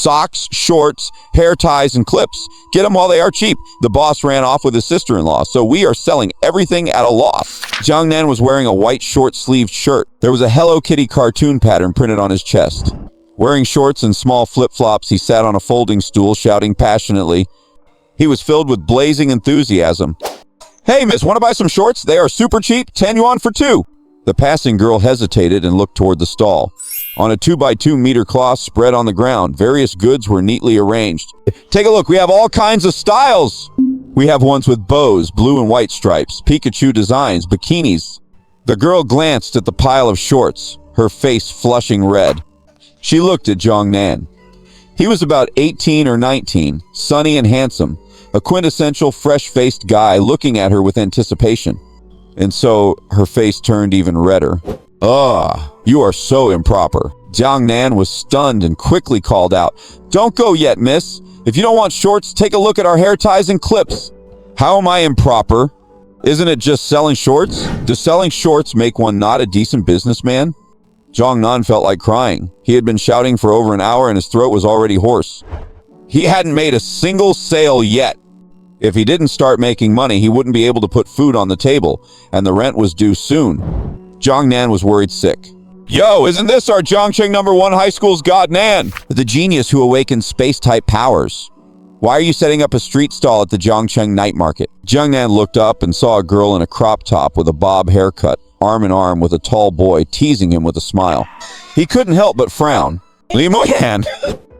Socks, shorts, hair ties, and clips. Get them while they are cheap. The boss ran off with his sister-in-law, so we are selling everything at a loss. Jiangnan was wearing a white short-sleeved shirt. There was a Hello Kitty cartoon pattern printed on his chest. Wearing shorts and small flip-flops, he sat on a folding stool, shouting passionately. He was filled with blazing enthusiasm. "Hey, miss, want to buy some shorts? They are super cheap, 10 yuan for 2. The passing girl hesitated and looked toward the stall. On a 2x2 meter cloth spread on the ground, various goods were neatly arranged. "Take a look, we have all kinds of styles. We have ones with bows, blue and white stripes, Pikachu designs, bikinis." The girl glanced at the pile of shorts, her face flushing red. She looked at Jiangnan. He was about 18 or 19, sunny and handsome, a quintessential fresh-faced guy looking at her with anticipation. And so her face turned even redder. "Ugh, you are so improper." Jiangnan was stunned and quickly called out, "Don't go yet, miss. If you don't want shorts, take a look at our hair ties and clips." "How am I improper? Isn't it just selling shorts? Does selling shorts make one not a decent businessman?" Jiangnan felt like crying. He had been shouting for over an hour and his throat was already hoarse. He hadn't made a single sale yet. If he didn't start making money, he wouldn't be able to put food on the table, and the rent was due soon. Jiangnan was worried sick. "Yo, isn't this our Zhongcheng #1 high school's God Nan? The genius who awakened space-type powers. Why are you setting up a street stall at the Zhongcheng night market?" Jiangnan looked up and saw a girl in a crop top with a bob haircut, arm in arm with a tall boy, teasing him with a smile. He couldn't help but frown. "Li Muyan!"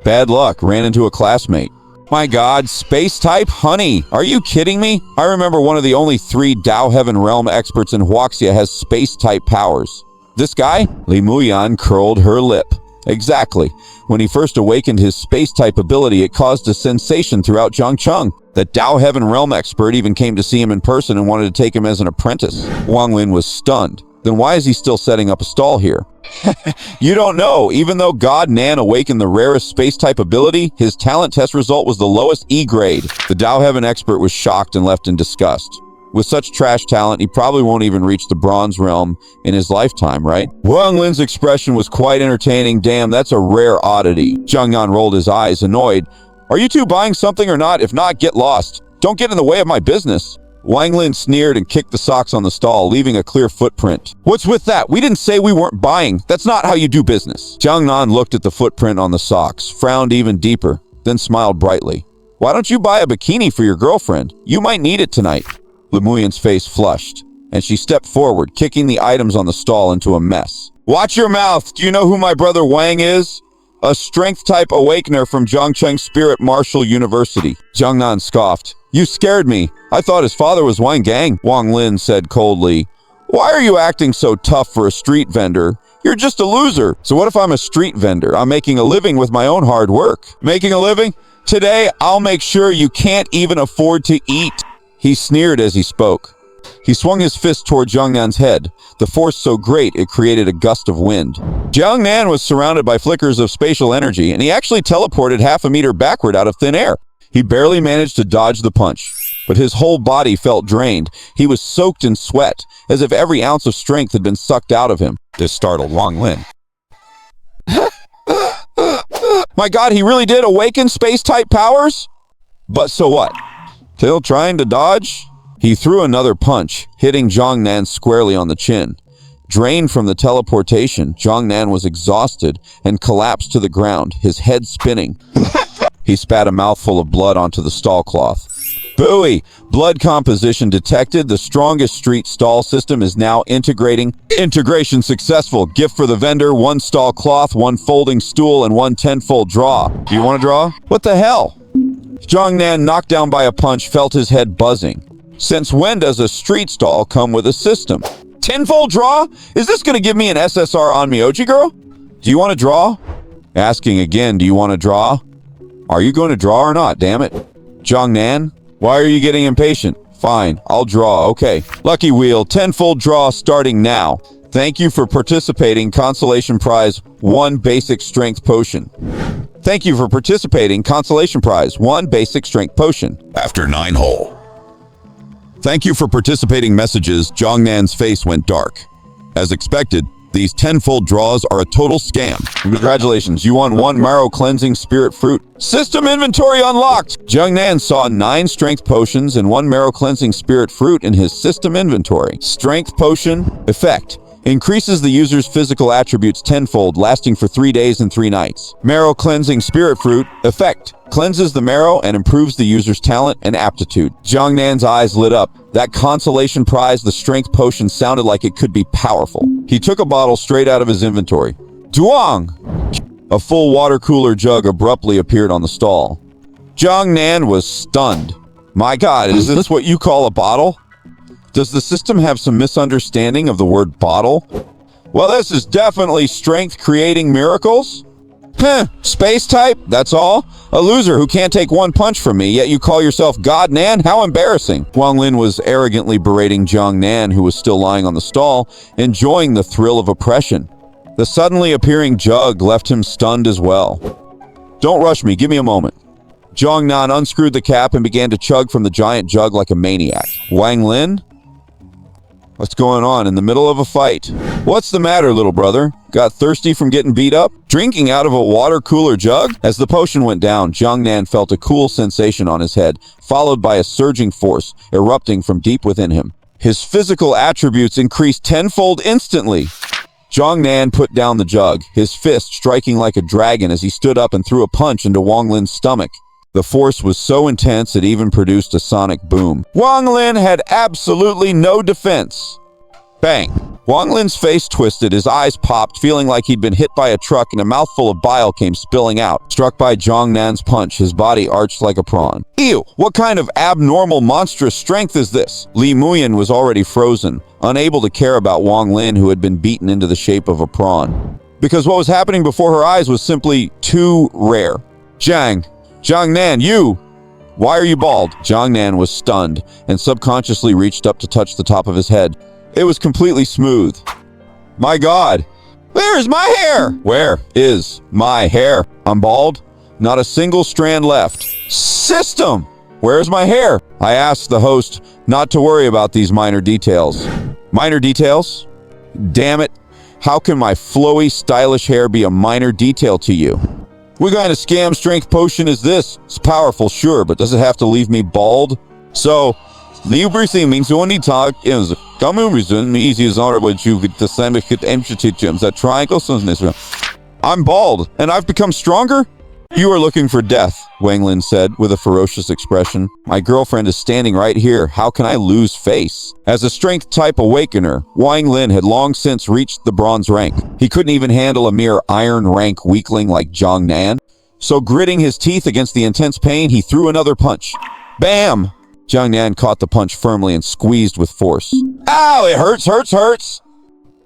Bad luck, ran into a classmate. "My God, space type? Honey, are you kidding me? I remember one of the only 3 Dao Heaven Realm experts in Huaxia has space type powers. This guy?" Li Muyan curled her lip. "Exactly. When he first awakened his space type ability, it caused a sensation throughout Zhongcheng. The Dao Heaven Realm expert even came to see him in person and wanted to take him as an apprentice." Wang Lin was stunned. "Then why is he still setting up a stall here?" "You don't know. Even though God Nan awakened the rarest space-type ability, his talent test result was the lowest E grade." The Dao Heaven expert was shocked and left in disgust. With such trash talent, he probably won't even reach the Bronze Realm in his lifetime, right? Wang Lin's expression was quite entertaining. "Damn, that's a rare oddity." Jiangnan rolled his eyes, annoyed. "Are you two buying something or not? If not, get lost. Don't get in the way of my business." Wang Lin sneered and kicked the socks on the stall, leaving a clear footprint. "What's with that? We didn't say we weren't buying. That's not how you do business." Jiangnan looked at the footprint on the socks, frowned even deeper, then smiled brightly. "Why don't you buy a bikini for your girlfriend? You might need it tonight." Li Muyan's face flushed, and she stepped forward, kicking the items on the stall into a mess. "Watch your mouth! Do you know who my brother Wang is? A strength-type awakener from Zhongcheng Spirit Martial University." Jiangnan scoffed. "You scared me. I thought his father was Wang Gang." Wang Lin said coldly, "Why are you acting so tough for a street vendor? You're just a loser." "So what if I'm a street vendor? I'm making a living with my own hard work." "Making a living? Today, I'll make sure you can't even afford to eat." He sneered as he spoke. He swung his fist toward Jiangnan's head, the force so great it created a gust of wind. Jiangnan was surrounded by flickers of spatial energy, and he actually teleported half a meter backward out of thin air. He barely managed to dodge the punch, but his whole body felt drained. He was soaked in sweat, as if every ounce of strength had been sucked out of him. This startled Wang Lin. My God, he really did awaken space-type powers? But so what? Still trying to dodge? He threw another punch, hitting Jiangnan squarely on the chin. Drained from the teleportation, Jiangnan was exhausted and collapsed to the ground, his head spinning. He spat a mouthful of blood onto the stall cloth. "Booey! Blood composition detected. The strongest street stall system is now integrating. Integration successful. Gift for the vendor, 1 stall cloth, 1 folding stool, and 1 10-fold draw. Do you want to draw?" "What the hell?" Jiangnan, knocked down by a punch, felt his head buzzing. Since when does a street stall come with a system? 10-fold draw? Is this going to give me an SSR on Miyoji girl? "Do you want to draw?" Asking again, "Do you want to draw?" "Are you going to draw or not, damn it?" "Jiangnan, why are you getting impatient?" "Fine, I'll draw, okay." Lucky wheel, 10-fold draw starting now. Thank you for participating. Consolation prize, 1 basic strength potion. Thank you for participating. Consolation prize, 1 basic strength potion. After 9 hole. Thank you for participating messages. Jiangnan's face went dark. As expected, These tenfold draws are a total scam. Congratulations, you won 1 marrow cleansing spirit fruit. System inventory unlocked! Jung Nan saw 9 strength potions and 1 marrow cleansing spirit fruit in his system inventory. Strength potion effect. Increases the user's physical attributes tenfold, lasting for 3 days and 3 nights. Marrow cleansing spirit fruit effect. Cleanses the marrow and improves the user's talent and aptitude. Jung Nan's eyes lit up. That consolation prize, the strength potion, sounded like it could be powerful. He took a bottle straight out of his inventory. Duong! A full water cooler jug abruptly appeared on the stall. Jung Nan was stunned. My God, is this what you call a bottle? Does the system have some misunderstanding of the word bottle? Well, this is definitely strength creating miracles. Space type, that's all? A loser who can't take 1 punch from me, yet you call yourself God Nan? How embarrassing. Wang Lin was arrogantly berating Jung Nan, who was still lying on the stall, enjoying the thrill of oppression. The suddenly appearing jug left him stunned as well. Don't rush me, give me a moment. Jung Nan unscrewed the cap and began to chug from the giant jug like a maniac. Wang Lin? What's going on in the middle of a fight? What's the matter, little brother? Got thirsty from getting beat up? Drinking out of a water cooler jug? As the potion went down, Jung Nan felt a cool sensation on his head, followed by a surging force erupting from deep within him. His physical attributes increased tenfold instantly. Jung Nan put down the jug, his fist striking like a dragon as he stood up and threw a punch into Wang Lin's stomach. The force was so intense it even produced a sonic boom. Wang Lin had absolutely no defense. Bang! Wang Lin's face twisted, his eyes popped, feeling like he'd been hit by a truck, and a mouthful of bile came spilling out. Struck by Jung Nan's punch, his body arched like a prawn. Ew! What kind of abnormal, monstrous strength is this? Li Muyan was already frozen, unable to care about Wang Lin, who had been beaten into the shape of a prawn. Because what was happening before her eyes was simply too rare. Jung Nan, you! Why are you bald? Jung Nan was stunned and subconsciously reached up to touch the top of his head. It was completely smooth. My God! Where is my hair? Where is my hair? I'm bald. Not a single strand left. System! Where's my hair? I asked the host not to worry about these minor details. Minor details? Damn it. How can my flowy, stylish hair be a minor detail to you? What kind of scam strength potion is this? It's powerful, sure, but does it have to leave me bald? So, the briefing means only talk is common reason easy as honor what you get the same entity gems that triangles in this room. I'm bald, and I've become stronger? You are looking for death, Wang Lin said with a ferocious expression. My girlfriend is standing right here. How can I lose face? As a strength type awakener, Wang Lin had long since reached the bronze rank. He couldn't even handle a mere iron rank weakling like Jung Nan. So gritting his teeth against the intense pain, he threw another punch. Bam! Jung Nan caught the punch firmly and squeezed with force. Ow! It hurts!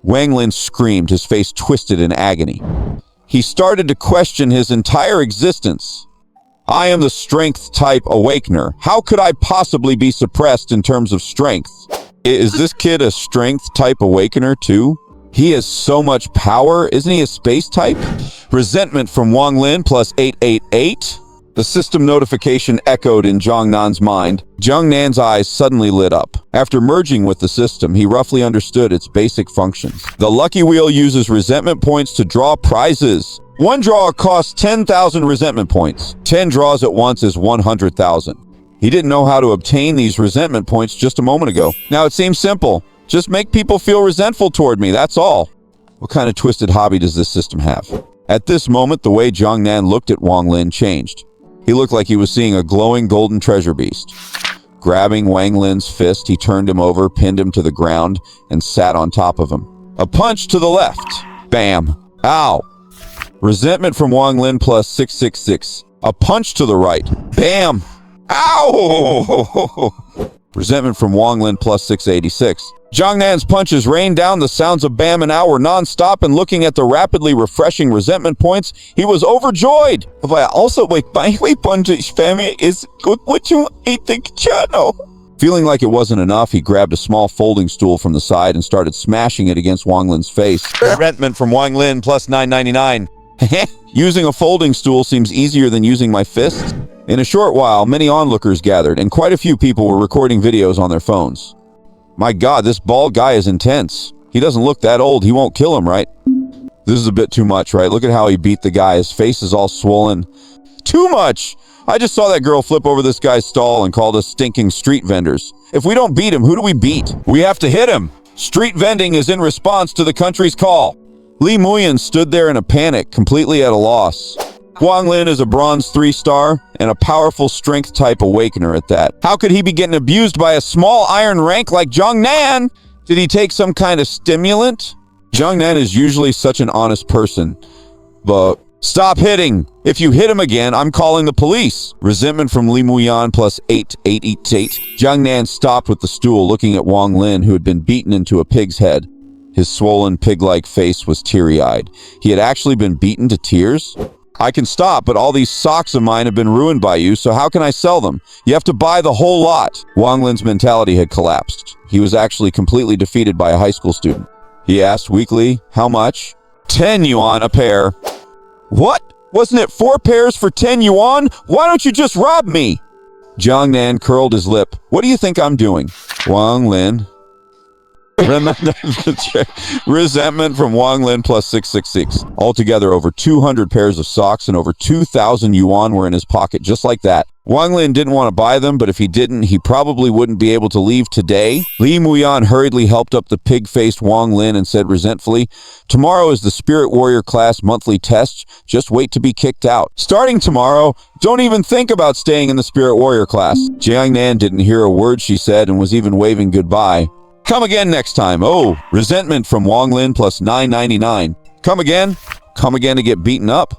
Wang Lin screamed, his face twisted in agony. He started to question his entire existence. I am the strength type awakener. How could I possibly be suppressed in terms of strength? Is this kid a strength type awakener too? He has so much power. Isn't he a space type? Resentment from Wang Lin plus 888. The system notification echoed in Jung Nan's mind. Jung Nan's eyes suddenly lit up. After merging with the system, he roughly understood its basic functions. The Lucky Wheel uses resentment points to draw prizes. One draw costs 10,000 resentment points. 10 draws at once is 100,000. He didn't know how to obtain these resentment points just a moment ago. Now it seems simple. Just make people feel resentful toward me, that's all. What kind of twisted hobby does this system have? At this moment, the way Jung Nan looked at Wang Lin changed. He looked like he was seeing a glowing golden treasure beast. Grabbing Wang Lin's fist, he turned him over, pinned him to the ground, and sat on top of him. A punch to the left. Bam. Ow. Resentment from Wang Lin plus 666. A punch to the right. Bam. Ow. Resentment from Wang Lin plus 686. Jung Nan's punches rained down. The sounds of bam and ow were non-stop, and looking at the rapidly refreshing resentment points, he was overjoyed. But also, my punch family is good. What you think, channel? Feeling like it wasn't enough, he grabbed a small folding stool from the side and started smashing it against Wang Lin's face. Resentment from Wang Lin plus 999. Using a folding stool seems easier than using my fists. In a short while, many onlookers gathered, and quite a few people were recording videos on their phones. My God, this bald guy is intense. He doesn't look that old. He won't kill him, right? This is a bit too much, right? Look at how he beat the guy. His face is all swollen. Too much! I just saw that girl flip over this guy's stall and called us stinking street vendors. If we don't beat him, who do we beat? We have to hit him! Street vending is in response to the country's call. Li Muyan stood there in a panic, completely at a loss. Huang Lin is a bronze 3-star and a powerful strength type awakener at that. How could he be getting abused by a small iron rank like Zhang Nan? Did he take some kind of stimulant? Zhang Nan is usually such an honest person, but stop hitting! If you hit him again, I'm calling the police. Resentment from Li Muyan plus 888. Zhang Nan stopped with the stool, looking at Huang Lin, who had been beaten into a pig's head. His swollen, pig-like face was teary-eyed. He had actually been beaten to tears? I can stop, but all these socks of mine have been ruined by you, so how can I sell them? You have to buy the whole lot. Huang Lin's mentality had collapsed. He was actually completely defeated by a high school student. He asked weakly, how much? 10 yuan a pair. What? Wasn't it 4 pairs for 10 yuan? Why don't you just rob me? Zhang Nan curled his lip. What do you think I'm doing? Huang Lin. Resentment from Huang Lin plus 666. Altogether, over 200 pairs of socks and over 2,000 yuan were in his pocket, just like that. Huang Lin didn't want to buy them, but if he didn't, he probably wouldn't be able to leave today. Li Muyan hurriedly helped up the pig-faced Huang Lin and said resentfully, tomorrow is the Spirit Warrior class monthly test. Just wait to be kicked out. Starting tomorrow, don't even think about staying in the Spirit Warrior class. Jiang Nan didn't hear a word she said and was even waving goodbye. Come again next time. Oh, resentment from Huang Lin plus 999. Come again? Come again to get beaten up?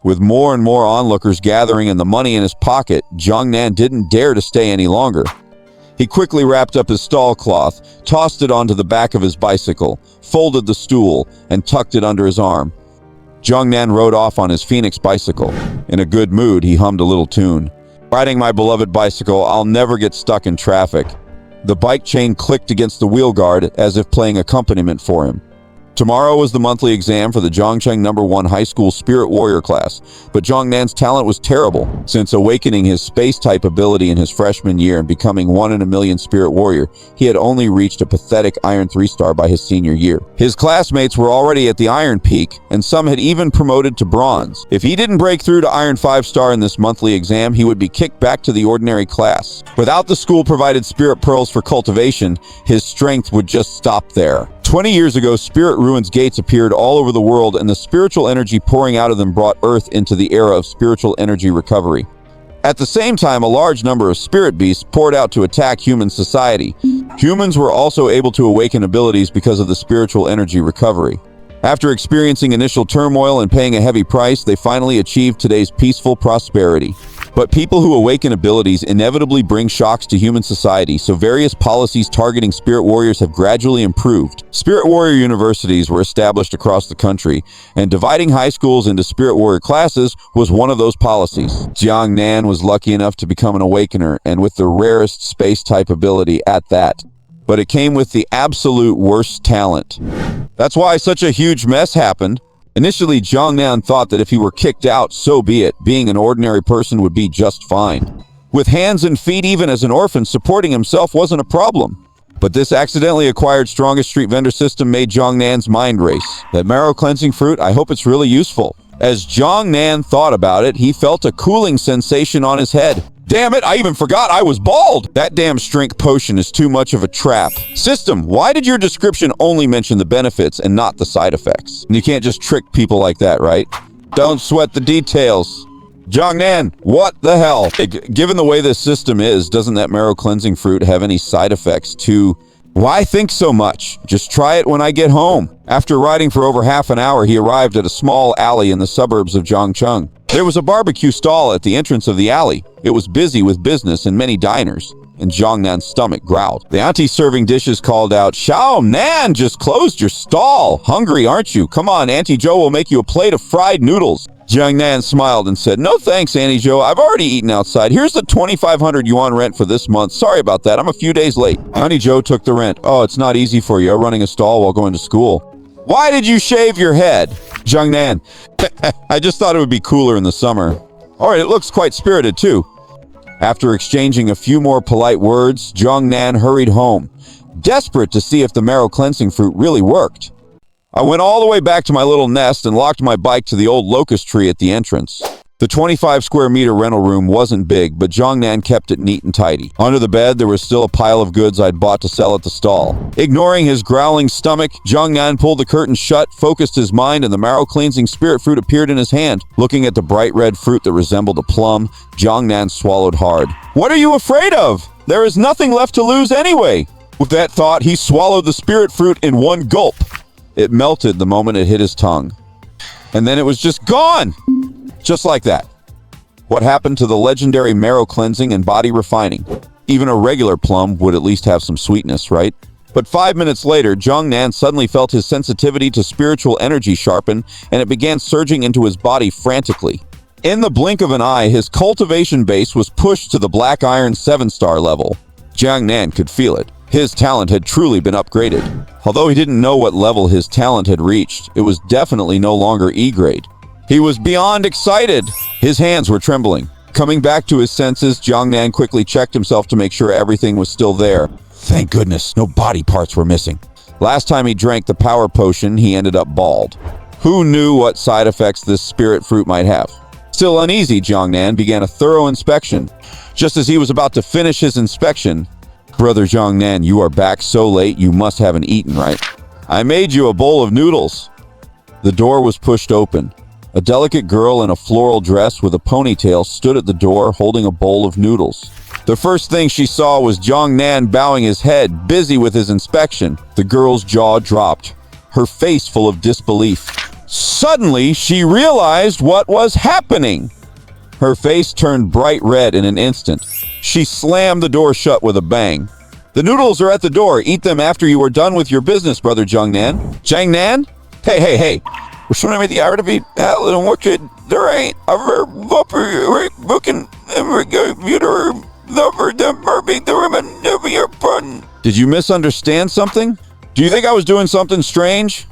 With more and more onlookers gathering and the money in his pocket, Zhang Nan didn't dare to stay any longer. He quickly wrapped up his stall cloth, tossed it onto the back of his bicycle, folded the stool, and tucked it under his arm. Zhang Nan rode off on his Phoenix bicycle. In a good mood, he hummed a little tune. Riding my beloved bicycle, I'll never get stuck in traffic. The bike chain clicked against the wheel guard as if playing accompaniment for him. Tomorrow was the monthly exam for the Zhongcheng No. 1 High School Spirit Warrior class, but Zhang Nan's talent was terrible. Since awakening his space-type ability in his freshman year and becoming 1 in a million Spirit Warrior, he had only reached a pathetic Iron 3-star by his senior year. His classmates were already at the Iron Peak, and some had even promoted to Bronze. If he didn't break through to Iron 5-star in this monthly exam, he would be kicked back to the ordinary class. Without the school-provided Spirit Pearls for cultivation, his strength would just stop there. 20 years ago, Spirit Ruins gates appeared all over the world, and the spiritual energy pouring out of them brought Earth into the era of spiritual energy recovery. At the same time, a large number of spirit beasts poured out to attack human society. Humans were also able to awaken abilities because of the spiritual energy recovery. After experiencing initial turmoil and paying a heavy price, they finally achieved today's peaceful prosperity. But people who awaken abilities inevitably bring shocks to human society, so various policies targeting Spirit Warriors have gradually improved. Spirit Warrior universities were established across the country, and dividing high schools into Spirit Warrior classes was one of those policies. Jiang Nan was lucky enough to become an awakener, and with the rarest space-type ability at that. But it came with the absolute worst talent. That's why such a huge mess happened. Initially, Zhang Nan thought that if he were kicked out, so be it. Being an ordinary person would be just fine. With hands and feet, even as an orphan, supporting himself wasn't a problem. But this accidentally acquired strongest street vendor system made Zhang Nan's mind race. That marrow cleansing fruit, I hope it's really useful. As Zhang Nan thought about it, he felt a cooling sensation on his head. Damn it, I even forgot I was bald! That damn strength potion is too much of a trap. System, why did your description only mention the benefits and not the side effects? You can't just trick people like that, right? Don't sweat the details. Zhang Nan, what the hell? Given the way this system is, doesn't that marrow cleansing fruit have any side effects too? Why think so much? Just try it when I get home. After riding for over half an hour, he arrived at a small alley in the suburbs of Zhongcheng. There was a barbecue stall at the entrance of the alley. It was busy with business and many diners, and Zhang Nan's stomach growled. The auntie serving dishes called out, Xiao Nan just closed your stall. Hungry, aren't you? Come on, Auntie Joe will make you a plate of fried noodles. Zhang Nan smiled and said, no thanks, Auntie Joe. I've already eaten outside. Here's the 2,500 yuan rent for this month. Sorry about that. I'm a few days late. Auntie Joe took the rent. Oh, it's not easy for you running a stall while going to school. Why did you shave your head? Zhang Nan, I just thought it would be cooler in the summer. All right, it looks quite spirited too. After exchanging a few more polite words, Zhang Nan hurried home. desperate to see if the marrow cleansing fruit really worked. I went all the way back to my little nest and locked my bike to the old locust tree at the entrance. The 25 square meter rental room wasn't big, but Jongnan kept it neat and tidy. Under the bed, there was still a pile of goods I'd bought to sell at the stall. Ignoring his growling stomach, Jongnan pulled the curtain shut, focused his mind, and the marrow-cleansing spirit fruit appeared in his hand. Looking at the bright red fruit that resembled a plum, Jongnan swallowed hard. "What are you afraid of? There is nothing left to lose anyway." With that thought, he swallowed the spirit fruit in one gulp. It melted the moment it hit his tongue. And then it was just gone! Just like that. What happened to the legendary marrow cleansing and body refining? Even a regular plum would at least have some sweetness, right? But 5 minutes later, Jongnan suddenly felt his sensitivity to spiritual energy sharpen, and it began surging into his body frantically. In the blink of an eye, his cultivation base was pushed to the Black Iron 7-star level. Jongnan could feel it. His talent had truly been upgraded. Although he didn't know what level his talent had reached, it was definitely no longer E-grade. He was beyond excited. His hands were trembling. Coming back to his senses, Jongnan quickly checked himself to make sure everything was still there. Thank goodness, no body parts were missing. Last time he drank the power potion, he ended up bald. Who knew what side effects this spirit fruit might have? Still uneasy, Jongnan began a thorough inspection. Just as he was about to finish his inspection, "Brother Jongnan, you are back so late, you must haven't eaten, right? I made you a bowl of noodles." The door was pushed open. A delicate girl in a floral dress with a ponytail stood at the door holding a bowl of noodles. The first thing she saw was Jongnan bowing his head, busy with his inspection. The girl's jaw dropped, her face full of disbelief. Suddenly, she realized what was happening. Her face turned bright red in an instant. She slammed the door shut with a bang. "The noodles are at the door. Eat them after you are done with your business, Brother Jongnan." "Jongnan? Hey. We're trying to the hour to be out and watch it. There ain't a booking computer number the ribbon of your button." Did you misunderstand something? Do you think I was doing something strange?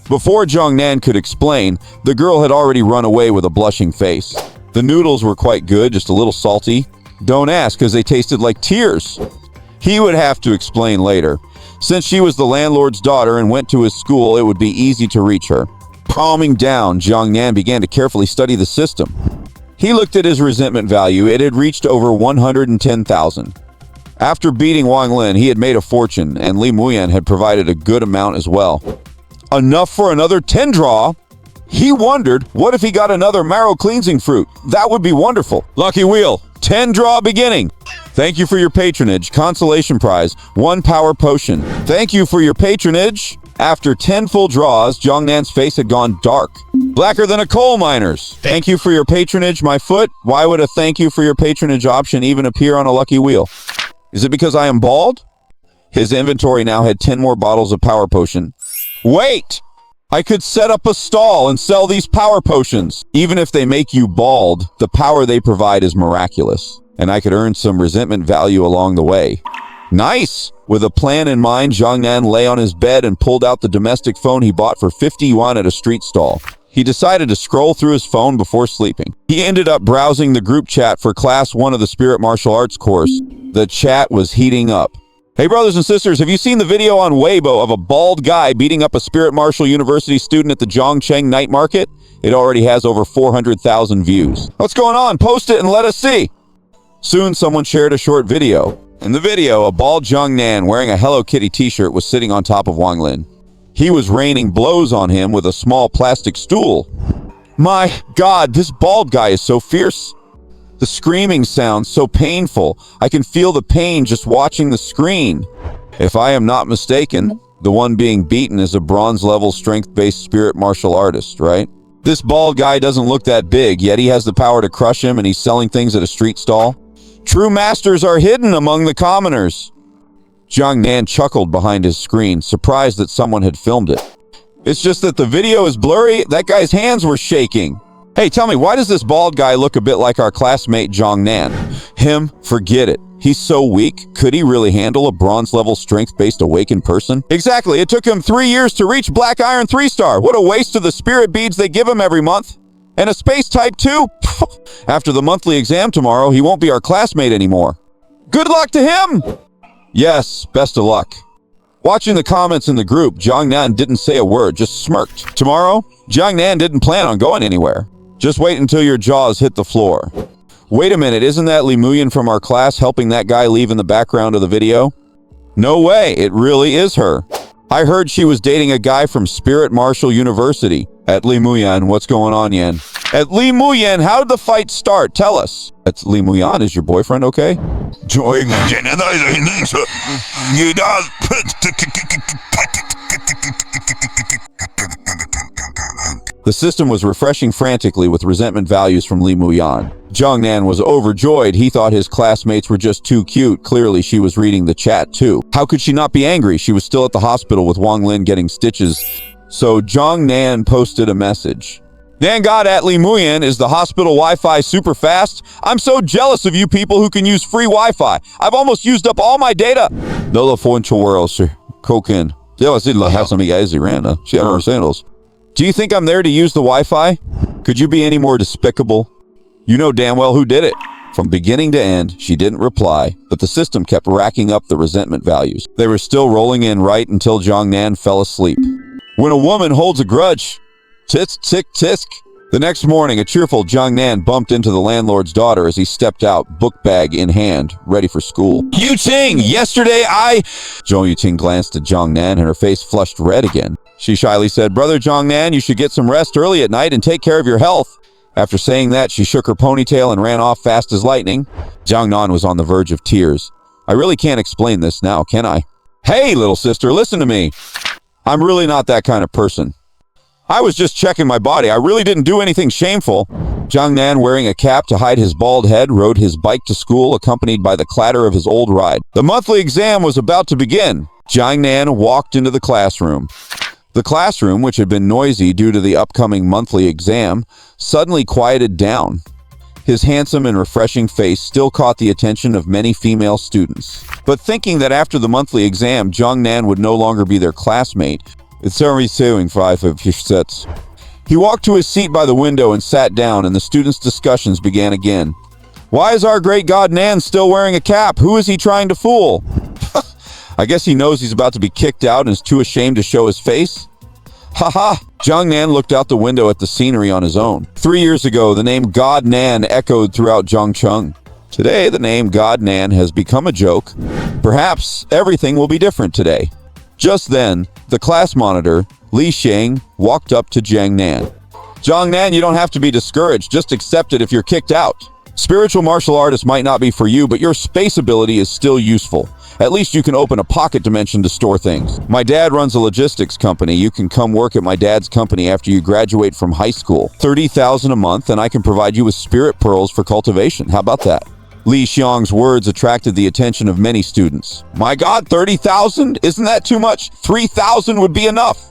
Before Jongnan could explain, the girl had already run away with a blushing face. The noodles were quite good, just a little salty. Don't ask, because they tasted like tears. He would have to explain later. Since she was the landlord's daughter and went to his school, it would be easy to reach her. Calming down, Jongnan began to carefully study the system. He looked at his resentment value. It had reached over 110,000. After beating Wang Lin, he had made a fortune, and Li Muyan had provided a good amount as well. Enough for another 10 draw. He wondered, what if he got another marrow cleansing fruit? That would be wonderful. Lucky wheel, 10 draw beginning. Thank you for your patronage. Consolation prize, 1 power potion. Thank you for your patronage. After 10 full draws, Jongnan's face had gone dark. Blacker than a coal miner's. Thank you for your patronage, my foot. Why would a thank you for your patronage option even appear on a lucky wheel? Is it because I am bald? His inventory now had 10 more bottles of power potion. Wait! I could set up a stall and sell these power potions. Even if they make you bald, the power they provide is miraculous. And I could earn some resentment value along the way. Nice! With a plan in mind, Jongnan lay on his bed and pulled out the domestic phone he bought for 50 yuan at a street stall. He decided to scroll through his phone before sleeping. He ended up browsing the group chat for Class 1 of the Spirit Martial Arts course. The chat was heating up. Hey brothers and sisters, have you seen the video on Weibo of a bald guy beating up a Spirit Martial University student at the Zhongcheng night market? It already has over 400,000 views. What's going on? Post it and let us see. Soon someone shared a short video. In the video, a bald Jongnan wearing a Hello Kitty t-shirt was sitting on top of Wang Lin. He was raining blows on him with a small plastic stool. My God, this bald guy is so fierce. The screaming sounds so painful. I can feel the pain just watching the screen. If I am not mistaken, the one being beaten is a bronze-level strength-based spirit martial artist, right? This bald guy doesn't look that big, yet he has the power to crush him and he's selling things at a street stall. True masters are hidden among the commoners. Jongnan chuckled behind his screen, surprised that someone had filmed it. It's just that the video is blurry. That guy's hands were shaking. Hey, tell me, why does this bald guy look a bit like our classmate Jongnan? Him? Forget it. He's so weak. Could he really handle a bronze-level strength-based awakened person? Exactly. It took him 3 years to reach Black Iron 3-star. What a waste of the spirit beads they give him every month. And a space type 2? After the monthly exam tomorrow, he won't be our classmate anymore. Good luck to him! Yes, best of luck. Watching the comments in the group, Jiang Nan didn't say a word, just smirked. Tomorrow, Jiang Nan didn't plan on going anywhere. Just wait until your jaws hit the floor. Wait a minute, isn't that Li Muyan from our class helping that guy leave in the background of the video? No way, it really is her. I heard she was dating a guy from Spirit Martial University. At Li Muyan, what's going on, Yan? At Li Muyan, how did the fight start? Tell us. That's Li Muyan, is your boyfriend okay? The system was refreshing frantically with resentment values from Li Muyan. Jiang Nan was overjoyed. He thought his classmates were just too cute. Clearly, she was reading the chat too. How could she not be angry? She was still at the hospital with Wang Lin getting stitches. So Jiang Nan posted a message. Thank God at Li Muyan is the hospital Wi-Fi super fast. I'm so jealous of you people who can use free Wi-Fi. I've almost used up all my data. Lola Fonchawero, Kokin. Do you think I'm there to use the Wi-Fi? Could you be any more despicable? You know damn well who did it. From beginning to end, she didn't reply, but the system kept racking up the resentment values. They were still rolling in right until Jiang Nan fell asleep. When a woman holds a grudge, tisk, tisk, tisk. The next morning, a cheerful Jiang Nan bumped into the landlord's daughter as he stepped out, book bag in hand, ready for school. Yuting, yesterday Zhou Yuting glanced at Jiang Nan and her face flushed red again. She shyly said, Brother Jiang Nan, you should get some rest early at night and take care of your health. After saying that, she shook her ponytail and ran off fast as lightning. Jiang Nan was on the verge of tears. I really can't explain this now, can I? Hey, little sister, listen to me. I'm really not that kind of person. I was just checking my body. I really didn't do anything shameful. Jiang Nan, wearing a cap to hide his bald head, rode his bike to school, accompanied by the clatter of his old ride. The monthly exam was about to begin. Jiang Nan walked into the classroom. The classroom, which had been noisy due to the upcoming monthly exam, suddenly quieted down. His handsome and refreshing face still caught the attention of many female students. But thinking that after the monthly exam, Jiang Nan would no longer be their classmate, it's already suing 5 of his sets. He walked to his seat by the window and sat down, and the students' discussions began again. Why is our great god Nan still wearing a cap? Who is he trying to fool? I guess he knows he's about to be kicked out and is too ashamed to show his face. Haha! Jiang Nan looked out the window at the scenery on his own. 3 years ago, the name God Nan echoed throughout Zhangcheng. Today, the name God Nan has become a joke. Perhaps everything will be different today. Just then, the class monitor, Li Sheng, walked up to Jiang Nan. Jiang Nan, you don't have to be discouraged. Just accept it if you're kicked out. Spiritual martial artists might not be for you, but your space ability is still useful. At least you can open a pocket dimension to store things. My dad runs a logistics company. You can come work at my dad's company after you graduate from high school. 30,000 a month, and I can provide you with spirit pearls for cultivation. How about that? Li Xiang's words attracted the attention of many students. My God, 30,000? Isn't that too much? 3,000 would be enough.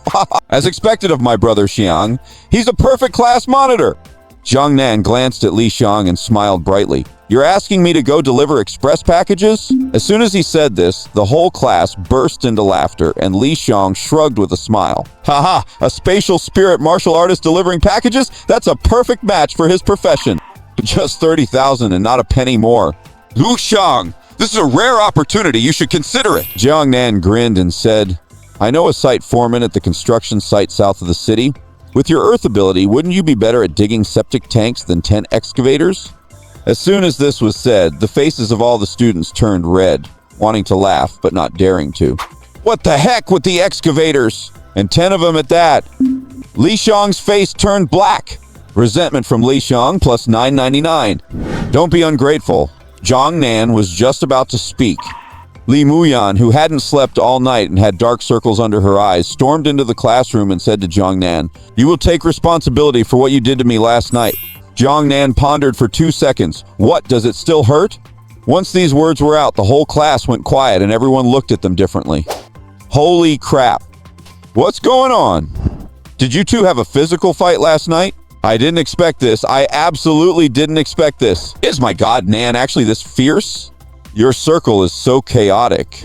As expected of my brother Xiang, he's a perfect class monitor. Jiang Nan glanced at Li Xiang and smiled brightly. You're asking me to go deliver express packages? As soon as he said this, the whole class burst into laughter, and Li Xiang shrugged with a smile. Haha, a spatial spirit martial artist delivering packages? That's a perfect match for his profession. Just 30,000 and not a penny more. Lu Xiang, this is a rare opportunity. You should consider it. Jiang Nan grinned and said, I know a site foreman at the construction site south of the city. With your earth ability, wouldn't you be better at digging septic tanks than 10 excavators? As soon as this was said, the faces of all the students turned red, wanting to laugh but not daring to. What the heck with the excavators? And 10 of them at that. Li Xiang's face turned black. Resentment from Li Xiang plus $9.99. Don't be ungrateful. Jiang Nan was just about to speak. Li Muyan, who hadn't slept all night and had dark circles under her eyes, stormed into the classroom and said to Jiang Nan, You will take responsibility for what you did to me last night. Jiang Nan pondered for 2 seconds. What, does it still hurt? Once these words were out, the whole class went quiet and everyone looked at them differently. Holy crap. What's going on? Did you two have a physical fight last night? I didn't expect this. I absolutely didn't expect this. Is my god Nan actually this fierce? Your circle is so chaotic.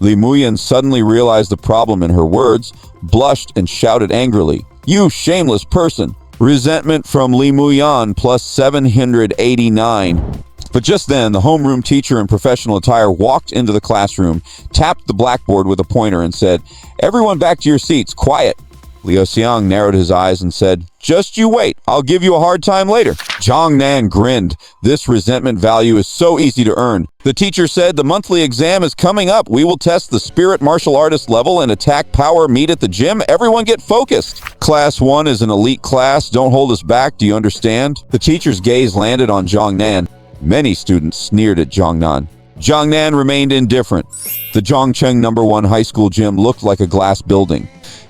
Li Muyan suddenly realized the problem in her words, blushed, and shouted angrily. You shameless person! Resentment from Li Muyan plus 789. But just then, the homeroom teacher in professional attire walked into the classroom, tapped the blackboard with a pointer, and said, "Everyone back to your seats, quiet." Liu Xiang narrowed his eyes and said, "Just you wait, I'll give you a hard time later." Zhang Nan grinned. This resentment value is so easy to earn. The teacher said, "The monthly exam is coming up. We will test the spirit martial artist level and attack power. Meet at the gym. Everyone get focused. Class 1 is an elite class. Don't hold us back. Do you understand?" The teacher's gaze landed on Zhang Nan. Many students sneered at Zhang Nan. Zhang Nan remained indifferent. The Zhongcheng No. 1 high school gym looked like a glass building.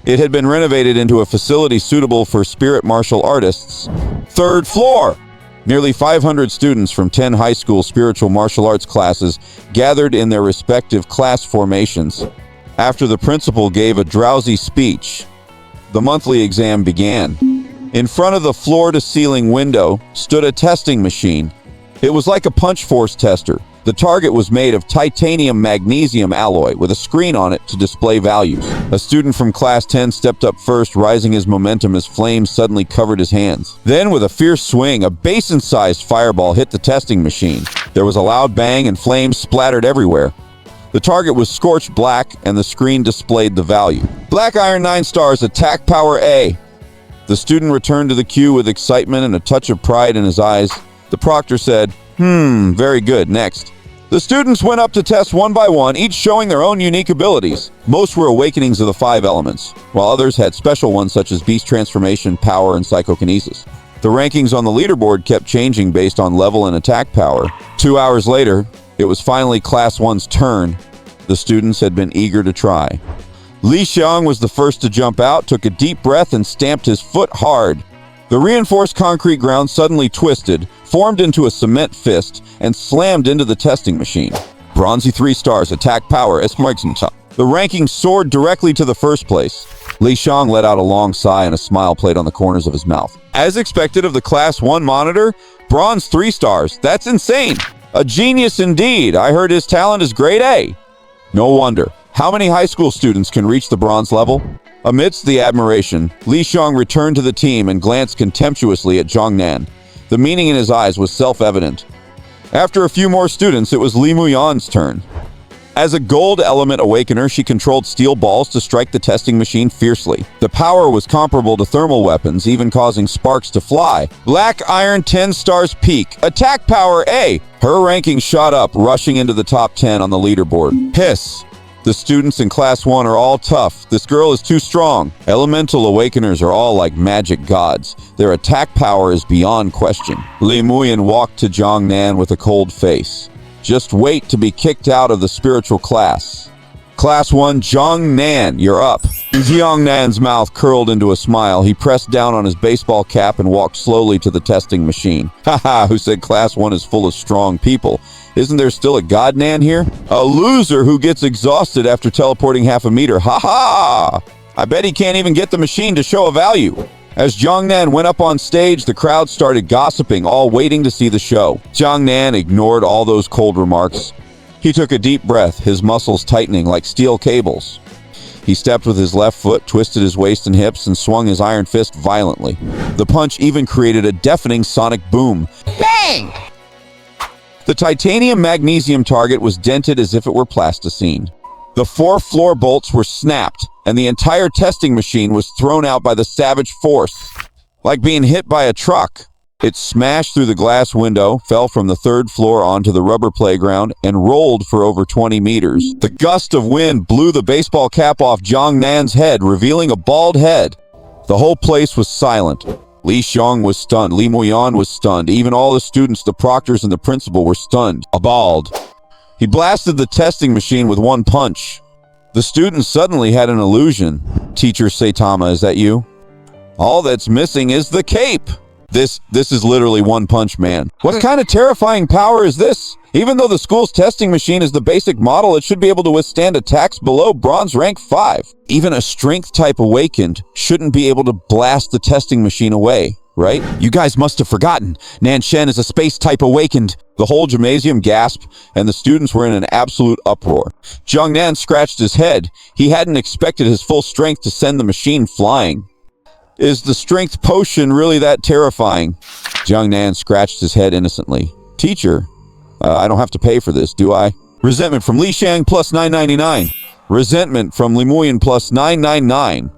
It had been renovated into a facility suitable for spirit martial artists. Third floor! Nearly 500 students from 10 high school spiritual martial arts classes gathered in their respective class formations. After the principal gave a drowsy speech, the monthly exam began. In front of the floor-to-ceiling window stood a testing machine. It was like a punch force tester. The target was made of titanium magnesium alloy with a screen on it to display values. A student from class 10 stepped up first, rising his momentum as flames suddenly covered his hands. Then, with a fierce swing, a basin-sized fireball hit the testing machine. There was a loud bang and flames splattered everywhere. The target was scorched black and the screen displayed the value. Black Iron 9 stars, attack power A. The student returned to the queue with excitement and a touch of pride in his eyes. The proctor said, very good, next. The students went up to test one by one, each showing their own unique abilities. Most were awakenings of the 5 elements, while others had special ones such as beast transformation, power, and psychokinesis. The rankings on the leaderboard kept changing based on level and attack power. 2 hours later, it was finally Class 1's turn. The students had been eager to try. Li Xiang was the first to jump out, took a deep breath, and stamped his foot hard. The reinforced concrete ground suddenly twisted, formed into a cement fist, and slammed into the testing machine. Bronzy 3 stars, attack power, Esmeralda. The ranking soared directly to the first place. Li Xiang let out a long sigh and a smile played on the corners of his mouth. As expected of the Class 1 monitor, bronze 3 stars. That's insane. A genius indeed. I heard his talent is grade A. No wonder. How many high school students can reach the bronze level? Amidst the admiration, Li Xiang returned to the team and glanced contemptuously at Zhang Nan. The meaning in his eyes was self-evident. After a few more students, it was Li Muyan's turn. As a gold element awakener, she controlled steel balls to strike the testing machine fiercely. The power was comparable to thermal weapons, even causing sparks to fly. Black Iron 10 stars peak, attack power A. Her ranking shot up, rushing into the top 10 on the leaderboard. Hiss. The students in Class 1 are all tough. This girl is too strong. Elemental awakeners are all like magic gods. Their attack power is beyond question. Li Muyan walked to Zhang Nan with a cold face. Just wait to be kicked out of the spiritual class. Class 1, Zhang Nan, you're up. Zhang Nan's mouth curled into a smile. He pressed down on his baseball cap and walked slowly to the testing machine. Haha, who said Class 1 is full of strong people? Isn't there still a God Nan here? A loser who gets exhausted after teleporting half a meter. Ha ha! I bet he can't even get the machine to show a value. As Zhang Nan went up on stage, the crowd started gossiping, all waiting to see the show. Zhang Nan ignored all those cold remarks. He took a deep breath, his muscles tightening like steel cables. He stepped with his left foot, twisted his waist and hips, and swung his iron fist violently. The punch even created a deafening sonic boom. Bang! The titanium magnesium target was dented as if it were plasticine. The 4 floor bolts were snapped, and the entire testing machine was thrown out by the savage force. Like being hit by a truck, it smashed through the glass window, fell from the 3rd floor onto the rubber playground, and rolled for over 20 meters. The gust of wind blew the baseball cap off Zhang Nan's head, revealing a bald head. The whole place was silent. Li Xiang was stunned. Li Muyan was stunned. Even all the students, the proctors, and the principal were stunned. Bald. He blasted the testing machine with one punch. The students suddenly had an illusion. Teacher Saitama, is that you? All that's missing is the cape. This is literally One Punch Man. What kind of terrifying power is this? Even though the school's testing machine is the basic model, it should be able to withstand attacks below bronze rank 5. Even a strength type awakened shouldn't be able to blast the testing machine away, right? You guys must have forgotten. Nan Shen is a space type awakened. The whole gymnasium gasped, and the students were in an absolute uproar. Zhang Nan scratched his head. He hadn't expected his full strength to send the machine flying. Is the strength potion really that terrifying? Zhang Nan scratched his head innocently. Teacher, I don't have to pay for this, do I? Resentment from Li Shang plus 999. Resentment from Li Muyan plus 999.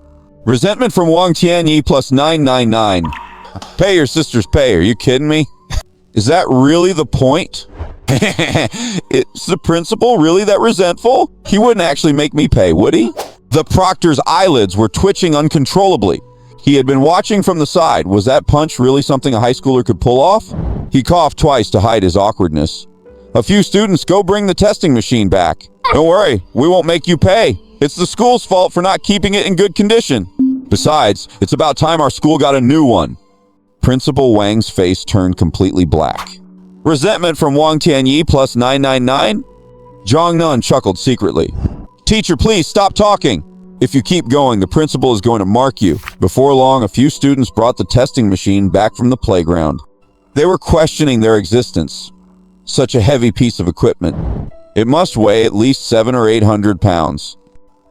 Resentment from Wang Tianyi plus 999. Pay your sister's pay. Are you kidding me? Is that really the point? Is the principal really that resentful? He wouldn't actually make me pay, would he? The proctor's eyelids were twitching uncontrollably. He had been watching from the side. Was that punch really something a high schooler could pull off? He coughed twice to hide his awkwardness. A few students, go bring the testing machine back. Don't worry, we won't make you pay. It's the school's fault for not keeping it in good condition. Besides, it's about time our school got a new one. Principal Wang's face turned completely black. Resentment from Wang Tianyi plus 999? Zhang Nan chuckled secretly. Teacher, please stop talking. If you keep going, the principal is going to mark you. Before long, a few students brought the testing machine back from the playground. They were questioning their existence. Such a heavy piece of equipment. It must weigh at least 700 or 800 pounds.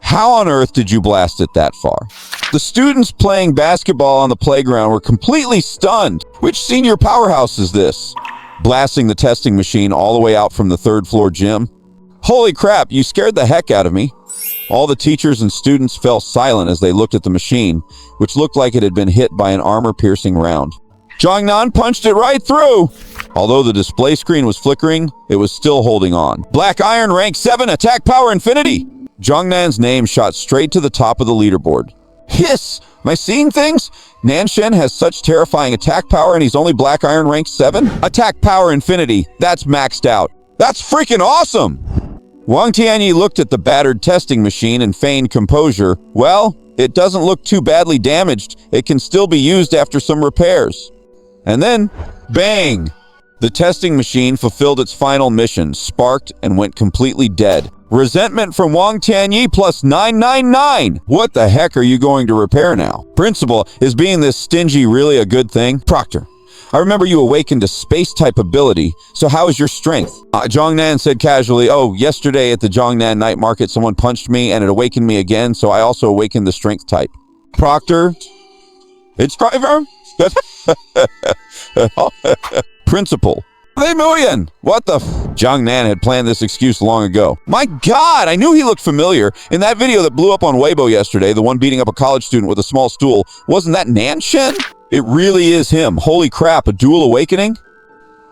How on earth did you blast it that far? The students playing basketball on the playground were completely stunned. Which senior powerhouse is this? Blasting the testing machine all the way out from the third-floor gym? Holy crap, you scared the heck out of me. All the teachers and students fell silent as they looked at the machine, which looked like it had been hit by an armor-piercing round. Zhang Nan punched it right through! Although the display screen was flickering, it was still holding on. Black Iron rank 7, attack power infinity! Zhang Nan's name shot straight to the top of the leaderboard. Hiss! Am I seeing things? Nanshen has such terrifying attack power and he's only Black Iron rank 7? Attack power infinity, that's maxed out. That's freaking awesome! Wang Tianyi looked at the battered testing machine and feigned composure. Well, it doesn't look too badly damaged. It can still be used after some repairs. And then, bang! The testing machine fulfilled its final mission, sparked, and went completely dead. Resentment from Wang Tianyi plus 999! What the heck are you going to repair now? Principal, is being this stingy really a good thing? Proctor, I remember you awakened a space-type ability, so how is your strength? Zhang Nan said casually, oh, yesterday at the Zhongnan night market someone punched me and it awakened me again, so I also awakened the strength type. Proctor, it's driver? Principal, Li Muyan! What the Zhang Nan had planned this excuse long ago. My God, I knew he looked familiar. In that video that blew up on Weibo yesterday, the one beating up a college student with a small stool, wasn't that Nanshen? It really is him. Holy crap, a dual awakening?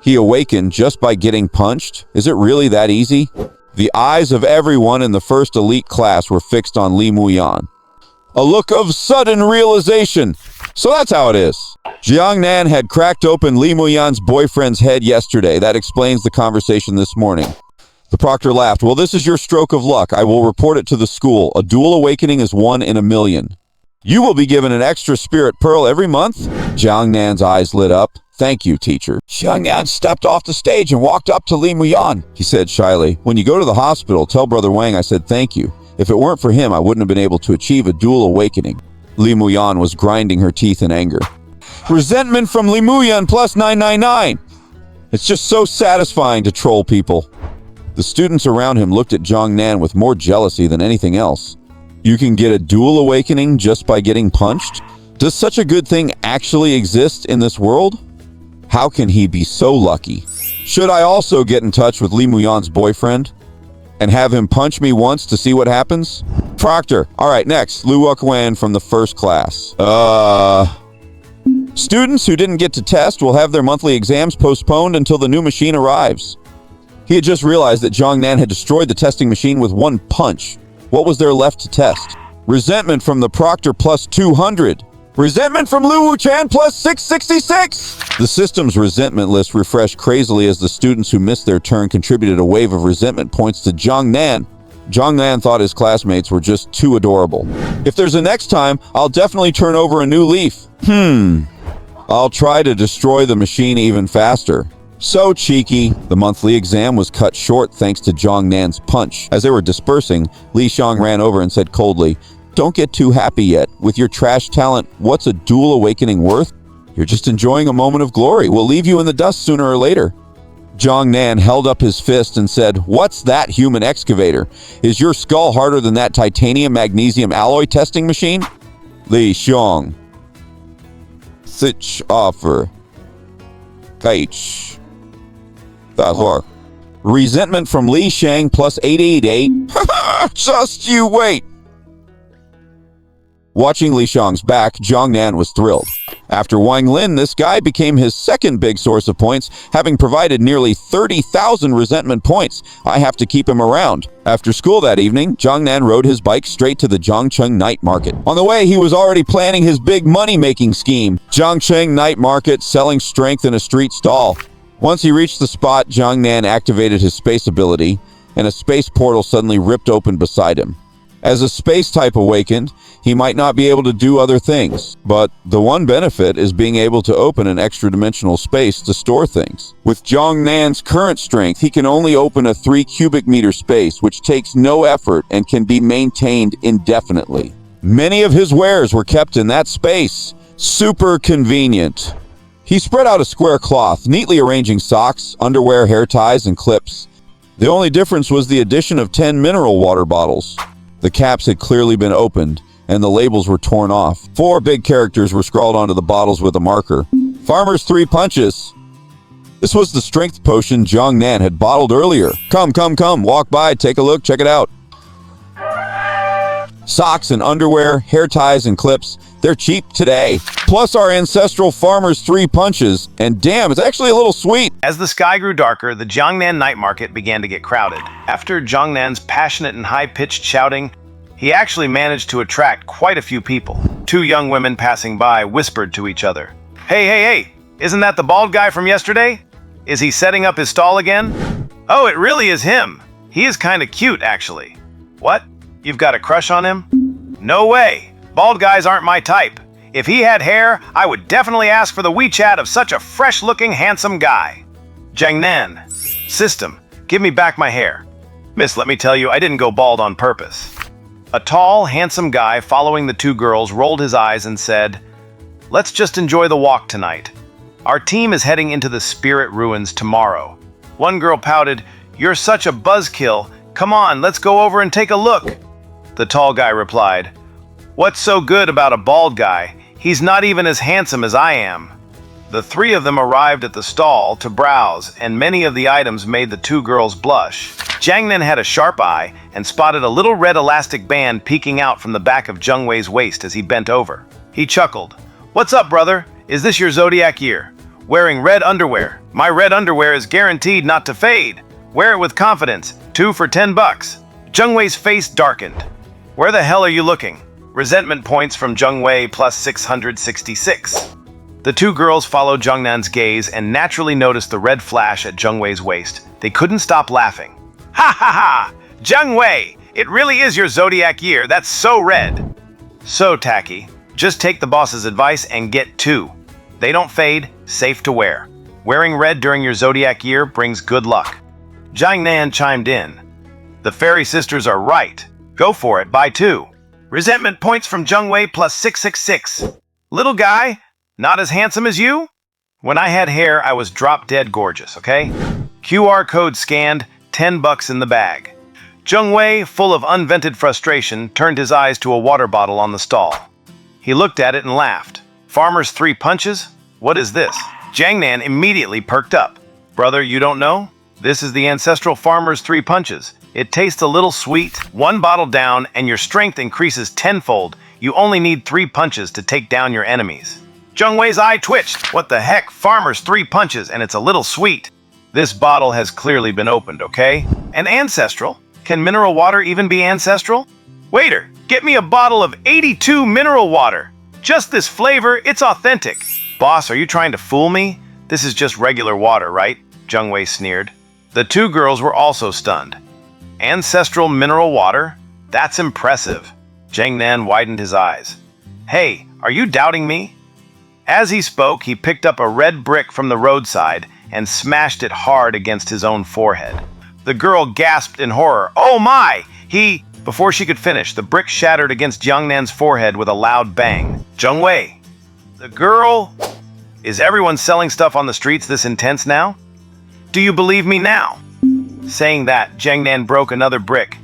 He awakened just by getting punched? Is it really that easy? The eyes of everyone in the first elite class were fixed on Li Muyan. A look of sudden realization. So that's how it is. Zhang Nan had cracked open Li Muyan's boyfriend's head yesterday. That explains the conversation this morning. The proctor laughed. Well, this is your stroke of luck. I will report it to the school. A dual awakening is 1 in a million. You will be given an extra spirit pearl every month? Zhang Nan's eyes lit up. Thank you, teacher. Zhang Nan stepped off the stage and walked up to Li Muyan. He said shyly, when you go to the hospital, tell Brother Wang I said thank you. If it weren't for him, I wouldn't have been able to achieve a dual awakening. Li Muyan was grinding her teeth in anger. Resentment from Li Muyan plus 999. It's just so satisfying to troll people. The students around him looked at Zhang Nan with more jealousy than anything else. You can get a dual awakening just by getting punched? Does such a good thing actually exist in this world? How can he be so lucky? Should I also get in touch with Li Muyan's boyfriend and have him punch me once to see what happens? Proctor. All right, next, Lu Wuquan from the first class. Students who didn't get to test will have their monthly exams postponed until the new machine arrives. He had just realized that Zhang Nan had destroyed the testing machine with one punch. What was there left to test? Resentment from the proctor plus 200. Resentment from Lu Wuquan plus 666. The system's resentment list refreshed crazily as the students who missed their turn contributed a wave of resentment points to Zhang Nan. Zhang Nan thought his classmates were just too adorable. If there's a next time, I'll definitely turn over a new leaf. I'll try to destroy the machine even faster. So cheeky. The monthly exam was cut short thanks to Zhang Nan's punch. As they were dispersing, Li Shang ran over and said coldly, don't get too happy yet. With your trash talent, what's a dual awakening worth? You're just enjoying a moment of glory. We'll leave you in the dust sooner or later. Zhang Nan held up his fist and said, what's that human excavator? Is your skull harder than that titanium magnesium alloy testing machine? Li Shang. Sich offer. Kaich. That's Resentment from Li Shang plus 888. Just you wait. Watching Li Shang's back, Zhang Nan was thrilled. After Wang Lin, this guy became his second big source of points, having provided nearly 30,000 resentment points. I have to keep him around. After school that evening, Zhang Nan rode his bike straight to the Zhangcheng Night Market. On the way, he was already planning his big money-making scheme. Zhangcheng Night Market, selling strength in a street stall. Once he reached the spot, Zhang Nan activated his space ability, and a space portal suddenly ripped open beside him. As a space type awakened, he might not be able to do other things, but the one benefit is being able to open an extra-dimensional space to store things. With Zhang Nan's current strength, he can only open a 3 cubic meter space, which takes no effort and can be maintained indefinitely. Many of his wares were kept in that space. Super convenient. He spread out a square cloth, neatly arranging socks, underwear, hair ties, and clips. The only difference was the addition of 10 mineral water bottles. The caps had clearly been opened, and the labels were torn off. 4 big characters were scrawled onto the bottles with a marker. Farmer's 3 punches. This was the strength potion Zhang Nan had bottled earlier. Come, walk by, take a look, check it out. Socks and underwear, hair ties and clips, they're cheap today. Plus our ancestral Farmer's 3 punches, and damn, it's actually a little sweet. As the sky grew darker, the Jiangnan night market began to get crowded. After Jiangnan's passionate and high-pitched shouting, he actually managed to attract quite a few people. 2 young women passing by whispered to each other. Hey, isn't that the bald guy from yesterday? Is he setting up his stall again? Oh, it really is him. He is kinda cute, actually. What? You've got a crush on him? No way. Bald guys aren't my type. If he had hair, I would definitely ask for the WeChat of such a fresh-looking, handsome guy. Jiangnan. System, give me back my hair. Miss, let me tell you, I didn't go bald on purpose. A tall, handsome guy following the 2 girls rolled his eyes and said, "Let's just enjoy the walk tonight. Our team is heading into the Spirit Ruins tomorrow." One girl pouted, "You're such a buzzkill. Come on, let's go over and take a look." The tall guy replied, "What's so good about a bald guy? He's not even as handsome as I am." The 3 of them arrived at the stall to browse, and many of the items made the 2 girls blush. Jiangnan had a sharp eye and spotted a little red elastic band peeking out from the back of Zheng Wei's waist as he bent over. He chuckled. "What's up, brother? Is this your zodiac year? Wearing red underwear. My red underwear is guaranteed not to fade. Wear it with confidence. 2 for $10. Zheng Wei's face darkened. "Where the hell are you looking?" Resentment points from Zheng Wei plus 666. The 2 girls followed Jiangnan's gaze and naturally noticed the red flash at Zheng Wei's waist. They couldn't stop laughing. "Ha ha ha! Zheng Wei! It really is your zodiac year, that's so red!" So tacky. Just take the boss's advice and get 2. They don't fade, safe to wear. Wearing red during your zodiac year brings good luck. Jiangnan chimed in. "The fairy sisters are right. Go for it, buy 2. Resentment points from Zheng Wei plus 666. "Little guy, not as handsome as you? When I had hair, I was drop-dead gorgeous, okay? QR code scanned, $10 in the bag." Zheng Wei, full of unvented frustration, turned his eyes to a water bottle on the stall. He looked at it and laughed. "Farmer's 3 punches? What is this?" Jiangnan immediately perked up. "Brother, you don't know? This is the ancestral Farmer's 3 punches. It tastes a little sweet. 1 bottle down and your strength increases tenfold. You only need 3 punches to take down your enemies." Zheng Wei's eye twitched. "What the heck? Farmer's 3 punches and it's a little sweet." This bottle has clearly been opened, okay? And ancestral? Can mineral water even be ancestral? Waiter, get me a bottle of 82 mineral water. Just this flavor, it's authentic. Boss, are you trying to fool me? This is just regular water, right? Zheng Wei sneered. The 2 girls were also stunned. Ancestral mineral water? That's impressive. Jiangnan widened his eyes. "Hey, are you doubting me?" As he spoke, he picked up a red brick from the roadside and smashed it hard against his own forehead. The girl gasped in horror. "Oh my! Before she could finish, the brick shattered against Jiangnan's forehead with a loud bang. "Zheng Wei! The girl? Is everyone selling stuff on the streets this intense now? Do you believe me now?" Saying that, Jiangnan broke another brick.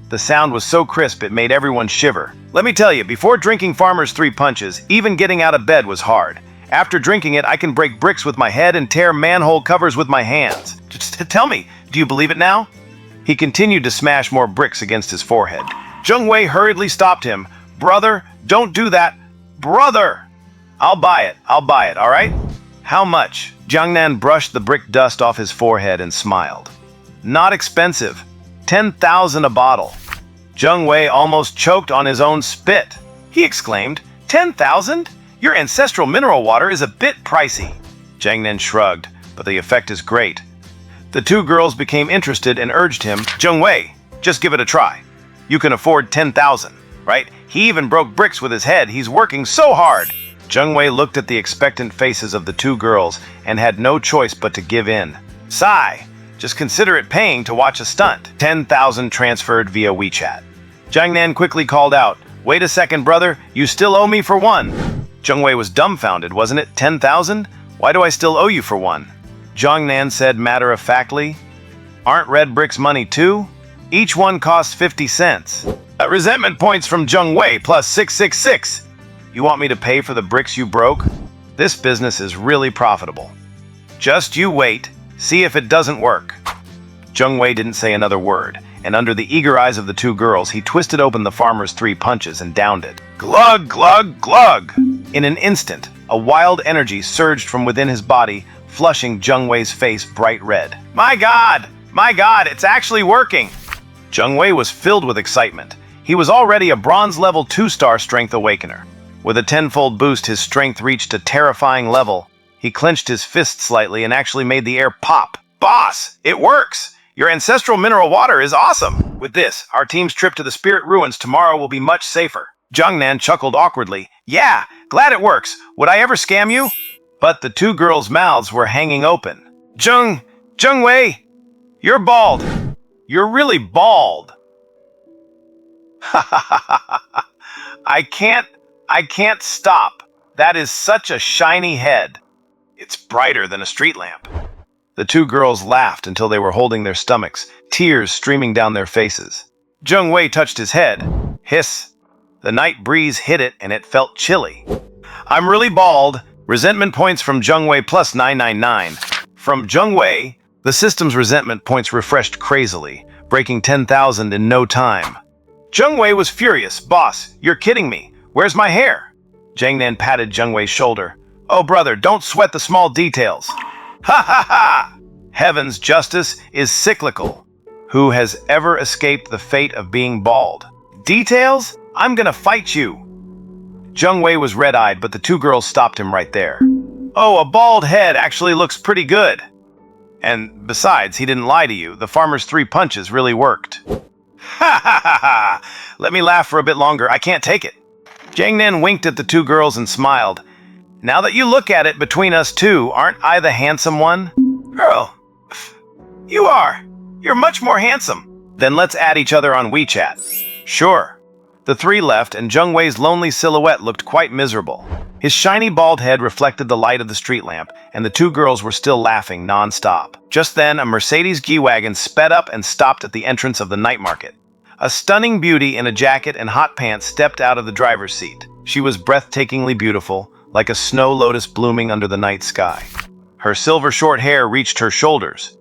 The sound was so crisp it made everyone shiver. Let me tell you, before drinking Farmer's 3 punches, even getting out of bed was hard. After drinking it, I can break bricks with my head and tear manhole covers with my hands. Just tell me, do you believe it now? He continued to smash more bricks against his forehead. Zheng Wei hurriedly stopped him. Brother, don't do that. Brother! I'll buy it, all right? How much? Jiang Nan brushed the brick dust off his forehead and smiled. Not expensive. 10,000 a bottle. Zheng Wei almost choked on his own spit. He exclaimed, 10,000? Your ancestral mineral water is a bit pricey. Jiang Nan shrugged, but the effect is great. The two girls became interested and urged him, Zheng Wei, just give it a try. You can afford 10,000, right? He even broke bricks with his head. He's working so hard. Zheng Wei looked at the expectant faces of the two girls and had no choice but to give in. Sigh, just consider it paying to watch a stunt. 10,000 transferred via WeChat. Jiang Nan quickly called out, wait a second, brother, you still owe me for one. Zheng Wei was dumbfounded, wasn't it? 10,000? Why do I still owe you for one? Jiang Nan said matter-of-factly, aren't red bricks money too? Each one costs 50 cents. Resentment points from Zheng Wei plus 666. You want me to pay for the bricks you broke? This business is really profitable. Just you wait, see if it doesn't work. Zheng Wei didn't say another word, and under the eager eyes of the two girls, he twisted open the farmer's 3 punches and downed it. Glug, glug, glug! In an instant, a wild energy surged from within his body, flushing Zheng Wei's face bright red. My God, it's actually working! Zheng Wei was filled with excitement. He was already a bronze level 2-star strength awakener. With a 10-fold boost, his strength reached a terrifying level. He clenched his fist slightly and actually made the air pop. Boss, it works! Your ancestral mineral water is awesome! With this, our team's trip to the Spirit Ruins tomorrow will be much safer. Jiang Nan chuckled awkwardly. Yeah, glad it works. Would I ever scam you? But the two girls' mouths were hanging open. Zheng Wei, you're bald. You're really bald. I can't stop. That is such a shiny head. It's brighter than a street lamp. The two girls laughed until they were holding their stomachs, tears streaming down their faces. Zheng Wei touched his head. Hiss. The night breeze hit it and it felt chilly. I'm really bald. Resentment points from Zheng Wei plus 999. From Zheng Wei, the system's resentment points refreshed crazily, breaking 10,000 in no time. Zheng Wei was furious. Boss, you're kidding me. Where's my hair? Jiang Nan patted Zheng Wei's shoulder. Oh, brother, don't sweat the small details. Ha ha ha! Heaven's justice is cyclical. Who has ever escaped the fate of being bald? Details? I'm gonna fight you. Zheng Wei was red-eyed, but the two girls stopped him right there. Oh, a bald head actually looks pretty good. And besides, he didn't lie to you. The farmer's 3 punches really worked. Ha ha ha ha! Let me laugh for a bit longer. I can't take it. Jiang Nan winked at the two girls and smiled. Now that you look at it, between us two, aren't I the handsome one? Girl, you are. You're much more handsome. Then let's add each other on WeChat. Sure. The 3 left, and Zheng Wei's lonely silhouette looked quite miserable. His shiny bald head reflected the light of the street lamp, and the two girls were still laughing non-stop. Just then, a Mercedes G-Wagon sped up and stopped at the entrance of the night market. A stunning beauty in a jacket and hot pants stepped out of the driver's seat. She was breathtakingly beautiful, like a snow lotus blooming under the night sky. Her silver short hair reached her shoulders.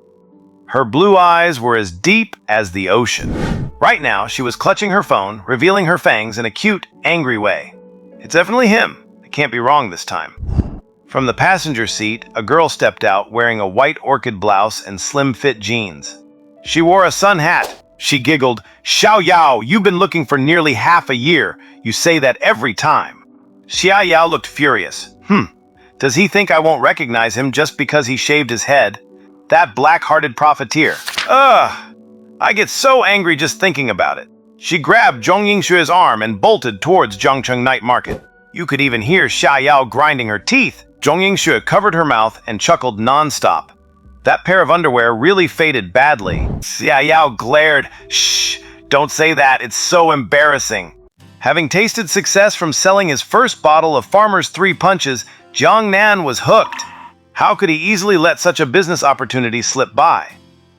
Her blue eyes were as deep as the ocean. Right now, she was clutching her phone, revealing her fangs in a cute, angry way. It's definitely him. I can't be wrong this time. From the passenger seat, a girl stepped out wearing a white orchid blouse and slim-fit jeans. She wore a sun hat. She giggled, Xiao Yao, you've been looking for nearly half a year. You say that every time. Xia Yao looked furious. Does he think I won't recognize him just because he shaved his head? That black-hearted profiteer. I get so angry just thinking about it. She grabbed Zhong Yingshue's arm and bolted towards Zhangcheng Night Market. You could even hear Xia Yao grinding her teeth. Zhong Yingxue covered her mouth and chuckled non-stop. That pair of underwear really faded badly. Xia Yao glared. Shh, don't say that, it's so embarrassing. Having tasted success from selling his first bottle of Farmer's 3 punches, Jiang Nan was hooked. How could he easily let such a business opportunity slip by?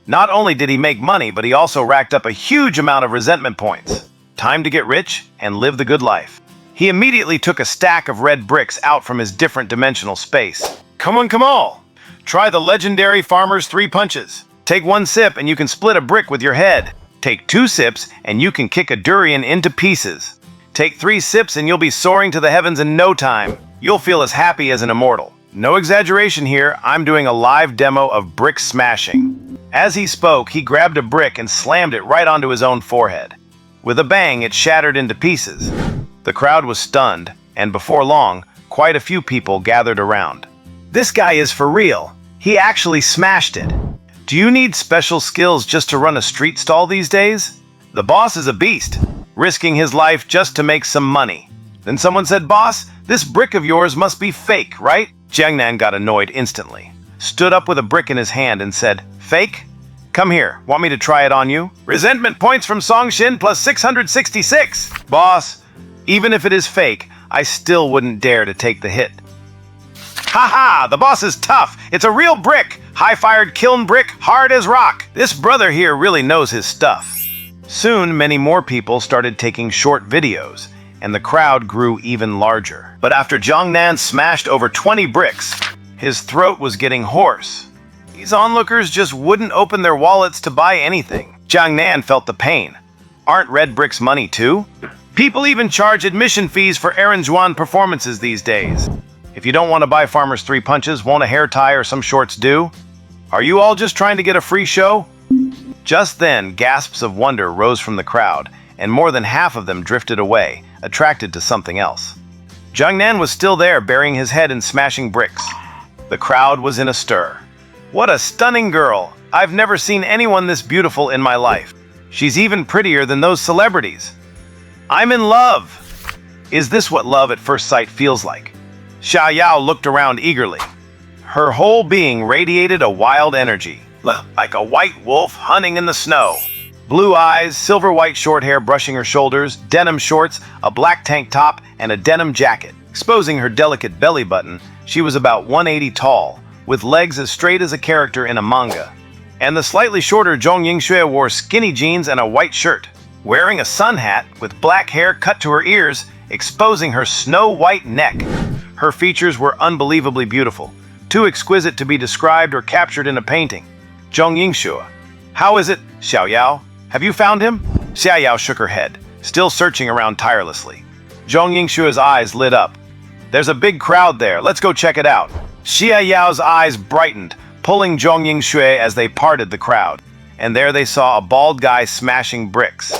Not only did he make money, but he also racked up a huge amount of resentment points. Time to get rich and live the good life. He immediately took a stack of red bricks out from his different dimensional space. Come on, come on! Try the legendary Farmer's 3 punches. Take 1 sip and you can split a brick with your head. Take 2 sips and you can kick a durian into pieces. Take 3 sips and you'll be soaring to the heavens in no time. You'll feel as happy as an immortal. No exaggeration here, I'm doing a live demo of brick smashing. As he spoke, he grabbed a brick and slammed it right onto his own forehead. With a bang, it shattered into pieces. The crowd was stunned, and before long, quite a few people gathered around. This guy is for real. He actually smashed it. Do you need special skills just to run a street stall these days? The boss is a beast, risking his life just to make some money. Then someone said, "Boss, this brick of yours must be fake, right?" Jiangnan got annoyed instantly, stood up with a brick in his hand and said, "Fake? Come here, want me to try it on you?" Resentment points from Songshin plus 666. Boss, even if it is fake, I still wouldn't dare to take the hit. Haha, the boss is tough. It's a real brick. High-fired kiln brick, hard as rock. This brother here really knows his stuff. Soon, many more people started taking short videos, and the crowd grew even larger. But after Jiangnan smashed over 20 bricks, his throat was getting hoarse. These onlookers just wouldn't open their wallets to buy anything. Jiangnan felt the pain. Aren't red bricks money too? People even charge admission fees for Aaron Juan performances these days. If you don't want to buy Farmer's 3 punches, won't a hair tie or some shorts do? Are you all just trying to get a free show? Just then, gasps of wonder rose from the crowd, and more than half of them drifted away, attracted to something else. Jiangnan was still there, burying his head in smashing bricks. The crowd was in a stir. What a stunning girl! I've never seen anyone this beautiful in my life. She's even prettier than those celebrities. I'm in love! Is this what love at first sight feels like? Xia Yao looked around eagerly. Her whole being radiated a wild energy, like a white wolf hunting in the snow. Blue eyes, silver white short hair brushing her shoulders, denim shorts, a black tank top, and a denim jacket. Exposing her delicate belly button, she was about 180 tall, with legs as straight as a character in a manga. And the slightly shorter Zhong Yingxue wore skinny jeans and a white shirt, wearing a sun hat with black hair cut to her ears, exposing her snow-white neck. Her features were unbelievably beautiful, too exquisite to be described or captured in a painting. Zhong Yingxue. How is it, Xiao Yao? Have you found him? Xiao Yao shook her head, still searching around tirelessly. Zhong Yingxue's eyes lit up. There's a big crowd there, let's go check it out. Xiao Yao's eyes brightened, pulling Zhong Yingxue as they parted the crowd, and there they saw a bald guy smashing bricks.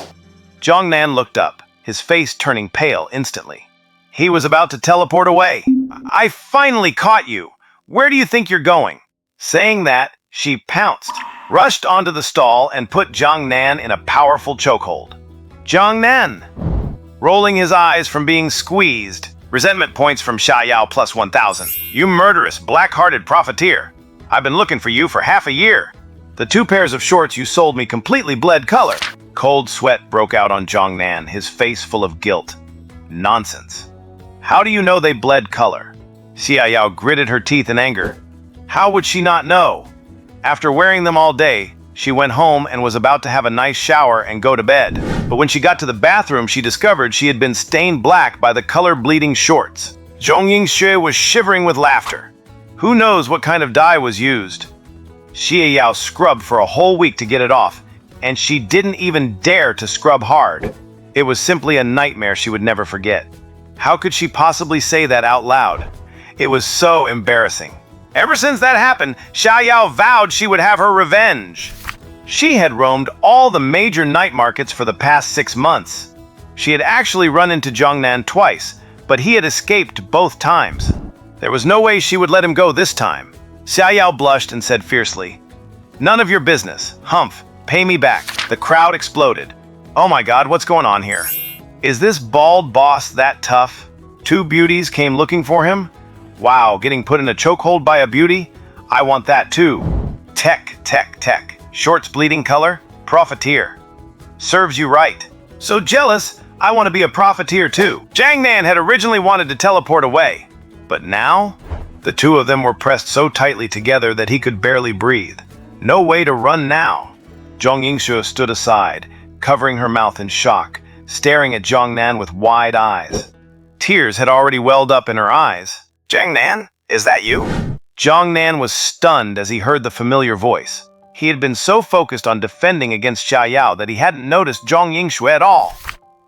Jiangnan looked up, his face turning pale instantly. He was about to teleport away. I finally caught you! Where do you think you're going? Saying that, she pounced, rushed onto the stall, and put Jiangnan in a powerful chokehold. Jiangnan! Rolling his eyes from being squeezed. Resentment points from Xia Yao plus 1,000. You murderous, black-hearted profiteer. I've been looking for you for half a year. The 2 pairs of shorts you sold me completely bled color. Cold sweat broke out on Jiangnan, his face full of guilt. Nonsense. How do you know they bled color? Xia Yao gritted her teeth in anger. How would she not know? After wearing them all day, she went home and was about to have a nice shower and go to bed. But when she got to the bathroom, she discovered she had been stained black by the color-bleeding shorts. Zhong Yingxue was shivering with laughter. Who knows what kind of dye was used? Xia Yao scrubbed for a whole week to get it off, and she didn't even dare to scrub hard. It was simply a nightmare she would never forget. How could she possibly say that out loud? It was so embarrassing. Ever since that happened, Xia Yao vowed she would have her revenge. She had roamed all the major night markets for the past 6 months. She had actually run into Jiangnan twice, but he had escaped both times. There was no way she would let him go this time. Xia Yao blushed and said fiercely, "None of your business. Humph, pay me back." The crowd exploded. Oh my god, what's going on here? Is this bald boss that tough? 2 beauties came looking for him? Wow, getting put in a chokehold by a beauty? I want that too. Tech. Shorts bleeding color? Profiteer. Serves you right. So jealous, I want to be a profiteer too. Jiangnan had originally wanted to teleport away, but now? The 2 of them were pressed so tightly together that he could barely breathe. No way to run now. Zhong Yingxue stood aside, covering her mouth in shock, staring at Jiangnan with wide eyes. Tears had already welled up in her eyes. Jiang Nan, is that you? Jiang Nan was stunned as he heard the familiar voice. He had been so focused on defending against Xia Yao that he hadn't noticed Zhong Yingshui at all.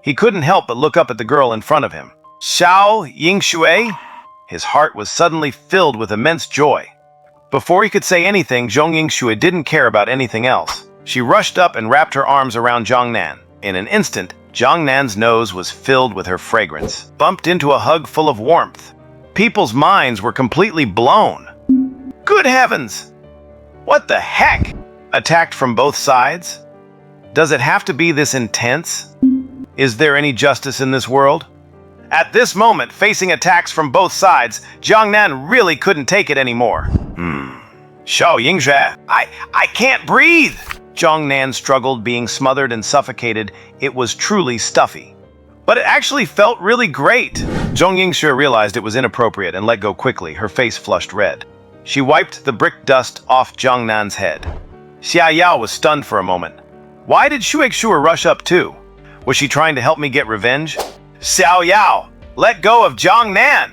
He couldn't help but look up at the girl in front of him. Xiao Yingshui? His heart was suddenly filled with immense joy. Before he could say anything, Zhong Yingshui didn't care about anything else. She rushed up and wrapped her arms around Jiang Nan. In an instant, Jiang Nan's nose was filled with her fragrance, bumped into a hug full of warmth. People's minds were completely blown. Good heavens! What the heck? Attacked from both sides? Does it have to be this intense? Is there any justice in this world? At this moment, facing attacks from both sides, Jiang Nan really couldn't take it anymore. Xiao Yingshui, I can't breathe! Jiang Nan struggled, being smothered and suffocated. It was truly stuffy. But it actually felt really great. Zhong Yingshui realized it was inappropriate and let go quickly, her face flushed red. She wiped the brick dust off Jiang Nan's head. Xia Yao was stunned for a moment. Why did Xue Xue rush up too? Was she trying to help me get revenge? Xiao Yao, let go of Jiang Nan!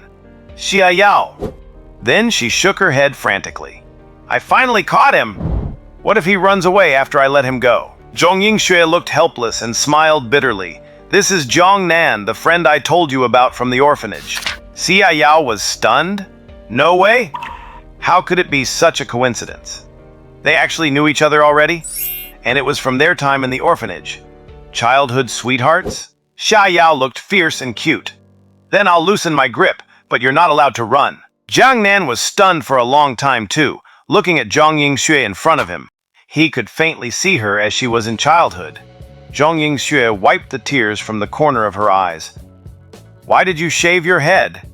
Xia Yao. Then she shook her head frantically. I finally caught him! What if he runs away after I let him go? Zhong Yingshui looked helpless and smiled bitterly. This is Jiang Nan, the friend I told you about from the orphanage. Xia Yao was stunned? No way? How could it be such a coincidence? They actually knew each other already? And it was from their time in the orphanage. Childhood sweethearts? Xia Yao looked fierce and cute. Then I'll loosen my grip, but you're not allowed to run. Jiang Nan was stunned for a long time too, looking at Zhong Yingshui in front of him. He could faintly see her as she was in childhood. Zhong Yingshui wiped the tears from the corner of her eyes. Why did you shave your head?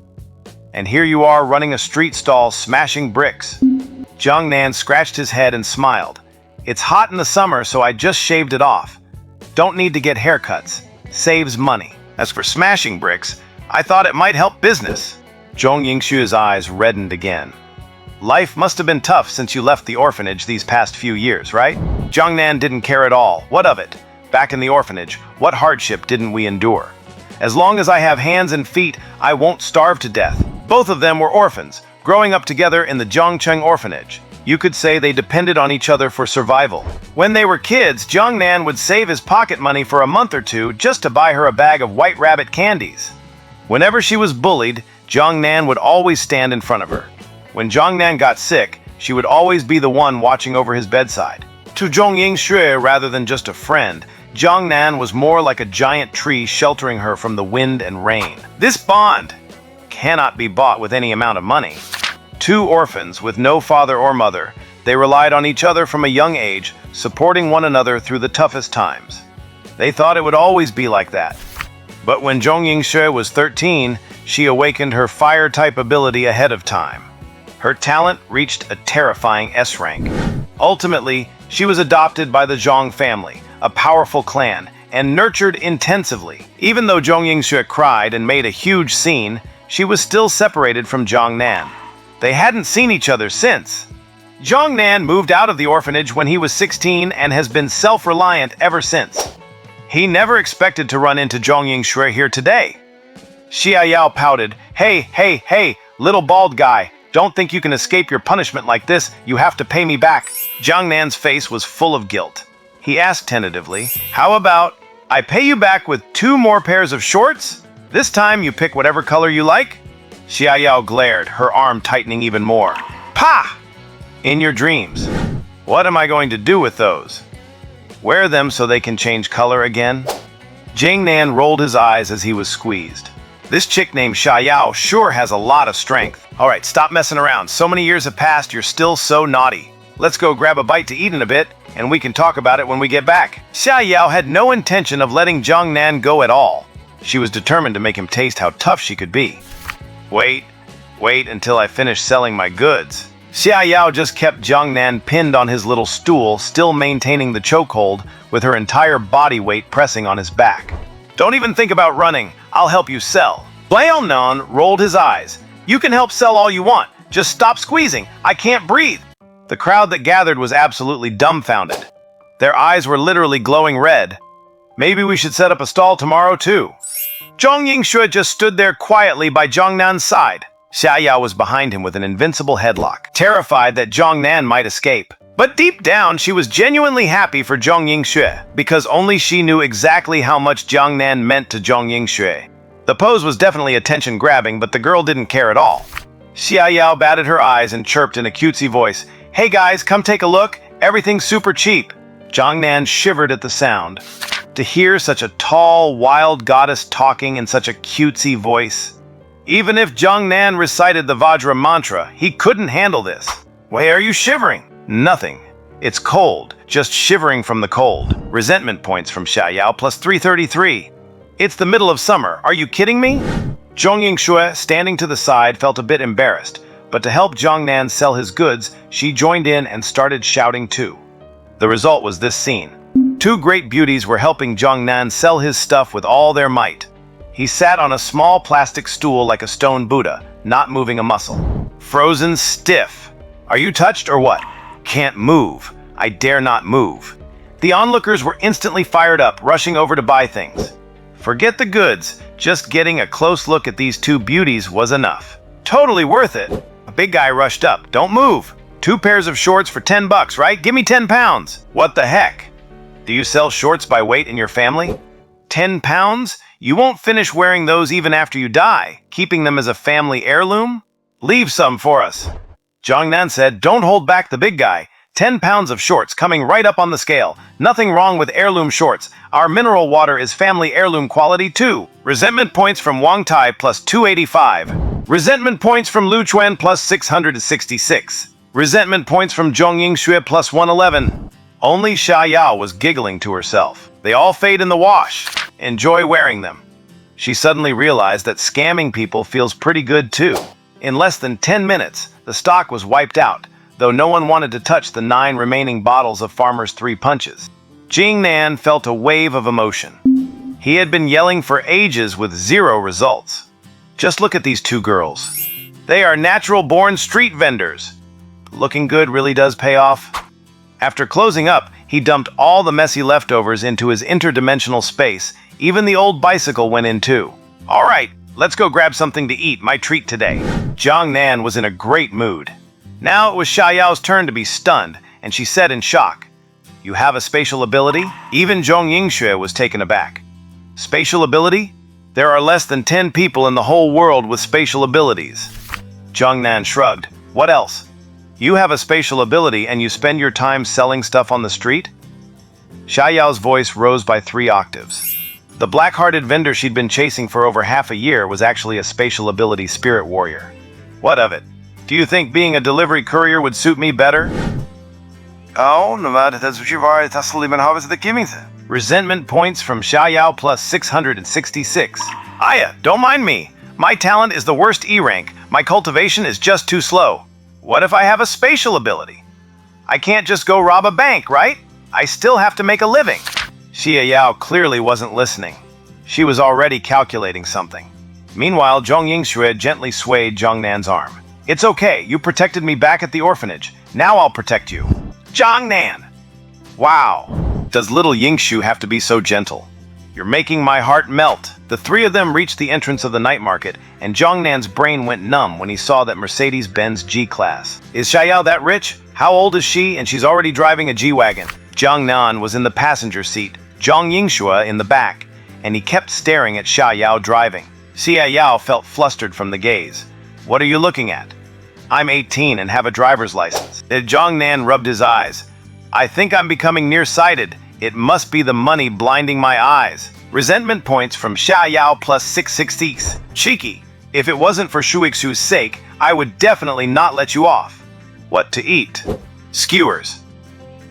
And here you are running a street stall smashing bricks. Jiang Nan scratched his head and smiled. It's hot in the summer, so I just shaved it off. Don't need to get haircuts. Saves money. As for smashing bricks, I thought it might help business. Zhong Yingshui's eyes reddened again. Life must have been tough since you left the orphanage these past few years, right? Jiang Nan didn't care at all. What of it? Back in the orphanage, what hardship didn't we endure? As long as I have hands and feet, I won't starve to death. Both of them were orphans, growing up together in the Zhongcheng orphanage. You could say they depended on each other for survival. When they were kids, Jiang Nan would save his pocket money for a month or two just to buy her a bag of White Rabbit candies. Whenever she was bullied, Jiang Nan would always stand in front of her. When Jiang Nan got sick, she would always be the one watching over his bedside. To Zhong Yingshui, rather than just a friend, Jiang Nan was more like a giant tree sheltering her from the wind and rain. This bond cannot be bought with any amount of money. Two orphans with no father or mother, they relied on each other from a young age, supporting one another through the toughest times. They thought it would always be like that. But when Zhong Yingshui was 13, she awakened her fire-type ability ahead of time. Her talent reached a terrifying S rank. Ultimately, she was adopted by the Zhong family, a powerful clan, and nurtured intensively. Even though Zhong Yingshui cried and made a huge scene, she was still separated from Jiang Nan. They hadn't seen each other since. Jiang Nan moved out of the orphanage when he was 16 and has been self-reliant ever since. He never expected to run into Zhong Yingshui here today. Xia Yao pouted, Hey, little bald guy. Don't think you can escape your punishment like this. You have to pay me back. Jiang Nan's face was full of guilt. He asked tentatively, How about I pay you back with 2 more pairs of shorts? This time you pick whatever color you like? Xia Yao glared, her arm tightening even more. Pah! In your dreams. What am I going to do with those? Wear them so they can change color again? Jiang Nan rolled his eyes as he was squeezed. This chick named Xia Yao sure has a lot of strength. Alright, stop messing around. So many years have passed, you're still so naughty. Let's go grab a bite to eat in a bit, and we can talk about it when we get back. Xia Yao had no intention of letting Jiang Nan go at all. She was determined to make him taste how tough she could be. Wait until I finish selling my goods. Xia Yao just kept Jiang Nan pinned on his little stool, still maintaining the chokehold, with her entire body weight pressing on his back. Don't even think about running. I'll help you sell. Blail Non rolled his eyes. You can help sell all you want. Just stop squeezing. I can't breathe. The crowd that gathered was absolutely dumbfounded. Their eyes were literally glowing red. Maybe we should set up a stall tomorrow too. Zhong Yingshui just stood there quietly by Zhang Nan's side. Xia Yao was behind him with an invincible headlock, terrified that Zhang Nan might escape. But deep down, she was genuinely happy for Zhong Yingshui, because only she knew exactly how much Zhang Nan meant to Zhong Yingshui. The pose was definitely attention-grabbing, but the girl didn't care at all. Xia Yao batted her eyes and chirped in a cutesy voice, "Hey guys, come take a look. Everything's super cheap." Zhang Nan shivered at the sound. To hear such a tall, wild goddess talking in such a cutesy voice. Even if Zhang Nan recited the Vajra mantra, he couldn't handle this. "Why are you shivering?" "Nothing. It's cold, just shivering from the cold." Resentment points from Xia Yao plus 333. "It's the middle of summer. Are you kidding me?" Zhong Yingshui, standing to the side, felt a bit embarrassed, but to help Zhang Nan sell his goods, she joined in and started shouting too. The result was this scene. Two great beauties were helping Zhang Nan sell his stuff with all their might. He sat on a small plastic stool like a stone Buddha, not moving a muscle. Frozen stiff. "Are you touched or what?" "Can't move. I dare not move." The onlookers were instantly fired up, rushing over to buy things. Forget the goods, just getting a close look at these two beauties was enough. Totally worth it. A big guy rushed up. "Don't move. 2 pairs of shorts for $10, right? Give me 10 pounds. "What the heck? Do you sell shorts by weight in your family? 10 pounds? You won't finish wearing those even after you die, keeping them as a family heirloom? Leave some for us." Zhang Nan said, "Don't hold back the big guy. 10 pounds of shorts coming right up on the scale. Nothing wrong with heirloom shorts. Our mineral water is family heirloom quality too." Resentment points from Wang Tai plus 285. Resentment points from Lu Chuan plus 666. Resentment points from Zhong Yingshui plus 111. Only Xia Yao was giggling to herself. They all fade in the wash. Enjoy wearing them. She suddenly realized that scamming people feels pretty good too. In less than 10 minutes, the stock was wiped out, though no one wanted to touch the 9 remaining bottles of Farmer's 3 punches. Jing Nan felt a wave of emotion. He had been yelling for ages with 0 results. Just look at these 2 girls. They are natural-born street vendors. Looking good really does pay off. After closing up, he dumped all the messy leftovers into his interdimensional space. Even the old bicycle went in too. "All right, let's go grab something to eat, my treat today." Zhang Nan was in a great mood. Now it was Xia Yao's turn to be stunned, and she said in shock, "You have a spatial ability?" Even Zhong Yingshui was taken aback. "Spatial ability? There are less than 10 people in the whole world with spatial abilities." Zhang Nan shrugged. "What else? You have a spatial ability and you spend your time selling stuff on the street?" Xia Yao's voice rose by 3 octaves. The black-hearted vendor she'd been chasing for over half a year was actually a spatial ability spirit warrior. "What of it? Do you think being a delivery courier would suit me better?" Resentment points from Xia Yao plus 666. "Aya, don't mind me. My talent is the worst E rank. My cultivation is just too slow. What if I have a spatial ability? I can't just go rob a bank, right? I still have to make a living." Xia Yao clearly wasn't listening. She was already calculating something. Meanwhile, Zhong Yingshui gently swayed Zhang Nan's arm. "It's okay, you protected me back at the orphanage. Now I'll protect you." Zhang Nan! Wow, does little Yingshu have to be so gentle? You're making my heart melt. The 3 of them reached the entrance of the night market, and Zhang Nan's brain went numb when he saw that Mercedes-Benz G-Class. Is Xia Yao that rich? How old is she, and she's already driving a G-Wagon? Zhang Nan was in the passenger seat, Zhong Yingshui in the back, and he kept staring at Xia Yao driving. Xia Yao felt flustered from the gaze. "What are you looking at?" "I'm 18 and have a driver's license." Zhang Nan rubbed his eyes. "I think I'm becoming nearsighted. It must be the money blinding my eyes." Resentment points from Xia Yao plus 666. "Cheeky. If it wasn't for Shuixu's sake, I would definitely not let you off." "What to eat?" "Skewers."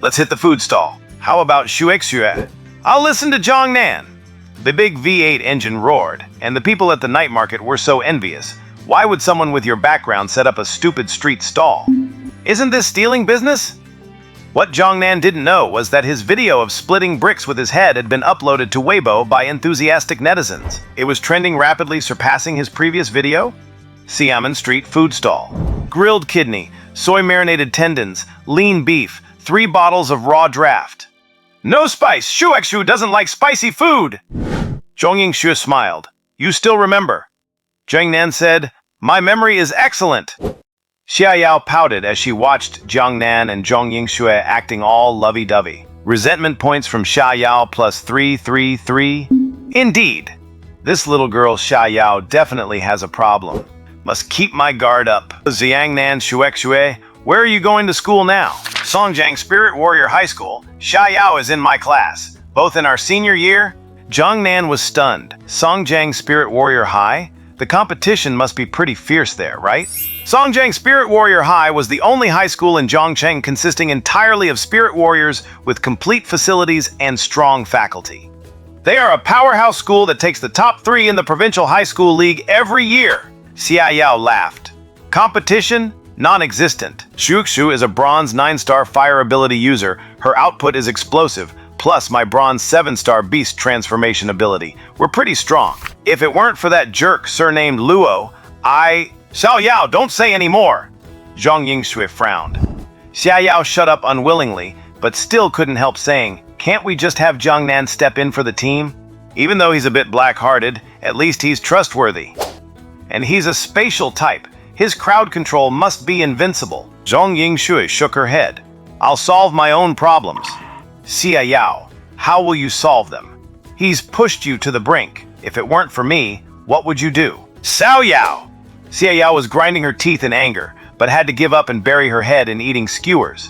"Let's hit the food stall." "How about Shuixu?" "I'll listen to Zhang Nan." The big V8 engine roared, and the people at the night market were so envious. Why would someone with your background set up a stupid street stall? Isn't this stealing business? What Zhang Nan didn't know was that his video of splitting bricks with his head had been uploaded to Weibo by enthusiastic netizens. It was trending rapidly, surpassing his previous video. Xiamen Street Food Stall. Grilled kidney, soy-marinated tendons, lean beef, 3 bottles of raw draft. "No spice! Shuexu doesn't like spicy food!" Zhong Yingshui smiled. You still remember? Jiang Nan said, "My memory is excellent." Xia Yao pouted as she watched Jiang Nan and Zhong Yingxue acting all lovey-dovey. Resentment points from Xia Yao plus 333. Indeed, this little girl Xia Yao definitely has a problem. Must keep my guard up. Jiang Nan Xuexue, where are you going to school now? Songjiang Spirit Warrior High School. Xia Yao is in my class. Both in our senior year. Jiang Nan was stunned. Songjiang Spirit Warrior High? The competition must be pretty fierce there, right? Songjiang Spirit Warrior High was the only high school in Zhongcheng consisting entirely of spirit warriors with complete facilities and strong faculty. They are a powerhouse school that takes the top 3 in the provincial high school league every year. Xia Yao laughed. Competition? Non-existent. Xuxu is a bronze 9-star fire ability user. Her output is explosive, plus my bronze 7-star beast transformation ability. We're pretty strong. If it weren't for that jerk surnamed Luo, Xiao Yao, don't say any more. Zhong Yingxue frowned. Xia Yao shut up unwillingly, but still couldn't help saying, "Can't we just have Jiang Nan step in for the team? Even though he's a bit black-hearted, at least he's trustworthy. And he's a spatial type. His crowd control must be invincible." Zhong Yingxue shook her head. "I'll solve my own problems." Xia Yao, how will you solve them? He's pushed you to the brink. If it weren't for me, what would you do? Xiao Yao! Xia Yao was grinding her teeth in anger, but had to give up and bury her head in eating skewers.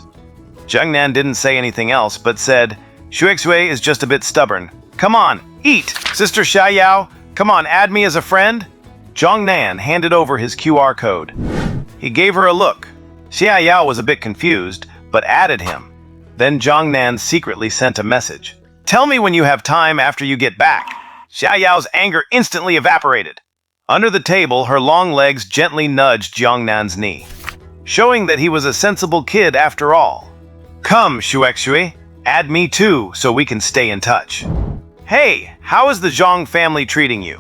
Jiang Nan didn't say anything else, but said, "Xuexue is just a bit stubborn. Come on, eat! Sister Xia Yao, come on, add me as a friend." Jiang Nan handed over his QR code. He gave her a look. Xia Yao was a bit confused, but added him. Then Jiang Nan secretly sent a message. "Tell me when you have time after you get back." Xia Yao's anger instantly evaporated. Under the table, her long legs gently nudged Jiang Nan's knee, showing that he was a sensible kid after all. "Come, Xuexue, add me too so we can stay in touch." "Hey, how is the Zhong family treating you?"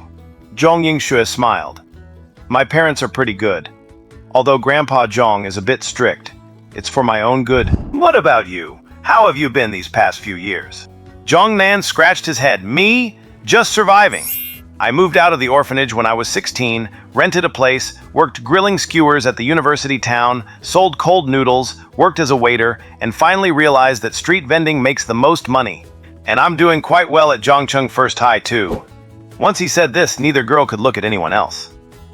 Zhong Yingxue smiled. "My parents are pretty good. Although Grandpa Zhong is a bit strict, it's for my own good." "What about you? How have you been these past few years?" Jiang Nan scratched his head. "Me? Just surviving. I moved out of the orphanage when I was 16, rented a place, worked grilling skewers at the university town, sold cold noodles, worked as a waiter, and finally realized that street vending makes the most money. And I'm doing quite well at Zhongcheng First High too." Once he said this, neither girl could look at anyone else.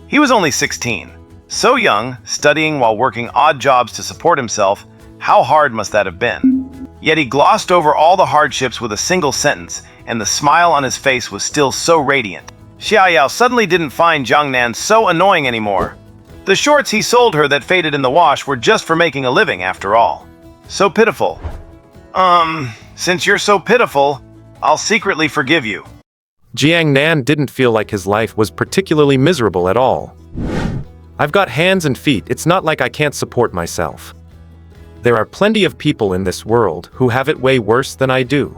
He was only 16. So young, studying while working odd jobs to support himself. How hard must that have been? Yet he glossed over all the hardships with a single sentence, and the smile on his face was still so radiant. Xia Yao suddenly didn't find Jiang Nan so annoying anymore. The shorts he sold her that faded in the wash were just for making a living after all. So pitiful. Since you're so pitiful, I'll secretly forgive you. Jiang Nan didn't feel like his life was particularly miserable at all. "I've got hands and feet, it's not like I can't support myself. There are plenty of people in this world who have it way worse than I do.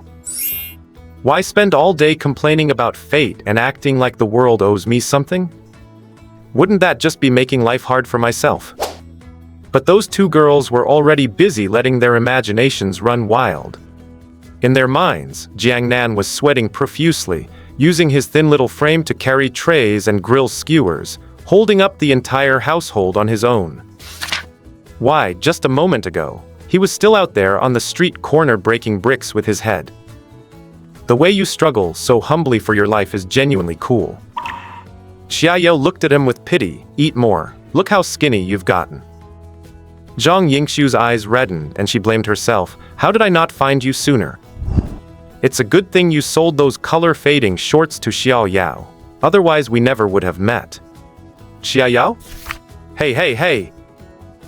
Why spend all day complaining about fate and acting like the world owes me something? Wouldn't that just be making life hard for myself?" But those two girls were already busy letting their imaginations run wild. In their minds, Jiang Nan was sweating profusely, using his thin little frame to carry trays and grill skewers, holding up the entire household on his own. Why, just a moment ago, he was still out there on the street corner breaking bricks with his head. The way you struggle so humbly for your life is genuinely cool. Xia Yao looked at him with pity. "Eat more. Look how skinny you've gotten." Zhong Yingxue's eyes reddened and she blamed herself. "How did I not find you sooner? It's a good thing you sold those color-fading shorts to Xiao Yao. Otherwise we never would have met." "Xia Yao? Hey.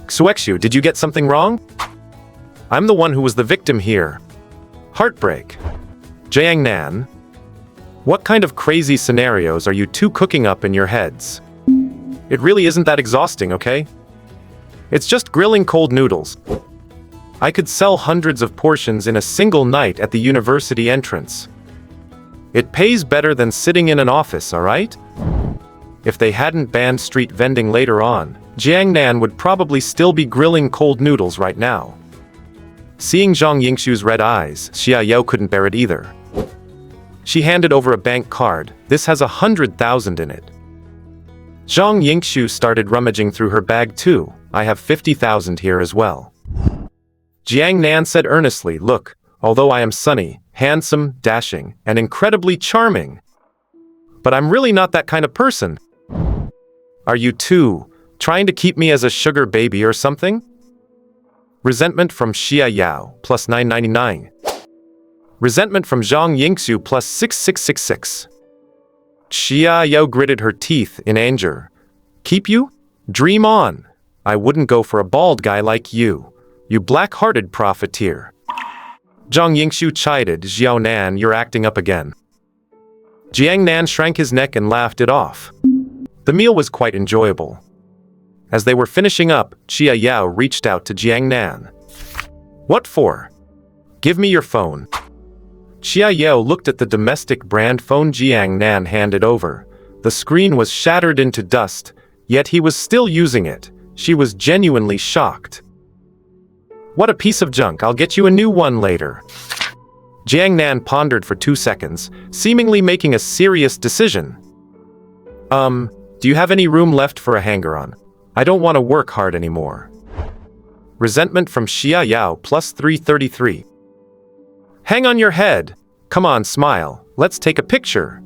Xuexue, did you get something wrong? I'm the one who was the victim here. Heartbreak. Jiang Nan, what kind of crazy scenarios are you two cooking up in your heads? It really isn't that exhausting, okay? It's just grilling cold noodles. I could sell hundreds of portions in a single night at the university entrance. It pays better than sitting in an office, alright?" If they hadn't banned street vending later on, Jiang Nan would probably still be grilling cold noodles right now. Seeing Zhong Yingxue's red eyes, Xia Yao couldn't bear it either. She handed over a bank card. This has 100,000 in it. Zhang Yingxu started rummaging through her bag too. I have 50,000 here as well. Jiang Nan said earnestly, look, although I am sunny, handsome, dashing, and incredibly charming, but I'm really not that kind of person. Are you too trying to keep me as a sugar baby or something? Resentment from Xia Yao, plus 999. Resentment from Zhang Yingxu, plus 6666. Xia Yao gritted her teeth in anger. Keep you? Dream on. I wouldn't go for a bald guy like you. You black-hearted profiteer. Zhang Yingxu chided, Xiao Nan, you're acting up again. Jiang Nan shrank his neck and laughed it off. The meal was quite enjoyable. As they were finishing up, Xia Yao reached out to Jiang Nan. What for? Give me your phone. Xia Yao looked at the domestic brand phone Jiang Nan handed over. The screen was shattered into dust, yet he was still using it. She was genuinely shocked. What a piece of junk, I'll get you a new one later. Jiang Nan pondered for 2 seconds, seemingly making a serious decision. Do you have any room left for a hanger-on? I don't want to work hard anymore. Resentment from Xia Yao, plus 333. Hang on your head. Come on, smile. Let's take a picture.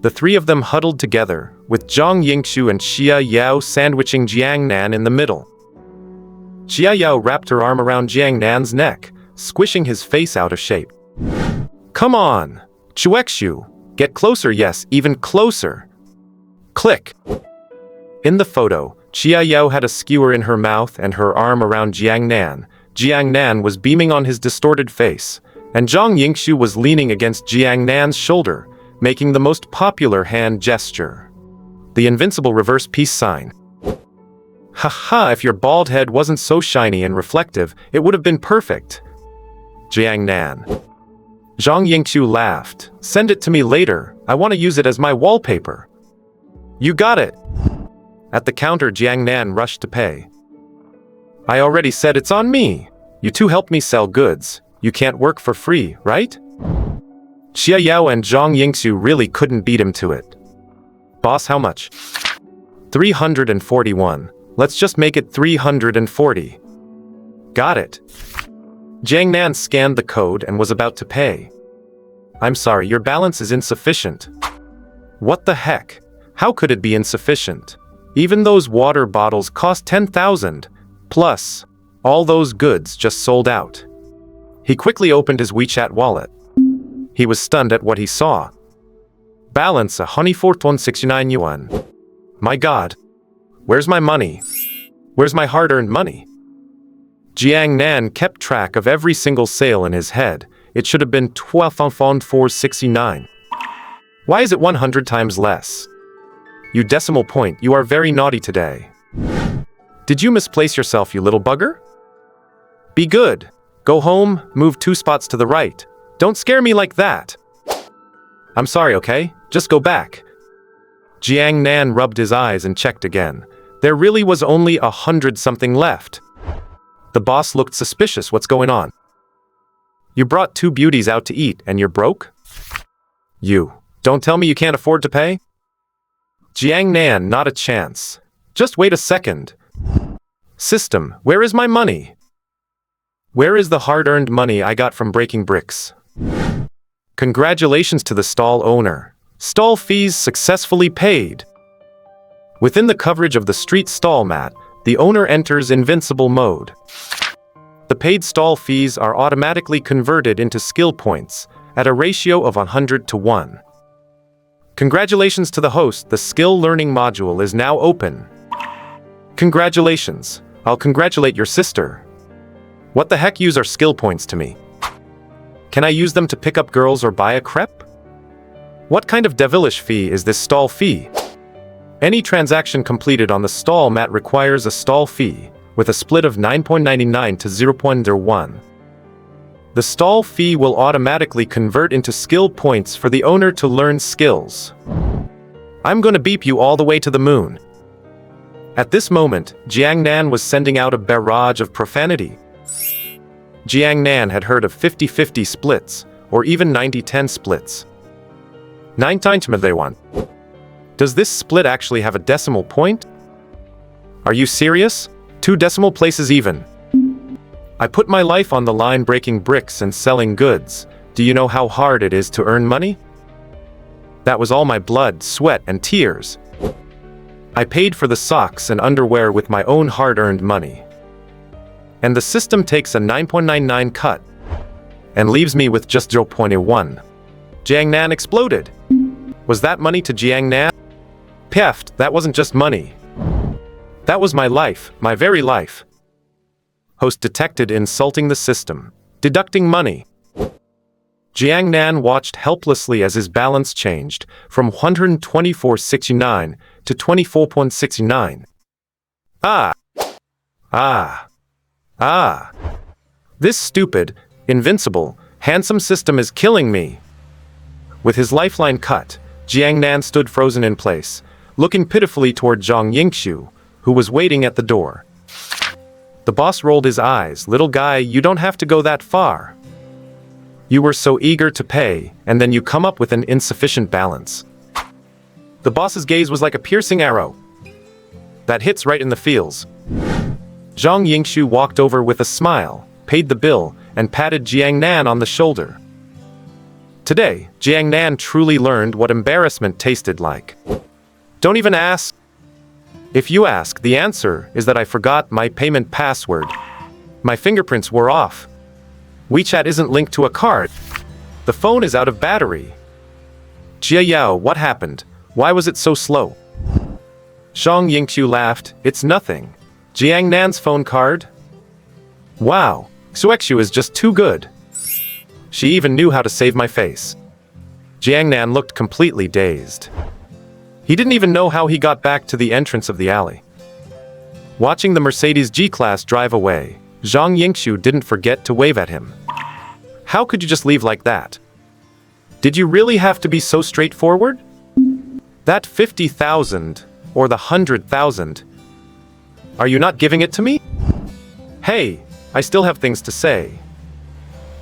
The three of them huddled together, with Zhang Yingxu and Xia Yao sandwiching Jiang Nan in the middle. Xia Yao wrapped her arm around Jiang Nan's neck, squishing his face out of shape. Come on, Chuexu, get closer, yes, even closer. Click. In the photo, Xia Yao had a skewer in her mouth and her arm around Jiang Nan. Jiang Nan was beaming on his distorted face, and Zhang Yingxu was leaning against Jiang Nan's shoulder, making the most popular hand gesture. The invincible reverse peace sign. Haha, if your bald head wasn't so shiny and reflective, it would have been perfect. Jiang Nan. Zhang Yingxu laughed. Send it to me later. I want to use it as my wallpaper. You got it. At the counter, Jiang Nan rushed to pay. I already said it's on me. You two helped me sell goods. You can't work for free, right? Xia Yao and Zhang Yingxu really couldn't beat him to it. Boss, how much? 341. Let's just make it 340. Got it. Jiang Nan scanned the code and was about to pay. I'm sorry, your balance is insufficient. What the heck? How could it be insufficient? Even those water bottles cost 10,000. Plus, all those goods just sold out. He quickly opened his WeChat wallet. He was stunned at what he saw. Balance 1,469 yuan. My God. Where's my money? Where's my hard-earned money? Jiang Nan kept track of every single sale in his head. It should have been 12,469. Why is it 100 times less? You decimal point, you are very naughty today. Did you misplace yourself, you little bugger? Be good. Go home, move 2 spots to the right. Don't scare me like that. I'm sorry, okay? Just go back. Jiang Nan rubbed his eyes and checked again. There really was only 100-something left. The boss looked suspicious. What's going on? You brought 2 beauties out to eat and you're broke? You. Don't tell me you can't afford to pay? Jiang Nan, not a chance. Just wait a second. System, where is my money? Where is the hard-earned money I got from breaking bricks? Congratulations to the stall owner. Stall fees successfully paid. Within the coverage of the street stall mat, the owner enters invincible mode. The paid stall fees are automatically converted into skill points at a ratio of 100 to 1. Congratulations to the host, the skill learning module is now open. Congratulations. I'll congratulate your sister. What the heck use our skill points to me? Can I use them to pick up girls or buy a crepe? What kind of devilish fee is this stall fee? Any transaction completed on the stall mat requires a stall fee, with a split of 9.99 to 0.01. The stall fee will automatically convert into skill points for the owner to learn skills. I'm gonna beep you all the way to the moon. At this moment, Jiang Nan was sending out a barrage of profanity. Jiang Nan had heard of 50-50 splits, or even 90-10 splits. 9 times they want. Does this split actually have a decimal point? Are you serious? 2 decimal places even. I put my life on the line breaking bricks and selling goods. Do you know how hard it is to earn money? That was all my blood, sweat, and tears. I paid for the socks and underwear with my own hard-earned money. And the system takes a 9.99 cut and leaves me with just 0.1. Jiang Nan exploded. Was that money to Jiang Nan? Peft, that wasn't just money. That was my life, my very life. Host detected insulting the system, deducting money. Jiang Nan watched helplessly as his balance changed from 124.69 to 24.69. This stupid, invincible, handsome system is killing me. With his lifeline cut, Jiang Nan stood frozen in place, looking pitifully toward Zhang Yingxu, who was waiting at the door. The boss rolled his eyes. Little guy, you don't have to go that far. You were so eager to pay, and then you come up with an insufficient balance. The boss's gaze was like a piercing arrow that hits right in the feels. Zhang Yingxu walked over with a smile, paid the bill, and patted Jiang Nan on the shoulder. Today, Jiang Nan truly learned what embarrassment tasted like. Don't even ask. If you ask, the answer is that I forgot my payment password. My fingerprints were off. WeChat isn't linked to a card. The phone is out of battery. Jia Yao, what happened? Why was it so slow? Zhang Yingxu laughed. It's nothing. Jiang Nan's phone card? Wow, Xuexu is just too good. She even knew how to save my face. Jiang Nan looked completely dazed. He didn't even know how he got back to the entrance of the alley. Watching the Mercedes G-Class drive away, Zhang Yingxu didn't forget to wave at him. How could you just leave like that? Did you really have to be so straightforward? That 50,000, or the 100,000, are you not giving it to me? Hey, I still have things to say.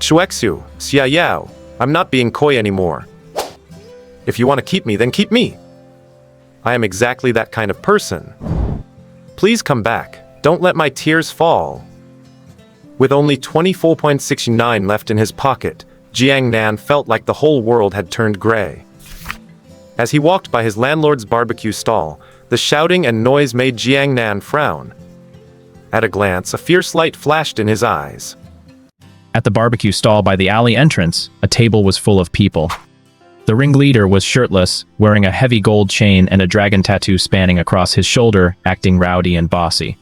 Xuexu, Xia Yao, I'm not being coy anymore. If you want to keep me, then keep me. I am exactly that kind of person. Please come back. Don't let my tears fall. With only 24.69 left in his pocket, Jiang Nan felt like the whole world had turned gray. As he walked by his landlord's barbecue stall, the shouting and noise made Jiang Nan frown. At a glance, a fierce light flashed in his eyes. At the barbecue stall by the alley entrance, a table was full of people. The ringleader was shirtless, wearing a heavy gold chain and a dragon tattoo spanning across his shoulder, acting rowdy and bossy.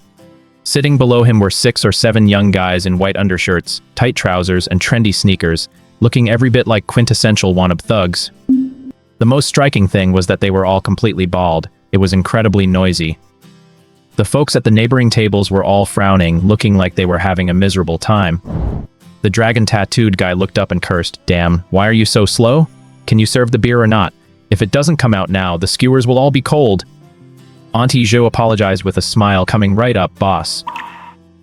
Sitting below him were 6 or 7 young guys in white undershirts, tight trousers, and trendy sneakers, looking every bit like quintessential wannabe thugs. The most striking thing was that they were all completely bald. It was incredibly noisy. The folks at the neighboring tables were all frowning, looking like they were having a miserable time. The dragon-tattooed guy looked up and cursed, "Damn, why are you so slow? Can you serve the beer or not? If it doesn't come out now, the skewers will all be cold." Auntie Zhou apologized with a smile, coming right up, "Boss."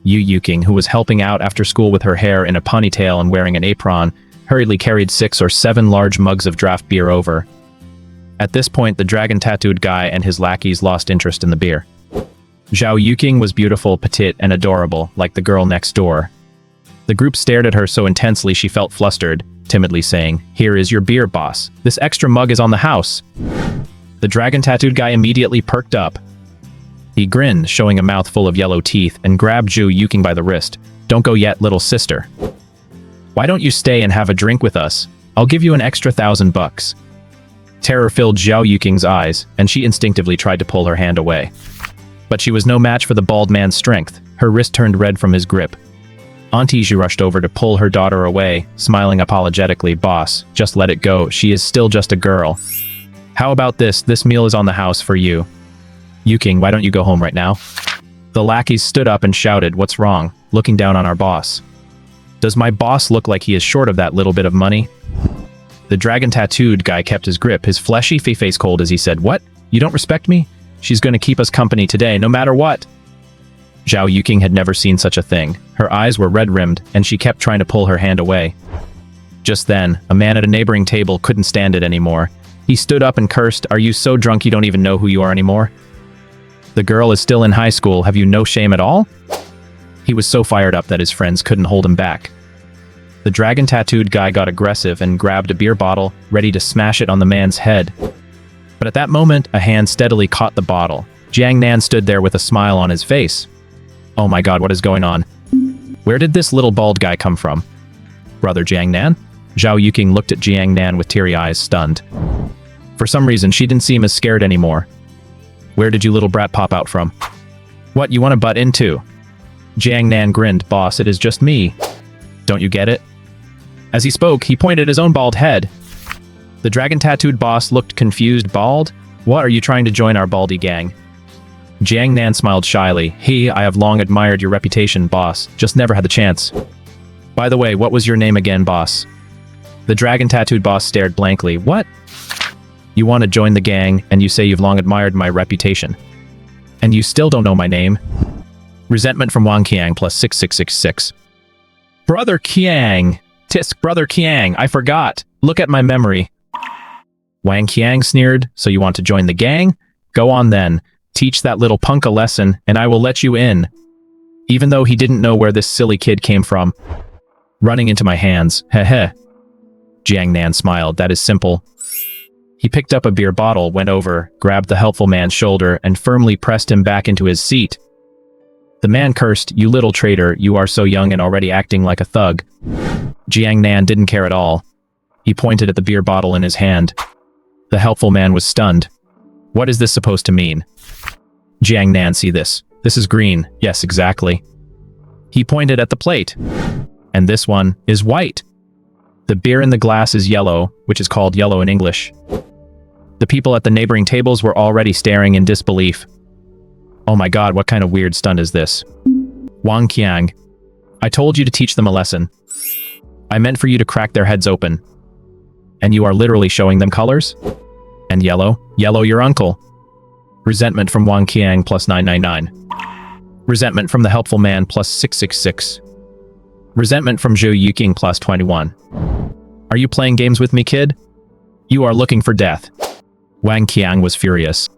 Yu Yuking, who was helping out after school with her hair in a ponytail and wearing an apron, hurriedly carried 6 or 7 large mugs of draft beer over. At this point, the dragon-tattooed guy and his lackeys lost interest in the beer. Zhao Yuking was beautiful, petite, and adorable, like the girl next door. The group stared at her so intensely she felt flustered, timidly saying, "Here is your beer, boss. This extra mug is on the house." The dragon-tattooed guy immediately perked up. He grinned, showing a mouth full of yellow teeth, and grabbed Zhou Yuking by the wrist. "Don't go yet, little sister. Why don't you stay and have a drink with us? I'll give you an extra $1,000. Terror filled Zhao Yuking's eyes, and she instinctively tried to pull her hand away. But she was no match for the bald man's strength. Her wrist turned red from his grip. Auntie Zhu rushed over to pull her daughter away, smiling apologetically. "Boss, just let it go. She is still just a girl. How about this? This meal is on the house for you. Yuking, why don't you go home right now?" The lackeys stood up and shouted, "What's wrong?" looking down on our boss. "Does my boss look like he is short of that little bit of money?" The dragon-tattooed guy kept his grip, his fleshy face cold as he said, "What? You don't respect me? She's going to keep us company today, no matter what." Zhao Yuking had never seen such a thing. Her eyes were red-rimmed, and she kept trying to pull her hand away. Just then, a man at a neighboring table couldn't stand it anymore. He stood up and cursed, "Are you so drunk you don't even know who you are anymore? The girl is still in high school, have you no shame at all?" He was so fired up that his friends couldn't hold him back. The dragon-tattooed guy got aggressive and grabbed a beer bottle, ready to smash it on the man's head. But at that moment, a hand steadily caught the bottle. Jiang Nan stood there with a smile on his face. "Oh my god, what is going on? Where did this little bald guy come from? Brother Jiang Nan?" Zhao Yuqing looked at Jiang Nan with teary eyes, stunned. For some reason, she didn't seem as scared anymore. "Where did you little brat pop out from? What, you want to butt into?" Jiang Nan grinned. "Boss, it is just me. Don't you get it?" As he spoke, he pointed at his own bald head. The dragon-tattooed boss looked confused. "Bald? What, are you trying to join our baldy gang?" Jiang Nan smiled shyly. I have long admired your reputation, boss. Just never had the chance. By the way, what was your name again, boss?" The dragon-tattooed boss stared blankly. "What? You want to join the gang, and you say you've long admired my reputation. And you still don't know my name?" Resentment from Wang Qiang plus 6666. "Brother Qiang! Tisk, Brother Qiang, I forgot. Look at my memory." Wang Qiang sneered, "So you want to join the gang? Go on then. Teach that little punk a lesson, and I will let you in." Even though he didn't know where this silly kid came from. "Running into my hands, heh. Jiang Nan smiled. "That is simple." He picked up a beer bottle, went over, grabbed the helpful man's shoulder, and firmly pressed him back into his seat. The man cursed, "You little traitor, you are so young and already acting like a thug." Jiang Nan didn't care at all. He pointed at the beer bottle in his hand. The helpful man was stunned. "What is this supposed to mean?" Jiang Nan, "See this. This is green." "Yes, exactly." He pointed at the plate. "And this one is white. The beer in the glass is yellow, which is called yellow in English." The people at the neighboring tables were already staring in disbelief. "Oh my god, what kind of weird stunt is this?" Wang Qiang, "I told you to teach them a lesson. I meant for you to crack their heads open. And you are literally showing them colors? And yellow? Yellow your uncle." Resentment from Wang Qiang plus 999. Resentment from the helpful man plus 666. Resentment from Zhou Yuqing plus 21. "Are you playing games with me, kid? You are looking for death." Wang Qiang was furious.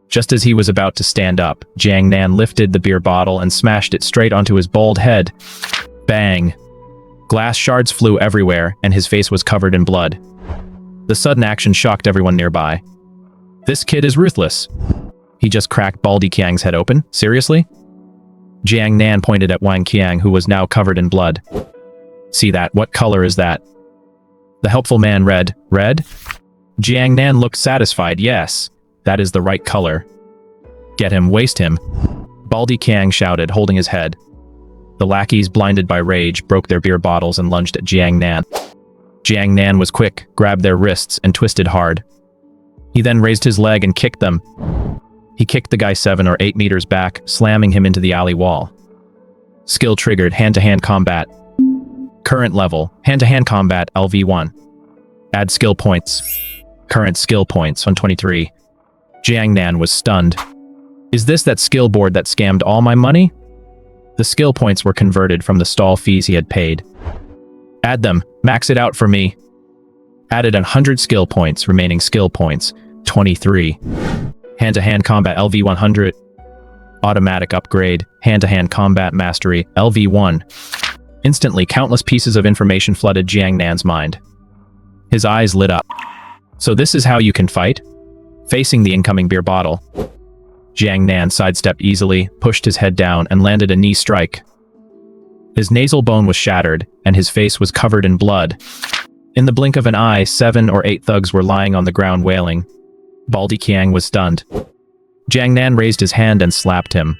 Just as he was about to stand up, Jiang Nan lifted the beer bottle and smashed it straight onto his bald head. Bang! Glass shards flew everywhere, and his face was covered in blood. The sudden action shocked everyone nearby. "This kid is ruthless. He just cracked Baldy Qiang's head open? Seriously?" Jiang Nan pointed at Wang Qiang, who was now covered in blood. "See that? What color is that?" The helpful man read, "Red?" Jiang Nan looked satisfied. "Yes, that is the right color." "Get him, waste him," Baldy Qiang shouted, holding his head. The lackeys, blinded by rage, broke their beer bottles and lunged at Jiang Nan. Jiang Nan was quick, grabbed their wrists, and twisted hard. He then raised his leg and kicked them. He kicked the guy 7 or 8 meters back, slamming him into the alley wall. Skill triggered, hand-to-hand combat. Current level, hand-to-hand combat, LV1. Add skill points. Current skill points, 123. Jiang Nan was stunned. "Is this that skill board that scammed all my money?" The skill points were converted from the stall fees he had paid. "Add them, max it out for me." Added 100 skill points, remaining skill points, 23. Hand-to-hand combat LV100. Automatic upgrade, hand-to-hand combat mastery, LV1. Instantly, countless pieces of information flooded Jiang Nan's mind. His eyes lit up. "So this is how you can fight?" Facing the incoming beer bottle, Jiang Nan sidestepped easily, pushed his head down, and landed a knee strike. His nasal bone was shattered, and his face was covered in blood. In the blink of an eye, 7 or 8 thugs were lying on the ground wailing. Baldy Qiang was stunned. Jiang Nan raised his hand and slapped him.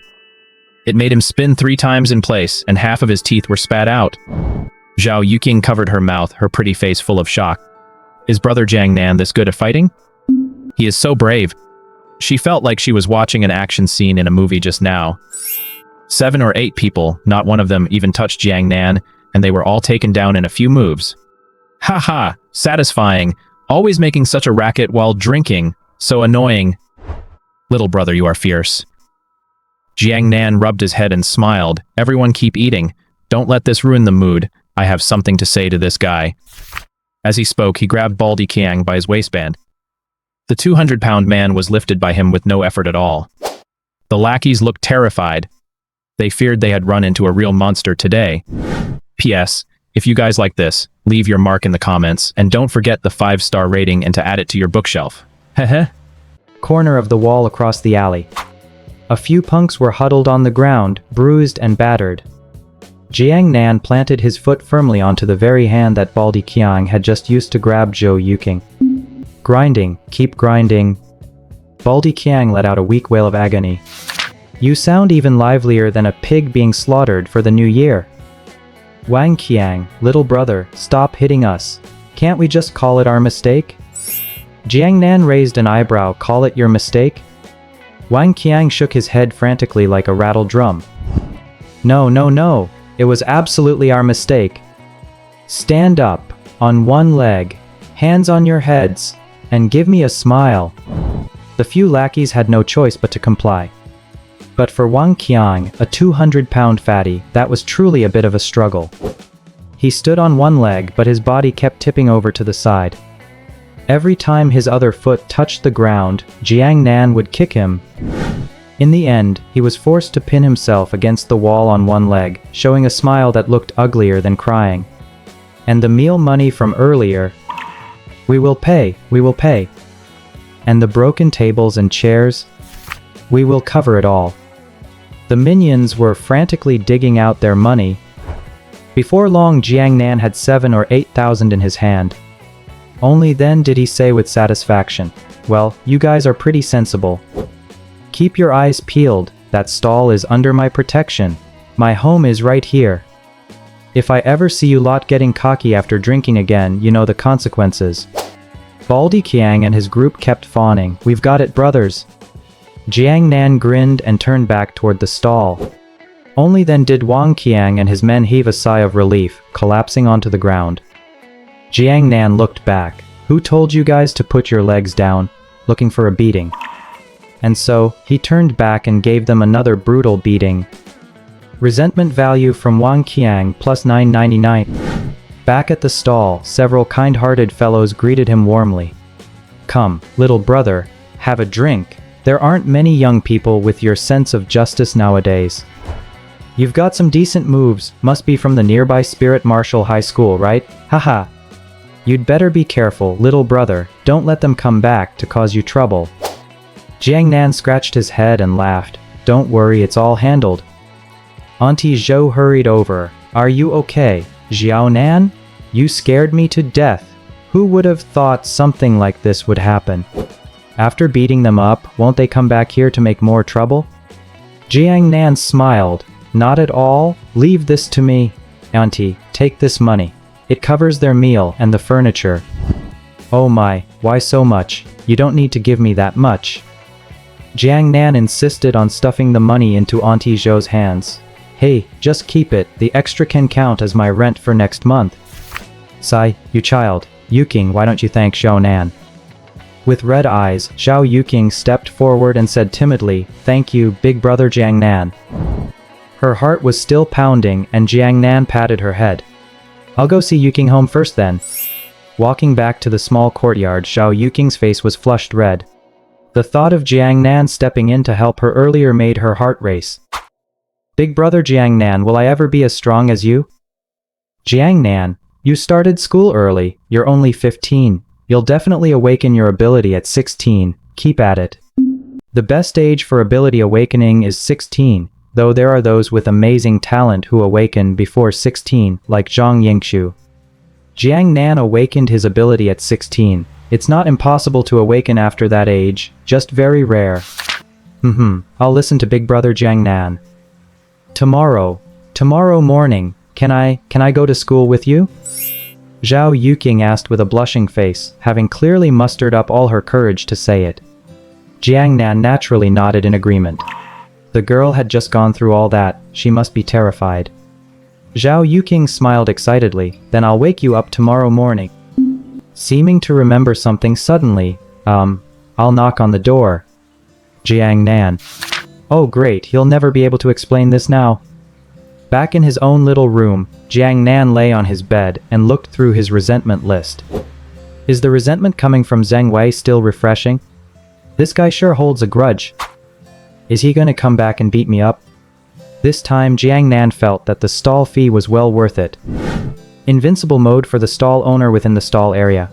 It made him spin 3 times in place, and half of his teeth were spat out. Zhao Yuqing covered her mouth, her pretty face full of shock. Is Brother Jiang Nan this good at fighting? He is so brave. She felt like she was watching an action scene in a movie just now. 7 or 8 people, not one of them even touched Jiang Nan, and they were all taken down in a few moves. Ha ha, satisfying, always making such a racket while drinking, so annoying. Little brother, you are fierce. Jiang Nan rubbed his head and smiled. Everyone keep eating. Don't let this ruin the mood. I have something to say to this guy. As he spoke, he grabbed Baldy Kiang by his waistband. The 200-pound man was lifted by him with no effort at all. The lackeys looked terrified. They feared they had run into a real monster today. P.S. If you guys like this, leave your mark in the comments, and don't forget the 5-star rating and to add it to your bookshelf. Heh. Corner of the wall across the alley. A few punks were huddled on the ground, bruised and battered. Jiang Nan planted his foot firmly onto the very hand that Baldy Kiang had just used to grab Zhou Yuking. Grinding, keep grinding. Baldy Kiang let out a weak wail of agony. You sound even livelier than a pig being slaughtered for the new year. Wang Qiang, little brother, stop hitting us. Can't we just call it our mistake? Jiang Nan raised an eyebrow. Call it your mistake? Wang Qiang shook his head frantically like a rattled drum. No. It was absolutely our mistake. Stand up, on one leg, hands on your heads, and give me a smile. The few lackeys had no choice but to comply. But for Wang Qiang, a 200-pound fatty, that was truly a bit of a struggle. He stood on one leg, but his body kept tipping over to the side. Every time his other foot touched the ground, Jiang Nan would kick him. In the end, he was forced to pin himself against the wall on one leg, showing a smile that looked uglier than crying. And the meal money from earlier. We will pay. And the broken tables and chairs. We will cover it all. The minions were frantically digging out their money. Before long, Jiang Nan had 7,000 or 8,000 in his hand. Only then did he say with satisfaction, "Well, you guys are pretty sensible. Keep your eyes peeled, that stall is under my protection. My home is right here. If I ever see you lot getting cocky after drinking again, you know the consequences." Baldy Kiang and his group kept fawning. "We've got it, brothers." Jiang Nan grinned and turned back toward the stall. Only then did Wang Qiang and his men heave a sigh of relief, collapsing onto the ground. Jiang Nan looked back. "Who told you guys to put your legs down?" Looking for a beating. And so, he turned back and gave them another brutal beating. Resentment value from Wang Qiang plus 999. Back at the stall, several kind-hearted fellows greeted him warmly. "Come, little brother, have a drink. There aren't many young people with your sense of justice nowadays. You've got some decent moves, must be from the nearby Spirit Martial High School, right? Haha. You'd better be careful, little brother, don't let them come back to cause you trouble." Jiang Nan scratched his head and laughed. "Don't worry, it's all handled." Auntie Zhou hurried over. "Are you okay, Xiao Nan? You scared me to death. Who would have thought something like this would happen? After beating them up, won't they come back here to make more trouble?" Jiang Nan smiled. "Not at all, leave this to me. Auntie, take this money. It covers their meal and the furniture." "Oh my, why so much? You don't need to give me that much." Jiang Nan insisted on stuffing the money into Auntie Zhou's hands. "Hey, just keep it, the extra can count as my rent for next month." "Sai, you child. Yuking, why don't you thank Xiao Nan?" With red eyes, Zhao Yuking stepped forward and said timidly, "Thank you, big brother Jiang Nan." Her heart was still pounding, and Jiang Nan patted her head. "I'll go see Yuking home first then." Walking back to the small courtyard, Zhao Yuking's face was flushed red. The thought of Jiang Nan stepping in to help her earlier made her heart race. "Big brother Jiang Nan, will I ever be as strong as you?" "Jiang Nan, you started school early, you're only 15. You'll definitely awaken your ability at 16, keep at it. The best age for ability awakening is 16, though there are those with amazing talent who awaken before 16, like Zhang Yingshu. Jiang Nan awakened his ability at 16. It's not impossible to awaken after that age, just very rare. I'll listen to big brother Jiang Nan. Tomorrow morning, can I go to school with you?" Zhao Yuking asked with a blushing face, having clearly mustered up all her courage to say it. Jiang Nan naturally nodded in agreement. The girl had just gone through all that, she must be terrified. Zhao Yuking smiled excitedly. "Then I'll wake you up tomorrow morning." Seeming to remember something suddenly, I'll knock on the door. Jiang Nan. "Oh great, he'll never be able to explain this now." Back in his own little room, Jiang Nan lay on his bed and looked through his resentment list. Is the resentment coming from Zheng Wei still refreshing? This guy sure holds a grudge. Is he gonna come back and beat me up? This time, Jiang Nan felt that the stall fee was well worth it. Invincible mode for the stall owner within the stall area.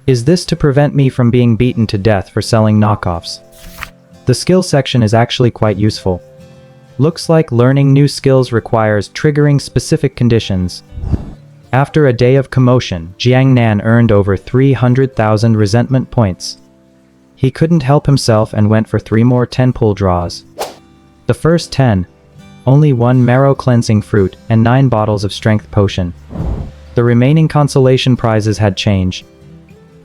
Is this to prevent me from being beaten to death for selling knockoffs? The skill section is actually quite useful. Looks like learning new skills requires triggering specific conditions. After a day of commotion, Jiang Nan earned over 300,000 resentment points. He couldn't help himself and went for 3 more 10-pull draws. The first 10, only 1 marrow cleansing fruit and 9 bottles of strength potion. The remaining consolation prizes had changed.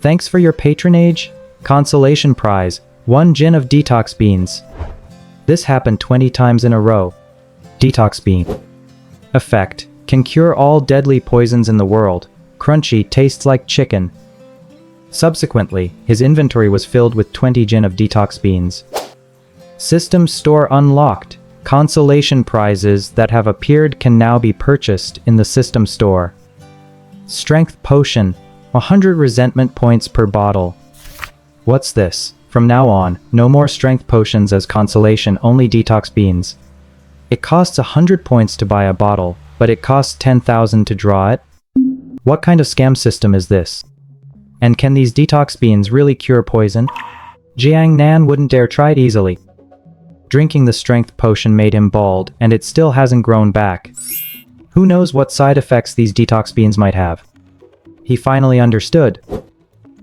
Thanks for your patronage. Consolation prize, 1 gin of detox beans. This happened 20 times in a row. Detox bean. Effect. Can cure all deadly poisons in the world. Crunchy, tastes like chicken. Subsequently, his inventory was filled with 20 gin of detox beans. System store unlocked. Consolation prizes that have appeared can now be purchased in the system store. Strength potion. 100 resentment points per bottle. What's this? From now on, no more strength potions as consolation, only detox beans. It costs 100 points to buy a bottle, but it costs 10,000 to draw it? What kind of scam system is this? And can these detox beans really cure poison? Jiang Nan wouldn't dare try it easily. Drinking the strength potion made him bald, and it still hasn't grown back. Who knows what side effects these detox beans might have? He finally understood.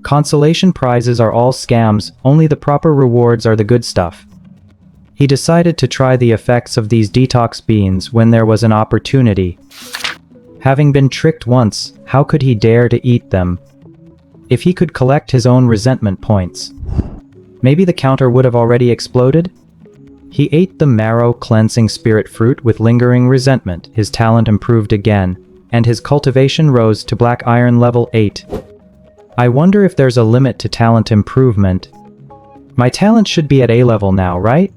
Consolation prizes are all scams, only the proper rewards are the good stuff. He decided to try the effects of these detox beans when there was an opportunity. Having been tricked once, how could he dare to eat them? If he could collect his own resentment points, maybe the counter would have already exploded? He ate the marrow cleansing spirit fruit with lingering resentment. His talent improved again, and his cultivation rose to black iron level 8. I wonder if there's a limit to talent improvement. My talent should be at A level now, right?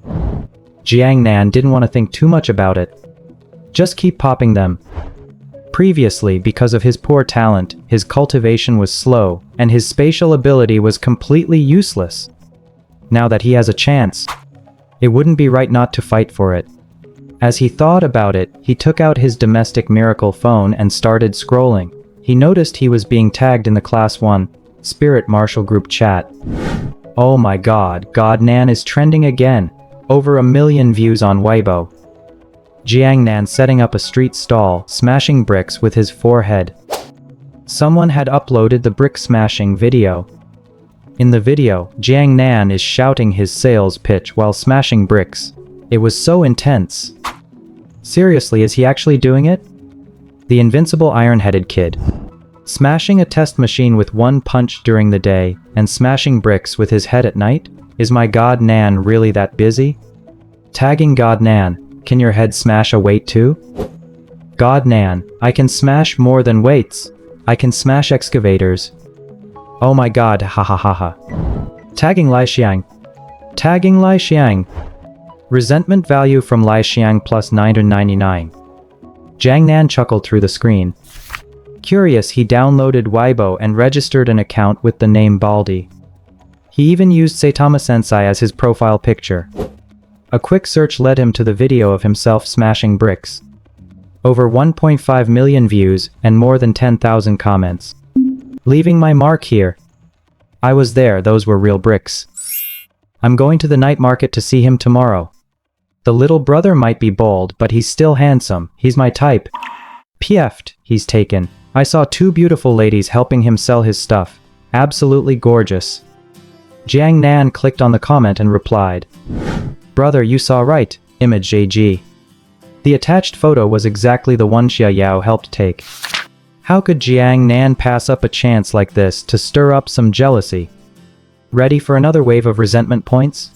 Jiang Nan didn't want to think too much about it. Just keep popping them. Previously, because of his poor talent, his cultivation was slow, and his spatial ability was completely useless. Now that he has a chance, it wouldn't be right not to fight for it. As he thought about it, he took out his domestic miracle phone and started scrolling. He noticed he was being tagged in the Class 1 Spirit Martial Group chat. Oh my god, God Nan is trending again. Over 1 million views on Weibo. Jiang Nan setting up a street stall, smashing bricks with his forehead. Someone had uploaded the brick smashing video. In the video, Jiang Nan is shouting his sales pitch while smashing bricks. It was so intense. Seriously, is he actually doing it? The invincible iron-headed kid. Smashing a test machine with 1 punch during the day, and smashing bricks with his head at night? Is my God Nan really that busy? Tagging God Nan, can your head smash a weight too? God Nan, I can smash more than weights. I can smash excavators. Oh my god, ha ha ha ha. Tagging Lai Xiang. Tagging Lai Xiang. Resentment value from Lai Xiang plus 999. Jiang Nan chuckled through the screen. Curious, he downloaded Weibo and registered an account with the name Baldi. He even used Saitama Sensei as his profile picture. A quick search led him to the video of himself smashing bricks. Over 1.5 million views and more than 10,000 comments. Leaving my mark here. I was there, those were real bricks. I'm going to the night market to see him tomorrow. The little brother might be bald, but he's still handsome. He's my type. PF'd, he's taken. I saw 2 beautiful ladies helping him sell his stuff. Absolutely gorgeous. Jiang Nan clicked on the comment and replied. Brother, you saw right. Image JG. The attached photo was exactly the one Xia Yao helped take. How could Jiang Nan pass up a chance like this to stir up some jealousy? Ready for another wave of resentment points?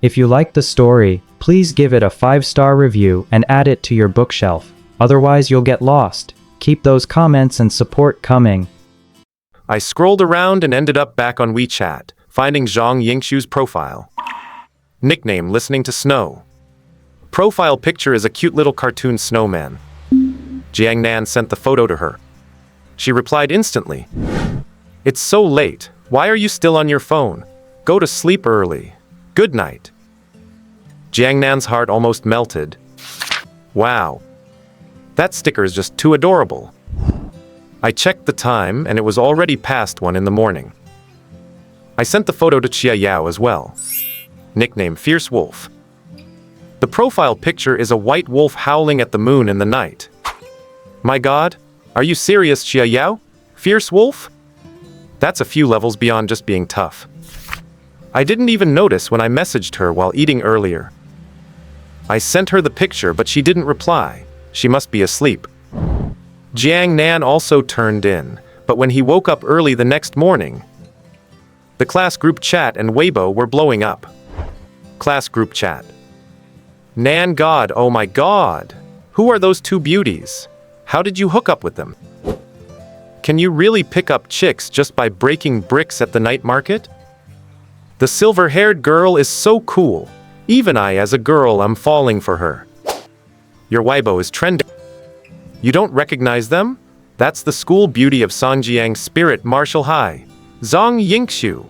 If you liked the story, please give it a 5-star review and add it to your bookshelf. Otherwise you'll get lost. Keep those comments and support coming. I scrolled around and ended up back on WeChat, finding Zhang Yingshu's profile. Nickname listening to Snow. profile picture is a cute little cartoon snowman. Jiang Nan sent the photo to her. She replied instantly. It's so late. Why are you still on your phone? Go to sleep early. Good night. Jiang Nan's heart almost melted. Wow. That sticker is just too adorable. I checked the time and it was already past 1 in the morning. I sent the photo to Chia Yao as well. Nickname Fierce Wolf. The profile picture is a white wolf howling at the moon in the night. My god, are you serious, Chia Yao? Fierce Wolf? That's a few levels beyond just being tough. I didn't even notice when I messaged her while eating earlier. I sent her the picture, but she didn't reply. She must be asleep. Jiang Nan also turned in, but when he woke up early the next morning, the class group chat and Weibo were blowing up. Class group chat. Nan God, oh my god! Who are those two beauties? How did you hook up with them? Can you really pick up chicks just by breaking bricks at the night market? The silver-haired girl is so cool. Even I, as a girl, am falling for her. Your Weibo is trending. You don't recognize them? That's the school beauty of Songjiang Spirit Martial High, Zhang Yingxiu.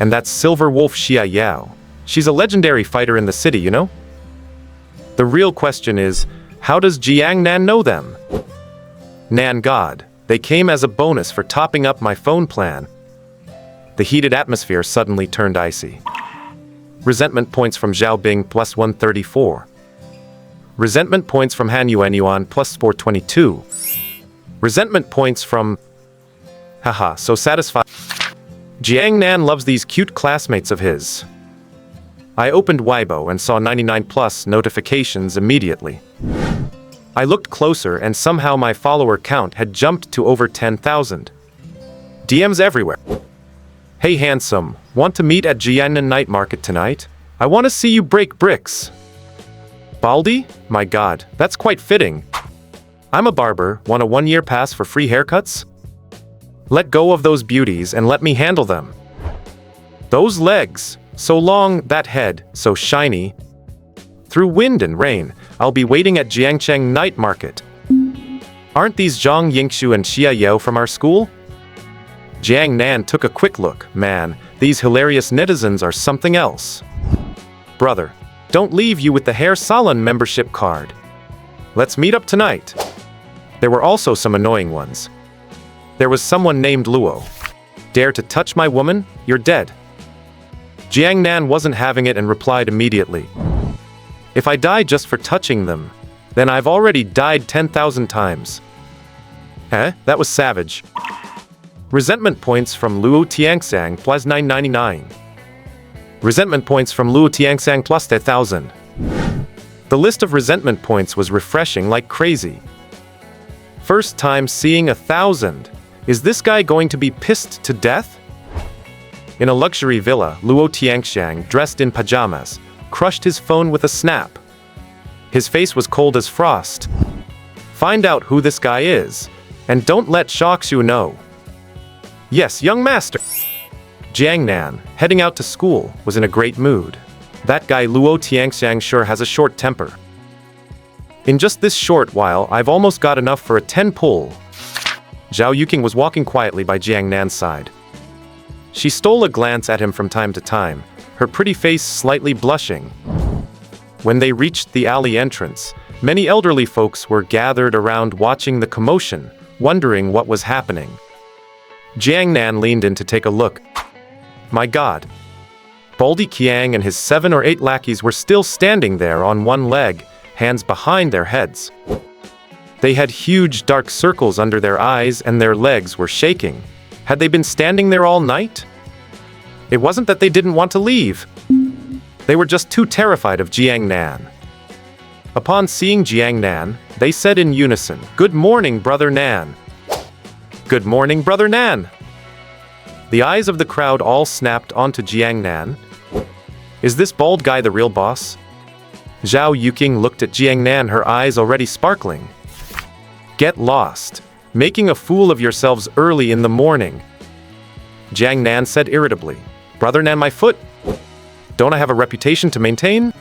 And that's Silver Wolf Xia Yao. She's a legendary fighter in the city, you know? The real question is, how does Jiang Nan know them? Nan God, they came as a bonus for topping up my phone plan. The heated atmosphere suddenly turned icy. Resentment points from Zhao Bing plus 134. Resentment points from Han Yuan plus 422. Resentment points from... Haha, so satisfied. Jiang Nan loves these cute classmates of his. I opened Weibo and saw 99 plus notifications immediately. I looked closer and somehow my follower count had jumped to over 10,000. DMs everywhere. Hey handsome, want to meet at Jiangnan Night Market tonight? I want to see you break bricks. Baldy? My god, that's quite fitting. I'm a barber, want a 1-year pass for free haircuts? Let go of those beauties and let me handle them. Those legs, so long, that head, so shiny. Through wind and rain, I'll be waiting at Jiangcheng Night Market. Aren't these Zhang Yingxiu and Xia Yao from our school? Jiang Nan took a quick look. Man, these hilarious netizens are something else. Brother, don't leave you with the Hair Salon membership card. Let's meet up tonight. There were also some annoying ones. There was someone named Luo. Dare to touch my woman? You're dead. Jiang Nan wasn't having it and replied immediately. If I die just for touching them, then I've already died 10,000 times. That was savage. Resentment points from Luo Tiangsang plus 999. Resentment points from Luo Tiangsang plus 1,000. The list of resentment points was refreshing like crazy. First time seeing 1,000. Is this guy going to be pissed to death? In a luxury villa, Luo Tiangxiang, dressed in pajamas, crushed his phone with a snap. His face was cold as frost. Find out who this guy is, and don't let Shaoxu know. Yes, young master. Jiang Nan, heading out to school, was in a great mood. That guy Luo Tiangxiang sure has a short temper. In just this short while, I've almost got enough for a 10 pull. Zhao Yuqing was walking quietly by Jiang Nan's side. She stole a glance at him from time to time, her pretty face slightly blushing. When they reached the alley entrance, many elderly folks were gathered around watching the commotion, wondering what was happening. Jiang Nan leaned in to take a look. My god. Baldy Qiang and his 7 or 8 lackeys were still standing there on one leg, hands behind their heads. They had huge dark circles under their eyes and their legs were shaking. Had they been standing there all night? It wasn't that they didn't want to leave. They were just too terrified of Jiang Nan. Upon seeing Jiang Nan, they said in unison, "Good morning, Brother Nan." "Good morning, Brother Nan." The eyes of the crowd all snapped onto Jiang Nan. Is this bald guy the real boss? Zhao Yuqing looked at Jiang Nan, her eyes already sparkling. Get lost. Making a fool of yourselves early in the morning. Jiang Nan said irritably. Brother Nan, my foot? Don't I have a reputation to maintain?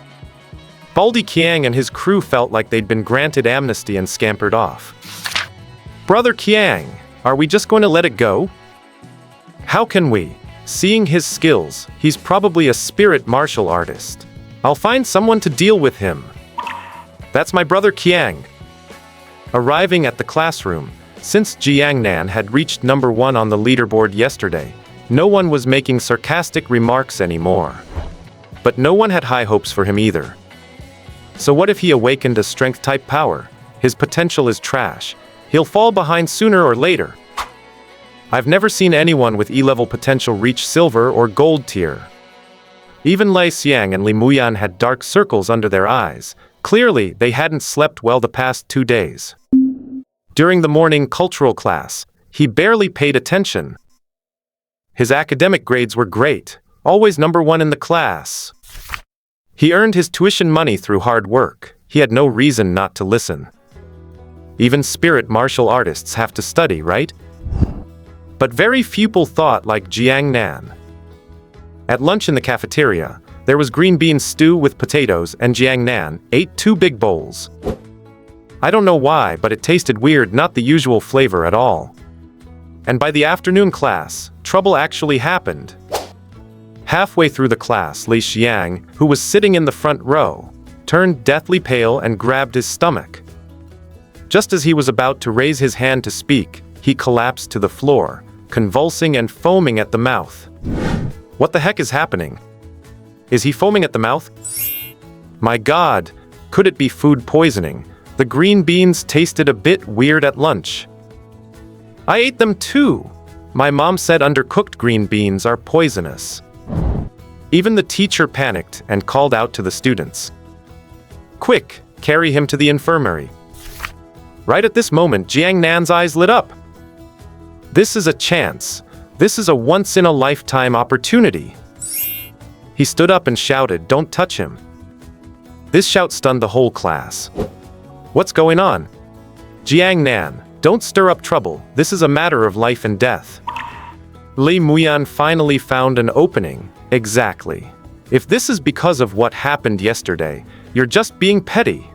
Baldy Qiang and his crew felt like they'd been granted amnesty and scampered off. Brother Qiang, are we just going to let it go? How can we? Seeing his skills, he's probably a spirit martial artist. I'll find someone to deal with him. That's my brother Qiang. Arriving at the classroom, since Jiang Nan had reached number 1 on the leaderboard yesterday, no one was making sarcastic remarks anymore. But no one had high hopes for him either. So what if he awakened a strength-type power? His potential is trash. He'll fall behind sooner or later. I've never seen anyone with E-level potential reach silver or gold tier. Even Lei Xiang and Li Muyan had dark circles under their eyes. Clearly, they hadn't slept well the past 2 days. During the morning cultural class, he barely paid attention. His academic grades were great, always number 1 in the class. He earned his tuition money through hard work. He had no reason not to listen. Even spirit martial artists have to study, right? But very few people thought like Jiang Nan. At lunch in the cafeteria, there was green bean stew with potatoes, and Jiang Nan ate 2 big bowls. I don't know why, but it tasted weird, not the usual flavor at all. And by the afternoon class, trouble actually happened. Halfway through the class, Li Xiang, who was sitting in the front row, turned deathly pale and grabbed his stomach. Just as he was about to raise his hand to speak, he collapsed to the floor, convulsing and foaming at the mouth. What the heck is happening? Is he foaming at the mouth? My God, could it be food poisoning? The green beans tasted a bit weird at lunch. I ate them too. My mom said undercooked green beans are poisonous. Even the teacher panicked and called out to the students. Quick, carry him to the infirmary. Right at this moment, Jiang Nan's eyes lit up. This is a chance. This is a once-in-a-lifetime opportunity. He stood up and shouted, "Don't touch him." This shout stunned the whole class. What's going on? Jiang Nan, don't stir up trouble. This is a matter of life and death. Li Muyan finally found an opening. Exactly. If this is because of what happened yesterday, you're just being petty.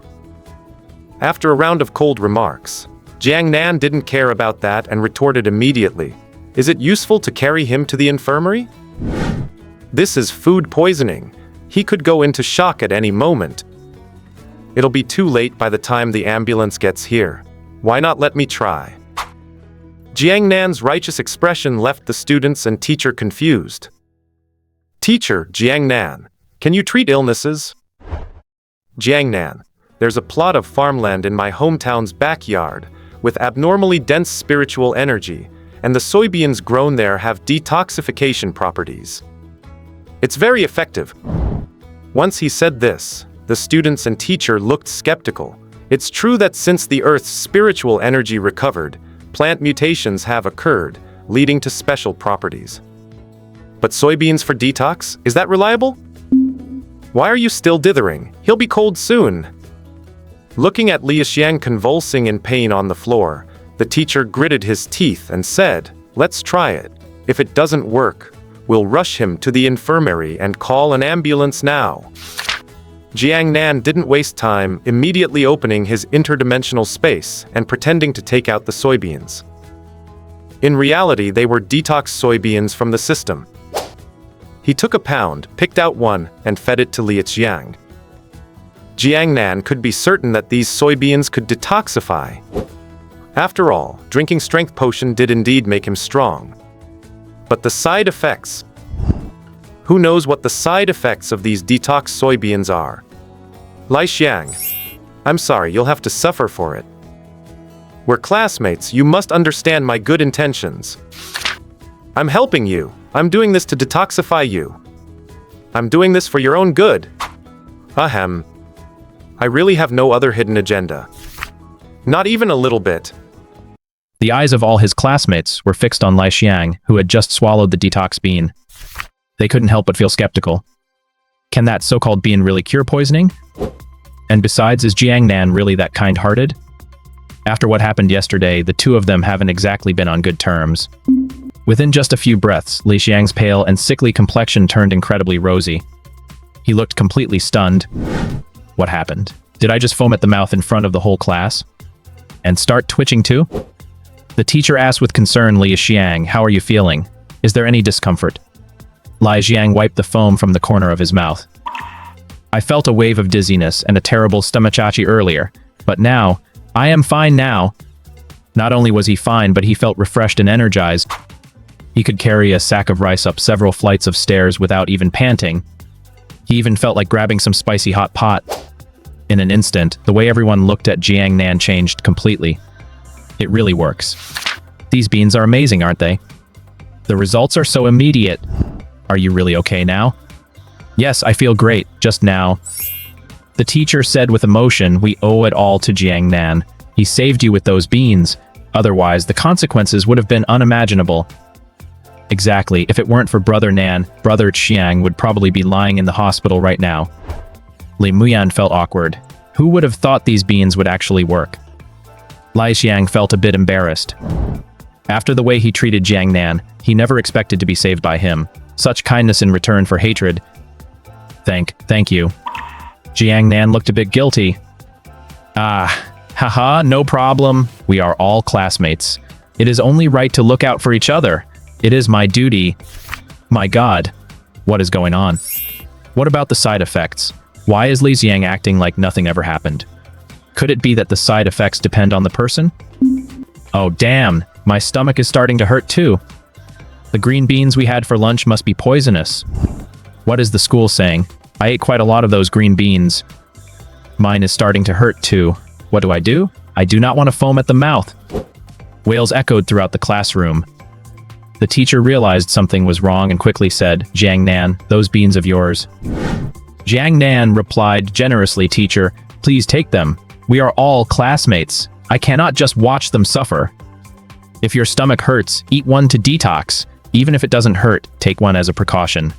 After a round of cold remarks, Jiang Nan didn't care about that and retorted immediately. Is it useful to carry him to the infirmary? This is food poisoning. He could go into shock at any moment. It'll be too late by the time the ambulance gets here. Why not let me try? Jiang Nan's righteous expression left the students and teacher confused. Teacher, Jiang Nan, can you treat illnesses? Jiang Nan, there's a plot of farmland in my hometown's backyard with abnormally dense spiritual energy, and the soybeans grown there have detoxification properties. It's very effective. Once he said this, the students and teacher looked skeptical. It's true that since the Earth's spiritual energy recovered, plant mutations have occurred, leading to special properties. But soybeans for detox? Is that reliable? Why are you still dithering? He'll be cold soon. Looking at Li Xiang convulsing in pain on the floor, the teacher gritted his teeth and said, "Let's try it. If it doesn't work, we'll rush him to the infirmary and call an ambulance now." Jiang Nan didn't waste time, immediately opening his interdimensional space and pretending to take out the soybeans. In reality, they were detox soybeans from the system. He took a pound, picked out one, and fed it to Li Xiang. Jiang Nan could be certain that these soybeans could detoxify. After all, drinking strength potion did indeed make him strong. But the side effects... Who knows what the side effects of these detox soybeans are? Li Xiang, I'm sorry, you'll have to suffer for it. We're classmates, you must understand my good intentions. I'm helping you. I'm doing this to detoxify you. I'm doing this for your own good. Ahem. I really have no other hidden agenda. Not even a little bit. The eyes of all his classmates were fixed on Li Xiang, who had just swallowed the detox bean. They couldn't help but feel skeptical. Can that so-called bean really cure poisoning? And besides, is Jiang Nan really that kind-hearted? After what happened yesterday, the two of them haven't exactly been on good terms. Within just a few breaths, Li Xiang's pale and sickly complexion turned incredibly rosy. He looked completely stunned. What happened? Did I just foam at the mouth in front of the whole class? And start twitching too? The teacher asked with concern Li Xiang, how are you feeling? Is there any discomfort? Li Xiang wiped the foam from the corner of his mouth. I felt a wave of dizziness and a terrible stomachachi earlier, but now, I am fine now. Not only was he fine, but he felt refreshed and energized. He could carry a sack of rice up several flights of stairs without even panting. He even felt like grabbing some spicy hot pot. In an instant, the way everyone looked at Jiang Nan changed completely. It really works. These beans are amazing, aren't they? The results are so immediate. Are you really okay now? Yes, I feel great, just now. The teacher said with emotion, we owe it all to Jiang Nan. He saved you with those beans. Otherwise, the consequences would have been unimaginable. Exactly, if it weren't for Brother Nan, Brother Xiang would probably be lying in the hospital right now. Li Muyan felt awkward. Who would have thought these beans would actually work? Lai Xiang felt a bit embarrassed. After the way he treated Jiang Nan, he never expected to be saved by him. Such kindness in return for hatred. Thank you. Jiang Nan looked a bit guilty. Haha, no problem. We are all classmates. It is only right to look out for each other. It is my duty. My God, what is going on? What about the side effects? Why is Li Xiang acting like nothing ever happened? Could it be that the side effects depend on the person? Oh damn, my stomach is starting to hurt too. The green beans we had for lunch must be poisonous. What is the school saying? I ate quite a lot of those green beans. Mine is starting to hurt too. What do? I do not want to foam at the mouth. Wails echoed throughout the classroom. The teacher realized something was wrong and quickly said, Jiang Nan, those beans of yours. Jiang Nan replied generously, teacher, please take them. We are all classmates. I cannot just watch them suffer. If your stomach hurts, eat one to detox. Even if it doesn't hurt, take one as a precaution.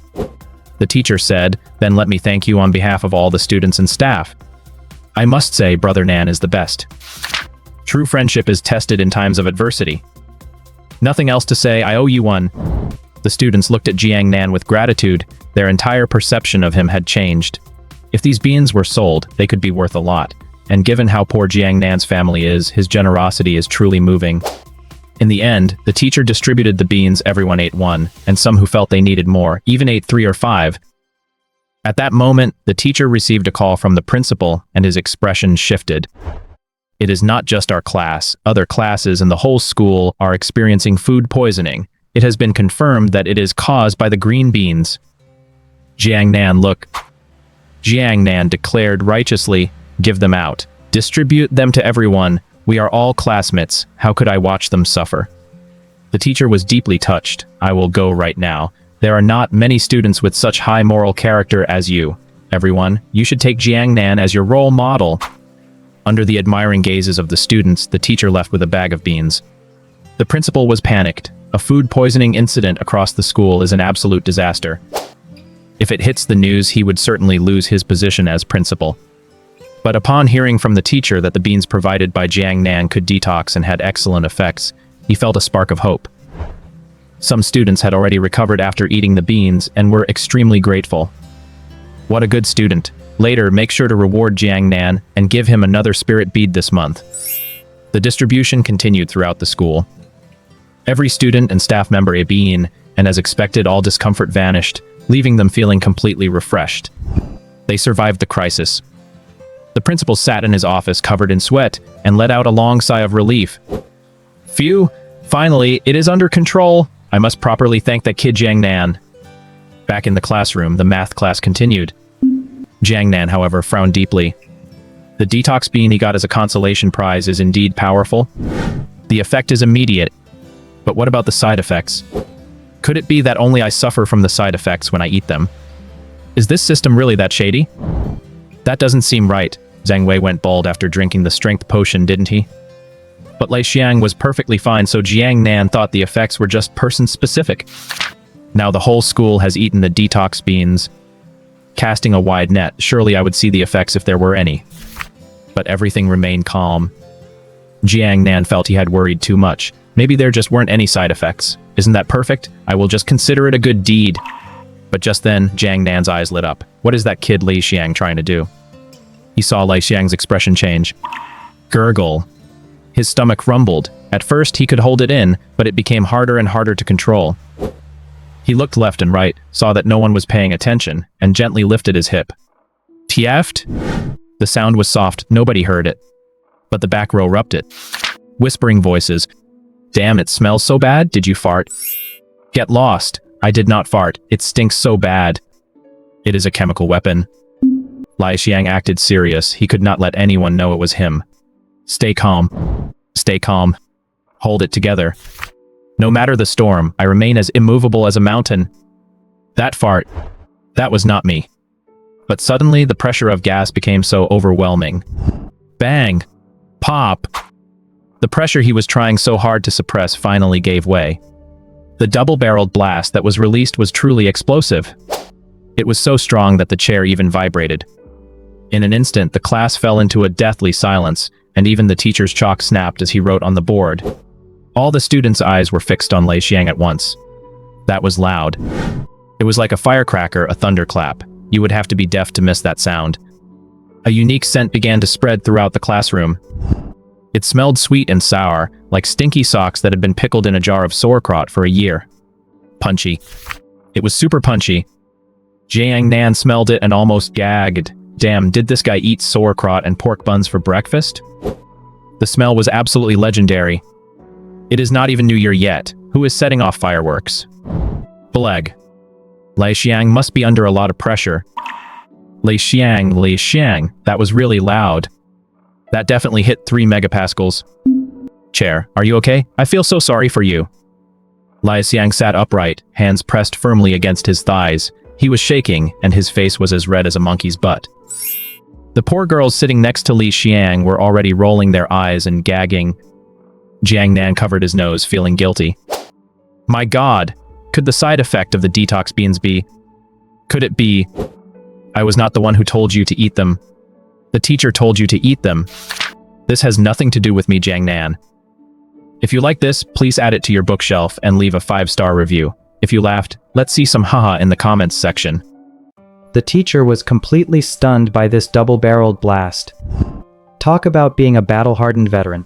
The teacher said, then let me thank you on behalf of all the students and staff. I must say Brother Nan is the best. True friendship is tested in times of adversity. Nothing else to say, I owe you one. The students looked at Jiang Nan with gratitude. Their entire perception of him had changed. If these beans were sold, they could be worth a lot. And given how poor Jiang Nan's family is, his generosity is truly moving. In the end, the teacher distributed the beans, everyone ate one, and some who felt they needed more even ate 3 or 5. At that moment, the teacher received a call from the principal, and his expression shifted. It is not just our class. Other classes in the whole school are experiencing food poisoning. It has been confirmed that it is caused by the green beans. Jiang Nan declared righteously, give them out. Distribute them to everyone. We are all classmates. How could I watch them suffer? The teacher was deeply touched. I will go right now. There are not many students with such high moral character as you. Everyone, you should take Jiang Nan as your role model. Under the admiring gazes of the students, the teacher left with a bag of beans. The principal was panicked. A food poisoning incident across the school is an absolute disaster. If it hits the news, he would certainly lose his position as principal. But upon hearing from the teacher that the beans provided by Jiang Nan could detox and had excellent effects, he felt a spark of hope. Some students had already recovered after eating the beans and were extremely grateful. What a good student. Later, make sure to reward Jiang Nan and give him another spirit bead this month. The distribution continued throughout the school. Every student and staff member ate a bean, and as expected, all discomfort vanished, leaving them feeling completely refreshed. They survived the crisis. The principal sat in his office covered in sweat and let out a long sigh of relief. Phew, finally, it is under control. I must properly thank that kid Jiang Nan. Back in the classroom, the math class continued. Jiang Nan, however, frowned deeply. The detox bean he got as a consolation prize is indeed powerful. The effect is immediate. But what about the side effects? Could it be that only I suffer from the side effects when I eat them? Is this system really that shady? That doesn't seem right. Zhang Wei went bald after drinking the strength potion, didn't he? But Lai Xiang was perfectly fine, so Jiang Nan thought the effects were just person-specific. Now the whole school has eaten the detox beans. Casting a wide net, surely I would see the effects if there were any. But everything remained calm. Jiang Nan felt he had worried too much. Maybe there just weren't any side effects. Isn't that perfect? I will just consider it a good deed. But just then, Jiang Nan's eyes lit up. What is that kid Li Xiang trying to do? He saw Lai Xiang's expression change. Gurgle. His stomach rumbled. At first, he could hold it in, but it became harder and harder to control. He looked left and right, saw that no one was paying attention, and gently lifted his hip. Tieft? The sound was soft, nobody heard it. But the back row erupted. Whispering voices. Damn, it smells so bad, did you fart? Get lost. I did not fart, it stinks so bad. It is a chemical weapon. Lai Xiang acted serious, he could not let anyone know it was him. Stay calm. Stay calm. Hold it together. No matter the storm, I remain as immovable as a mountain. That fart. That was not me. But suddenly, the pressure of gas became so overwhelming. Bang! Pop! The pressure he was trying so hard to suppress finally gave way. The double-barreled blast that was released was truly explosive. It was so strong that the chair even vibrated. In an instant, the class fell into a deathly silence, and even the teacher's chalk snapped as he wrote on the board. All the students' eyes were fixed on Lai Xiang at once. That was loud. It was like a firecracker, a thunderclap. You would have to be deaf to miss that sound. A unique scent began to spread throughout the classroom. It smelled sweet and sour, like stinky socks that had been pickled in a jar of sauerkraut for a year. Punchy. It was super punchy. Jiang Nan smelled it and almost gagged. Damn, did this guy eat sauerkraut and pork buns for breakfast? The smell was absolutely legendary. It is not even New Year yet. Who is setting off fireworks? Beleg. Lai Xiang must be under a lot of pressure. Lai Xiang, that was really loud. That definitely hit 3 megapascals. Chair, are you okay? I feel so sorry for you. Lai Xiang sat upright, hands pressed firmly against his thighs. He was shaking, and his face was as red as a monkey's butt. The poor girls sitting next to Li Xiang were already rolling their eyes and gagging. Jiang Nan covered his nose, feeling guilty. My God! Could the side effect of the detox beans be? Could it be? I was not the one who told you to eat them. The teacher told you to eat them. This has nothing to do with me, Jiang Nan. If you like this, please add it to your bookshelf and leave a 5-star review. If you laughed, let's see some haha in the comments section. The teacher was completely stunned by this double-barreled blast. Talk about being a battle-hardened veteran.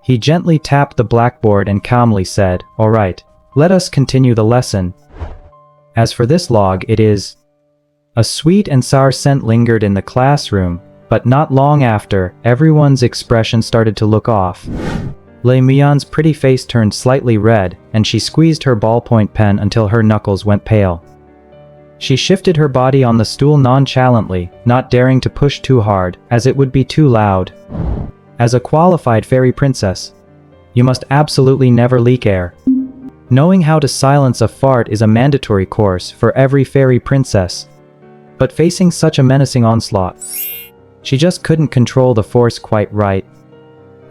He gently tapped the blackboard and calmly said, "All right, let us continue the lesson. As for this log, it is..." A sweet and sour scent lingered in the classroom, but not long after, everyone's expression started to look off. Lei Mian's pretty face turned slightly red, and she squeezed her ballpoint pen until her knuckles went pale. She shifted her body on the stool nonchalantly, not daring to push too hard, as it would be too loud. As a qualified fairy princess, you must absolutely never leak air. Knowing how to silence a fart is a mandatory course for every fairy princess. But facing such a menacing onslaught, she just couldn't control the force quite right.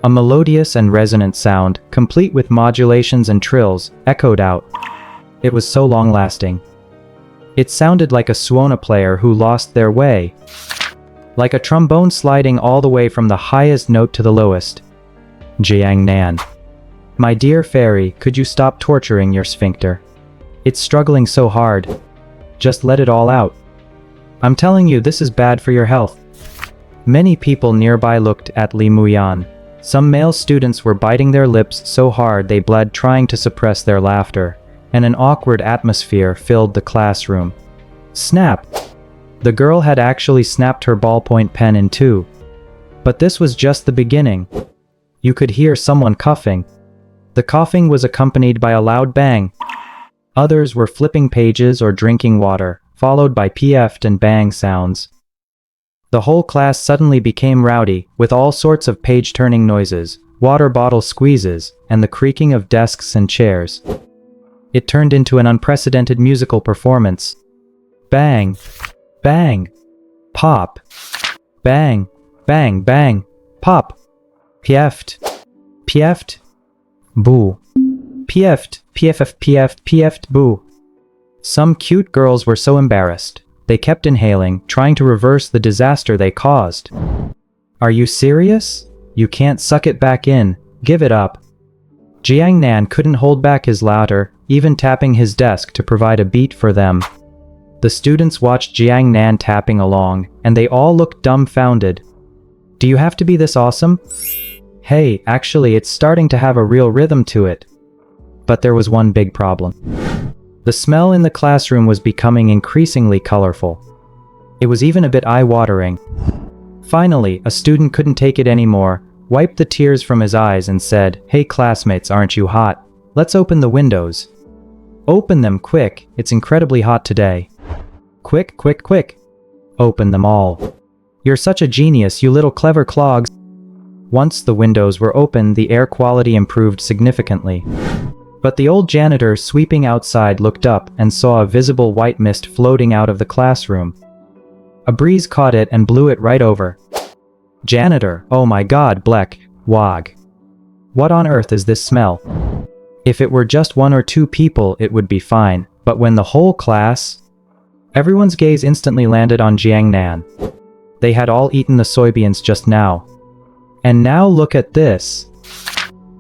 A melodious and resonant sound, complete with modulations and trills, echoed out. It was so long-lasting. It sounded like a Suona player who lost their way. Like a trombone sliding all the way from the highest note to the lowest. Jiang Nan. My dear fairy, could you stop torturing your sphincter? It's struggling so hard. Just let it all out. I'm telling you, this is bad for your health. Many people nearby looked at Li Muyan. Some male students were biting their lips so hard they bled, trying to suppress their laughter, and an awkward atmosphere filled the classroom. Snap! The girl had actually snapped her ballpoint pen in two. But this was just the beginning. You could hear someone coughing. The coughing was accompanied by a loud bang. Others were flipping pages or drinking water, followed by pft and bang sounds. The whole class suddenly became rowdy, with all sorts of page-turning noises, water bottle squeezes, and the creaking of desks and chairs. It turned into an unprecedented musical performance. Bang! Bang! Pop! Bang! Bang! Bang! Pop! Pft! Pft! Boo! Pft! Pff! Pft! Pft! Boo! Some cute girls were so embarrassed. They kept inhaling, trying to reverse the disaster they caused. Are you serious? You can't suck it back in. Give it up. Jiang Nan couldn't hold back his laughter, even tapping his desk to provide a beat for them. The students watched Jiang Nan tapping along, and they all looked dumbfounded. Do you have to be this awesome? Hey, actually it's starting to have a real rhythm to it. But there was one big problem. The smell in the classroom was becoming increasingly colorful. It was even a bit eye-watering. Finally, a student couldn't take it anymore, wiped the tears from his eyes and said, "Hey classmates, aren't you hot? Let's open the windows. Open them quick, it's incredibly hot today. Quick, quick, quick. Open them all. You're such a genius, you little clever clogs." Once the windows were open, the air quality improved significantly. But the old janitor sweeping outside looked up and saw a visible white mist floating out of the classroom. A breeze caught it and blew it right over. "Janitor, oh my god, Bleck, Wog. What on earth is this smell?" If it were just one or two people, it would be fine, but when the whole class... Everyone's gaze instantly landed on Jiang Nan. They had all eaten the soybeans just now. And now look at this.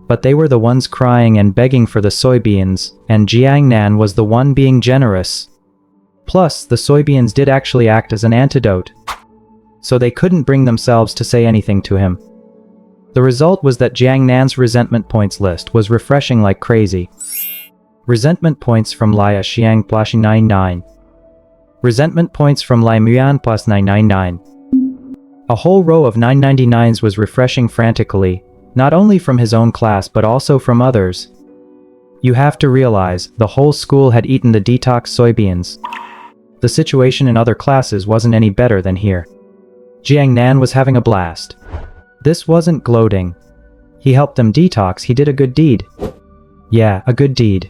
But they were the ones crying and begging for the soybeans, and Jiang Nan was the one being generous. Plus, the soybeans did actually act as an antidote. So they couldn't bring themselves to say anything to him. The result was that Jiang Nan's resentment points list was refreshing like crazy. Resentment points from Lia Xiang plus 99. Resentment points from Lai Muan plus 999. A whole row of 999s was refreshing frantically, not only from his own class but also from others. You have to realize, the whole school had eaten the detox soybeans. The situation in other classes wasn't any better than here. Jiang Nan was having a blast. This wasn't gloating. He helped them detox, he did a good deed. Yeah, a good deed.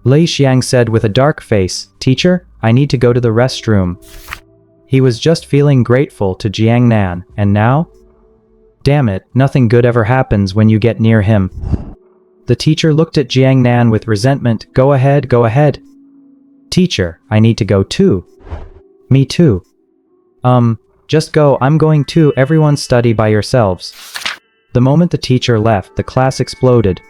Lei Xiang said with a dark face, "Teacher, I need to go to the restroom." He was just feeling grateful to Jiang Nan, and now? Damn it, nothing good ever happens when you get near him. The teacher looked at Jiang Nan with resentment. Go ahead, go ahead. Teacher, I need to go too. Me too. Just go, I'm going too, everyone study by yourselves. The moment the teacher left, the class exploded.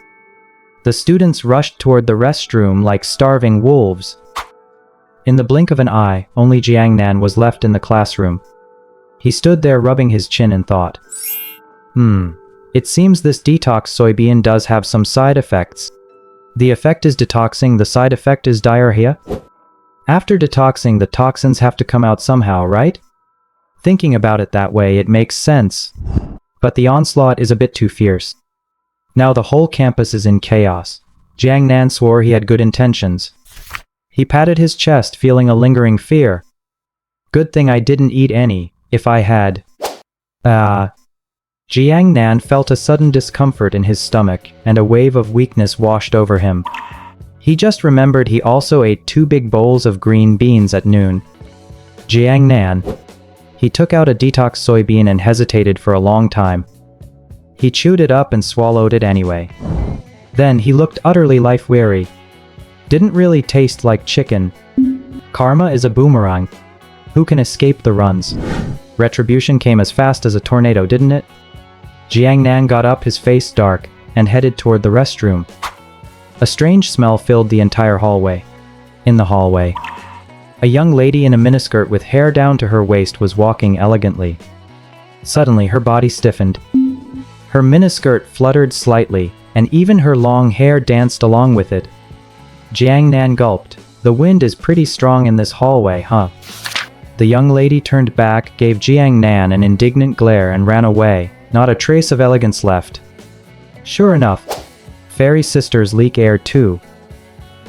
The students rushed toward the restroom like starving wolves. In the blink of an eye, only Jiang Nan was left in the classroom. He stood there rubbing his chin and thought. It seems this detox soybean does have some side effects. The effect is detoxing, the side effect is diarrhea? After detoxing, the toxins have to come out somehow, right? Thinking about it that way, it makes sense. But the onslaught is a bit too fierce. Now the whole campus is in chaos. Jiang Nan swore he had good intentions. He patted his chest, feeling a lingering fear. Good thing I didn't eat any. If I had... Jiang Nan felt a sudden discomfort in his stomach, and a wave of weakness washed over him. He just remembered he also ate 2 big bowls of green beans at noon. Jiang Nan. He took out a detox soybean and hesitated for a long time. He chewed it up and swallowed it anyway. Then he looked utterly life-weary. Didn't really taste like chicken. Karma is a boomerang. Who can escape the runs? Retribution came as fast as a tornado, didn't it? Jiang Nan got up, his face dark, and headed toward the restroom. A strange smell filled the entire hallway. In the hallway, a young lady in a miniskirt with hair down to her waist was walking elegantly. Suddenly, her body stiffened. Her miniskirt fluttered slightly, and even her long hair danced along with it. Jiang Nan gulped. The wind is pretty strong in this hallway, huh? The young lady turned back, gave Jiang Nan an indignant glare and ran away, not a trace of elegance left. Sure enough, fairy sisters leak air too.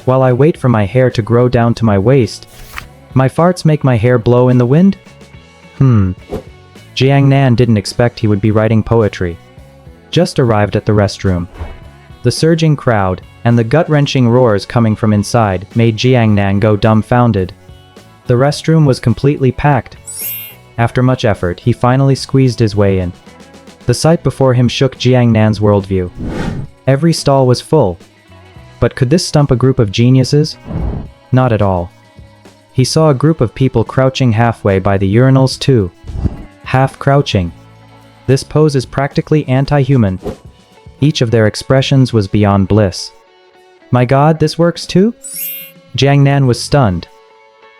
While I wait for my hair to grow down to my waist, my farts make my hair blow in the wind? Jiang Nan didn't expect he would be writing poetry. Just arrived at the restroom. The surging crowd, and the gut-wrenching roars coming from inside, made Jiang Nan go dumbfounded. The restroom was completely packed. After much effort, he finally squeezed his way in. The sight before him shook Jiang Nan's worldview. Every stall was full. But could this stump a group of geniuses? Not at all. He saw a group of people crouching halfway by the urinals too. Half crouching. This pose is practically anti-human. Each of their expressions was beyond bliss. My god, this works too? Jiang Nan was stunned.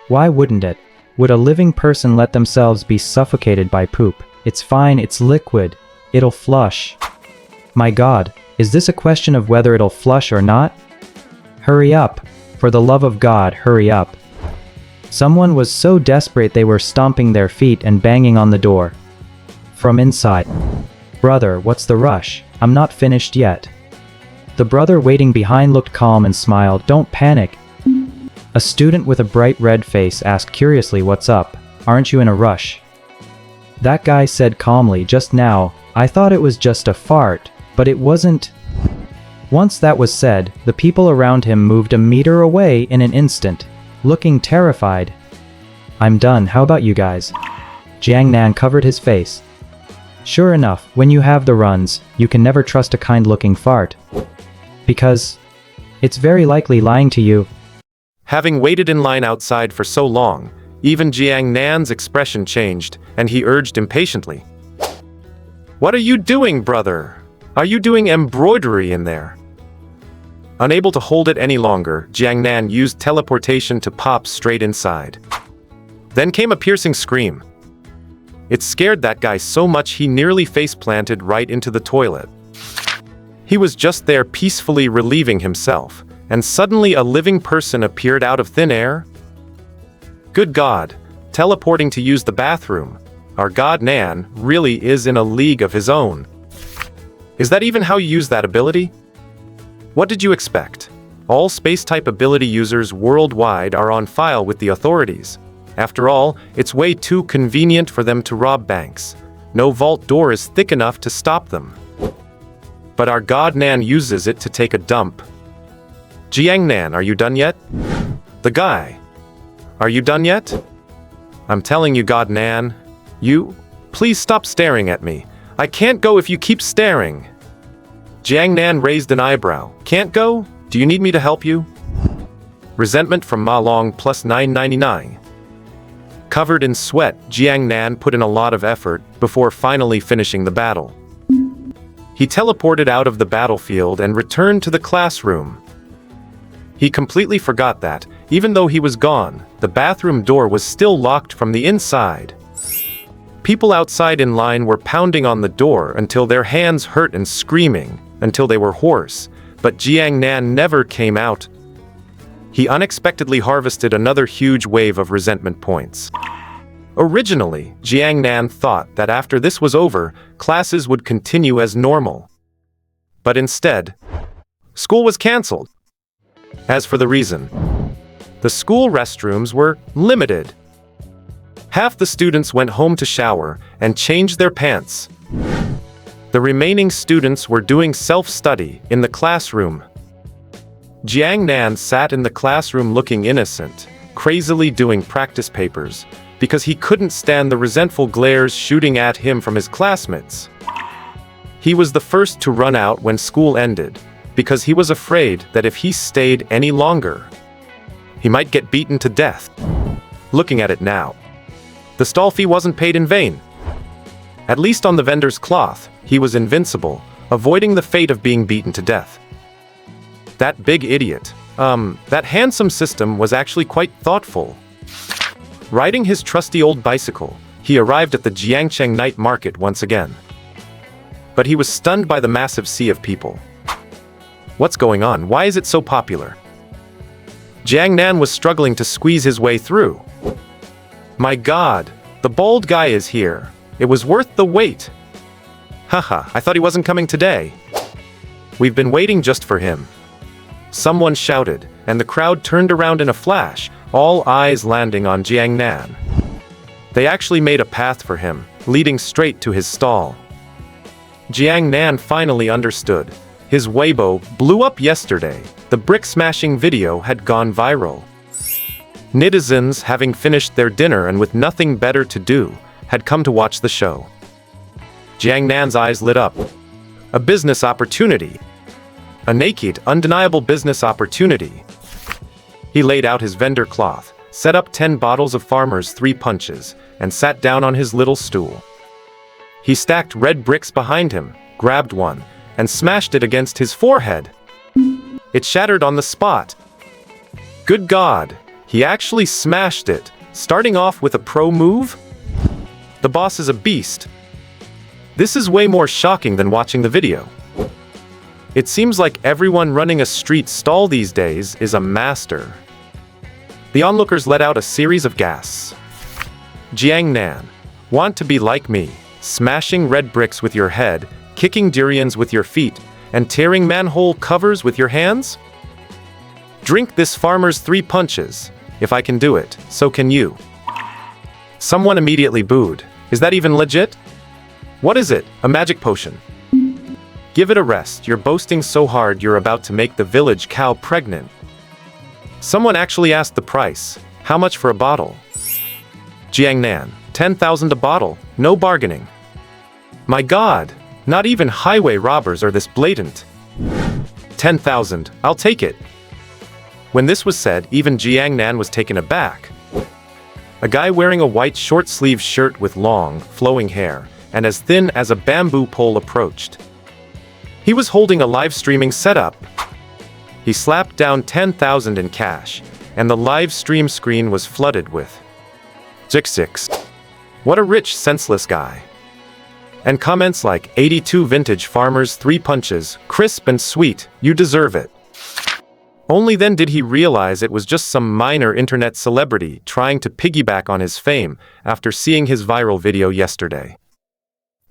Why wouldn't it? Would a living person let themselves be suffocated by poop? It's fine, it's liquid. It'll flush. My God, is this a question of whether it'll flush or not? Hurry up. For the love of God, hurry up. Someone was so desperate they were stomping their feet and banging on the door. From inside. Brother, what's the rush? I'm not finished yet. The brother waiting behind looked calm and smiled. Don't panic. A student with a bright red face asked curiously, what's up? Aren't you in a rush? That guy said calmly, just now, I thought it was just a fart, but it wasn't. Once that was said, the people around him moved a meter away in an instant, looking terrified. I'm done, how about you guys? Jiang Nan covered his face. Sure enough, when you have the runs, you can never trust a kind-looking fart. Because it's very likely lying to you. Having waited in line outside for so long, even Jiang Nan's expression changed, and he urged impatiently. What are you doing, brother? Are you doing embroidery in there? Unable to hold it any longer, Jiang Nan used teleportation to pop straight inside. Then came a piercing scream. It scared that guy so much he nearly face-planted right into the toilet. He was just there peacefully relieving himself, and suddenly a living person appeared out of thin air. Good God, teleporting to use the bathroom. Our God Nan really is in a league of his own. Is that even how you use that ability? What did you expect? All space-type ability users worldwide are on file with the authorities. After all, it's way too convenient for them to rob banks. No vault door is thick enough to stop them. But our God Nan uses it to take a dump. Jiang Nan, are you done yet? The guy. Are you done yet? I'm telling you, God Nan. Please stop staring at me. I can't go if you keep staring. Jiang Nan raised an eyebrow. Can't go? Do you need me to help you? Resentment from Ma Long plus 999. Covered in sweat, Jiang Nan put in a lot of effort before finally finishing the battle. He teleported out of the battlefield and returned to the classroom. He completely forgot that, even though he was gone, the bathroom door was still locked from the inside. People outside in line were pounding on the door until their hands hurt and screaming, until they were hoarse, but Jiang Nan never came out. He unexpectedly harvested another huge wave of resentment points. Originally, Jiang Nan thought that after this was over, classes would continue as normal. But instead, school was cancelled. As for the reason, the school restrooms were limited. Half the students went home to shower and changed their pants. The remaining students were doing self-study in the classroom. Jiang Nan sat in the classroom looking innocent, crazily doing practice papers, because he couldn't stand the resentful glares shooting at him from his classmates. He was the first to run out when school ended, because he was afraid that if he stayed any longer, he might get beaten to death. Looking at it now, the stall fee wasn't paid in vain. At least on the vendor's cloth, he was invincible, avoiding the fate of being beaten to death. That big idiot, that handsome system was actually quite thoughtful. Riding his trusty old bicycle, he arrived at the Jiangcheng night market once again. But he was stunned by the massive sea of people. What's going on? Why is it so popular? Jiang Nan was struggling to squeeze his way through. My God, the bald guy is here. It was worth the wait. Haha, I thought he wasn't coming today. We've been waiting just for him. Someone shouted, and the crowd turned around in a flash, all eyes landing on Jiang Nan. They actually made a path for him, leading straight to his stall. Jiang Nan finally understood. His Weibo blew up yesterday. The brick-smashing video had gone viral. Netizens, having finished their dinner and with nothing better to do, had come to watch the show. Jiang Nan's eyes lit up. A business opportunity. A naked, undeniable business opportunity. He laid out his vendor cloth, set up 10 bottles of Farmer's 3 punches, and sat down on his little stool. He stacked red bricks behind him, grabbed one, and smashed it against his forehead. It shattered on the spot. Good God! He actually smashed it, starting off with a pro move? The boss is a beast. This is way more shocking than watching the video. It seems like everyone running a street stall these days is a master. The onlookers let out a series of gasps. Jiang Nan, want to be like me, smashing red bricks with your head, kicking durians with your feet, and tearing manhole covers with your hands? Drink this farmer's 3 punches. If I can do it, so can you. Someone immediately booed. Is that even legit? What is it? A magic potion? Give it a rest. You're boasting so hard you're about to make the village cow pregnant. Someone actually asked the price. How much for a bottle? Jiang Nan, 10,000 a bottle. No bargaining. My God, not even highway robbers are this blatant. 10,000, I'll take it. When this was said, even Jiang Nan was taken aback. A guy wearing a white short-sleeved shirt with long, flowing hair, and as thin as a bamboo pole approached. He was holding a live streaming setup. He slapped down 10,000 in cash, and the live stream screen was flooded with 6. What a rich, senseless guy. And comments like 82 vintage farmers 3 punches, crisp and sweet, you deserve it. Only then did he realize it was just some minor internet celebrity trying to piggyback on his fame after seeing his viral video yesterday.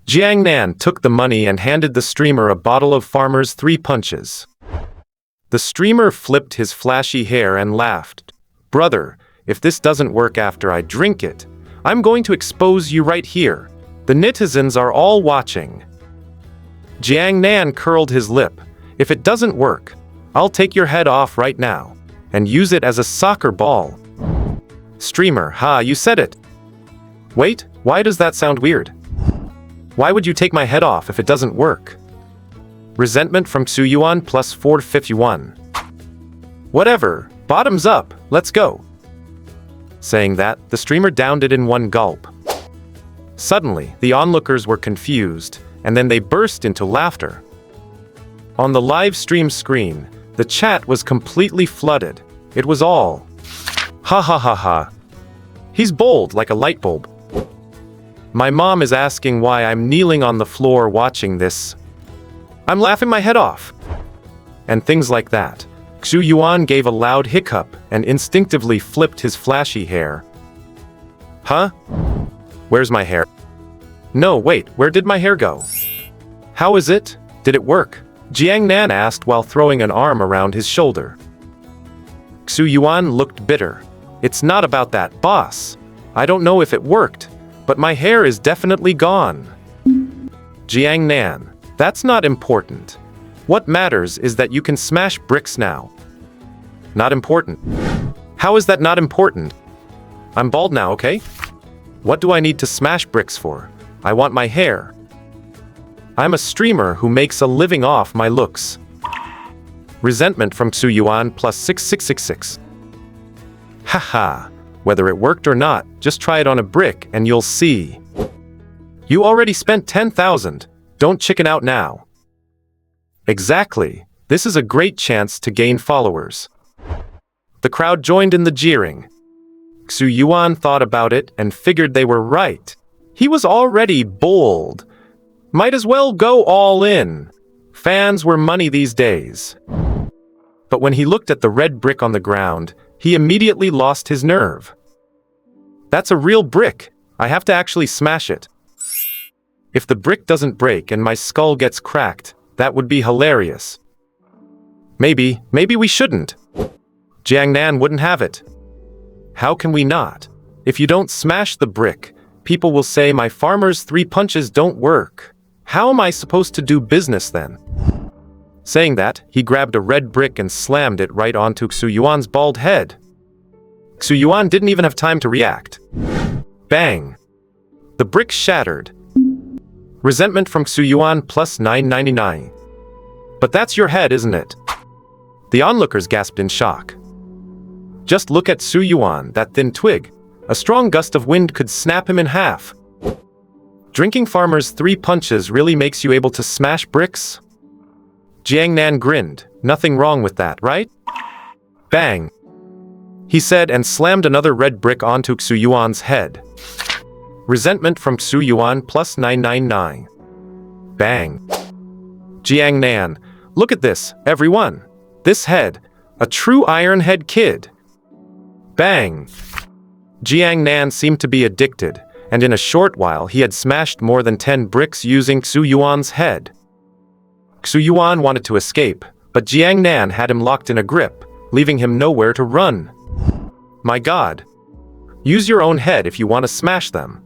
Jiang Nan took the money and handed the streamer a bottle of Farmer's 3 punches. The streamer flipped his flashy hair and laughed. Brother, if this doesn't work after I drink it, I'm going to expose you right here. The netizens are all watching. Jiang Nan curled his lip. If it doesn't work, I'll take your head off right now and use it as a soccer ball. Streamer, ha, you said it. Wait, why does that sound weird? Why would you take my head off if it doesn't work? Resentment from Xu Yuan plus 451. Whatever, bottoms up, let's go. Saying that, the streamer downed it in one gulp. Suddenly, the onlookers were confused, and then they burst into laughter. On the live stream screen, the chat was completely flooded. It was all, ha ha ha ha. He's bold like a light bulb. My mom is asking why I'm kneeling on the floor watching this. I'm laughing my head off. And things like that. Xu Yuan gave a loud hiccup and instinctively flipped his flashy hair. Huh? Where's my hair? No, wait, where did my hair go? How is it? Did it work? Jiang Nan asked while throwing an arm around his shoulder. Xu Yuan looked bitter. It's not about that, boss. I don't know if it worked, but my hair is definitely gone. Jiang Nan, that's not important. What matters is that you can smash bricks now. Not important. How is that not important? I'm bald now, okay? What do I need to smash bricks for? I want my hair. I'm a streamer who makes a living off my looks. Resentment from Xu Yuan plus 6666. Haha, whether it worked or not, just try it on a brick and you'll see. You already spent 10,000. Don't chicken out now. Exactly. This is a great chance to gain followers. The crowd joined in the jeering. Xu Yuan thought about it and figured they were right. He was already bold. Might as well go all in. Fans were money these days. But when he looked at the red brick on the ground, he immediately lost his nerve. That's a real brick. I have to actually smash it. If the brick doesn't break and my skull gets cracked, that would be hilarious. Maybe we shouldn't. Jiang Nan wouldn't have it. How can we not? If you don't smash the brick, people will say my farmer's 3 punches don't work. How am I supposed to do business then? Saying that, he grabbed a red brick and slammed it right onto Xu Yuan's bald head. Xu Yuan didn't even have time to react. Bang! The brick shattered. Resentment from Xu Yuan plus 999. But that's your head, isn't it? The onlookers gasped in shock. Just look at Xu Yuan, that thin twig. A strong gust of wind could snap him in half. Drinking Farmer's 3 punches really makes you able to smash bricks? Jiang Nan grinned. Nothing wrong with that, right? Bang! he said and slammed another red brick onto Xu Yuan's head. Resentment from Xu Yuan plus 999. Bang. Jiang Nan, look at this, everyone. This head. A true Iron Head kid. Bang. Jiang Nan seemed to be addicted, and in a short while he had smashed more than 10 bricks using Xu Yuan's head. Xu Yuan wanted to escape, but Jiang Nan had him locked in a grip, leaving him nowhere to run. My god. Use your own head if you want to smash them.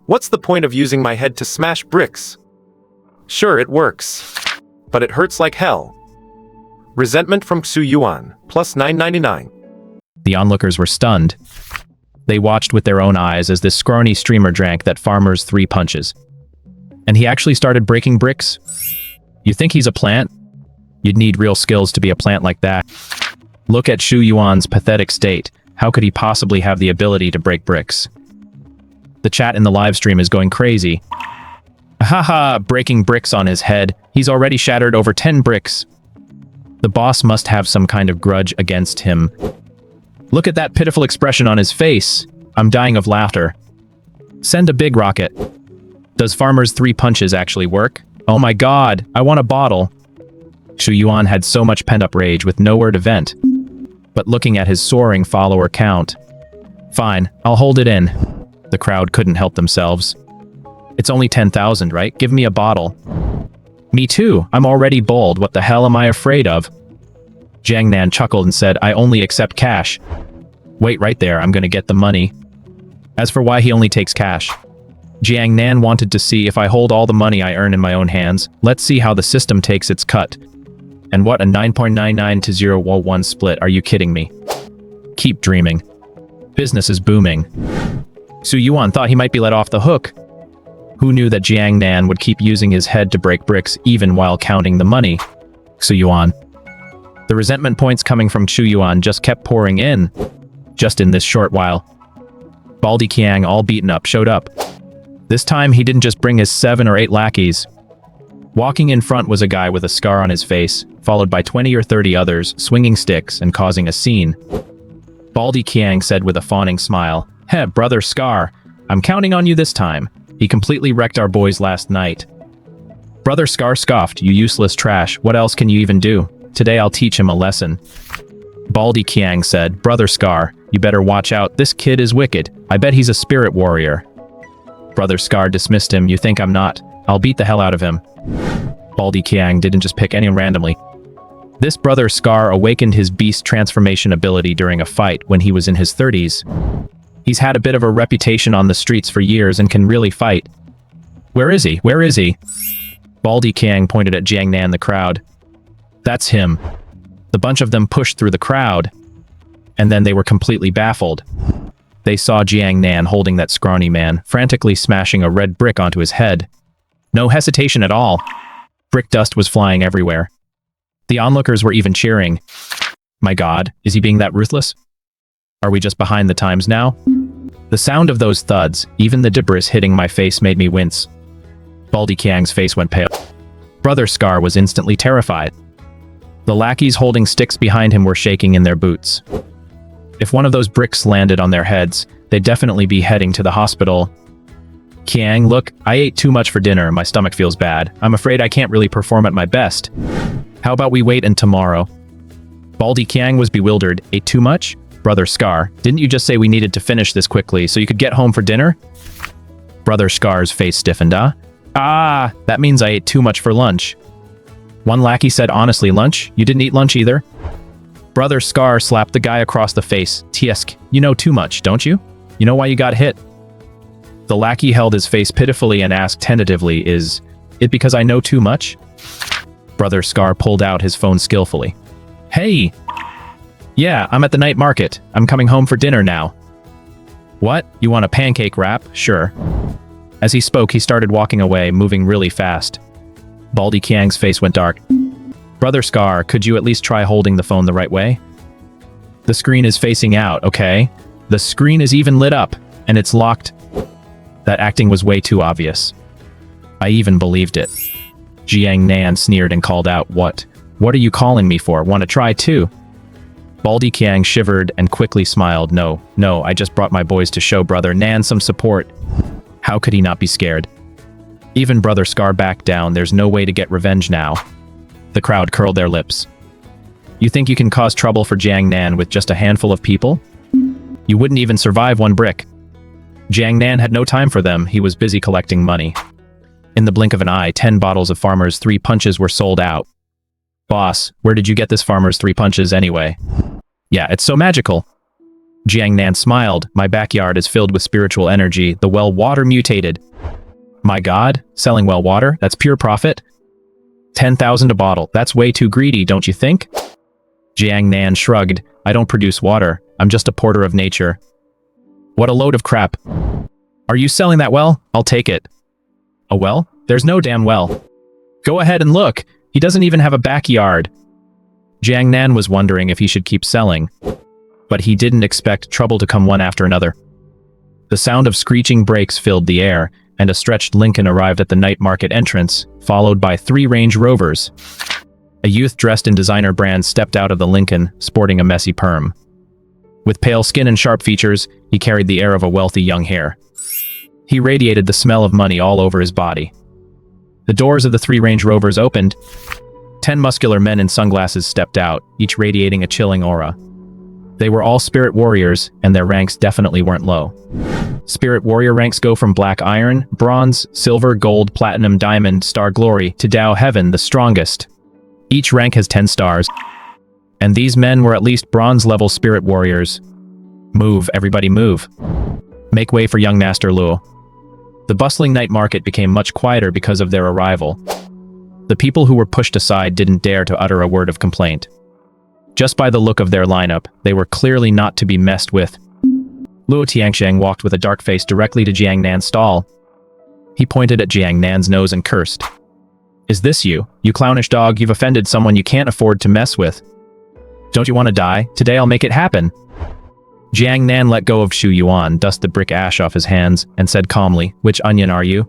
What's the point of using my head to smash bricks? Sure, it works. But it hurts like hell. Resentment from Xu Yuan, plus 999. The onlookers were stunned. They watched with their own eyes as this scrawny streamer drank that farmer's 3 punches. And he actually started breaking bricks? You think he's a plant? You'd need real skills to be a plant like that. Look at Xu Yuan's pathetic state. How could he possibly have the ability to break bricks? The chat in the live stream is going crazy. Haha, breaking bricks on his head. He's already shattered over 10 bricks. The boss must have some kind of grudge against him. Look at that pitiful expression on his face. I'm dying of laughter. Send a big rocket. Does farmer's 3 punches actually work? Oh my god, I want a bottle. Xu Yuan had so much pent-up rage with nowhere to vent. But looking at his soaring follower count... Fine, I'll hold it in. The crowd couldn't help themselves. It's only 10,000, right? Give me a bottle. Me too, I'm already bold. What the hell am I afraid of? Jiang Nan chuckled and said, I only accept cash. Wait right there, I'm gonna get the money. As for why he only takes cash. Jiang Nan wanted to see if I hold all the money I earn in my own hands. Let's see how the system takes its cut. And what, a 9.99 to 0.1 split, are you kidding me? Keep dreaming. Business is booming. Xu Yuan thought he might be let off the hook. Who knew that Jiang Nan would keep using his head to break bricks even while counting the money? Xu Yuan. The resentment points coming from Xu Yuan just kept pouring in. Just in this short while. Baldy Qiang, all beaten up, showed up. This time he didn't just bring his 7 or 8 lackeys. Walking in front was a guy with a scar on his face, followed by 20 or 30 others, swinging sticks and causing a scene. Baldy Qiang said with a fawning smile, Heh, brother Scar, I'm counting on you this time. He completely wrecked our boys last night. Brother Scar scoffed, you useless trash, what else can you even do? Today I'll teach him a lesson. Baldy Qiang said, Brother Scar, you better watch out, this kid is wicked. I bet he's a spirit warrior. Brother Scar dismissed him, you think I'm not? I'll beat the hell out of him. Baldy Qiang didn't just pick anyone randomly. This Brother Scar awakened his beast transformation ability during a fight when he was in his 30s. He's had a bit of a reputation on the streets for years and can really fight. Where is he? Where is he? Baldy Qiang pointed at Jiang Nan, the crowd. That's him. The bunch of them pushed through the crowd, and then they were completely baffled. They saw Jiang Nan holding that scrawny man, frantically smashing a red brick onto his head. No hesitation at all. Brick dust was flying everywhere. The onlookers were even cheering. My god, is he being that ruthless? Are we just behind the times now? The sound of those thuds, even the debris hitting my face, made me wince. Baldy Qiang's face went pale. Brother Scar was instantly terrified. The lackeys holding sticks behind him were shaking in their boots. If one of those bricks landed on their heads, they'd definitely be heading to the hospital. Qiang, look, I ate too much for dinner, my stomach feels bad. I'm afraid I can't really perform at my best. How about we wait and tomorrow? Baldy Qiang was bewildered. Ate too much? Brother Scar, didn't you just say we needed to finish this quickly so you could get home for dinner? Brother Scar's face stiffened, Ah, that means I ate too much for lunch. One lackey said, honestly, lunch? You didn't eat lunch either? Brother Scar slapped the guy across the face. Tiesk, you know too much, don't you? You know why you got hit? The lackey held his face pitifully and asked tentatively, is it because I know too much? Brother Scar pulled out his phone skillfully. Hey! Yeah, I'm at the night market. I'm coming home for dinner now. What? You want a pancake wrap? Sure. As he spoke, he started walking away, moving really fast. Baldy Qiang's face went dark. Brother Scar, could you at least try holding the phone the right way? The screen is facing out, okay? The screen is even lit up, and it's locked. That acting was way too obvious. I even believed it. Jiang Nan sneered and called out, What? What are you calling me for? Want to try too? Baldy Kiang shivered and quickly smiled. No, I just brought my boys to show Brother Nan some support. How could he not be scared? Even Brother Scar backed down. There's no way to get revenge now. The crowd curled their lips. You think you can cause trouble for Jiang Nan with just a handful of people? You wouldn't even survive one brick. Jiang Nan had no time for them. He was busy collecting money. In the blink of an eye, 10 bottles of Farmer's 3 Punches were sold out. Boss, where did you get this Farmer's 3 Punches anyway? Yeah, it's so magical. Jiang Nan smiled. My backyard is filled with spiritual energy. The well water mutated. My God, selling well water? That's pure profit? 10,000 a bottle. That's way too greedy, don't you think? Jiang Nan shrugged. I don't produce water. I'm just a porter of nature. What a load of crap. Are you selling that well? I'll take it. A well? There's no damn well. Go ahead and look. He doesn't even have a backyard. Jiang Nan was wondering if he should keep selling, but he didn't expect trouble to come one after another. The sound of screeching brakes filled the air, and a stretched Lincoln arrived at the night market entrance, followed by 3 Range Rovers. A youth dressed in designer brands stepped out of the Lincoln, sporting a messy perm. With pale skin and sharp features, he carried the air of a wealthy young hare. He radiated the smell of money all over his body. The doors of the 3 Range Rovers opened. 10 muscular men in sunglasses stepped out, each radiating a chilling aura. They were all spirit warriors, and their ranks definitely weren't low. Spirit warrior ranks go from black iron, bronze, silver, gold, platinum, diamond, star glory, to Dao heaven, the strongest. Each rank has 10 stars, and these men were at least bronze-level spirit warriors. Move, everybody move. Make way for young Master Luo. The bustling night market became much quieter because of their arrival. The people who were pushed aside didn't dare to utter a word of complaint. Just by the look of their lineup, they were clearly not to be messed with. Luo Tiangsheng walked with a dark face directly to Jiang Nan's stall. He pointed at Jiang Nan's nose and cursed. Is this you? You clownish dog, you've offended someone you can't afford to mess with. Don't you want to die? Today I'll make it happen. Jiang Nan let go of Shu Yuan, dusted the brick ash off his hands, and said calmly, Which onion are you?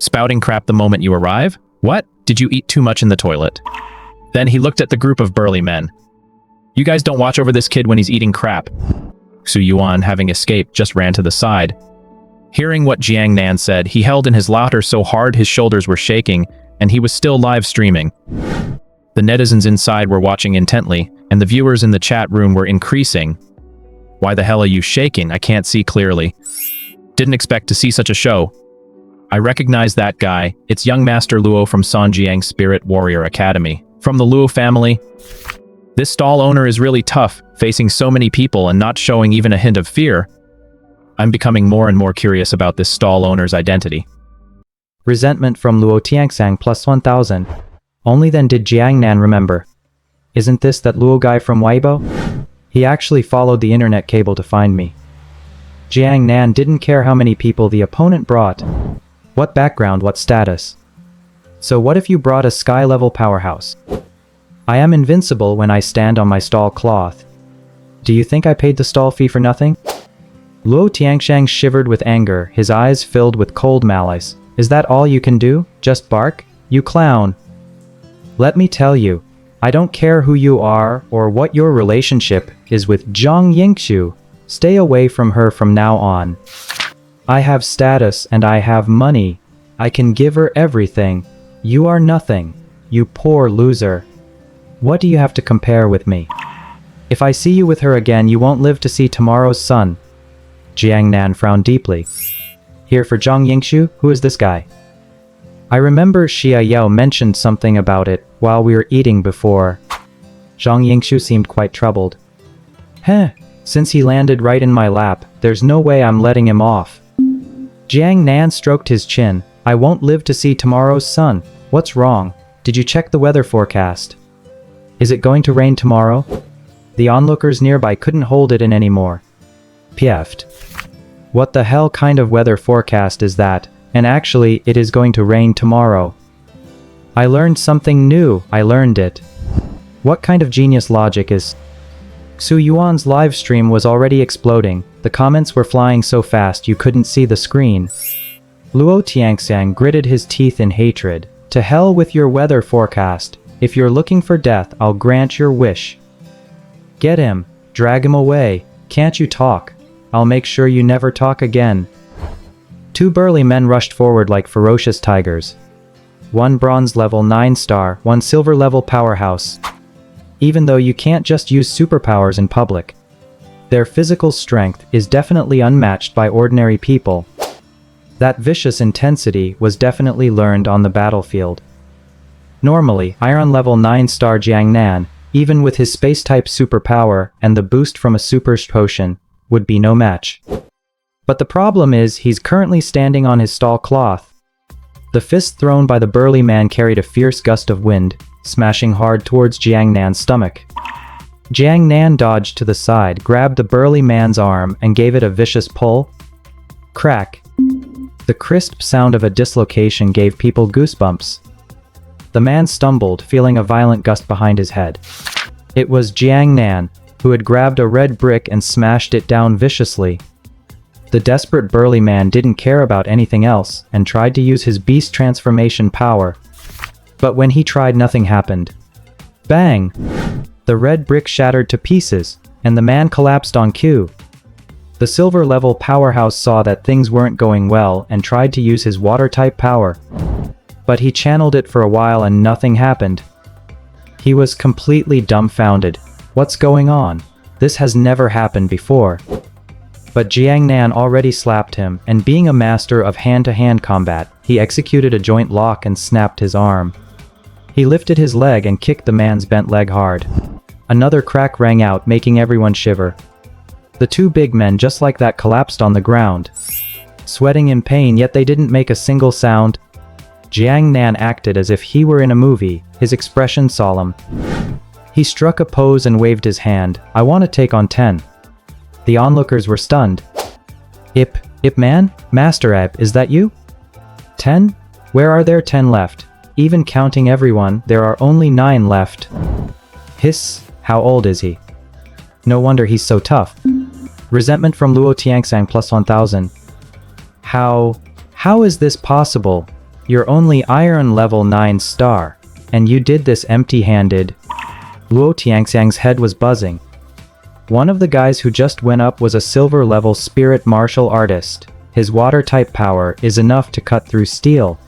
Spouting crap the moment you arrive? What? Did you eat too much in the toilet? Then he looked at the group of burly men. You guys don't watch over this kid when he's eating crap. Xu Yuan, having escaped, just ran to the side. Hearing what Jiang Nan said, he held in his laughter so hard his shoulders were shaking, and he was still live streaming. The netizens inside were watching intently, and the viewers in the chat room were increasing. Why the hell are you shaking? I can't see clearly. Didn't expect to see such a show. I recognize that guy. It's young Master Luo from Sanjiang Spirit Warrior Academy. From the Luo family. This stall owner is really tough, facing so many people and not showing even a hint of fear. I'm becoming more and more curious about this stall owner's identity. Resentment from Luo Tiangsang plus 1,000. Only then did Jiang Nan remember. Isn't this that Luo guy from Weibo? He actually followed the internet cable to find me. Jiang Nan didn't care how many people the opponent brought. What background, what status. So what if you brought a sky-level powerhouse? I am invincible when I stand on my stall cloth. Do you think I paid the stall fee for nothing? Luo Tiangshang shivered with anger, his eyes filled with cold malice. Is that all you can do? Just bark? You clown. Let me tell you, I don't care who you are or what your relationship is with Zhang Yingxu. Stay away from her from now on. I have status and I have money. I can give her everything. You are nothing. You poor loser. What do you have to compare with me? If I see you with her again, you won't live to see tomorrow's sun. Jiang Nan frowned deeply. Here for Zhang Yingxu? Who is this guy? I remember Xia Yao mentioned something about it while we were eating before. Zhang Yingxu seemed quite troubled. Heh, since he landed right in my lap, there's no way I'm letting him off. Jiang Nan stroked his chin. I won't live to see tomorrow's sun. What's wrong? Did you check the weather forecast? Is it going to rain tomorrow? The onlookers nearby couldn't hold it in anymore. Pieffed. What the hell kind of weather forecast is that? And actually, it is going to rain tomorrow. I learned something new. I learned it. What kind of genius logic is... Xu Yuan's live stream was already exploding. The comments were flying so fast you couldn't see the screen. Luo Tiangxiang gritted his teeth in hatred. To hell with your weather forecast. If you're looking for death, I'll grant your wish. Get him! Drag him away! Can't you talk? I'll make sure you never talk again." Two burly men rushed forward like ferocious tigers. One bronze level 9 star, one silver level powerhouse. Even though you can't just use superpowers in public, their physical strength is definitely unmatched by ordinary people. That vicious intensity was definitely learned on the battlefield. Normally, Iron level 9 star Jiang Nan, even with his space-type superpower and the boost from a super potion, would be no match. But the problem is he's currently standing on his stall cloth. The fist thrown by the burly man carried a fierce gust of wind, smashing hard towards Jiang Nan's stomach. Jiang Nan dodged to the side, grabbed the burly man's arm, and gave it a vicious pull. Crack. The crisp sound of a dislocation gave people goosebumps. The man stumbled, feeling a violent gust behind his head. It was Jiang Nan, who had grabbed a red brick and smashed it down viciously. The desperate burly man didn't care about anything else and tried to use his beast transformation power. But when he tried, nothing happened. Bang! The red brick shattered to pieces, and the man collapsed on cue. The silver level powerhouse saw that things weren't going well and tried to use his water-type power. But he channeled it for a while and nothing happened. He was completely dumbfounded. What's going on? This has never happened before. But Jiang Nan already slapped him, and being a master of hand-to-hand combat, he executed a joint lock and snapped his arm. He lifted his leg and kicked the man's bent leg hard. Another crack rang out, making everyone shiver. The two big men just like that collapsed on the ground, sweating in pain, yet they didn't make a single sound. Jiang Nan acted as if he were in a movie, his expression solemn. He struck a pose and waved his hand. "I want to take on 10. The onlookers were stunned. Ip man? Master Eb, is that you? 10? Where are there 10 left? Even counting everyone, there are only 9 left. Hiss, how old is he? No wonder he's so tough. Resentment from Luo Tiangsang plus 1000. How is this possible? You're only Iron level 9 star, and you did this empty-handed. Luo Tiangsang's head was buzzing. One of the guys who just went up was a silver level spirit martial artist. His water type power is enough to cut through steel.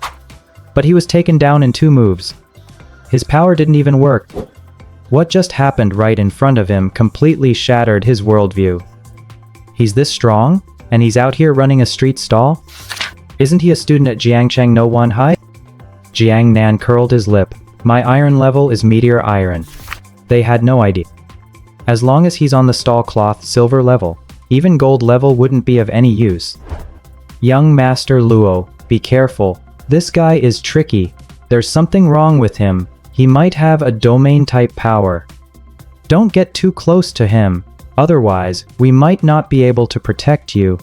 But he was taken down in 2 moves. His power didn't even work. What just happened right in front of him completely shattered his worldview. He's this strong, and he's out here running a street stall? Isn't he a student at Jiangcheng No 1 High? Jiang Nan curled his lip. My iron level is meteor iron. They had no idea. As long as he's on the stall cloth silver level, even gold level wouldn't be of any use. Young Master Luo, be careful. This guy is tricky. There's something wrong with him. He might have a domain-type power. Don't get too close to him. Otherwise, we might not be able to protect you.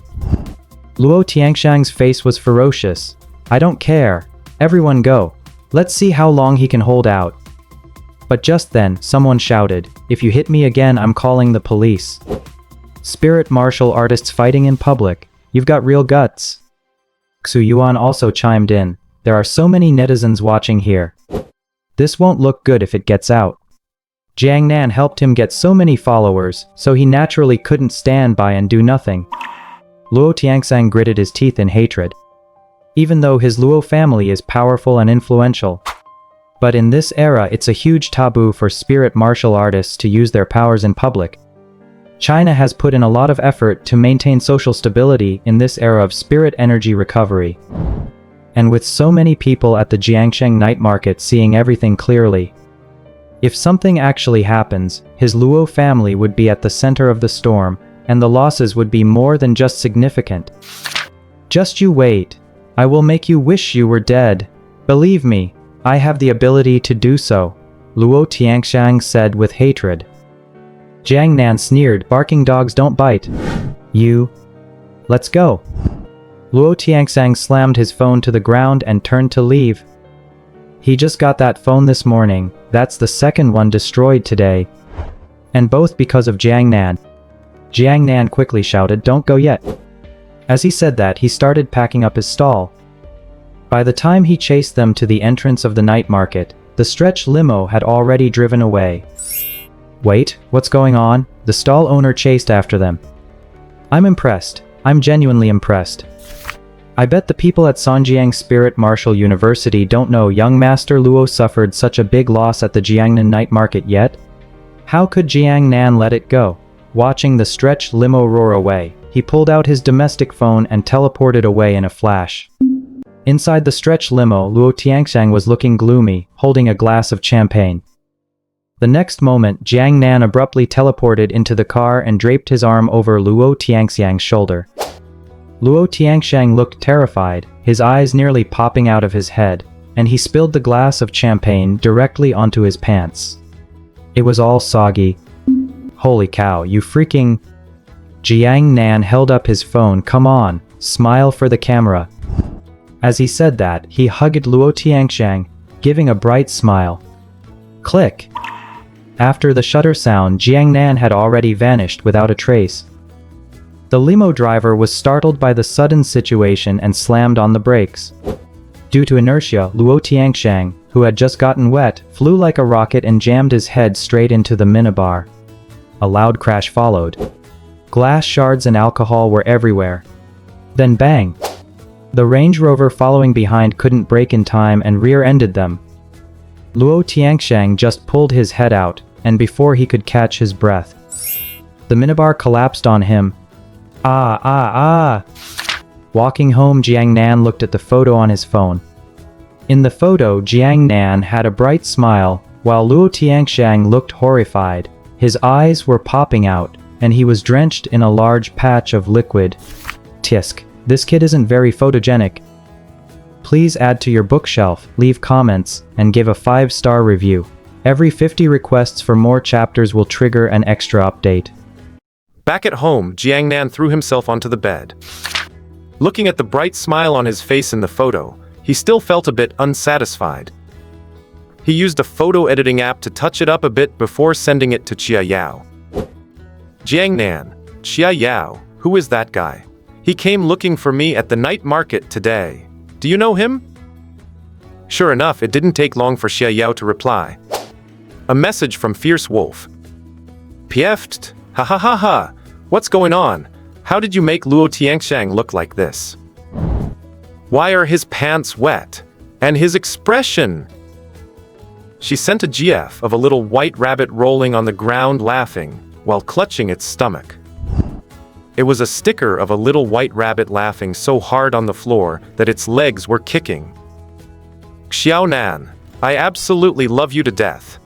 Luo Tiangshang's face was ferocious. I don't care. Everyone go. Let's see how long he can hold out. But just then, someone shouted, if you hit me again, I'm calling the police. Spirit martial artists fighting in public. You've got real guts. Xu Yuan also chimed in. There are so many netizens watching here. This won't look good if it gets out. Jiang Nan helped him get so many followers, so he naturally couldn't stand by and do nothing. Luo Tiangsang gritted his teeth in hatred. Even though his Luo family is powerful and influential. But in this era, it's a huge taboo for spirit martial artists to use their powers in public. China has put in a lot of effort to maintain social stability in this era of spirit energy recovery. And with so many people at the Jiangcheng night market seeing everything clearly, if something actually happens, his Luo family would be at the center of the storm, and the losses would be more than just significant. Just you wait. I will make you wish you were dead. Believe me, I have the ability to do so, Luo Tiangshang said with hatred. Jiang Nan sneered, barking dogs don't bite. You. Let's go. Luo Tiangsang slammed his phone to the ground and turned to leave. He just got that phone this morning, that's the second one destroyed today. And both because of Jiang Nan. Jiang Nan quickly shouted, don't go yet. As he said that, he started packing up his stall. By the time he chased them to the entrance of the night market, the stretch limo had already driven away. Wait, what's going on? The stall owner chased after them. I'm impressed. I'm genuinely impressed. I bet the people at Sanjiang Spirit Martial University don't know young Master Luo suffered such a big loss at the Jiangnan night market yet. How could Jiang Nan let it go? Watching the stretched limo roar away, he pulled out his domestic phone and teleported away in a flash. Inside the stretched limo, Luo Tianxiang was looking gloomy, holding a glass of champagne. The next moment, Jiang Nan abruptly teleported into the car and draped his arm over Luo Tianxiang's shoulder. Luo Tianxiang looked terrified, his eyes nearly popping out of his head, and he spilled the glass of champagne directly onto his pants. It was all soggy. Holy cow, you freaking... Jiang Nan held up his phone. Come on, smile for the camera. As he said that, he hugged Luo Tianxiang, giving a bright smile. Click. After the shutter sound, Jiang Nan had already vanished without a trace. The limo driver was startled by the sudden situation and slammed on the brakes. Due to inertia, Luo Tianxiang, who had just gotten wet, flew like a rocket and jammed his head straight into the minibar. A loud crash followed. Glass shards and alcohol were everywhere. Then bang! The Range Rover following behind couldn't brake in time and rear-ended them. Luo Tianxiang just pulled his head out, and before he could catch his breath, the minibar collapsed on him. Walking home, Jiang Nan looked at the photo on his phone. In the photo, Jiang Nan had a bright smile, while Luo Tianxiang looked horrified. His eyes were popping out, and he was drenched in a large patch of liquid. Tisk, this kid isn't very photogenic. Please add to your bookshelf, leave comments, and give a 5-star review. Every 50 requests for more chapters will trigger an extra update. Back at home, Jiang Nan threw himself onto the bed. Looking at the bright smile on his face in the photo, he still felt a bit unsatisfied. He used a photo editing app to touch it up a bit before sending it to Chia Yao. Jiang Nan, Chia Yao, who is that guy? He came looking for me at the night market today. Do you know him? Sure enough, it didn't take long for Xia Yao to reply. A message from Fierce Wolf. Pieft, ha ha ha ha, what's going on? How did you make Luo Tianxiang look like this? Why are his pants wet? And his expression? She sent a GF of a little white rabbit rolling on the ground laughing, while clutching its stomach. It was a sticker of a little white rabbit laughing so hard on the floor that its legs were kicking. Xiao Nan, I absolutely love you to death.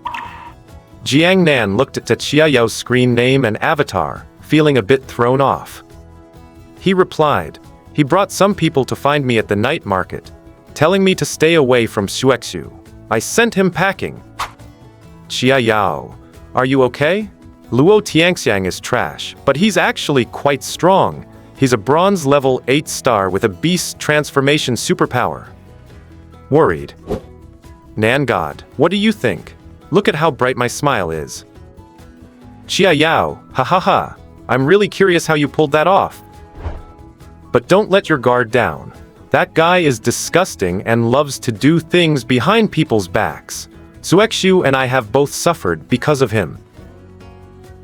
Jiang Nan looked at Xia Yao's screen name and avatar, feeling a bit thrown off. He replied, he brought some people to find me at the night market, telling me to stay away from Xuexu. I sent him packing. Xia Yao, are you okay? Luo Tianxiang is trash, but he's actually quite strong. He's a bronze level 8-star with a beast transformation superpower. Worried. Nan God, what do you think? Look at how bright my smile is. Xia Yao, ha ha ha, I'm really curious how you pulled that off. But don't let your guard down. That guy is disgusting and loves to do things behind people's backs. Xuexu and I have both suffered because of him.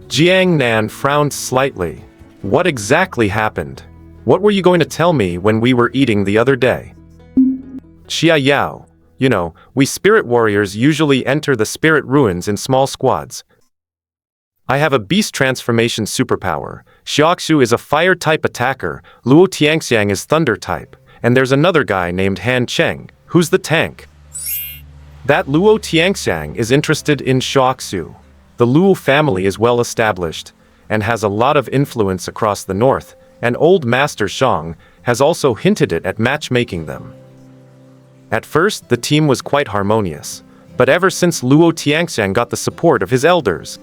Jiang Nan frowned slightly. What exactly happened? What were you going to tell me when we were eating the other day? Xia Yao, you know, we spirit warriors usually enter the spirit ruins in small squads. I have a beast transformation superpower. Xiaoxu is a fire-type attacker, Luo Tianxiang is thunder-type, and there's another guy named Han Cheng, who's the tank. That Luo Tianxiang is interested in Xiaoxu. The Luo family is well established, and has a lot of influence across the north, and old Master Shang has also hinted at matchmaking them. At first, the team was quite harmonious, but ever since Luo Tianxiang got the support of his elders,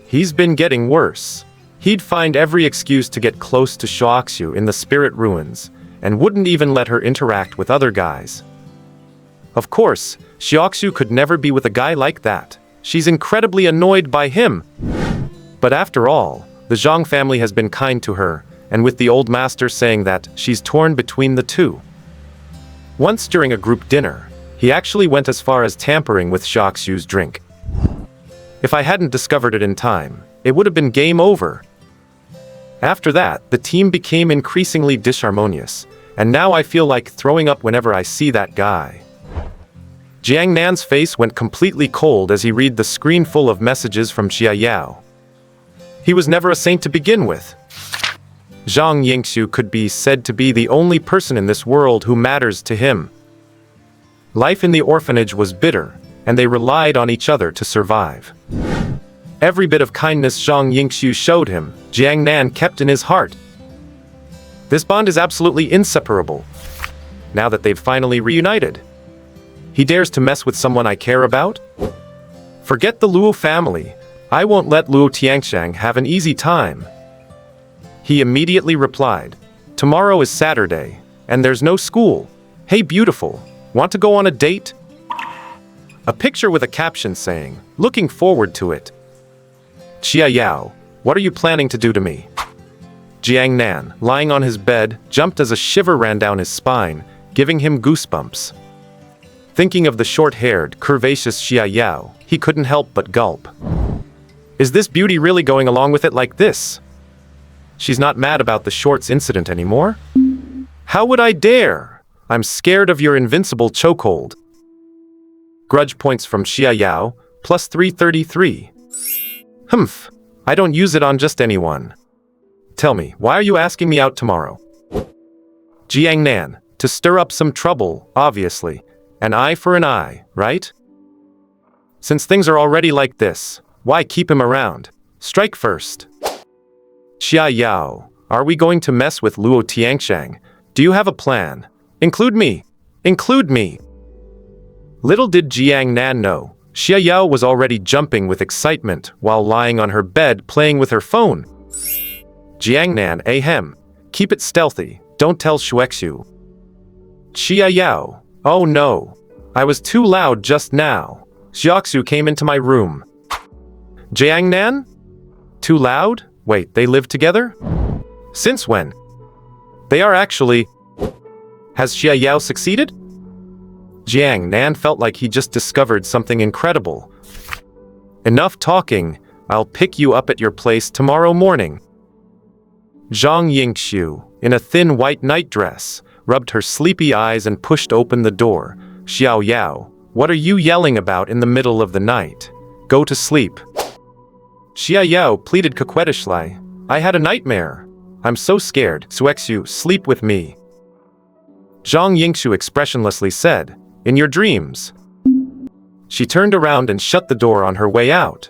he's been getting worse. He'd find every excuse to get close to Xiaoxu in the spirit ruins, and wouldn't even let her interact with other guys. Of course, Xiaoxu could never be with a guy like that. She's incredibly annoyed by him. But after all, the Zhang family has been kind to her, and with the old master saying that, she's torn between the two. Once during a group dinner, he actually went as far as tampering with Xiaoxu's drink. If I hadn't discovered it in time, it would have been game over. After that, the team became increasingly disharmonious, and now I feel like throwing up whenever I see that guy. Jiang Nan's face went completely cold as he read the screen full of messages from Xia Yao. He was never a saint to begin with. Zhang Yingxiu could be said to be the only person in this world who matters to him. Life in the orphanage was bitter, and they relied on each other to survive. Every bit of kindness Zhang Yingxiu showed him, Jiang Nan kept in his heart. This bond is absolutely inseparable, now that they've finally reunited. He dares to mess with someone I care about? Forget the Luo family. I won't let Luo Tianxiang have an easy time. He immediately replied, "Tomorrow is Saturday, and there's no school. Hey beautiful, want to go on a date?" A picture with a caption saying, "Looking forward to it." Xia Yao, what are you planning to do to me? Jiang Nan, lying on his bed, jumped as a shiver ran down his spine, giving him goosebumps. Thinking of the short-haired, curvaceous Xia Yao, he couldn't help but gulp. Is this beauty really going along with it like this? She's not mad about the shorts incident anymore? How would I dare? I'm scared of your invincible chokehold. Grudge points from Xia Yao, plus 333. Humph, I don't use it on just anyone. Tell me, why are you asking me out tomorrow? Jiang Nan, to stir up some trouble, obviously. An eye for an eye, right? Since things are already like this, why keep him around? Strike first. Xia Yao, are we going to mess with Luo Tianxiang? Do you have a plan? Include me! Include me! Little did Jiang Nan know, Xia Yao was already jumping with excitement while lying on her bed playing with her phone. Jiang Nan, ahem. Keep it stealthy, don't tell Shuexiu. Xia Yao, oh no. I was too loud just now. Xiaoxu came into my room. Jiang Nan? Too loud? Wait, they live together? Since when? They are actually... Has Xia Yao succeeded? Jiang Nan felt like he just discovered something incredible. Enough talking, I'll pick you up at your place tomorrow morning. Zhang Yingxiu, in a thin white nightdress, rubbed her sleepy eyes and pushed open the door. Xiao Yao, what are you yelling about in the middle of the night? Go to sleep. Xia Yao pleaded coquettishly, I had a nightmare. I'm so scared, Suexiu, sleep with me. Zhang Yingxiu expressionlessly said, in your dreams. She turned around and shut the door on her way out.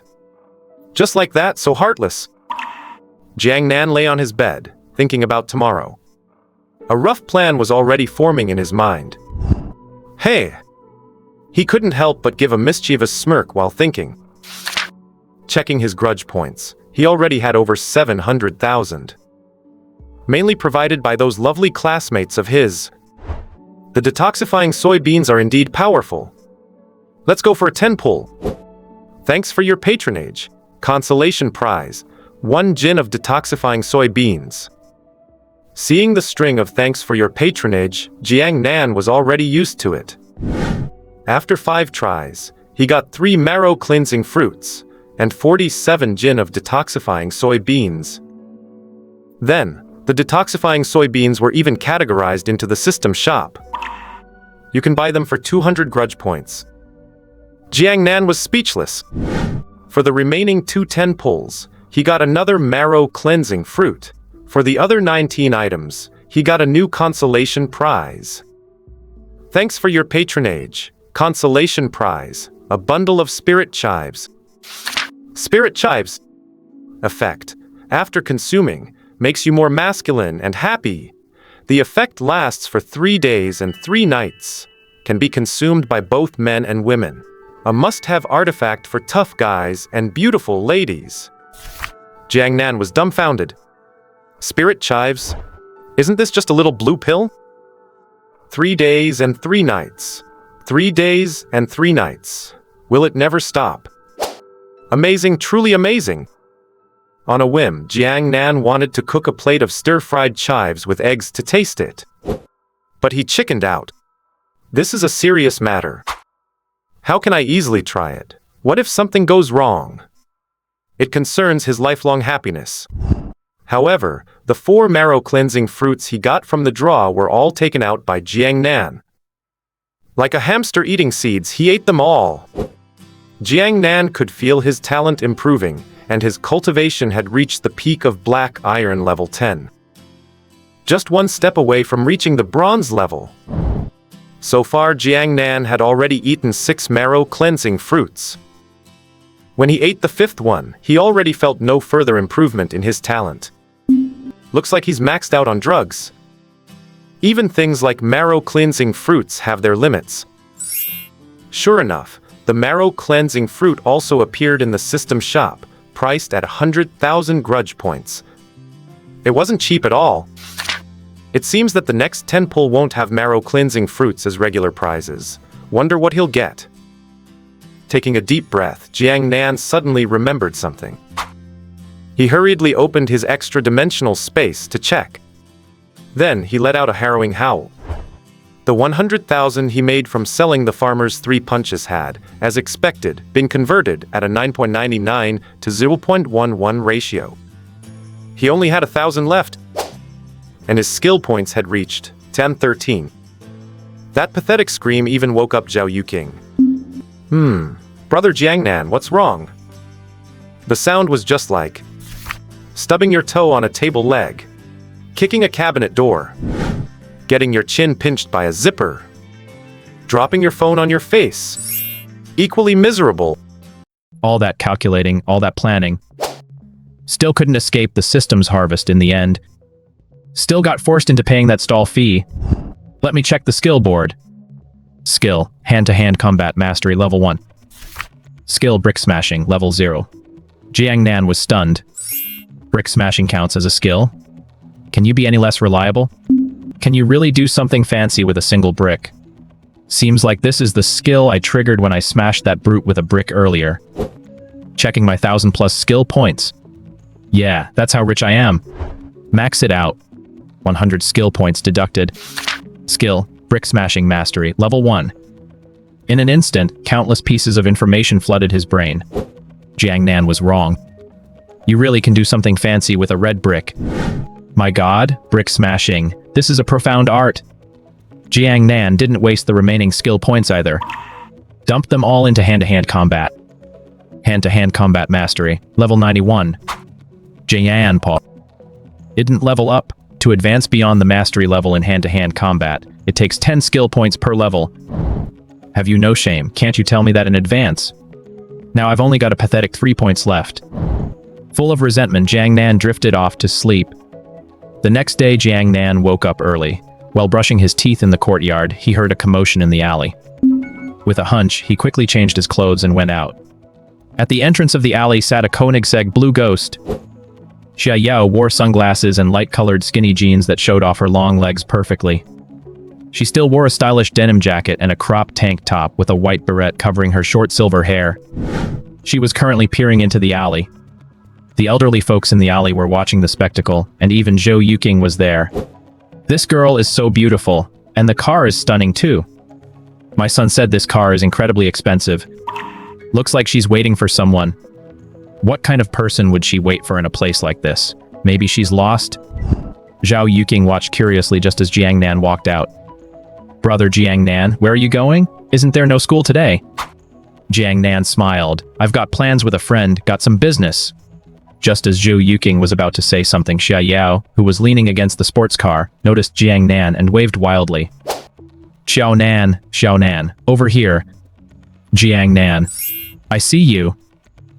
Just like that, so heartless. Jiang Nan lay on his bed, thinking about tomorrow. A rough plan was already forming in his mind. Hey! He couldn't help but give a mischievous smirk while thinking. Checking his grudge points, he already had over 700,000. Mainly provided by those lovely classmates of his. The detoxifying soybeans are indeed powerful. Let's go for a 10 pull. Thanks for your patronage. Consolation prize. 1 gin of detoxifying soybeans. Seeing the string of thanks for your patronage, Jiang Nan was already used to it. After 5 tries, he got 3 marrow-cleansing fruits, and 47 gin of detoxifying soybeans. Then, the detoxifying soybeans were even categorized into the system shop. You can buy them for 200 grudge points. Jiang Nan was speechless. For the remaining 2 10 pulls, he got another marrow-cleansing fruit. For the other 19 items, he got a new consolation prize. Thanks for your patronage. Consolation prize. A bundle of spirit chives. Spirit chives. Effect. After consuming, makes you more masculine and happy. The effect lasts for 3 days and 3 nights. Can be consumed by both men and women. A must-have artifact for tough guys and beautiful ladies. Jiang Nan was dumbfounded. Spirit chives? Isn't this just a little blue pill? 3 days and 3 nights. 3 days and 3 nights. Will it never stop? Amazing, truly amazing. On a whim, Jiang Nan wanted to cook a plate of stir-fried chives with eggs to taste it. But he chickened out. This is a serious matter. How can I easily try it? What if something goes wrong? It concerns his lifelong happiness. However, the 4 marrow-cleansing fruits he got from the draw were all taken out by Jiang Nan. Like a hamster eating seeds, he ate them all. Jiang Nan could feel his talent improving, and his cultivation had reached the peak of black iron level 10. Just one step away from reaching the bronze level. So far, Jiang Nan had already eaten 6 marrow-cleansing fruits. When he ate the 5th one, he already felt no further improvement in his talent. Looks like he's maxed out on drugs. Even things like marrow-cleansing fruits have their limits. Sure enough, the marrow-cleansing fruit also appeared in the system shop, priced at 100,000 grudge points. It wasn't cheap at all. It seems that the next 10 pull won't have marrow-cleansing fruits as regular prizes. Wonder what he'll get. Taking a deep breath, Jiang Nan suddenly remembered something. He hurriedly opened his extra-dimensional space to check. Then he let out a harrowing howl. The 100,000 he made from selling the farmer's 3 punches had, as expected, been converted at a 9.99 to 0.11 ratio. He only had 1,000 left, and his skill points had reached 1013. That pathetic scream even woke up Zhao Yuqing. Brother Jiang Nan, what's wrong? The sound was just like stubbing your toe on a table leg, kicking a cabinet door, getting your chin pinched by a zipper, dropping your phone on your face. Equally miserable. All that calculating, all that planning. Still couldn't escape the systems harvest in the end. Still got forced into paying that stall fee. Let me check the skill board. Skill, hand-to-hand combat mastery, level 1. Skill, brick smashing, level 0. Jiang Nan was stunned. Brick smashing counts as a skill? Can you be any less reliable? Can you really do something fancy with a single brick? Seems like this is the skill I triggered when I smashed that brute with a brick earlier. Checking my 1,000 plus skill points. Yeah, that's how rich I am. Max it out. 100 skill points deducted. Skill, brick smashing mastery, level 1. In an instant, countless pieces of information flooded his brain. Jiang Nan was wrong. You really can do something fancy with a red brick. My god, brick smashing. This is a profound art. Jiang Nan didn't waste the remaining skill points either. Dumped them all into hand-to-hand combat. Hand-to-hand combat mastery, level 91. Jian Pa didn't level up. To advance beyond the mastery level in hand-to-hand combat, it takes 10 skill points per level. Have you no shame? Can't you tell me that in advance? Now I've only got a pathetic 3 points left. Full of resentment, Jiang Nan drifted off to sleep. The next day, Jiang Nan woke up early. While brushing his teeth in the courtyard, he heard a commotion in the alley. With a hunch, he quickly changed his clothes and went out. At the entrance of the alley sat a Koenigsegg blue ghost. Xia Yao wore sunglasses and light-colored skinny jeans that showed off her long legs perfectly. She still wore a stylish denim jacket and a cropped tank top with a white beret covering her short silver hair. She was currently peering into the alley. The elderly folks in the alley were watching the spectacle, and even Zhou Yuqing was there. This girl is so beautiful, and the car is stunning too. My son said this car is incredibly expensive. Looks like she's waiting for someone. What kind of person would she wait for in a place like this? Maybe she's lost? Zhao Yuqing watched curiously just as Jiang Nan walked out. Brother Jiang Nan, where are you going? Isn't there no school today? Jiang Nan smiled. I've got plans with a friend, got some business. Just as Zhou Yuqing was about to say something, Xia Yao, who was leaning against the sports car, noticed Jiang Nan and waved wildly. Xiao Nan, over here. Jiang Nan. I see you.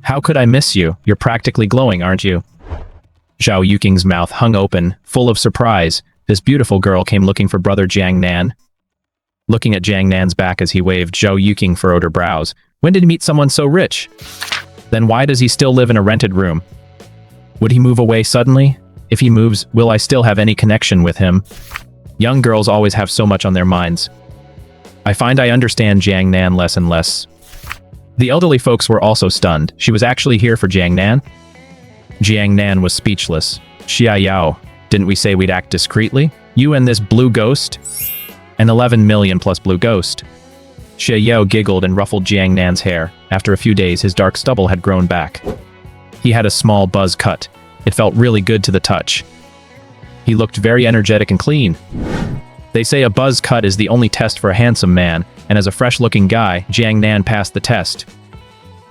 How could I miss you? You're practically glowing, aren't you? Zhao Yuqing's mouth hung open, full of surprise. This beautiful girl came looking for brother Jiang Nan. Looking at Jiang Nan's back as he waved, Zhao Yuqing furrowed her brows. When did he meet someone so rich? Then why does he still live in a rented room? Would he move away suddenly? If he moves, will I still have any connection with him? Young girls always have so much on their minds. I find I understand Jiang Nan less and less. The elderly folks were also stunned. She was actually here for Jiang Nan? Jiang Nan was speechless. Xia Yao, didn't we say we'd act discreetly? You and this blue ghost? An 11 million plus blue ghost. Xia Yao giggled and ruffled Jiang Nan's hair. After a few days, his dark stubble had grown back. He had a small buzz cut. It felt really good to the touch. He looked very energetic and clean. They say a buzz cut is the only test for a handsome man, and as a fresh-looking guy, Jiang Nan passed the test.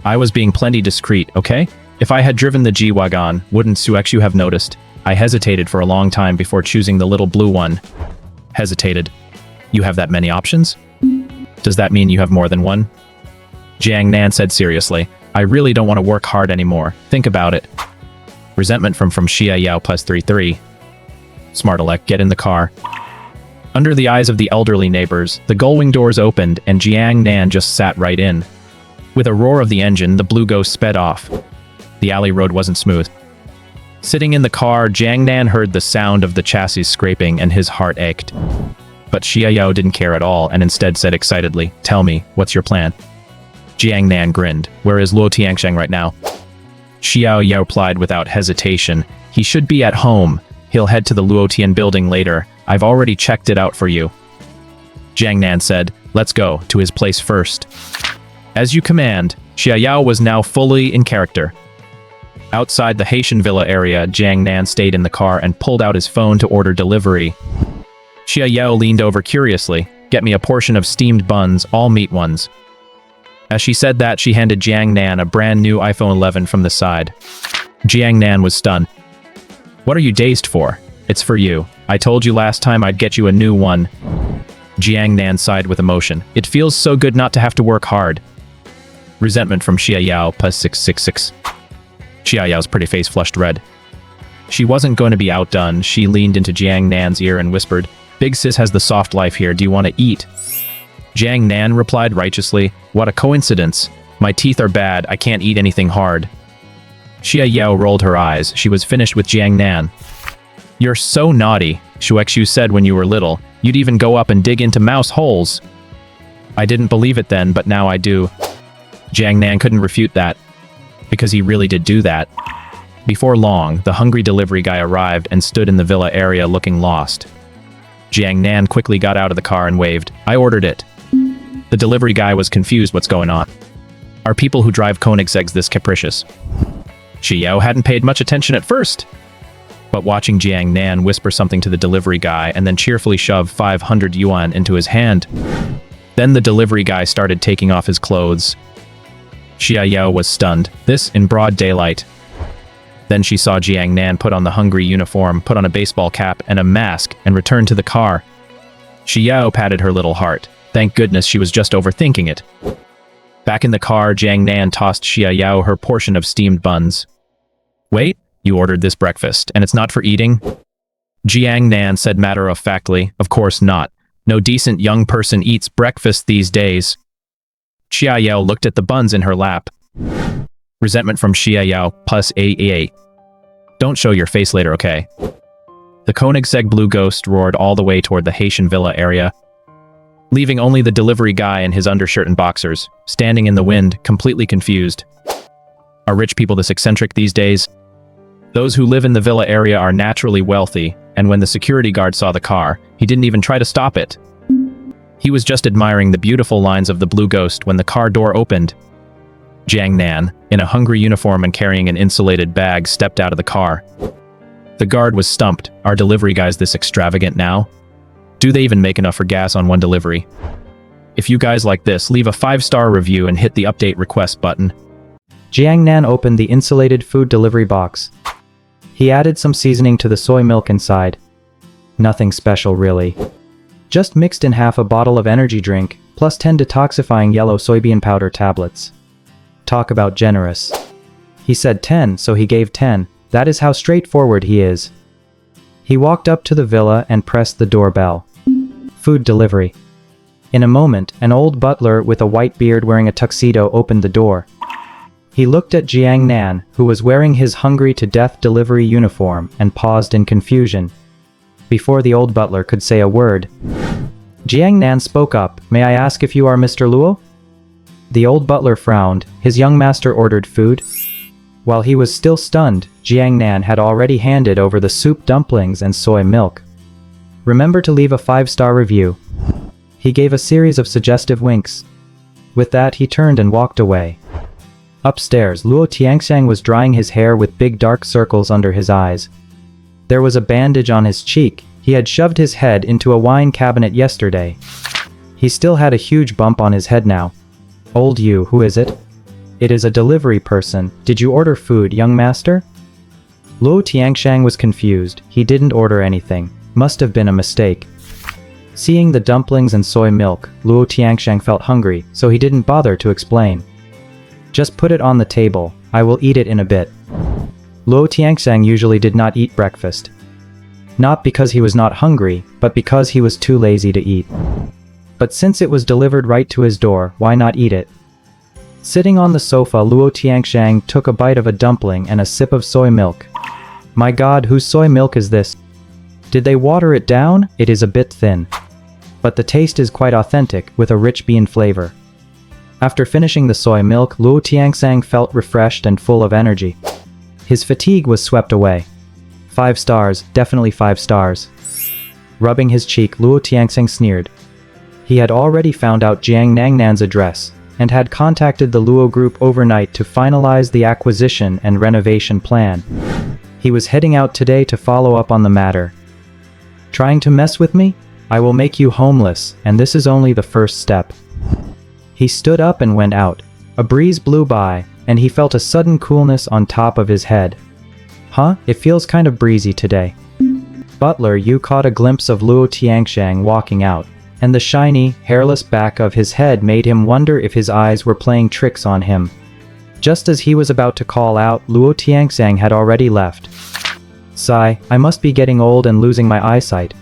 I was being plenty discreet, okay? If I had driven the G-Wagon, wouldn't Suexu have noticed? I hesitated for a long time before choosing the little blue one. Hesitated. You have that many options? Does that mean you have more than one? Jiang Nan said seriously, I really don't want to work hard anymore. Think about it. Resentment from Xia Yao plus 3-3. Smart Alec, get in the car. Under the eyes of the elderly neighbors, the gullwing doors opened and Jiang Nan just sat right in. With a roar of the engine, the blue ghost sped off. The alley road wasn't smooth. Sitting in the car, Jiang Nan heard the sound of the chassis scraping and his heart ached. But Xia Yao didn't care at all and instead said excitedly, Tell me, what's your plan? Jiang Nan grinned. Where is Luo Tianxiang right now? Xia Yao replied without hesitation. He should be at home. He'll head to the Luo Tian building later. I've already checked it out for you. Jiang Nan said, Let's go to his place first. As you command, Xia Yao was now fully in character. Outside the Haitian villa area, Jiang Nan stayed in the car and pulled out his phone to order delivery. Xia Yao leaned over curiously. Get me a portion of steamed buns, all meat ones. As she said that, she handed Jiang Nan a brand new iPhone 11 from the side. Jiang Nan was stunned. What are you dazed for? It's for you. I told you last time I'd get you a new one. Jiang Nan sighed with emotion. It feels so good not to have to work hard. Resentment from Xia Yao plus 666. Xia Yao's pretty face flushed red. She wasn't going to be outdone. She leaned into Jiang Nan's ear and whispered, Big sis has the soft life here. Do you want to eat? Jiang Nan replied righteously, What a coincidence. My teeth are bad. I can't eat anything hard. Xia Yao rolled her eyes. She was finished with Jiang Nan. You're so naughty, Shuexu said when you were little. You'd even go up and dig into mouse holes. I didn't believe it then, but now I do. Jiang Nan couldn't refute that, because he really did do that. Before long, the hungry delivery guy arrived and stood in the villa area looking lost. Jiang Nan quickly got out of the car and waved. I ordered it. The delivery guy was confused what's going on. Are people who drive Koenigsegg's this capricious? Xia Yao hadn't paid much attention at first, but watching Jiang Nan whisper something to the delivery guy and then cheerfully shove 500 yuan into his hand. Then the delivery guy started taking off his clothes. Xia Yao was stunned, this in broad daylight. Then she saw Jiang Nan put on the hungry uniform, put on a baseball cap and a mask, and return to the car. Xia Yao patted her little heart. Thank goodness she was just overthinking it. Back in the car, Jiang Nan tossed Xia Yao her portion of steamed buns. Wait, you ordered this breakfast, and it's not for eating? Jiang Nan said matter-of-factly, Of course not. No decent young person eats breakfast these days. Xia Yao looked at the buns in her lap. Resentment from Xia Yao plus AA. Don't show your face later, okay? The Koenigsegg Blue Ghost roared all the way toward the Haitian villa area, leaving only the delivery guy in his undershirt and boxers, standing in the wind, completely confused. Are rich people this eccentric these days? Those who live in the villa area are naturally wealthy, and when the security guard saw the car, he didn't even try to stop it. He was just admiring the beautiful lines of the Blue Ghost when the car door opened. Jiang Nan, in a hungry uniform and carrying an insulated bag, stepped out of the car. The guard was stumped. Are delivery guys this extravagant now? Do they even make enough for gas on one delivery? If you guys like this, leave a 5-star review and hit the update request button. Jiang Nan opened the insulated food delivery box. He added some seasoning to the soy milk inside. Nothing special really. Just mixed in half a bottle of energy drink, plus 10 detoxifying yellow soybean powder tablets. Talk about generous. He said 10, so he gave 10. That is how straightforward he is. He walked up to the villa and pressed the doorbell. Food delivery. In a moment, an old butler with a white beard wearing a tuxedo opened the door. He looked at Jiang Nan, who was wearing his hungry-to-death delivery uniform, and paused in confusion. Before the old butler could say a word, Jiang Nan spoke up, May I ask if you are Mr. Luo? The old butler frowned. His young master ordered food. While he was still stunned, Jiang Nan had already handed over the soup dumplings and soy milk. Remember to leave a 5-star review. He gave a series of suggestive winks. With that, he turned and walked away. Upstairs, Luo Tianxiang was drying his hair with big dark circles under his eyes. There was a bandage on his cheek. He had shoved his head into a wine cabinet yesterday. He still had a huge bump on his head now. Old you, who is it? It is a delivery person. Did you order food, young master? Luo Tianxiang was confused. He didn't order anything. Must have been a mistake. Seeing the dumplings and soy milk, Luo Tianxiang felt hungry, so he didn't bother to explain. Just put it on the table. I will eat it in a bit. Luo Tianxiang usually did not eat breakfast. Not because he was not hungry, but because he was too lazy to eat. But since it was delivered right to his door, why not eat it? Sitting on the sofa, Luo Tianxiang took a bite of a dumpling and a sip of soy milk. My god, whose soy milk is this? Did they water it down? It is a bit thin. But the taste is quite authentic, with a rich bean flavor. After finishing the soy milk, Luo Tianxiang felt refreshed and full of energy. His fatigue was swept away. 5 stars, definitely 5 stars. Rubbing his cheek, Luo Tianxiang sneered. He had already found out Jiang Nangnan's address, and had contacted the Luo Group overnight to finalize the acquisition and renovation plan. He was heading out today to follow up on the matter. Trying to mess with me? I will make you homeless, and this is only the first step. He stood up and went out. A breeze blew by, and he felt a sudden coolness on top of his head. Huh? It feels kind of breezy today. Butler, you caught a glimpse of Luo Tianxiang walking out, and the shiny, hairless back of his head made him wonder if his eyes were playing tricks on him. Just as he was about to call out, Luo Tianxiang had already left. Sigh, I must be getting old and losing my eyesight.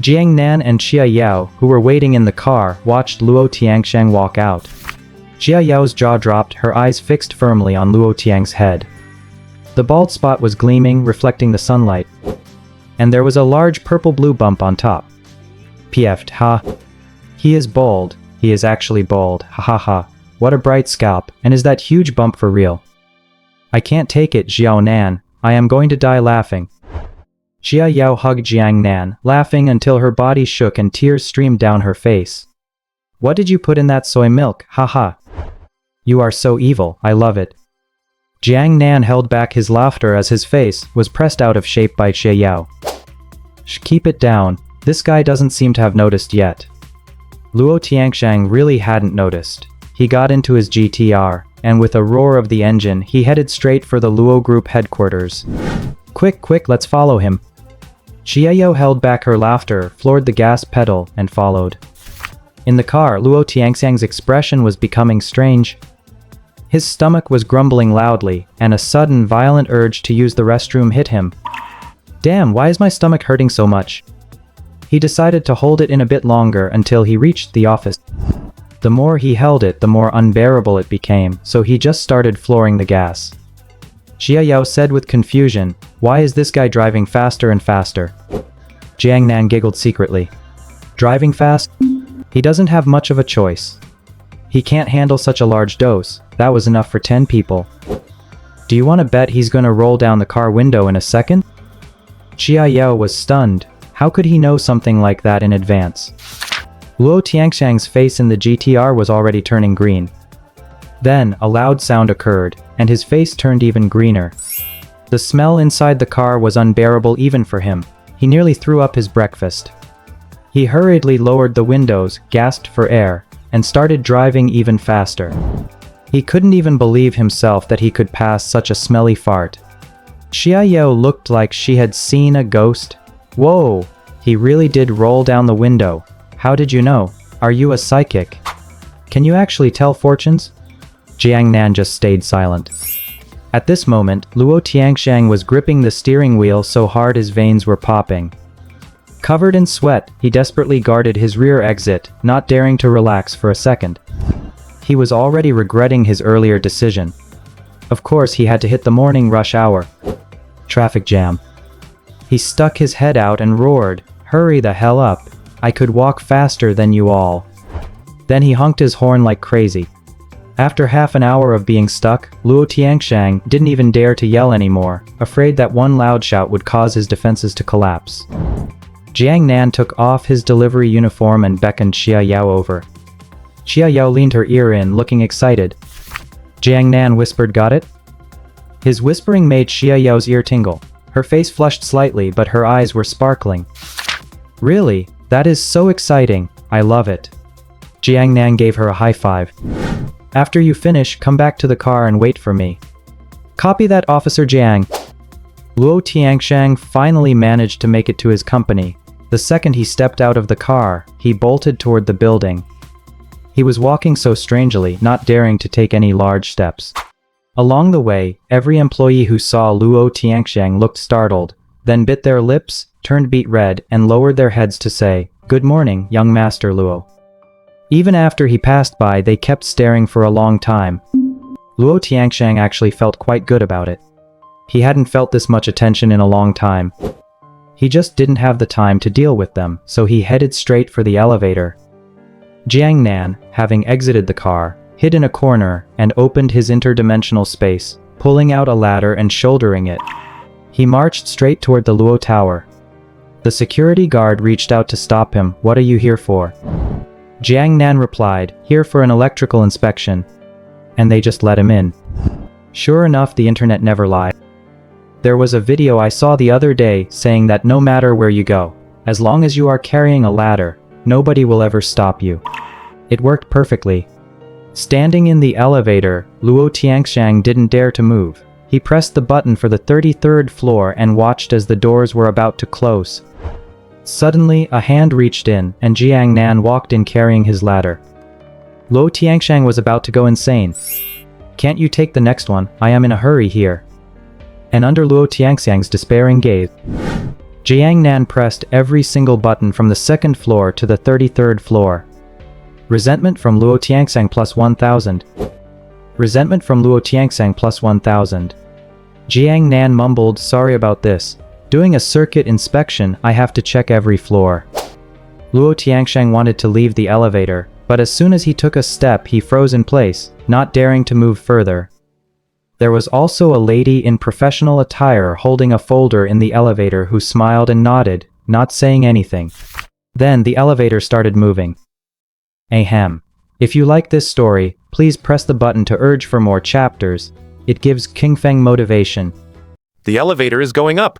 Jiang Nan and Xia Yao, who were waiting in the car, watched Luo Tianxiang walk out. Xia Yao's jaw dropped, her eyes fixed firmly on Luo Tiang's head. The bald spot was gleaming, reflecting the sunlight. And there was a large purple-blue bump on top. PF'd, ha. He is bald. He is actually bald, ha ha ha. What a bright scalp, and is that huge bump for real? I can't take it, Xiao Nan. I am going to die laughing. Xia Yao hugged Jiang Nan, laughing until her body shook and tears streamed down her face. What did you put in that soy milk, ha ha? You are so evil, I love it. Jiang Nan held back his laughter as his face was pressed out of shape by Xia Yao. Shh, keep it down. This guy doesn't seem to have noticed yet. Luo Tianxiang really hadn't noticed. He got into his GTR, and with a roar of the engine, he headed straight for the Luo Group headquarters. Quick, quick, let's follow him. Xia Yao held back her laughter, floored the gas pedal, and followed. In the car, Luo Tianxiang's expression was becoming strange. His stomach was grumbling loudly, and a sudden, violent urge to use the restroom hit him. Damn, why is my stomach hurting so much? He decided to hold it in a bit longer until he reached the office. The more he held it, the more unbearable it became, so he just started flooring the gas. Xia Yao said with confusion, why is this guy driving faster and faster? Jiang Nan giggled secretly. Driving fast? He doesn't have much of a choice. He can't handle such a large dose. That was enough for 10 people. Do you want to bet he's gonna roll down the car window in a second? Xia Yao was stunned. How could he know something like that in advance? Luo Tianxiang's face in the GTR was already turning green. Then, a loud sound occurred, and his face turned even greener. The smell inside the car was unbearable even for him. He nearly threw up his breakfast. He hurriedly lowered the windows, gasped for air, and started driving even faster. He couldn't even believe himself that he could pass such a smelly fart. Xia Yao looked like she had seen a ghost. Whoa, he really did roll down the window. How did you know? Are you a psychic? Can you actually tell fortunes? Jiang Nan just stayed silent. At this moment, Luo Tianxiang was gripping the steering wheel so hard his veins were popping. Covered in sweat, he desperately guarded his rear exit, not daring to relax for a second. He was already regretting his earlier decision. Of course, he had to hit the morning rush hour. Traffic jam. He stuck his head out and roared, "Hurry the hell up. I could walk faster than you all." Then he honked his horn like crazy. After half an hour of being stuck, Luo Tianxiang didn't even dare to yell anymore, afraid that one loud shout would cause his defenses to collapse. Jiang Nan took off his delivery uniform and beckoned Xia Yao over. Xia Yao leaned her ear in, looking excited. Jiang Nan whispered, "Got it?" His whispering made Xia Yao's ear tingle. Her face flushed slightly, but her eyes were sparkling. "Really? That is so exciting. I love it." Jiang Nan gave her a high five. "After you finish, come back to the car and wait for me." "Copy that, Officer Jiang." Luo Tianxiang finally managed to make it to his company. The second he stepped out of the car, he bolted toward the building. He was walking so strangely, not daring to take any large steps. Along the way, every employee who saw Luo Tianxiang looked startled, then bit their lips, turned beet red, and lowered their heads to say, "Good morning, young Master Luo." Even after he passed by, they kept staring for a long time. Luo Tianxiang actually felt quite good about it. He hadn't felt this much attention in a long time. He just didn't have the time to deal with them, so he headed straight for the elevator. Jiang Nan, having exited the car, hid in a corner and opened his interdimensional space, pulling out a ladder and shouldering it. He marched straight toward the Luo Tower. The security guard reached out to stop him. "What are you here for?" Jiang Nan replied, "Here for an electrical inspection." And they just let him in. Sure enough, the internet never lied. There was a video I saw the other day saying that no matter where you go, as long as you are carrying a ladder, nobody will ever stop you. It worked perfectly. Standing in the elevator, Luo Tianxiang didn't dare to move. He pressed the button for the 33rd floor and watched as the doors were about to close. Suddenly, a hand reached in, and Jiang Nan walked in carrying his ladder. Luo Tianxiang was about to go insane. "Can't you take the next one? I am in a hurry here." And under Luo Tianxiang's despairing gaze, Jiang Nan pressed every single button from the 2nd floor to the 33rd floor. Resentment from Luo Tianxiang plus 1,000. Resentment from Luo Tianxiang plus 1,000. Jiang Nan mumbled, "Sorry about this. Doing a circuit inspection, I have to check every floor." Luo Tianxiang wanted to leave the elevator, but as soon as he took a step, he froze in place, not daring to move further. There was also a lady in professional attire holding a folder in the elevator who smiled and nodded, not saying anything. Then the elevator started moving. Ahem. If you like this story, please press the button to urge for more chapters. It gives King Feng motivation. The elevator is going up.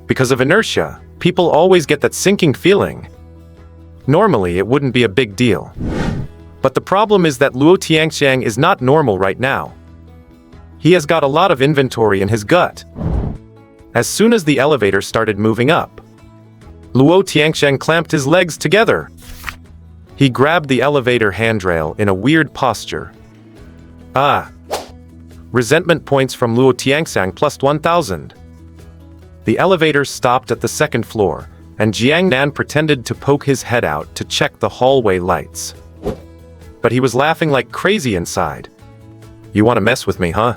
Because of inertia, people always get that sinking feeling. Normally, it wouldn't be a big deal. But the problem is that Luo Tianxiang is not normal right now. He has got a lot of inventory in his gut. As soon as the elevator started moving up, Luo Tianxiang clamped his legs together. He grabbed the elevator handrail in a weird posture. Resentment points from Luo Tianxiang plus 1,000. The elevator stopped at the 2nd floor, and Jiang Nan pretended to poke his head out to check the hallway lights. But he was laughing like crazy inside. "You want to mess with me, huh?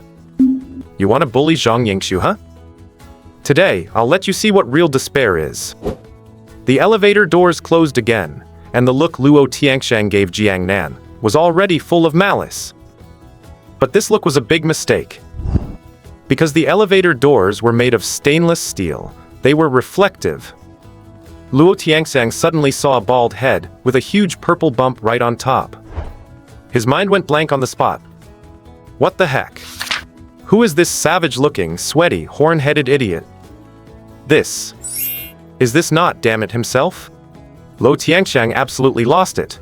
You want to bully Zhang Yingshu, huh? Today, I'll let you see what real despair is." The elevator doors closed again, and the look Luo Tianxiang gave Jiang Nan was already full of malice. But this look was a big mistake. Because the elevator doors were made of stainless steel, they were reflective. Luo Tianxiang suddenly saw a bald head with a huge purple bump right on top. His mind went blank on the spot. What the heck? Who is this savage-looking, sweaty, horn-headed idiot? Is this not, damn it, himself? Luo Tianxiang absolutely lost it.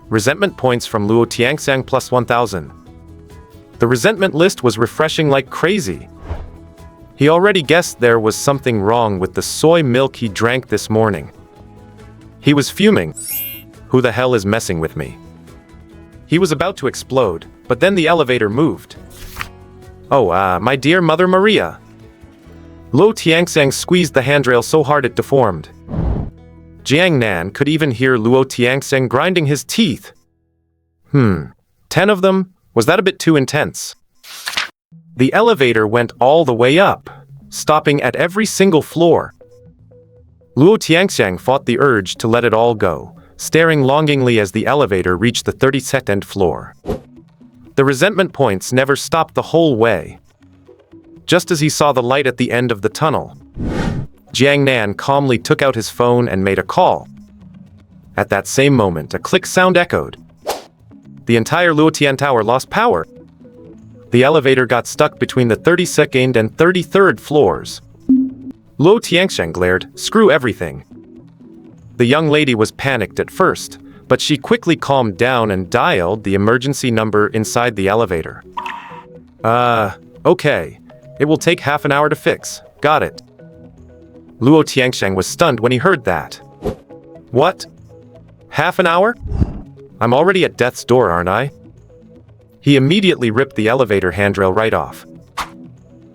Resentment points from Luo Tianxiang plus 1,000. The resentment list was refreshing like crazy. He already guessed there was something wrong with the soy milk he drank this morning. He was fuming. Who the hell is messing with me? He was about to explode, but then the elevator moved. My dear Mother Maria. Luo Tianxiang squeezed the handrail so hard it deformed. Jiang Nan could even hear Luo Tianxiang grinding his teeth. 10 of them? Was that a bit too intense? The elevator went all the way up, stopping at every single floor. Luo Tianxiang fought the urge to let it all go, staring longingly as the elevator reached the 32nd floor. The resentment points never stopped the whole way. Just as he saw the light at the end of the tunnel, Jiang Nan calmly took out his phone and made a call. At that same moment, a click sound echoed. The entire Luotian Tower lost power. The elevator got stuck between the 32nd and 33rd floors. Luo Tianxiang glared, "Screw everything." The young lady was panicked at first, but she quickly calmed down and dialed the emergency number inside the elevator. Okay. It will take half an hour to fix. Got it." Luo Tianxiang was stunned when he heard that. What? Half an hour? I'm already at death's door, aren't I? He immediately ripped the elevator handrail right off.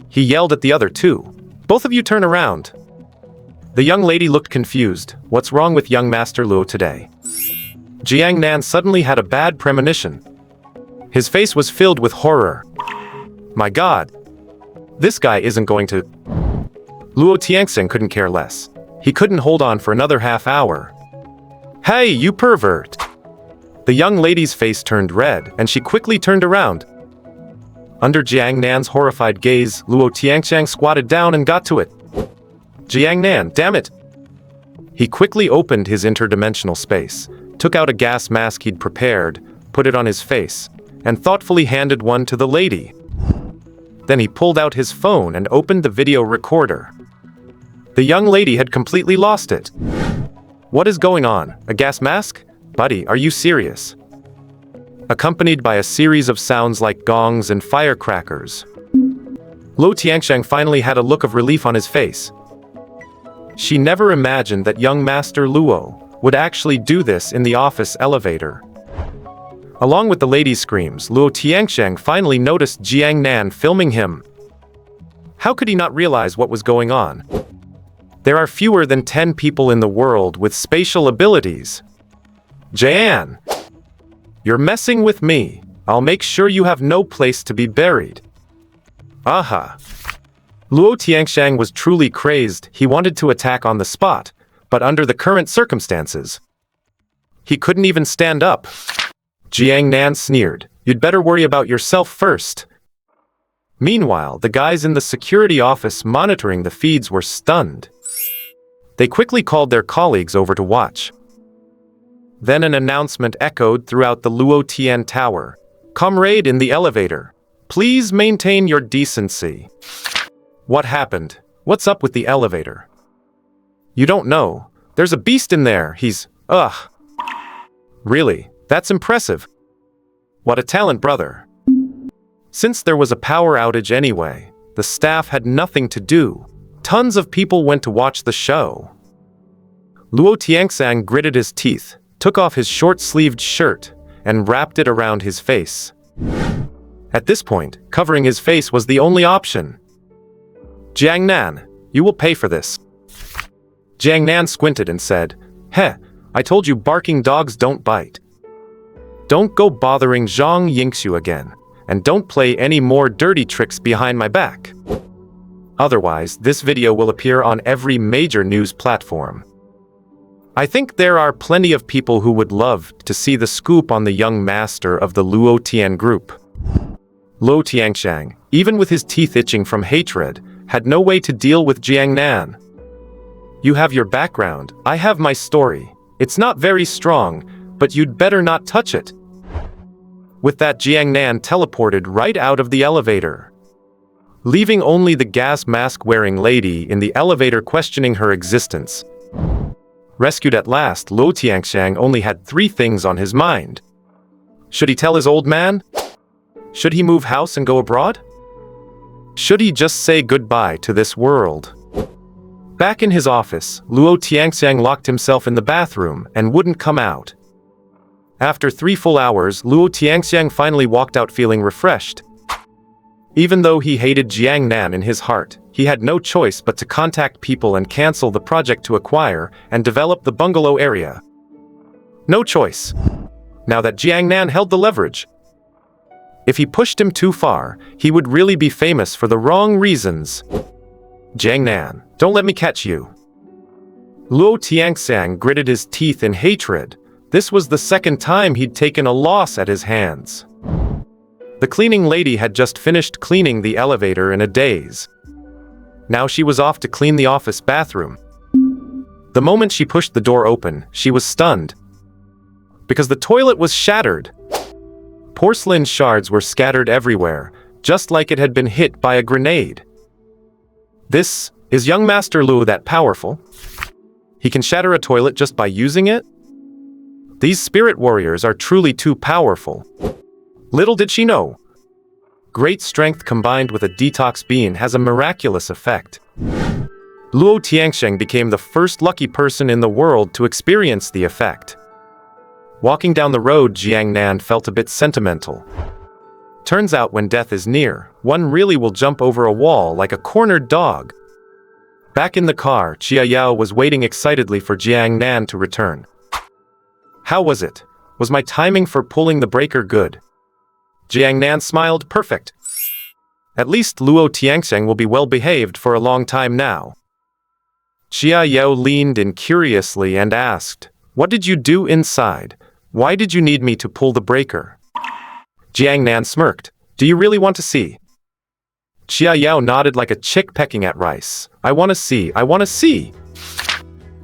He yelled at the other two. "Both of you turn around." The young lady looked confused. What's wrong with young Master Luo today? Jiang Nan suddenly had a bad premonition. His face was filled with horror. My God. This guy isn't going to... Luo Tianxiang couldn't care less. He couldn't hold on for another half hour. "Hey, you pervert!" The young lady's face turned red, and she quickly turned around. Under Jiang Nan's horrified gaze, Luo Tianxiang squatted down and got to it. "Jiang Nan, damn it!" He quickly opened his interdimensional space, took out a gas mask he'd prepared, put it on his face, and thoughtfully handed one to the lady. Then he pulled out his phone and opened the video recorder. The young lady had completely lost it. "What is going on? A gas mask? Buddy, are you serious?" Accompanied by a series of sounds like gongs and firecrackers. Luo Tianxiang finally had a look of relief on his face. She never imagined that young Master Luo would actually do this in the office elevator. Along with the lady's screams, Luo Tianxiang finally noticed Jiang Nan filming him. How could he not realize what was going on? There are fewer than 10 people in the world with spatial abilities. Jian! You're messing with me. I'll make sure you have no place to be buried. Aha! Luo Tianxiang was truly crazed. He wanted to attack on the spot, but under the current circumstances, he couldn't even stand up. Jiang Nan sneered, "You'd better worry about yourself first." Meanwhile, the guys in the security office monitoring the feeds were stunned. They quickly called their colleagues over to watch. Then an announcement echoed throughout the Luo Tian Tower. "Comrade in the elevator, please maintain your decency." What happened? What's up with the elevator? You don't know. There's a beast in there. He's... Ugh. Really? That's impressive. What a talent, brother. Since there was a power outage anyway, the staff had nothing to do. Tons of people went to watch the show. Luo Tianxiang gritted his teeth, took off his short-sleeved shirt, and wrapped it around his face. At this point, covering his face was the only option. "Jiang Nan, you will pay for this." Jiang Nan squinted and said, "Heh, I told you barking dogs don't bite. Don't go bothering Zhang Yingxiu again, and don't play any more dirty tricks behind my back. Otherwise, this video will appear on every major news platform." I think there are plenty of people who would love to see the scoop on the young master of the Luo Tian group. Luo Tianxiang, even with his teeth itching from hatred, had no way to deal with Jiang Nan. You have your background, I have my story. It's not very strong, but you'd better not touch it. With that, Jiang Nan teleported right out of the elevator, leaving only the gas mask-wearing lady in the elevator questioning her existence. Rescued at last, Luo Tianxiang only had 3 things on his mind. Should he tell his old man? Should he move house and go abroad? Should he just say goodbye to this world? Back in his office, Luo Tianxiang locked himself in the bathroom and wouldn't come out. After 3 full hours, Luo Tianxiang finally walked out feeling refreshed. Even though he hated Jiang Nan in his heart, he had no choice but to contact people and cancel the project to acquire and develop the bungalow area. No choice. Now that Jiang Nan held the leverage. If he pushed him too far, he would really be famous for the wrong reasons. Jiang Nan, don't let me catch you. Luo Tianxiang gritted his teeth in hatred. This was the second time he'd taken a loss at his hands. The cleaning lady had just finished cleaning the elevator in a daze. Now she was off to clean the office bathroom. The moment she pushed the door open, she was stunned. Because the toilet was shattered. Porcelain shards were scattered everywhere, just like it had been hit by a grenade. This is young Master Luo that powerful? He can shatter a toilet just by using it? These spirit warriors are truly too powerful. Little did she know. Great strength combined with a detox bean has a miraculous effect. Luo Tianxiang became the first lucky person in the world to experience the effect. Walking down the road, Jiang Nan felt a bit sentimental. Turns out when death is near, one really will jump over a wall like a cornered dog. Back in the car, Chia Yao was waiting excitedly for Jiang Nan to return. How was it? Was my timing for pulling the breaker good? Jiang Nan smiled. Perfect. At least Luo Tianxiang will be well behaved for a long time now. Chia Yao leaned in curiously and asked, "What did you do inside? Why did you need me to pull the breaker?" Jiang Nan smirked. "Do you really want to see?" Chia Yao nodded like a chick pecking at rice. I want to see.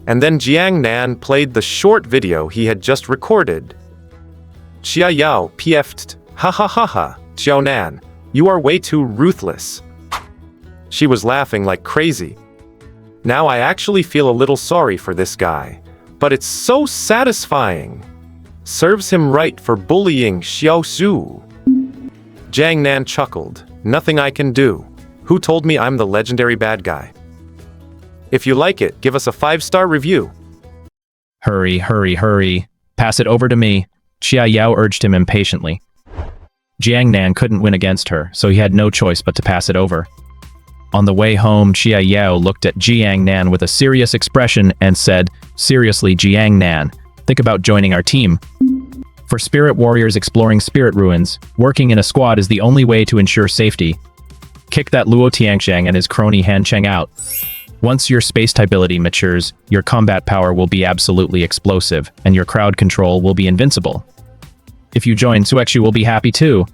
And then Jiang Nan played the short video he had just recorded. Chia Yao PF'd, "Ha ha ha ha, Xiao Nan, you are way too ruthless." She was laughing like crazy. Now I actually feel a little sorry for this guy, but it's so satisfying. Serves him right for bullying Xiao Su. Jiang Nan chuckled. Nothing I can do. Who told me I'm the legendary bad guy? If you like it, give us a 5-star review. Hurry. Pass it over to me, Chia Yao urged him impatiently. Jiang Nan couldn't win against her, so he had no choice but to pass it over. On the way home, Chia Yao looked at Jiang Nan with a serious expression and said, "Seriously, Jiang Nan, think about joining our team. For spirit warriors exploring spirit ruins, working in a squad is the only way to ensure safety. Kick that Luo Tianxiang and his crony Han Cheng out. Once your space type ability matures, your combat power will be absolutely explosive, and your crowd control will be invincible. If you join, Suexu will be happy too."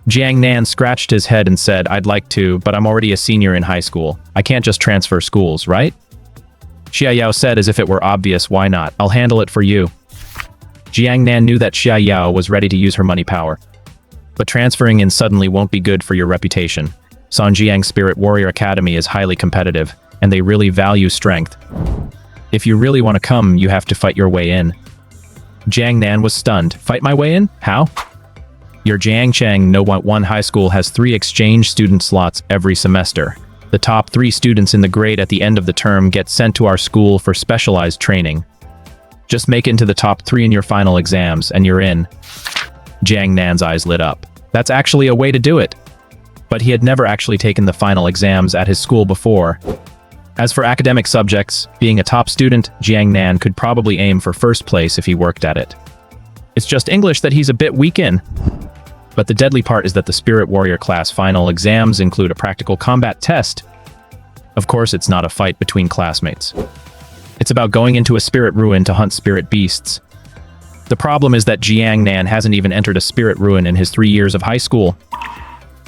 Jiang Nan scratched his head and said, "I'd like to, but I'm already a senior in high school. I can't just transfer schools, right?" Xia Yao said as if it were obvious, "Why not? I'll handle it for you." Jiang Nan knew that Xia Yao was ready to use her money power. But transferring in suddenly won't be good for your reputation. Sanjiang Spirit Warrior Academy is highly competitive, and they really value strength. If you really want to come, you have to fight your way in. Jiang Nan was stunned. Fight my way in? How? Your Jiangcheng No 1 high school has 3 exchange student slots every semester. The top 3 students in the grade at the end of the term get sent to our school for specialized training. Just make it into the top 3 in your final exams, and you're in. Jiang Nan's eyes lit up. That's actually a way to do it. But he had never actually taken the final exams at his school before. As for academic subjects, being a top student, Jiang Nan could probably aim for first place if he worked at it. It's just English that he's a bit weak in. But the deadly part is that the Spirit Warrior class final exams include a practical combat test. Of course, it's not a fight between classmates. It's about going into a spirit ruin to hunt spirit beasts. The problem is that Jiang Nan hasn't even entered a spirit ruin in his 3 years of high school.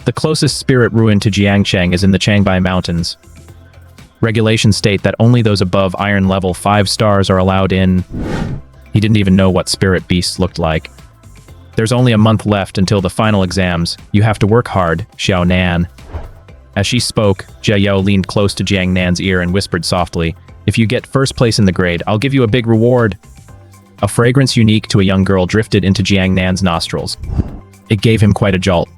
The closest spirit ruin to Jiangcheng is in the Changbai Mountains. Regulations state that only those above iron level 5 stars are allowed in. He didn't even know what spirit beasts looked like. There's only a month left until the final exams. You have to work hard, Xiao Nan. As she spoke, Jia Yao leaned close to Jiang Nan's ear and whispered softly, "If you get first place in the grade, I'll give you a big reward." A fragrance unique to a young girl drifted into Jiang Nan's nostrils. It gave him quite a jolt.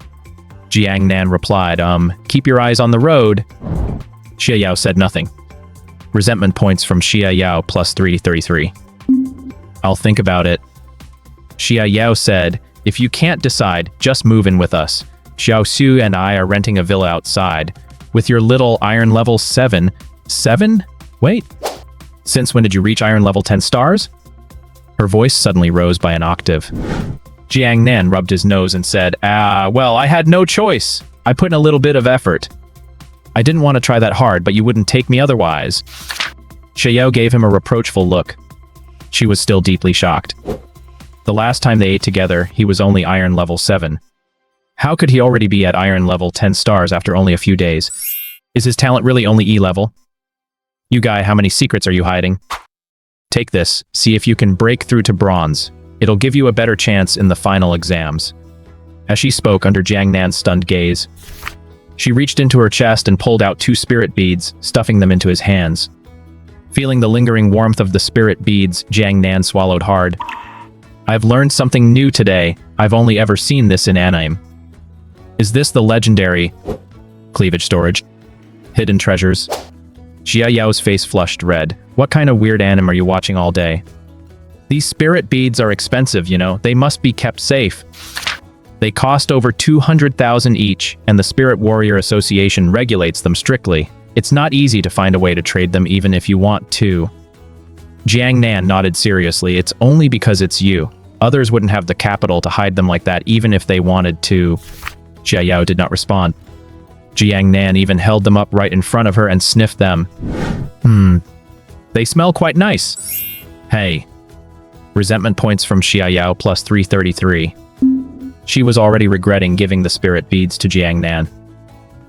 Jiang Nan replied, "Keep your eyes on the road." Xia Yao said nothing. Resentment points from Xia Yao plus 333. "I'll think about it." Xia Yao said, "If you can't decide, just move in with us. Xiao Su and I are renting a villa outside. With your little iron level 7. 7? Wait. Since when did you reach iron level 10 stars? Her voice suddenly rose by an octave. Jiang Nan rubbed his nose and said, well, I had no choice. I put in a little bit of effort. I didn't want to try that hard, but you wouldn't take me otherwise." Xia Yao gave him a reproachful look. She was still deeply shocked. The last time they ate together, he was only iron level 7. How could he already be at iron level 10 stars after only a few days? Is his talent really only E level? You guy, how many secrets are you hiding? Take this, see if you can break through to bronze. It'll give you a better chance in the final exams. as she spoke under Jiang Nan's stunned gaze. She reached into her chest and pulled out 2 spirit beads, stuffing them into his hands. Feeling the lingering warmth of the spirit beads, Jiang Nan swallowed hard. I've learned something new today. I've only ever seen this in anime. Is this the legendary cleavage storage? Hidden treasures? Xia Yao's face flushed red. What kind of weird anime are you watching all day? These spirit beads are expensive, you know. They must be kept safe. They cost over 200,000 each, and the Spirit Warrior Association regulates them strictly. It's not easy to find a way to trade them even if you want to. Jiang Nan nodded seriously. It's only because it's you. Others wouldn't have the capital to hide them like that even if they wanted to. Xia Yao did not respond. Jiang Nan even held them up right in front of her and sniffed them. They smell quite nice. Hey. Resentment points from Xia Yao plus 333. She was already regretting giving the spirit beads to Jiang Nan.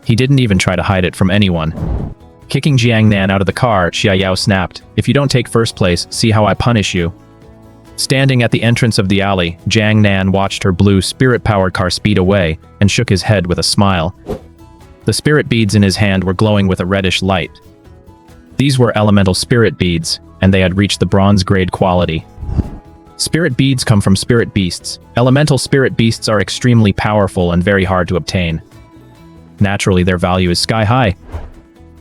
He didn't even try to hide it from anyone. Kicking Jiang Nan out of the car, Xia Yao snapped, "If you don't take first place, see how I punish you." Standing at the entrance of the alley, Jiang Nan watched her blue spirit-powered car speed away and shook his head with a smile. The spirit beads in his hand were glowing with a reddish light. These were elemental spirit beads, and they had reached the bronze-grade quality. Spirit beads come from spirit beasts. Elemental spirit beasts are extremely powerful and very hard to obtain. Naturally, their value is sky-high.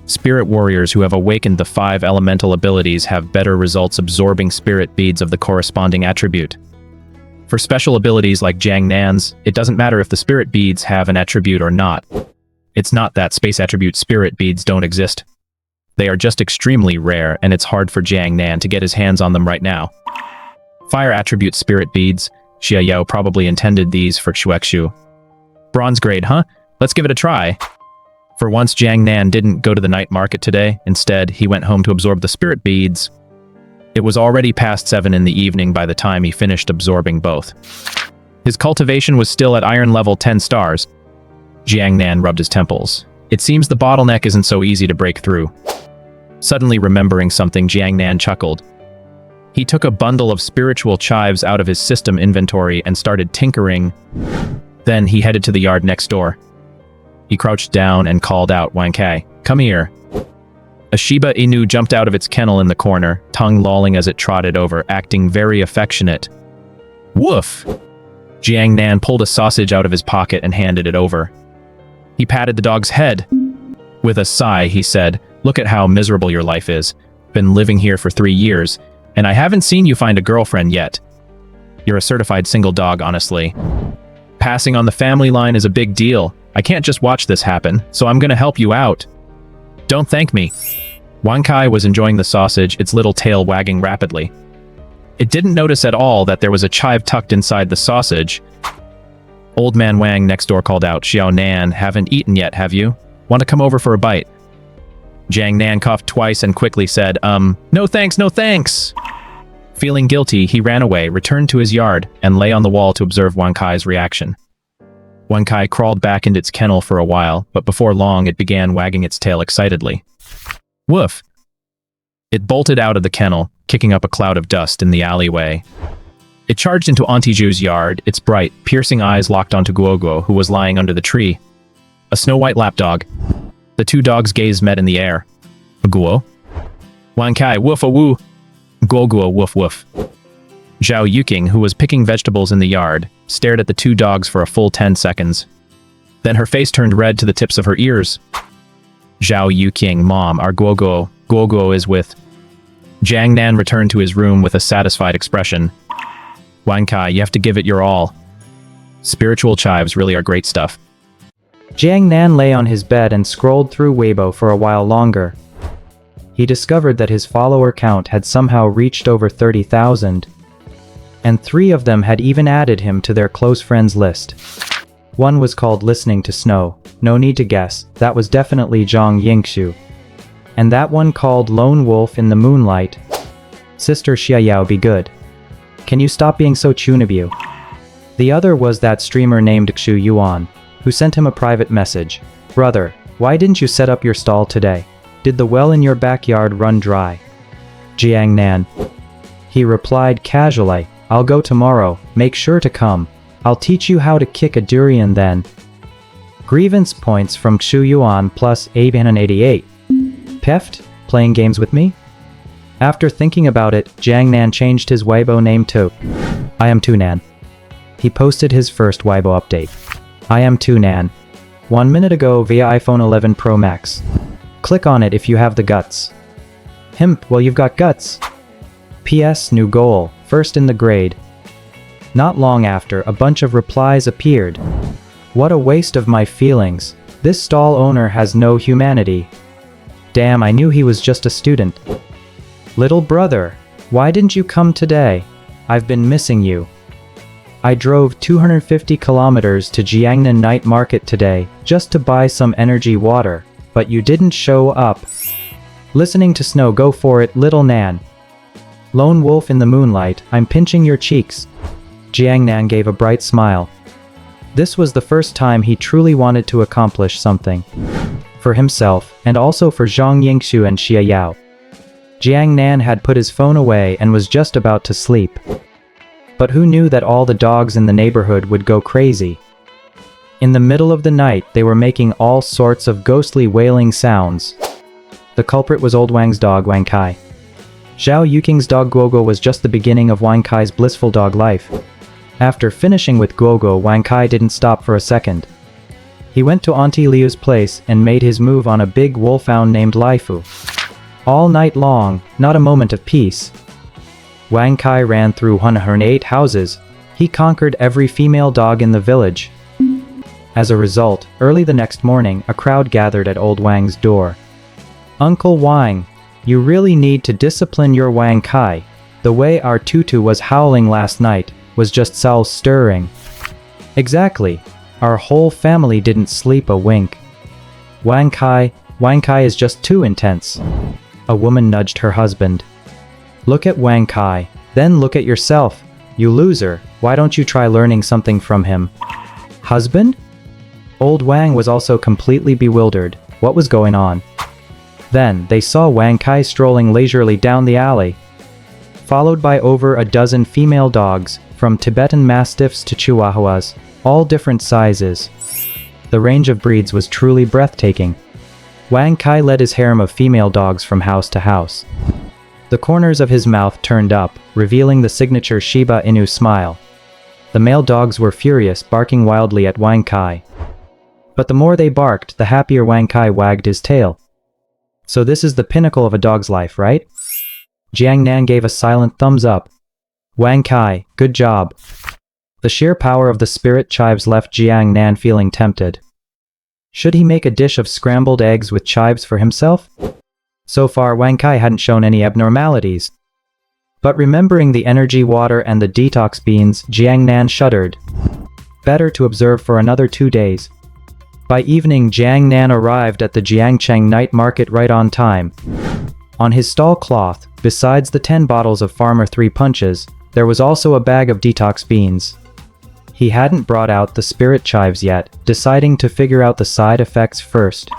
Spirit warriors who have awakened the 5 elemental abilities have better results absorbing spirit beads of the corresponding attribute. For special abilities like Jiang Nan's, it doesn't matter if the spirit beads have an attribute or not. It's not that space attribute spirit beads don't exist. They are just extremely rare, and it's hard for Jiang Nan to get his hands on them right now. Fire attribute spirit beads. Xia Yao probably intended these for Xuexu. Bronze grade, huh? Let's give it a try. For once, Jiang Nan didn't go to the night market today. Instead, he went home to absorb the spirit beads. It was already past 7 in the evening by the time he finished absorbing both. His cultivation was still at iron level 10 stars. Jiang Nan rubbed his temples. It seems the bottleneck isn't so easy to break through. Suddenly remembering something, Jiang Nan chuckled. He took a bundle of spiritual chives out of his system inventory and started tinkering. Then he headed to the yard next door. He crouched down and called out, "Wang Kai, come here." A Shiba Inu jumped out of its kennel in the corner, tongue lolling as it trotted over, acting very affectionate. Woof! Jiang Nan pulled a sausage out of his pocket and handed it over. He patted the dog's head. With a sigh, he said, "Look at how miserable your life is. Been living here for 3 years, and I haven't seen you find a girlfriend yet. You're a certified single dog, honestly. Passing on the family line is a big deal. I can't just watch this happen, so I'm gonna help you out. Don't thank me." Wang Kai was enjoying the sausage, its little tail wagging rapidly. It didn't notice at all that there was a chive tucked inside the sausage. Old man Wang next door called out, "Xiao Nan, haven't eaten yet, have you? Want to come over for a bite?" Jiang Nan coughed twice and quickly said, No thanks, no thanks." Feeling guilty, he ran away, returned to his yard, and lay on the wall to observe Wang Kai's reaction. Wang Kai crawled back into its kennel for a while, but before long it began wagging its tail excitedly. Woof! It bolted out of the kennel, kicking up a cloud of dust in the alleyway. It charged into Auntie Ju's yard, its bright, piercing eyes locked onto Guoguo, who was lying under the tree. A snow-white lapdog. The 2 dogs' gaze met in the air. Guo? Wang Kai, woof-a-woo! Guoguo, woof-woof. Zhao Yuking, who was picking vegetables in the yard, stared at the 2 dogs for a full 10 seconds. Then her face turned red to the tips of her ears. Zhao Yuking, Mom, our Guoguo. Guoguo is with... Jiang Nan returned to his room with a satisfied expression. Wang Kai, you have to give it your all. Spiritual chives really are great stuff. Jiang Nan lay on his bed and scrolled through Weibo for a while longer. He discovered that his follower count had somehow reached over 30,000. And 3 of them had even added him to their close friends list. One was called Listening to Snow. No need to guess, that was definitely Zhang Yingxu. And that one called Lone Wolf in the Moonlight. Sister Xia Yao, be good. Can you stop being so Chunabu? The other was that streamer named Xu Yuan, who sent him a private message. Brother, why didn't you set up your stall today? Did the well in your backyard run dry? Jiang Nan. He replied casually, I'll go tomorrow, make sure to come. I'll teach you how to kick a durian then. Grievance points from Xu Yuan plus 888. Peft, playing games with me? After thinking about it, Jiang Nan changed his Weibo name to I am 2nan. He posted his first Weibo update. I am 2nan. 1 minute ago via iPhone 11 Pro Max. Click on it if you have the guts. Well, you've got guts. PS new goal, first in the grade. Not long after, a bunch of replies appeared. What a waste of my feelings. This stall owner has no humanity. Damn, I knew he was just a student. Little brother, why didn't you come today? I've been missing you. I drove 250 kilometers to Jiangnan Night Market today just to buy some energy water, but you didn't show up. Listening to snow, go for it, little Nan. Lone wolf in the moonlight, I'm pinching your cheeks. Jiang Nan gave a bright smile. This was the first time he truly wanted to accomplish something. For himself, and also for Zhang Yingxu and Xia Yao. Jiang Nan had put his phone away and was just about to sleep. But who knew that all the dogs in the neighborhood would go crazy? In the middle of the night, they were making all sorts of ghostly wailing sounds. The culprit was old Wang's dog Wang Kai. Zhao Yuking's dog Guoguo was just the beginning of Wang Kai's blissful dog life. After finishing with Guoguo, Wang Kai didn't stop for a second. He went to Auntie Liu's place and made his move on a big wolfhound named Laifu. All night long, not a moment of peace. Wang Kai ran through 108 houses. He conquered every female dog in the village. As a result, early the next morning, a crowd gathered at old Wang's door. Uncle Wang, you really need to discipline your Wang Kai. The way our tutu was howling last night was just soul-stirring. Exactly. Our whole family didn't sleep a wink. Wang Kai is just too intense. A woman nudged her husband. Look at Wang Kai, then look at yourself. You loser, why don't you try learning something from him? Husband? Old Wang was also completely bewildered. What was going on? Then, they saw Wang Kai strolling leisurely down the alley, followed by over a dozen female dogs, from Tibetan Mastiffs to Chihuahuas, all different sizes. The range of breeds was truly breathtaking. Wang Kai led his harem of female dogs from house to house. The corners of his mouth turned up, revealing the signature Shiba Inu smile. The male dogs were furious, barking wildly at Wang Kai. But the more they barked, the happier Wang Kai wagged his tail. So this is the pinnacle of a dog's life, right? Jiang Nan gave a silent thumbs up. Wang Kai, good job. The sheer power of the spirit chives left Jiang Nan feeling tempted. Should he make a dish of scrambled eggs with chives for himself? So far, Wang Kai hadn't shown any abnormalities. But remembering the energy water and the detox beans, Jiang Nan shuddered. Better to observe for another 2 days. By evening, Jiang Nan arrived at the Jiangcheng night market right on time. On his stall cloth, besides the 10 bottles of Farmer 3 punches, there was also a bag of detox beans. He hadn't brought out the spirit chives yet, deciding to figure out the side effects first.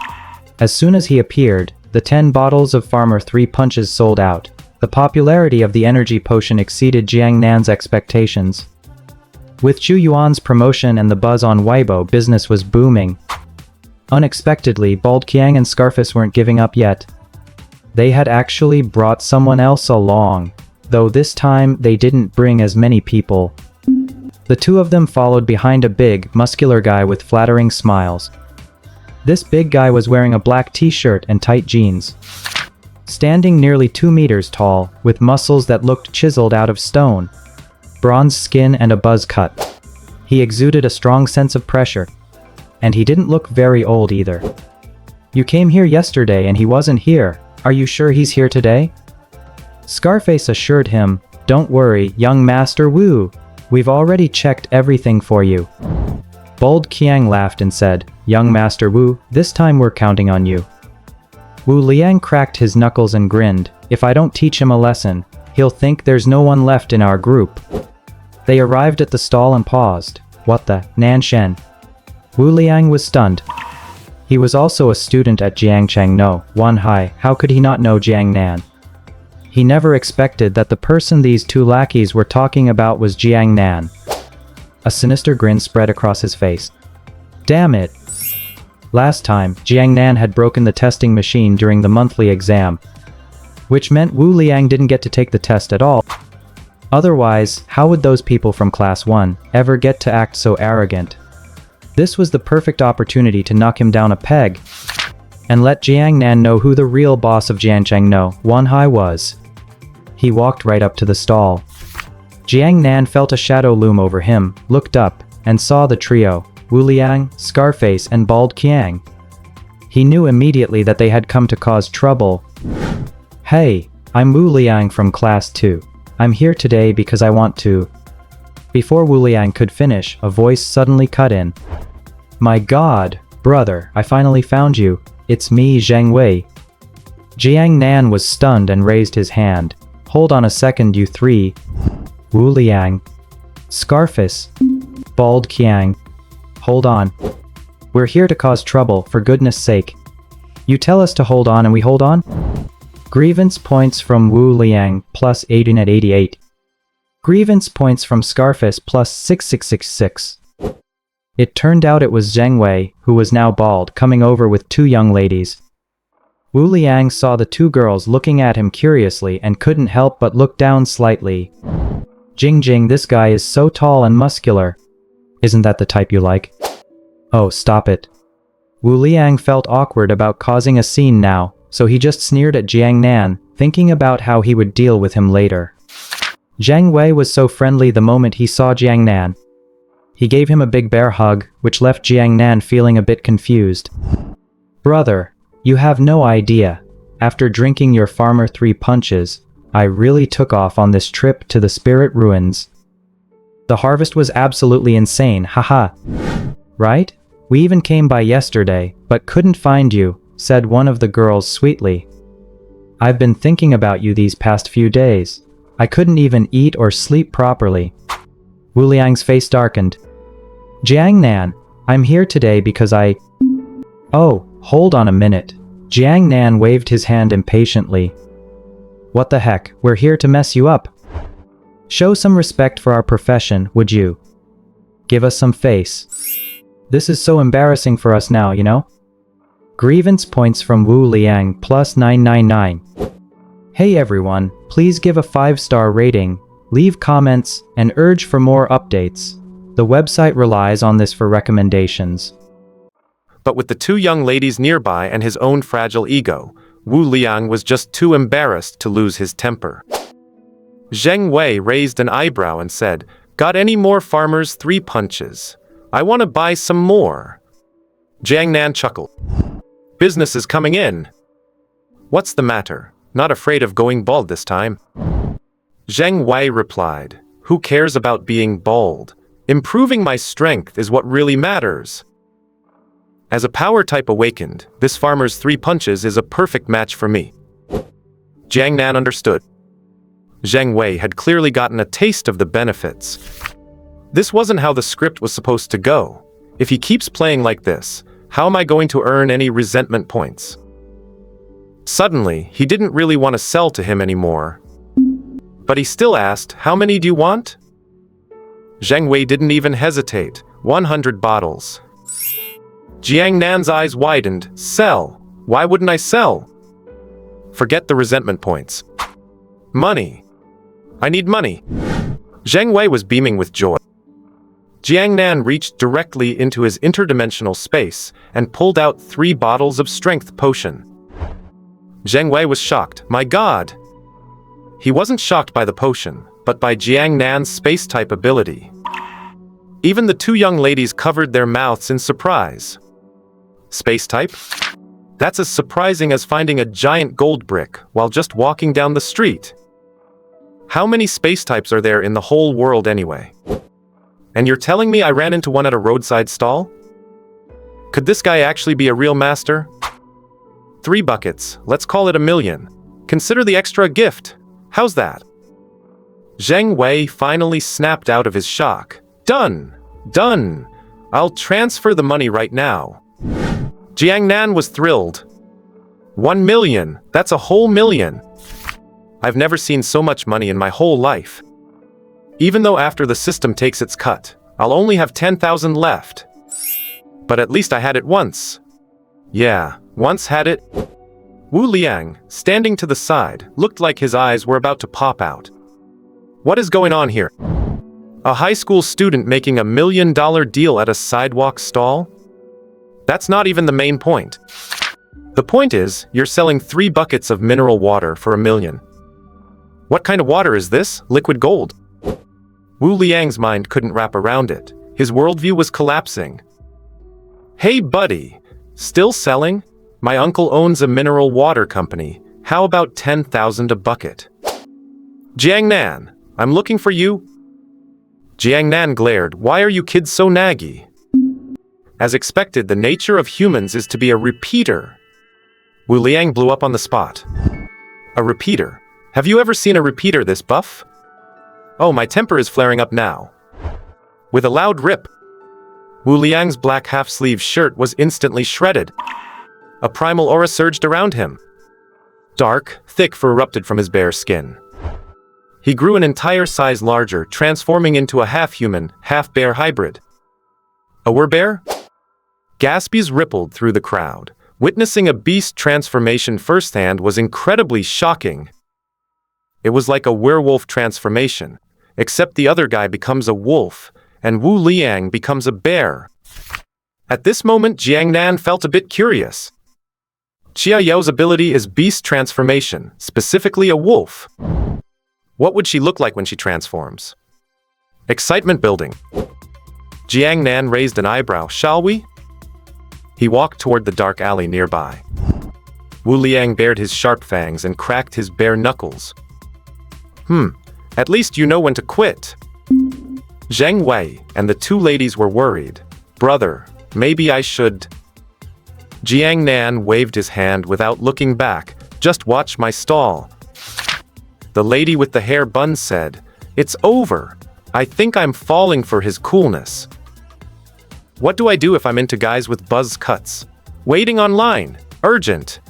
As soon as he appeared, the 10 bottles of Farmer 3 punches sold out. The popularity of the energy potion exceeded Jiang Nan's expectations. With Zhu Yuan's promotion and the buzz on Weibo, business was booming. Unexpectedly, Bald Qiang and Scarface weren't giving up yet. They had actually brought someone else along, though this time they didn't bring as many people. The two of them followed behind a big, muscular guy with flattering smiles. This big guy was wearing a black t-shirt and tight jeans. Standing nearly 2 meters tall, with muscles that looked chiseled out of stone, bronze skin and a buzz cut. He exuded a strong sense of pressure. And he didn't look very old either. You came here yesterday and he wasn't here. Are you sure he's here today? Scarface assured him, don't worry, young Master Wu. We've already checked everything for you. Bold Qiang laughed and said, young Master Wu, this time we're counting on you. Wu Liang cracked his knuckles and grinned. If I don't teach him a lesson, he'll think there's no one left in our group. They arrived at the stall and paused. What the, Nanshen? Wu Liang was stunned. He was also a student at Jiangcheng No, Wanhai. How could he not know Jiang Nan? He never expected that the person these two lackeys were talking about was Jiang Nan. A sinister grin spread across his face. Damn it! Last time, Jiang Nan had broken the testing machine during the monthly exam, which meant Wu Liang didn't get to take the test at all. Otherwise, how would those people from Class 1 ever get to act so arrogant? This was the perfect opportunity to knock him down a peg and let Jiang Nan know who the real boss of Jiangcheng No, Wanhai was. He walked right up to the stall. Jiang Nan felt a shadow loom over him, looked up, and saw the trio, Wu Liang, Scarface, and Bald Qiang. He knew immediately that they had come to cause trouble. Hey, I'm Wu Liang from Class 2. I'm here today because I want to... Before Wu Liang could finish, a voice suddenly cut in. My god, brother, I finally found you. It's me, Zheng Wei. Jiang Nan was stunned and raised his hand. Hold on a second, you three. Wu Liang. Scarface. Bald Qiang. Hold on. We're here to cause trouble, for goodness sake. You tell us to hold on and we hold on? Grievance points from Wu Liang, plus 18 at 88. Grievance points from Scarface, plus 6666. It turned out it was Zheng Wei, who was now bald, coming over with two young ladies. Wu Liang saw the two girls looking at him curiously and couldn't help but look down slightly. Jing, this guy is so tall and muscular. Isn't that the type you like? Oh, stop it. Wu Liang felt awkward about causing a scene now, so he just sneered at Jiang Nan, thinking about how he would deal with him later. Zheng Wei was so friendly the moment he saw Jiang Nan. He gave him a big bear hug, which left Jiang Nan feeling a bit confused. Brother, you have no idea. After drinking your Farmer 3 punches, I really took off on this trip to the Spirit Ruins. The harvest was absolutely insane, haha. Right? We even came by yesterday, but couldn't find you, said one of the girls sweetly. I've been thinking about you these past few days. I couldn't even eat or sleep properly. Wu Liang's face darkened. Jiang Nan, I'm here today because I... Oh, hold on a minute. Jiang Nan waved his hand impatiently. What the heck, we're here to mess you up. Show some respect for our profession, would you? Give us some face. This is so embarrassing for us now, you know? Grievance points from Wu Liang, plus 999. Hey everyone, please give a 5-star rating, leave comments, and urge for more updates. The website relies on this for recommendations. But with the two young ladies nearby and his own fragile ego, Wu Liang was just too embarrassed to lose his temper. Zheng Wei raised an eyebrow and said, Got any more Farmers 3 punches? I want to buy some more. Jiang Nan chuckled. Business is coming in. What's the matter? Not afraid of going bald this time? Zheng Wei replied, Who cares about being bald? Improving my strength is what really matters. As a power type awakened, this Farmer's 3 punches is a perfect match for me. Jiang Nan understood. Zheng Wei had clearly gotten a taste of the benefits. This wasn't how the script was supposed to go. If he keeps playing like this, how am I going to earn any resentment points? Suddenly, he didn't really want to sell to him anymore. But he still asked, How many do you want? Zheng Wei didn't even hesitate. 100 bottles. Jiang Nan's eyes widened. Sell. Why wouldn't I sell? Forget the resentment points. Money. I need money. Zheng Wei was beaming with joy. Jiang Nan reached directly into his interdimensional space and pulled out 3 bottles of strength potion. Zheng Wei was shocked. My god! He wasn't shocked by the potion, but by Jiang Nan's space-type ability. Even the two young ladies covered their mouths in surprise. Space-type? That's as surprising as finding a giant gold brick while just walking down the street. How many space-types are there in the whole world anyway? And you're telling me I ran into one at a roadside stall? Could this guy actually be a real master? 3 buckets, let's call it 1,000,000. Consider the extra a gift. How's that? Zheng Wei finally snapped out of his shock. Done! Done! I'll transfer the money right now. Jiang Nan was thrilled. 1 million, that's a whole million. I've never seen so much money in my whole life. Even though after the system takes its cut, I'll only have 10,000 left. But at least I had it once. Yeah, once had it. Wu Liang, standing to the side, looked like his eyes were about to pop out. What is going on here? A high school student making $1 million deal at a sidewalk stall? That's not even the main point. The point is, you're selling 3 buckets of mineral water for $1 million. What kind of water is this? Liquid gold? Wu Liang's mind couldn't wrap around it. His worldview was collapsing. Hey buddy, still selling? My uncle owns a mineral water company. How about 10,000 a bucket? Jiang Nan, I'm looking for you. Jiang Nan glared. Why are you kids so naggy? As expected, the nature of humans is to be a repeater. Wu Liang blew up on the spot. A repeater? Have you ever seen a repeater this buff? Oh, my temper is flaring up now. With a loud rip, Wu Liang's black half-sleeve shirt was instantly shredded. A primal aura surged around him. Dark, thick fur erupted from his bare skin. He grew an entire size larger, transforming into a half-human, half-bear hybrid. A werbear? Gasps rippled through the crowd. Witnessing a beast transformation firsthand was incredibly shocking. It was like a werewolf transformation, except the other guy becomes a wolf, and Wu Liang becomes a bear. At this moment, Jiang Nan felt a bit curious. Xia Yao's ability is beast transformation, specifically a wolf. What would she look like when she transforms? Excitement building. Jiang Nan raised an eyebrow. Shall we? He walked toward the dark alley nearby. Wu Liang bared his sharp fangs and cracked his bare knuckles. At least you know when to quit. Zheng Wei and the 2 ladies were worried. Brother, maybe I should... Jiang Nan waved his hand without looking back. Just watch my stall. The lady with the hair bun said, It's over. I think I'm falling for his coolness. What do I do if I'm into guys with buzz cuts? Waiting online. Urgent.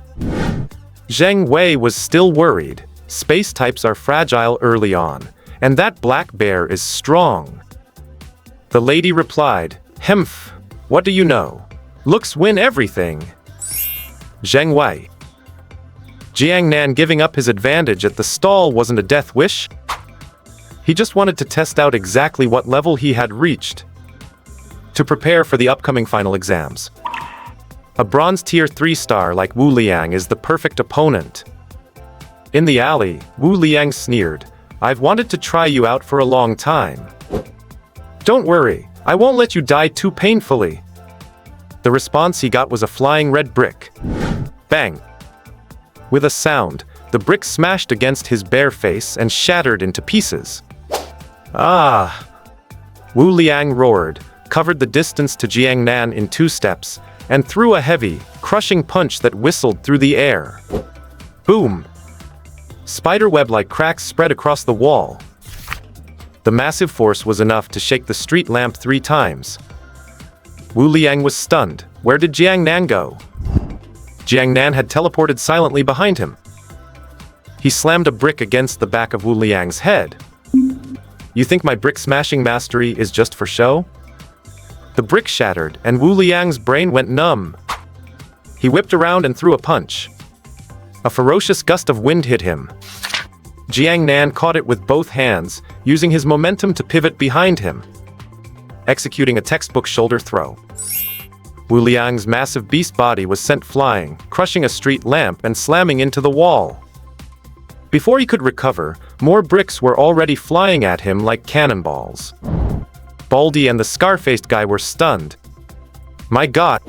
Zheng Wei was still worried. Space types are fragile early on, and that black bear is strong. The lady replied, Hemph, what do you know? Looks win everything. Zheng Wei. Jiang Nan giving up his advantage at the stall wasn't a death wish. He just wanted to test out exactly what level he had reached to prepare for the upcoming final exams. A bronze tier 3 star like Wu Liang is the perfect opponent. In the alley, Wu Liang sneered, I've wanted to try you out for a long time. Don't worry, I won't let you die too painfully. The response he got was a flying red brick. Bang! With a sound, the brick smashed against his bare face and shattered into pieces. Ah! Wu Liang roared, covered the distance to Jiang Nan in 2 steps, and threw a heavy, crushing punch that whistled through the air. Boom! Spiderweb-like cracks spread across the wall. The massive force was enough to shake the street lamp 3 times. Wu Liang was stunned. Where did Jiang Nan go? Jiang Nan had teleported silently behind him. He slammed a brick against the back of Wu Liang's head. You think my brick-smashing mastery is just for show? The brick shattered, and Wu Liang's brain went numb. He whipped around and threw a punch. A ferocious gust of wind hit him. Jiang Nan caught it with both hands, using his momentum to pivot behind him, executing a textbook shoulder throw. Wu Liang's massive beast body was sent flying, crushing a street lamp and slamming into the wall. Before he could recover, more bricks were already flying at him like cannonballs. Baldy and the scar-faced guy were stunned. My god!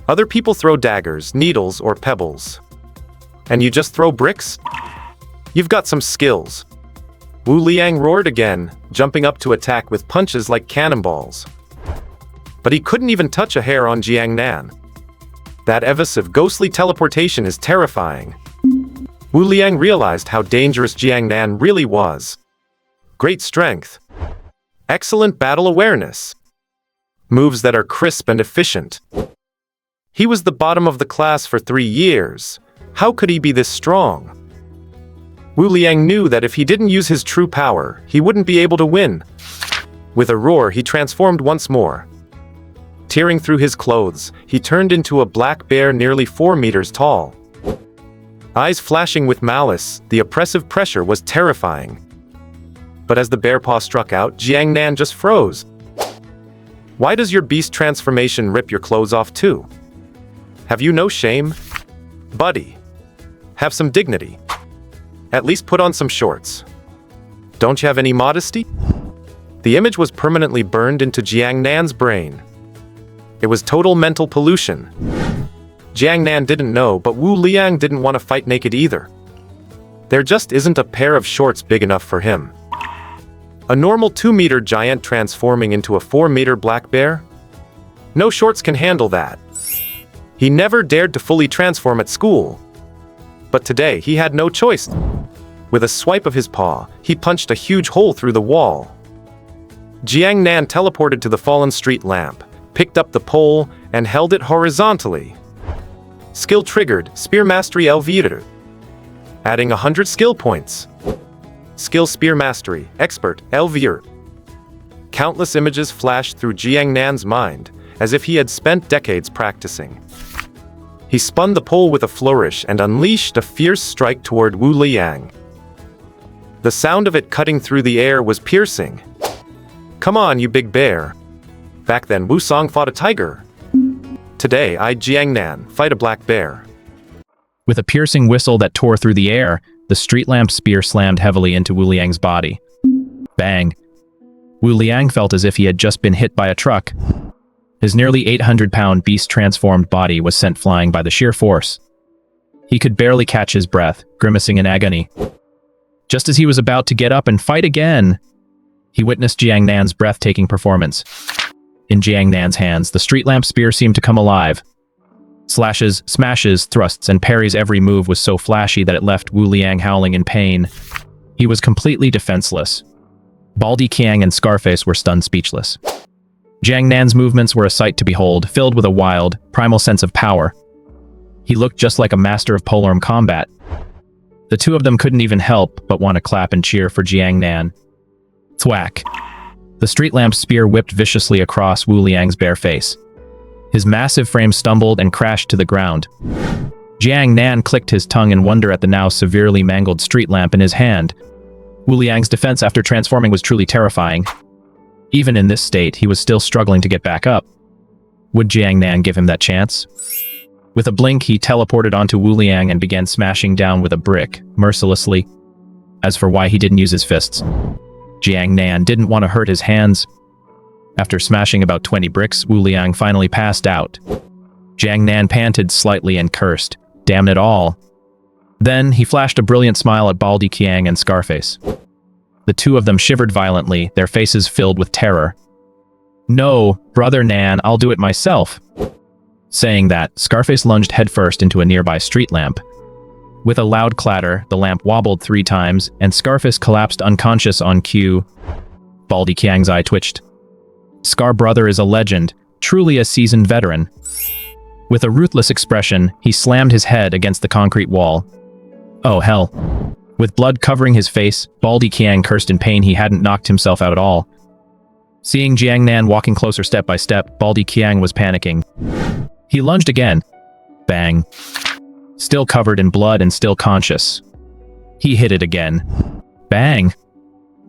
Other people throw daggers, needles, or pebbles. And you just throw bricks? You've got some skills. Wu Liang roared again, jumping up to attack with punches like cannonballs. But he couldn't even touch a hair on Jiang Nan. That evasive, ghostly teleportation is terrifying. Wu Liang realized how dangerous Jiang Nan really was. Great strength. Excellent battle awareness. Moves that are crisp and efficient. He was the bottom of the class for 3 years. How could he be this strong? Wu Liang knew that if he didn't use his true power, he wouldn't be able to win. With a roar, he transformed once more. Tearing through his clothes, he turned into a black bear nearly 4 meters tall. Eyes flashing with malice, the oppressive pressure was terrifying. But as the bear paw struck out, Jiang Nan just froze. Why does your beast transformation rip your clothes off too? Have you no shame? Buddy, have some dignity. At least put on some shorts. Don't you have any modesty? The image was permanently burned into Jiang Nan's brain. It was total mental pollution. Jiang Nan didn't know, but Wu Liang didn't want to fight naked either. There just isn't a pair of shorts big enough for him. A normal 2-meter giant transforming into a 4-meter black bear? No shorts can handle that. He never dared to fully transform at school. But today, he had no choice. With a swipe of his paw, he punched a huge hole through the wall. Jiang Nan teleported to the fallen street lamp, picked up the pole, and held it horizontally. Skill triggered, Spear Mastery Elvira. Adding 100 skill points. Skill Spear Mastery, Expert, Elvira. Countless images flashed through Jiang Nan's mind, as if he had spent decades practicing. He spun the pole with a flourish and unleashed a fierce strike toward Wu Liang. The sound of it cutting through the air was piercing. Come on, you big bear. Back then, Wu Song fought a tiger. Today, I, Jiang Nan, fight a black bear. With a piercing whistle that tore through the air, the street lamp spear slammed heavily into Wu Liang's body. Bang. Wu Liang felt as if he had just been hit by a truck. His nearly 800-pound beast-transformed body was sent flying by the sheer force. He could barely catch his breath, grimacing in agony. Just as he was about to get up and fight again, he witnessed Jiang Nan's breathtaking performance. In Jiang Nan's hands, the street lamp spear seemed to come alive. Slashes, smashes, thrusts, and parries, every move was so flashy that it left Wu Liang howling in pain. He was completely defenseless. Baldy Qiang and Scarface were stunned speechless. Jiang Nan's movements were a sight to behold, filled with a wild, primal sense of power. He looked just like a master of polearm combat. The two of them couldn't even help but want to clap and cheer for Jiang Nan. Thwack. The street lamp's spear whipped viciously across Wu Liang's bare face. His massive frame stumbled and crashed to the ground. Jiang Nan clicked his tongue in wonder at the now severely mangled street lamp in his hand. Wu Liang's defense after transforming was truly terrifying. Even in this state, he was still struggling to get back up. Would Jiang Nan give him that chance? With a blink, he teleported onto Wu Liang and began smashing down with a brick, mercilessly. As for why he didn't use his fists, Jiang Nan didn't want to hurt his hands. After smashing about 20 bricks, Wu Liang finally passed out. Jiang Nan panted slightly and cursed, "Damn it all." Then, he flashed a brilliant smile at Baldy Qiang and Scarface. The two of them shivered violently, their faces filled with terror. "No, Brother Nan, I'll do it myself." Saying that, Scarface lunged headfirst into a nearby street lamp. With a loud clatter, the lamp wobbled 3 times, and Scarface collapsed unconscious on cue. Baldy Qiang's eye twitched. Scar Brother is a legend, truly a seasoned veteran. With a ruthless expression, he slammed his head against the concrete wall. Oh hell. With blood covering his face, Baldy Qiang cursed in pain he hadn't knocked himself out at all. Seeing Jiang Nan walking closer step by step, Baldy Qiang was panicking. He lunged again. Bang. Still covered in blood and still conscious. He hit it again. Bang.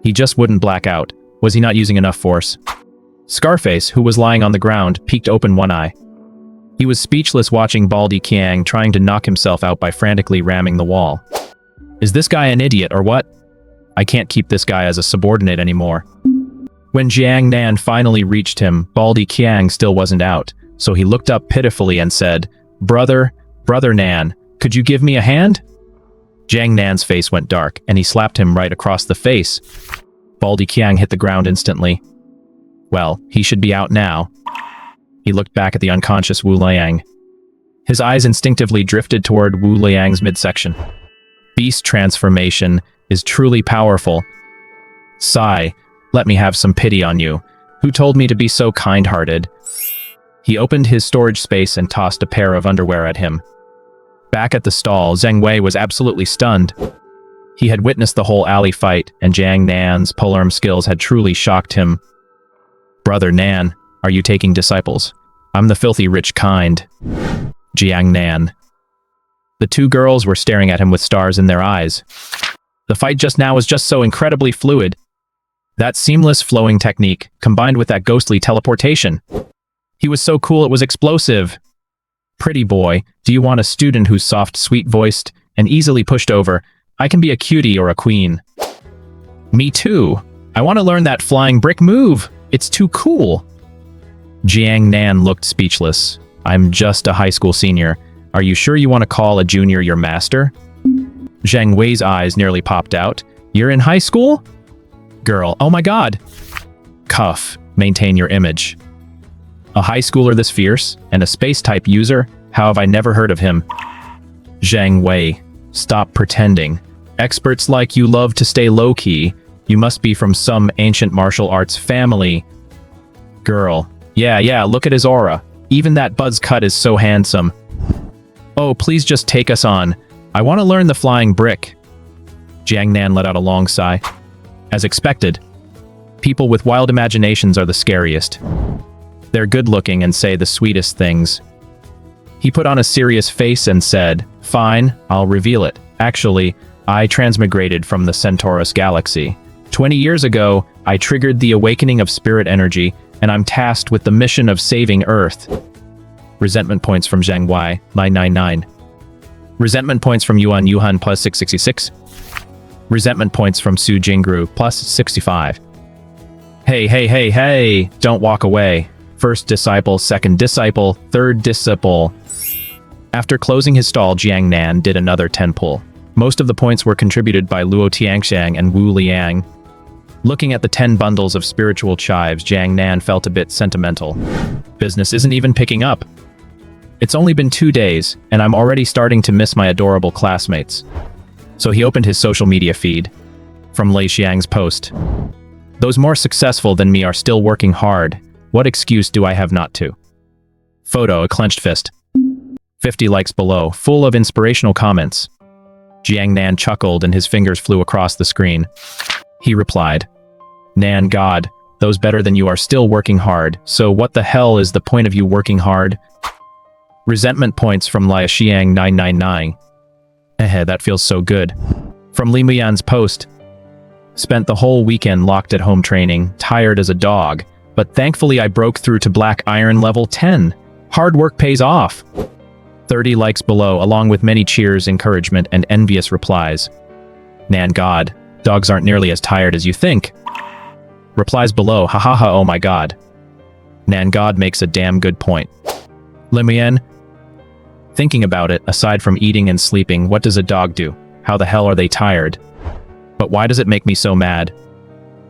He just wouldn't black out. Was he not using enough force? Scarface, who was lying on the ground, peeked open one eye. He was speechless watching Baldy Qiang trying to knock himself out by frantically ramming the wall. Is this guy an idiot or what? I can't keep this guy as a subordinate anymore. When Jiang Nan finally reached him, Baldy Qiang still wasn't out, so he looked up pitifully and said, Brother Nan, could you give me a hand?" Jiang Nan's face went dark, and he slapped him right across the face. Baldy Qiang hit the ground instantly. Well, he should be out now. He looked back at the unconscious Wu Liang. His eyes instinctively drifted toward Wu Liang's midsection. Beast transformation is truly powerful. Sigh, let me have some pity on you. Who told me to be so kind-hearted? He opened his storage space and tossed a pair of underwear at him. Back at the stall, Zheng Wei was absolutely stunned. He had witnessed the whole alley fight, and Jiang Nan's polearm skills had truly shocked him. Brother Nan, are you taking disciples? I'm the filthy rich kind. Jiang Nan. The two girls were staring at him with stars in their eyes. The fight just now was just so incredibly fluid. That seamless flowing technique, combined with that ghostly teleportation. He was so cool it was explosive. Pretty boy, do you want a student who's soft, sweet-voiced, and easily pushed over? I can be a cutie or a queen. Me too. I want to learn that flying brick move. It's too cool. Jiang Nan looked speechless. I'm just a high school senior. Are you sure you want to call a junior your master? Zhang Wei's eyes nearly popped out. You're in high school? Girl, oh my god. Cuff, maintain your image. A high schooler this fierce, and a space-type user? How have I never heard of him? Zhang Wei, stop pretending. Experts like you love to stay low-key. You must be from some ancient martial arts family. Girl, yeah, look at his aura. Even that buzz cut is so handsome. Oh, please just take us on. I want to learn the flying brick. Jiang Nan let out a long sigh. As expected, people with wild imaginations are the scariest. They're good-looking and say the sweetest things. He put on a serious face and said, Fine, I'll reveal it. Actually, I transmigrated from the Centaurus galaxy. 20 years ago, I triggered the awakening of spirit energy, and I'm tasked with the mission of saving Earth. Resentment points from Zhang Wei, 999. Resentment points from Yuan plus 666. Resentment points from Su Jingru plus 65. Hey, don't walk away. First disciple, second disciple, third disciple. After closing his stall, Jiang Nan did another 10 pull. Most of the points were contributed by Luo Tianxiang and Wu Liang. Looking at the 10 bundles of spiritual chives, Jiang Nan felt a bit sentimental. Business isn't even picking up. It's only been 2 days, and I'm already starting to miss my adorable classmates. So he opened his social media feed. From Lei Xiang's post. Those more successful than me are still working hard. What excuse do I have not to? Photo, a clenched fist. 50 likes below, full of inspirational comments. Jiang Nan chuckled and his fingers flew across the screen. He replied, Nan God, those better than you are still working hard, so what the hell is the point of you working hard? Resentment points from Lai Xiang 999. That feels so good. From Li Muyan's post. Spent the whole weekend locked at home training, tired as a dog, but thankfully I broke through to Black Iron level 10. Hard work pays off. 30 likes below, along with many cheers, encouragement, and envious replies. Nan God, dogs aren't nearly as tired as you think. Replies below, hahaha, oh my god. Nan God makes a damn good point. Limuyen, thinking about it, aside from eating and sleeping, what does a dog do? How the hell are they tired? But why does it make me so mad?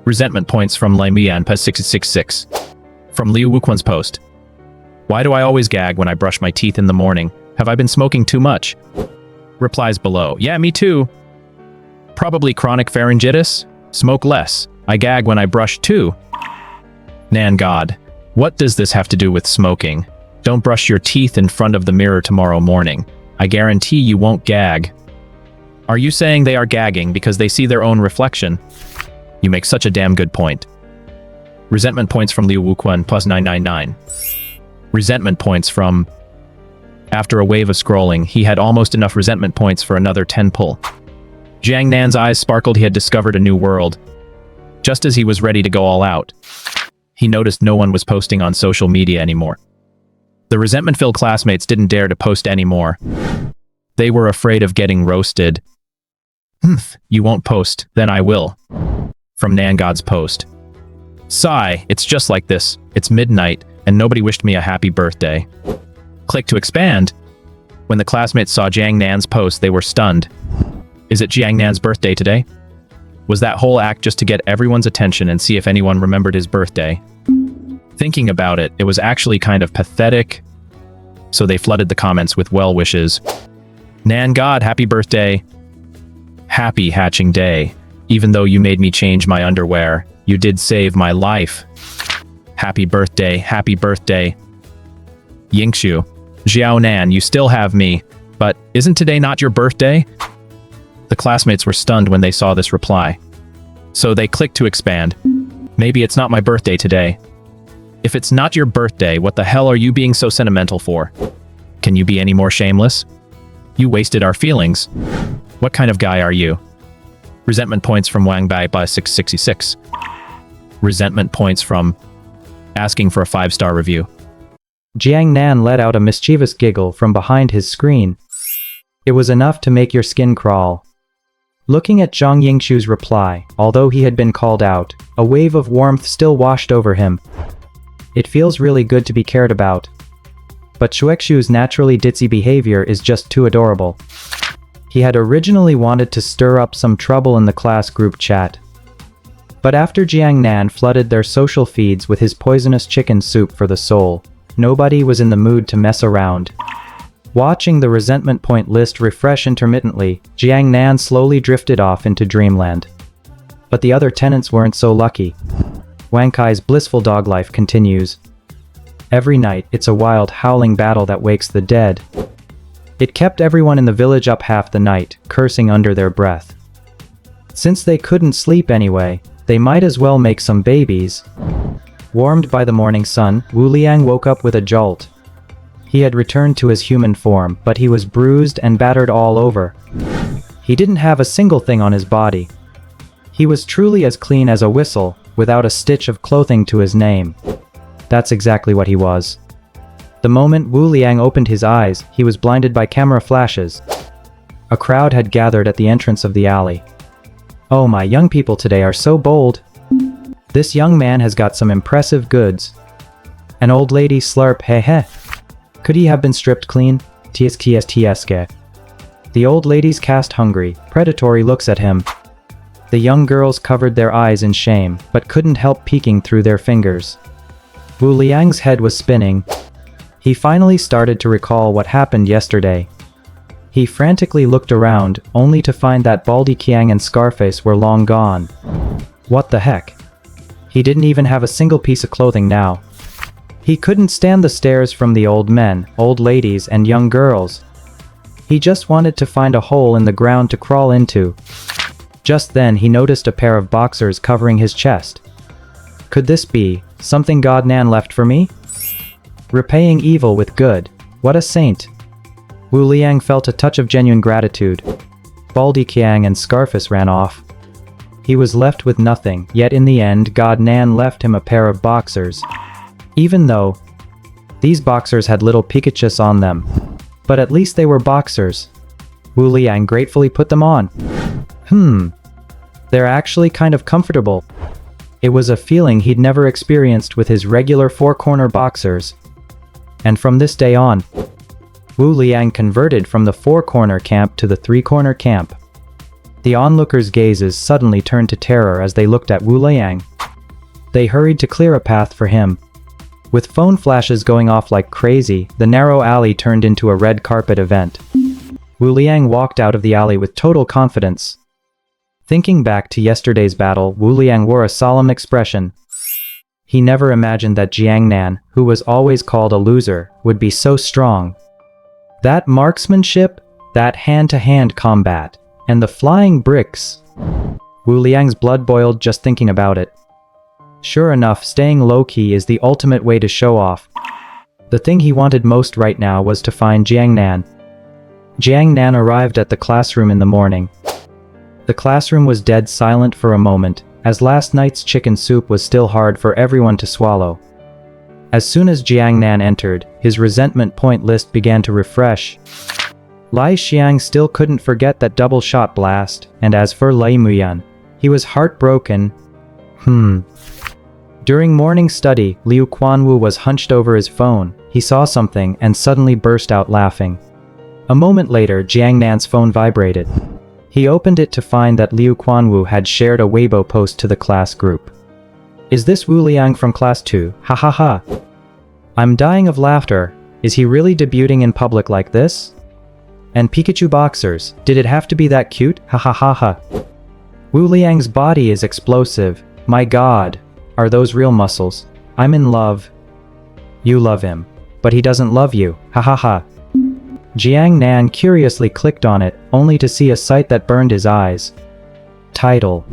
Resentment points from Limuyen Pes 666. From Liu Wuquan's post. Why do I always gag when I brush my teeth in the morning? Have I been smoking too much? Replies below, yeah, me too. Probably chronic pharyngitis? Smoke less. I gag when I brush too. Nan God, what does this have to do with smoking? Don't brush your teeth in front of the mirror tomorrow morning. I guarantee you won't gag. Are you saying they are gagging because they see their own reflection? You make such a damn good point. Resentment points from Liu Wuquan plus 999. Resentment points from... After a wave of scrolling, he had almost enough resentment points for another 10 pull. Jiang Nan's eyes sparkled. He had discovered a new world. Just as he was ready to go all out, he noticed no one was posting on social media anymore. The resentment-filled classmates didn't dare to post anymore. They were afraid of getting roasted. You won't post, then I will. From Nan God's post. Sigh, it's just like this. It's midnight, and nobody wished me a happy birthday. Click to expand. When the classmates saw Jiang Nan's post, they were stunned. Is it Jiang Nan's birthday today? Was that whole act just to get everyone's attention and see if anyone remembered his birthday? Thinking about it, it was actually kind of pathetic. So they flooded the comments with well wishes. Nan God, happy birthday. Happy hatching day. Even though you made me change my underwear, you did save my life. Happy birthday, happy birthday. Yingxu, Xiao Nan, you still have me, but isn't today not your birthday? The classmates were stunned when they saw this reply. So they clicked to expand. Maybe it's not my birthday today. If it's not your birthday, what the hell are you being so sentimental for? Can you be any more shameless? You wasted our feelings. What kind of guy are you? Resentment points from Wang Bai by 666. Resentment points from asking for a 5-star review. Jiang Nan let out a mischievous giggle from behind his screen. It was enough to make your skin crawl. Looking at Zhang Yingshu's reply, although he had been called out, a wave of warmth still washed over him. It feels really good to be cared about. But Shuexu's naturally ditzy behavior is just too adorable. He had originally wanted to stir up some trouble in the class group chat. But after Jiang Nan flooded their social feeds with his poisonous chicken soup for the soul, nobody was in the mood to mess around. Watching the resentment point list refresh intermittently, Jiang Nan slowly drifted off into dreamland. But the other tenants weren't so lucky. Wang Kai's blissful dog life continues. Every night, it's a wild, howling battle that wakes the dead. It kept everyone in the village up half the night, cursing under their breath. Since they couldn't sleep anyway, they might as well make some babies. Warmed by the morning sun, Wu Liang woke up with a jolt. He had returned to his human form, but he was bruised and battered all over. He didn't have a single thing on his body. He was truly as clean as a whistle, without a stitch of clothing to his name. That's exactly what he was. The moment Wu Liang opened his eyes, he was blinded by camera flashes. A crowd had gathered at the entrance of the alley. Oh, my young people today are so bold. This young man has got some impressive goods. An old lady slurp heh. Could he have been stripped clean? TSKSTSK. The old lady's cast hungry, predatory looks at him. The young girls covered their eyes in shame, but couldn't help peeking through their fingers. Wu Liang's head was spinning. He finally started to recall what happened yesterday. He frantically looked around, only to find that Baldy Qiang and Scarface were long gone. What the heck? He didn't even have a single piece of clothing now. He couldn't stand the stares from the old men, old ladies, and young girls. He just wanted to find a hole in the ground to crawl into. Just then he noticed a pair of boxers covering his chest. Could this be something God Nan left for me? Repaying evil with good. What a saint. Wu Liang felt a touch of genuine gratitude. Baldy Qiang and Scarface ran off. He was left with nothing, yet in the end God Nan left him a pair of boxers. Even though these boxers had little Pikachus on them. But at least they were boxers. Wu Liang gratefully put them on. They're actually kind of comfortable. It was a feeling he'd never experienced with his regular four-corner boxers. And from this day on, Wu Liang converted from the four-corner camp to the three-corner camp. The onlookers' gazes suddenly turned to terror as they looked at Wu Liang. They hurried to clear a path for him. With phone flashes going off like crazy, the narrow alley turned into a red carpet event. Wu Liang walked out of the alley with total confidence. Thinking back to yesterday's battle, Wu Liang wore a solemn expression. He never imagined that Jiang Nan, who was always called a loser, would be so strong. That marksmanship, that hand-to-hand combat, and the flying bricks. Wu Liang's blood boiled just thinking about it. Sure enough, staying low-key is the ultimate way to show off. The thing he wanted most right now was to find Jiang Nan. Jiang Nan arrived at the classroom in the morning. The classroom was dead silent for a moment, as last night's chicken soup was still hard for everyone to swallow. As soon as Jiang Nan entered, his resentment point list began to refresh. Lai Xiang still couldn't forget that double shot blast, and as for Lai Muyan, he was heartbroken. During morning study, Liu Quanwu was hunched over his phone. He saw something and suddenly burst out laughing. A moment later, Jiang Nan's phone vibrated. He opened it to find that Liu Quanwu had shared a Weibo post to the class group. Is this Wu Liang from class 2? Ha ha ha. I'm dying of laughter. Is he really debuting in public like this? And Pikachu boxers, did it have to be that cute? Ha ha ha ha. Wu Liang's body is explosive. My god. Are those real muscles? I'm in love. You love him. But he doesn't love you. Ha ha ha. Jiang Nan curiously clicked on it, only to see a sight that burned his eyes. Title.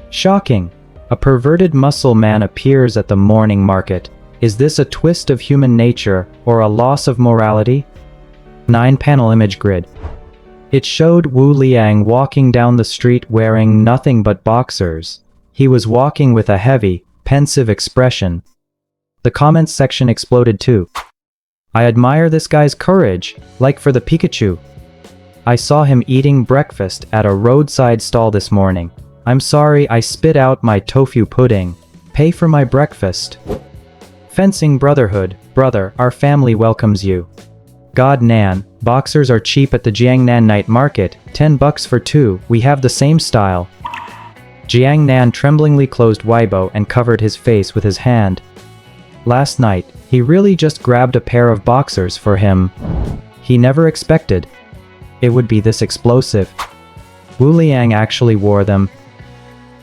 Shocking. A perverted muscle man appears at the morning market. Is this a twist of human nature or a loss of morality? 9-panel image grid. It showed Wu Liang walking down the street wearing nothing but boxers. He was walking with a heavy, pensive expression. The comments section exploded too. I admire this guy's courage, like for the Pikachu. I saw him eating breakfast at a roadside stall this morning. I'm sorry I spit out my tofu pudding. Pay for my breakfast. Fencing Brotherhood, brother, our family welcomes you. God Nan, boxers are cheap at the Jiangnan night market, $10 for 2, we have the same style. Jiang Nan tremblingly closed Weibo and covered his face with his hand. Last night, he really just grabbed a pair of boxers for him. He never expected it would be this explosive. Wu Liang actually wore them.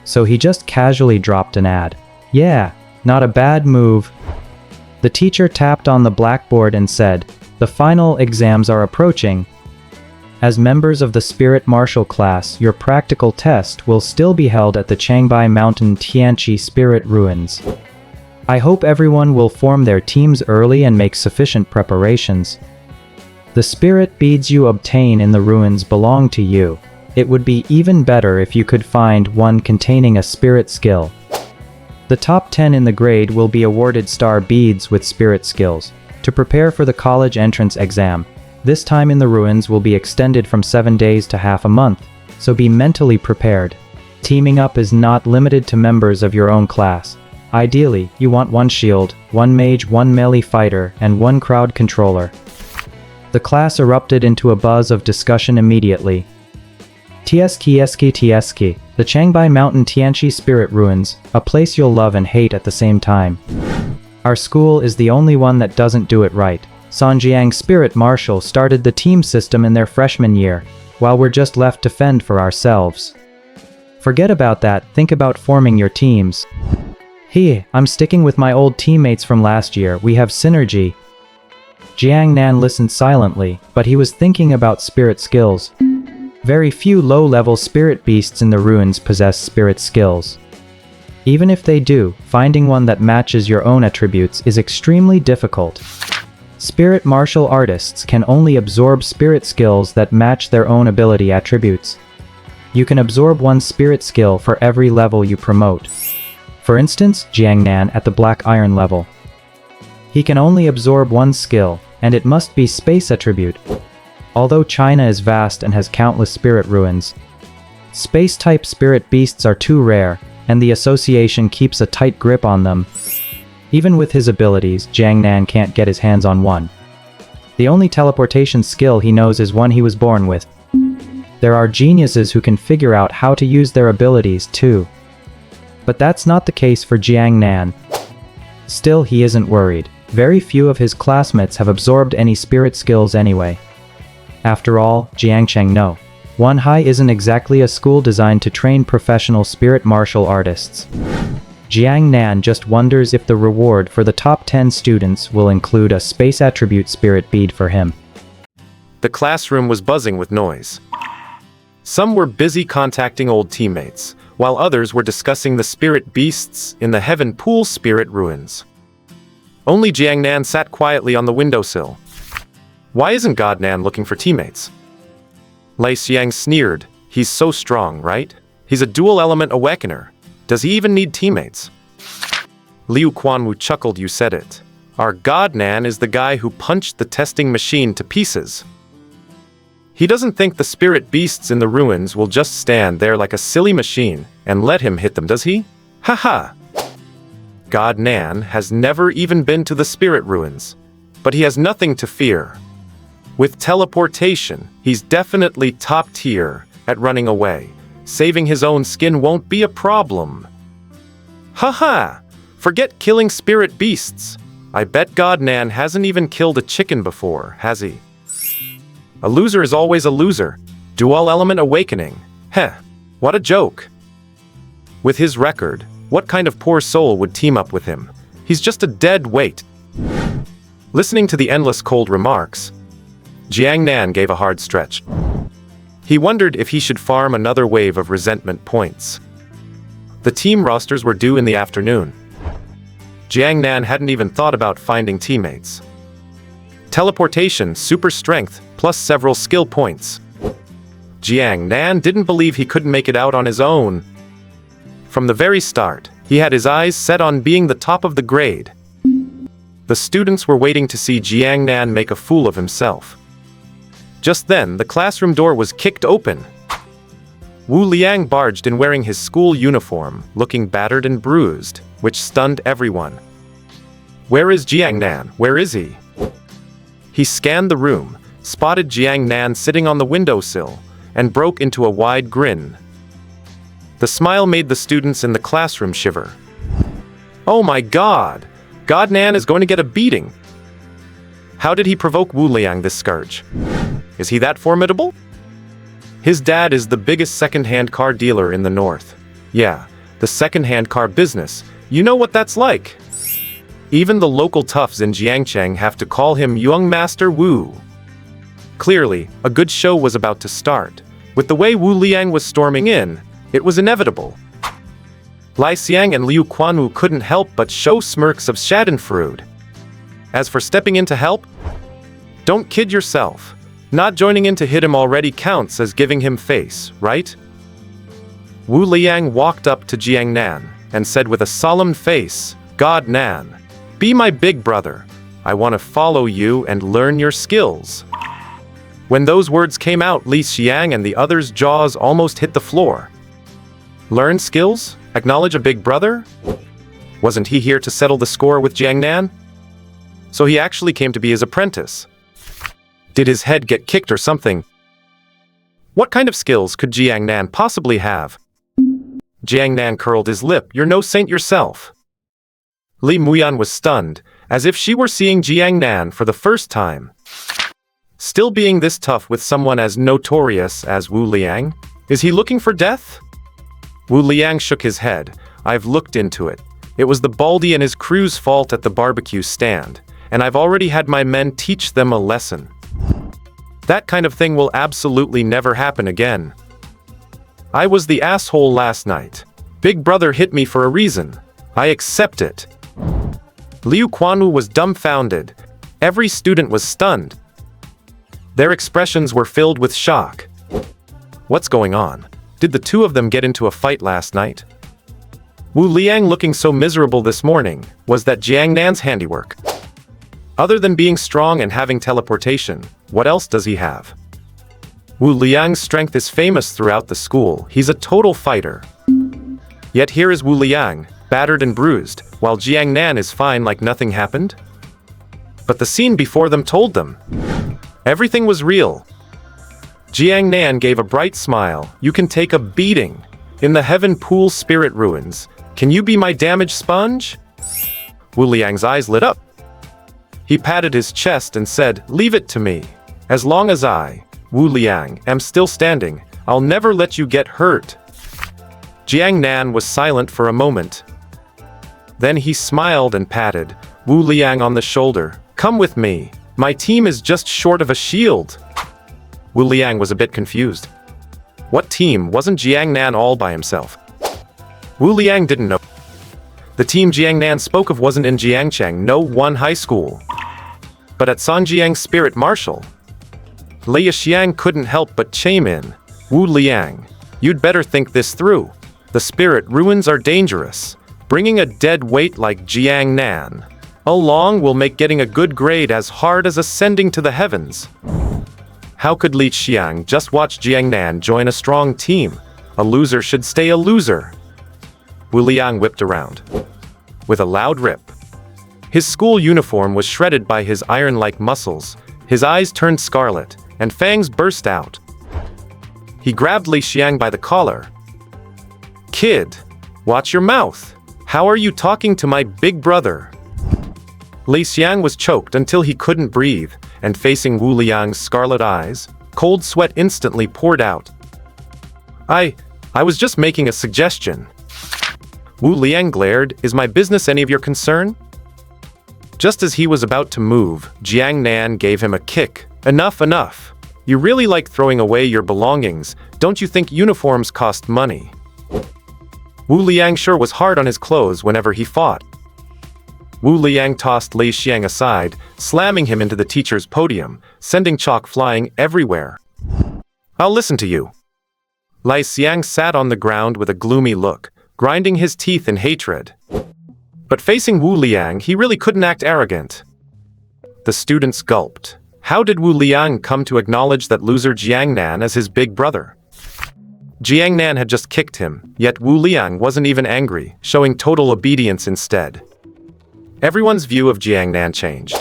So he just casually dropped an ad. Yeah, not a bad move. The teacher tapped on the blackboard and said, "The final exams are approaching. As members of the Spirit Martial class, your practical test will still be held at the Changbai Mountain Tianqi Spirit Ruins. I hope everyone will form their teams early and make sufficient preparations. The spirit beads you obtain in the ruins belong to you. It would be even better if you could find one containing a spirit skill. The top 10 in the grade will be awarded star beads with spirit skills. To prepare for the college entrance exam, this time in the ruins will be extended from 7 days to half a month, so be mentally prepared. Teaming up is not limited to members of your own class. Ideally, you want 1 shield, 1 mage, 1 melee fighter, and 1 crowd controller." The class erupted into a buzz of discussion immediately. TSK, the Changbai Mountain Tianqi Spirit Ruins, a place you'll love and hate at the same time. Our school is the only one that doesn't do it right. Sanjiang Spirit Martial started the team system in their freshman year, while we're just left to fend for ourselves. Forget about that, think about forming your teams. Hey, I'm sticking with my old teammates from last year, we have synergy. Jiang Nan listened silently, but he was thinking about spirit skills. Very few low-level spirit beasts in the ruins possess spirit skills. Even if they do, finding one that matches your own attributes is extremely difficult. Spirit martial artists can only absorb spirit skills that match their own ability attributes. You can absorb 1 spirit skill for every level you promote. For instance, Jiang Nan at the Black Iron level. He can only absorb 1 skill, and it must be space attribute. Although China is vast and has countless spirit ruins, space-type spirit beasts are too rare, and the association keeps a tight grip on them. Even with his abilities, Jiang Nan can't get his hands on one. The only teleportation skill he knows is one he was born with. There are geniuses who can figure out how to use their abilities too. But that's not the case for Jiang Nan. Still, he isn't worried. Very few of his classmates have absorbed any spirit skills anyway. After all, Jiangcheng no. One High isn't exactly a school designed to train professional spirit martial artists. Jiang Nan just wonders if the reward for the top 10 students will include a space attribute spirit bead for him. The classroom was buzzing with noise. Some were busy contacting old teammates, while others were discussing the spirit beasts in the Heaven Pool Spirit Ruins. Only Jiang Nan sat quietly on the windowsill. Why isn't God Nan looking for teammates? Lei Xiang sneered. He's so strong, right? He's a dual-element awakener. Does he even need teammates? Liu Quanwu chuckled. You said it. Our God Nan is the guy who punched the testing machine to pieces. He doesn't think the spirit beasts in the ruins will just stand there like a silly machine and let him hit them, does he? Haha! God Nan has never even been to the spirit ruins, but he has nothing to fear. With teleportation, he's definitely top tier at running away. Saving his own skin won't be a problem. Haha! Forget killing spirit beasts. I bet God Nan hasn't even killed a chicken before, has he? A loser is always a loser. Dual element awakening. Heh, what a joke. With his record, what kind of poor soul would team up with him? He's just a dead weight. Listening to the endless cold remarks, Jiang Nan gave a hard stretch. He wondered if he should farm another wave of resentment points. The team rosters were due in the afternoon. Jiang Nan hadn't even thought about finding teammates. Teleportation, super strength, plus several skill points. Jiang Nan didn't believe he couldn't make it out on his own. From the very start, he had his eyes set on being the top of the grade. The students were waiting to see Jiang Nan make a fool of himself. Just then, the classroom door was kicked open. Wu Liang barged in wearing his school uniform, looking battered and bruised, which stunned everyone. "Where is Jiang Nan? Where is he?" He scanned the room, spotted Jiang Nan sitting on the windowsill, and broke into a wide grin. The smile made the students in the classroom shiver. "Oh my God! God Nan is going to get a beating!" How did he provoke Wu Liang this scourge? Is he that formidable? His dad is the biggest second-hand car dealer in the north. Yeah, the second-hand car business. You know what that's like. Even the local toughs in Jiangcheng have to call him Young Master Wu. Clearly, a good show was about to start. With the way Wu Liang was storming in, it was inevitable. Lai Xiang and Liu Quanwu couldn't help but show smirks of schadenfreude. As for stepping in to help, don't kid yourself. Not joining in to hit him already counts as giving him face, right? Wu Liang walked up to Jiang Nan and said with a solemn face, "God Nan, be my big brother. I want to follow you and learn your skills." When those words came out, Li Xiang and the others' jaws almost hit the floor. Learn skills? Acknowledge a big brother? Wasn't he here to settle the score with Jiang Nan? So he actually came to be his apprentice. Did his head get kicked or something? What kind of skills could Jiang Nan possibly have? Jiang Nan curled his lip. "You're no saint yourself." Li Muyan was stunned, as if she were seeing Jiang Nan for the first time. Still being this tough with someone as notorious as Wu Liang? Is he looking for death? Wu Liang shook his head. "I've looked into it. It was the Baldy and his crew's fault at the barbecue stand, and I've already had my men teach them a lesson. That kind of thing will absolutely never happen again. I was the asshole last night. Big brother hit me for a reason. I accept it." Liu Quanwu was dumbfounded. Every student was stunned. Their expressions were filled with shock. What's going on? Did the two of them get into a fight last night? Wu Liang looking so miserable this morning, was that Jiang Nan's handiwork? Other than being strong and having teleportation, what else does he have? Wu Liang's strength is famous throughout the school. He's a total fighter. Yet here is Wu Liang, battered and bruised, while Jiang Nan is fine like nothing happened? But the scene before them told them. Everything was real. Jiang Nan gave a bright smile. "You can take a beating. In the Heaven Pool Spirit Ruins. Can you be my damaged sponge?" Wu Liang's eyes lit up. He patted his chest and said, "Leave it to me. As long as I, Wu Liang, am still standing, I'll never let you get hurt." Jiang Nan was silent for a moment. Then he smiled and patted Wu Liang on the shoulder. "Come with me. My team is just short of a shield." Wu Liang was a bit confused. What team? Wasn't Jiang Nan all by himself? Wu Liang didn't know. The team Jiang Nan spoke of wasn't in Jiangcheng, no one high school, but at Songjiang Spirit Marshal. Lei Xiang couldn't help but chime in. "Wu Liang, you'd better think this through. The spirit ruins are dangerous. Bringing a dead weight like Jiang Nan along will make getting a good grade as hard as ascending to the heavens." How could Li Xiang just watch Jiang Nan join a strong team? A loser should stay a loser. Wu Liang whipped around with a loud rip. His school uniform was shredded by his iron-like muscles. His eyes turned scarlet, and fangs burst out. He grabbed Li Xiang by the collar. "Kid, watch your mouth. How are you talking to my big brother?" Li Xiang was choked until he couldn't breathe, and facing Wu Liang's scarlet eyes, cold sweat instantly poured out. I was just making a suggestion." Wu Liang glared. "Is my business any of your concern?" Just as he was about to move, Jiang Nan gave him a kick. "Enough, enough. You really like throwing away your belongings. Don't you think uniforms cost money?" Wu Liang sure was hard on his clothes whenever he fought. Wu Liang tossed Lei Xiang aside, slamming him into the teacher's podium, sending chalk flying everywhere. "I'll listen to you." Lei Xiang sat on the ground with a gloomy look, grinding his teeth in hatred. But facing Wu Liang, he really couldn't act arrogant. The students gulped. How did Wu Liang come to acknowledge that loser Jiangnan as his big brother? Jiangnan had just kicked him, yet Wu Liang wasn't even angry, showing total obedience instead. Everyone's view of Jiangnan changed.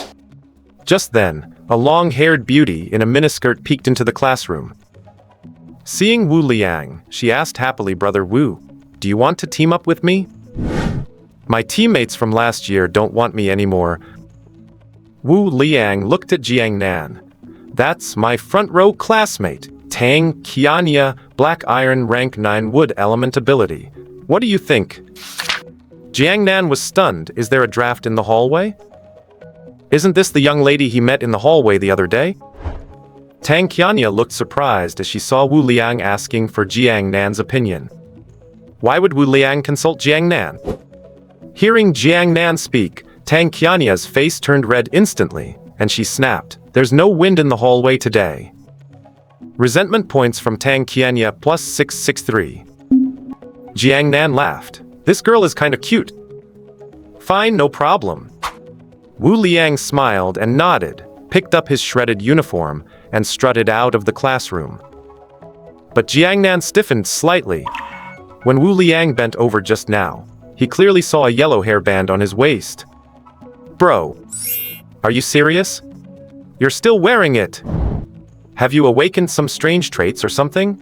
Just then, a long-haired beauty in a miniskirt peeked into the classroom. Seeing Wu Liang, she asked happily, "Brother Wu, do you want to team up with me? My teammates from last year don't want me anymore." Wu Liang looked at Jiangnan. "That's my front-row classmate, Tang Qianya, Black Iron Rank 9 Wood Element Ability. What do you think?" Jiangnan was stunned. Is there a draft in the hallway? Isn't this the young lady he met in the hallway the other day? Tang Qianya looked surprised as she saw Wu Liang asking for Jiangnan's opinion. Why would Wu Liang consult Jiangnan? Hearing Jiangnan speak, Tang Qianya's face turned red instantly, and she snapped, "There's no wind in the hallway today." Resentment points from Tang Qianya plus 663. Jiangnan laughed. "This girl is kinda cute." "Fine, no problem." Wu Liang smiled and nodded, picked up his shredded uniform, and strutted out of the classroom. But Jiangnan stiffened slightly. When Wu Liang bent over just now, he clearly saw a yellow hairband on his waist. "Bro, are you serious? You're still wearing it. Have you awakened some strange traits or something?"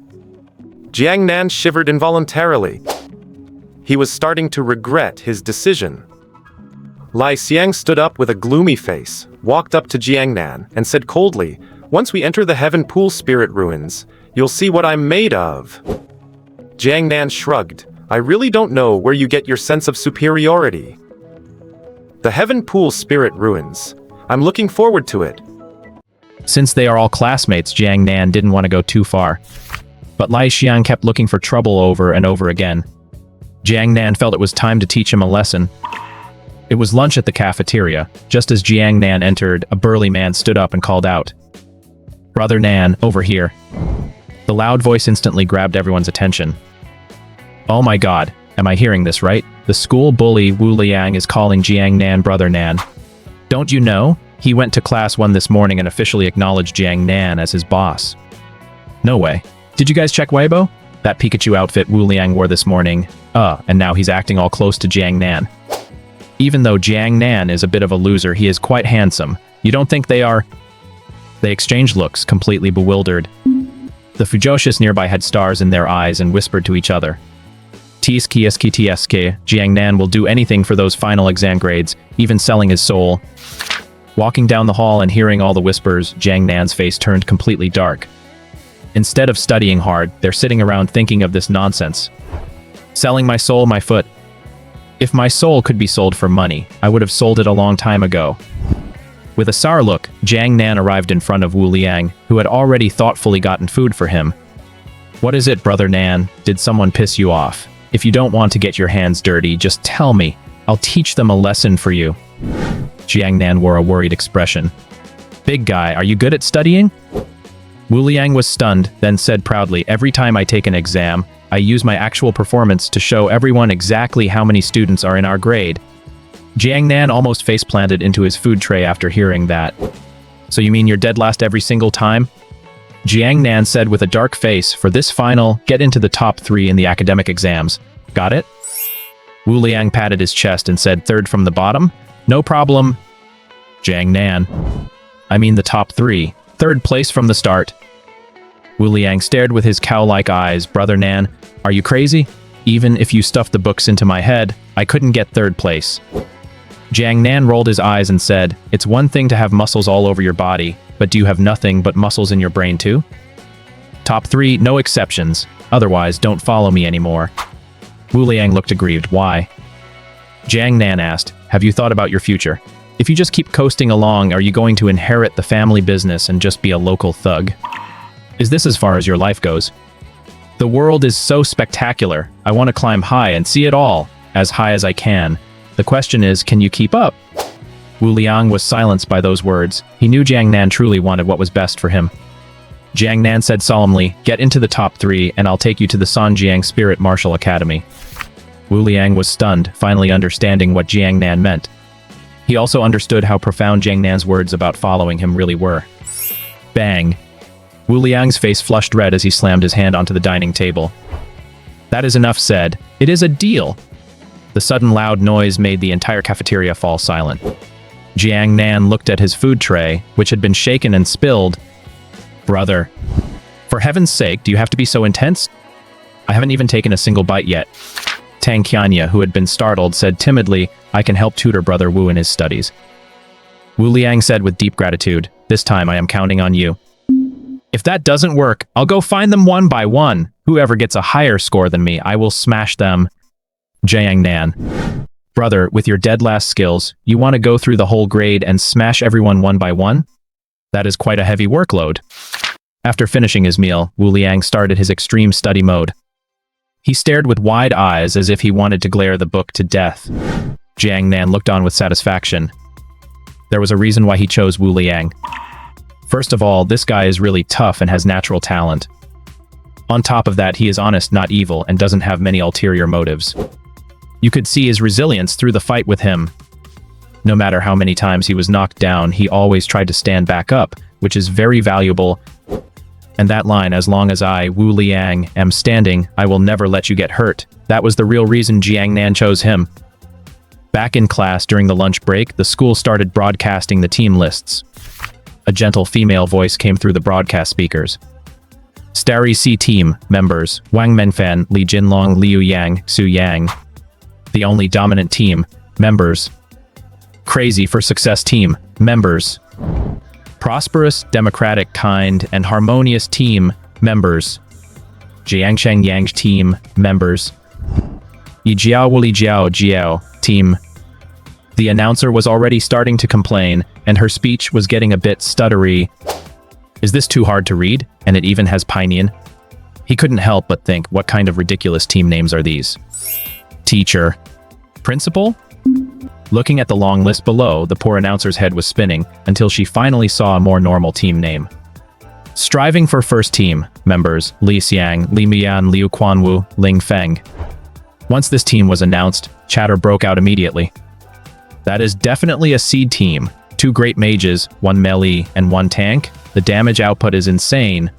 Jiangnan shivered involuntarily. He was starting to regret his decision. Lei Xiang stood up with a gloomy face, walked up to Jiangnan, and said coldly, "Once we enter the Heaven Pool Spirit Ruins, you'll see what I'm made of." Jiangnan shrugged. "I really don't know where you get your sense of superiority." "The Heaven Pool Spirit Ruins. I'm looking forward to it." Since they are all classmates, Jiangnan didn't want to go too far. But Lei Xiang kept looking for trouble over and over again. Jiangnan felt it was time to teach him a lesson. It was lunch at the cafeteria. Just as Jiangnan entered, a burly man stood up and called out, "Brother Nan, over here." The loud voice instantly grabbed everyone's attention. Oh my god, am I hearing this right? The school bully Wu Liang is calling Jiangnan Brother Nan. Don't you know? He went to class 1 this morning and officially acknowledged Jiangnan as his boss. No way. Did you guys check Weibo? That Pikachu outfit Wu Liang wore this morning. And now he's acting all close to Jiangnan. Even though Jiangnan is a bit of a loser, he is quite handsome. You don't think they are? They exchanged looks, completely bewildered. The Fujoshi's nearby had stars in their eyes and whispered to each other. Tsk, Jiangnan will do anything for those final exam grades, even selling his soul. Walking down the hall and hearing all the whispers, Jiangnan's face turned completely dark. Instead of studying hard, they're sitting around thinking of this nonsense. Selling my soul, my foot. If my soul could be sold for money, I would have sold it a long time ago. With a sour look, Jiangnan arrived in front of Wu Liang, who had already thoughtfully gotten food for him. What is it, Brother Nan? Did someone piss you off? If you don't want to get your hands dirty, just tell me. I'll teach them a lesson for you. Jiangnan wore a worried expression. Big guy, are you good at studying? Wu Liang was stunned, then said proudly, every time I take an exam, I use my actual performance to show everyone exactly how many students are in our grade. Jiangnan almost face-planted into his food tray after hearing that. So you mean you're dead last every single time? Jiangnan said with a dark face, for this final, get into the top 3 in the academic exams. Got it? Wu Liang patted his chest and said, 3rd from the bottom? No problem. Jiangnan. I mean the top 3. 3rd place from the start. Wu Liang stared with his cow-like eyes. Brother Nan, are you crazy? Even if you stuffed the books into my head, I couldn't get 3rd place. Jiangnan rolled his eyes and said, it's one thing to have muscles all over your body, but do you have nothing but muscles in your brain too? Top 3, no exceptions. Otherwise, don't follow me anymore. Wu Liang looked aggrieved. Why? Jiangnan asked, have you thought about your future? If you just keep coasting along, are you going to inherit the family business and just be a local thug? Is this as far as your life goes? The world is so spectacular. I want to climb high and see it all, as high as I can. The question is, can you keep up? Wu Liang was silenced by those words. He knew Jiang Nan truly wanted what was best for him. Jiang Nan said solemnly, "Get into the top 3 and I'll take you to the Sanjiang Spirit Martial Academy." Wu Liang was stunned, finally understanding what Jiang Nan meant. He also understood how profound Jiang Nan's words about following him really were. Bang! Wu Liang's face flushed red as he slammed his hand onto the dining table. "That is enough said. It is a deal." The sudden loud noise made the entire cafeteria fall silent. Jiang Nan looked at his food tray, which had been shaken and spilled. "Brother, for heaven's sake, do you have to be so intense? I haven't even taken a single bite yet." Tang Qianya, who had been startled, said timidly, "I can help tutor Brother Wu in his studies." Wu Liang said with deep gratitude, "This time I am counting on you." "If that doesn't work, I'll go find them one by one. Whoever gets a higher score than me, I will smash them." Jiang Nan: "Brother, with your dead last skills, you want to go through the whole grade and smash everyone one by one? That is quite a heavy workload." After finishing his meal, Wu Liang started his extreme study mode. He stared with wide eyes as if he wanted to glare the book to death. Jiang Nan looked on with satisfaction. There was a reason why he chose Wu Liang. First of all, this guy is really tough and has natural talent. On top of that, he is honest, not evil, and doesn't have many ulterior motives. You could see his resilience through the fight with him. No matter how many times he was knocked down, he always tried to stand back up, which is very valuable. And that line, "As long as I, Wu Liang, am standing, I will never let you get hurt," that was the real reason Jiang Nan chose him. Back in class during the lunch break, the school started broadcasting the team lists. A gentle female voice came through the broadcast speakers. Starry C Team members: Wang Menfan, Li Jinlong, Liu Yang, Su Yang. The only dominant team members: Crazy for Success Team members. Prosperous, democratic, kind, and harmonious team members: Jiangsheng Yang Team members. Yijiao Wuli Jiao Jiao Team. The announcer was already starting to complain, and her speech was getting a bit stuttery. Is this too hard to read? And it even has Pinyin? He couldn't help but think, what kind of ridiculous team names are these? Teacher. Principal? Looking at the long list below, the poor announcer's head was spinning until she finally saw a more normal team name. Striving for First Team members: Li Xiang, Li Mian, Liu Quanwu, Ling Feng. Once this team was announced, chatter broke out immediately. That is definitely a seed team. 2 great mages, 1 melee, and 1 tank. The damage output is insane.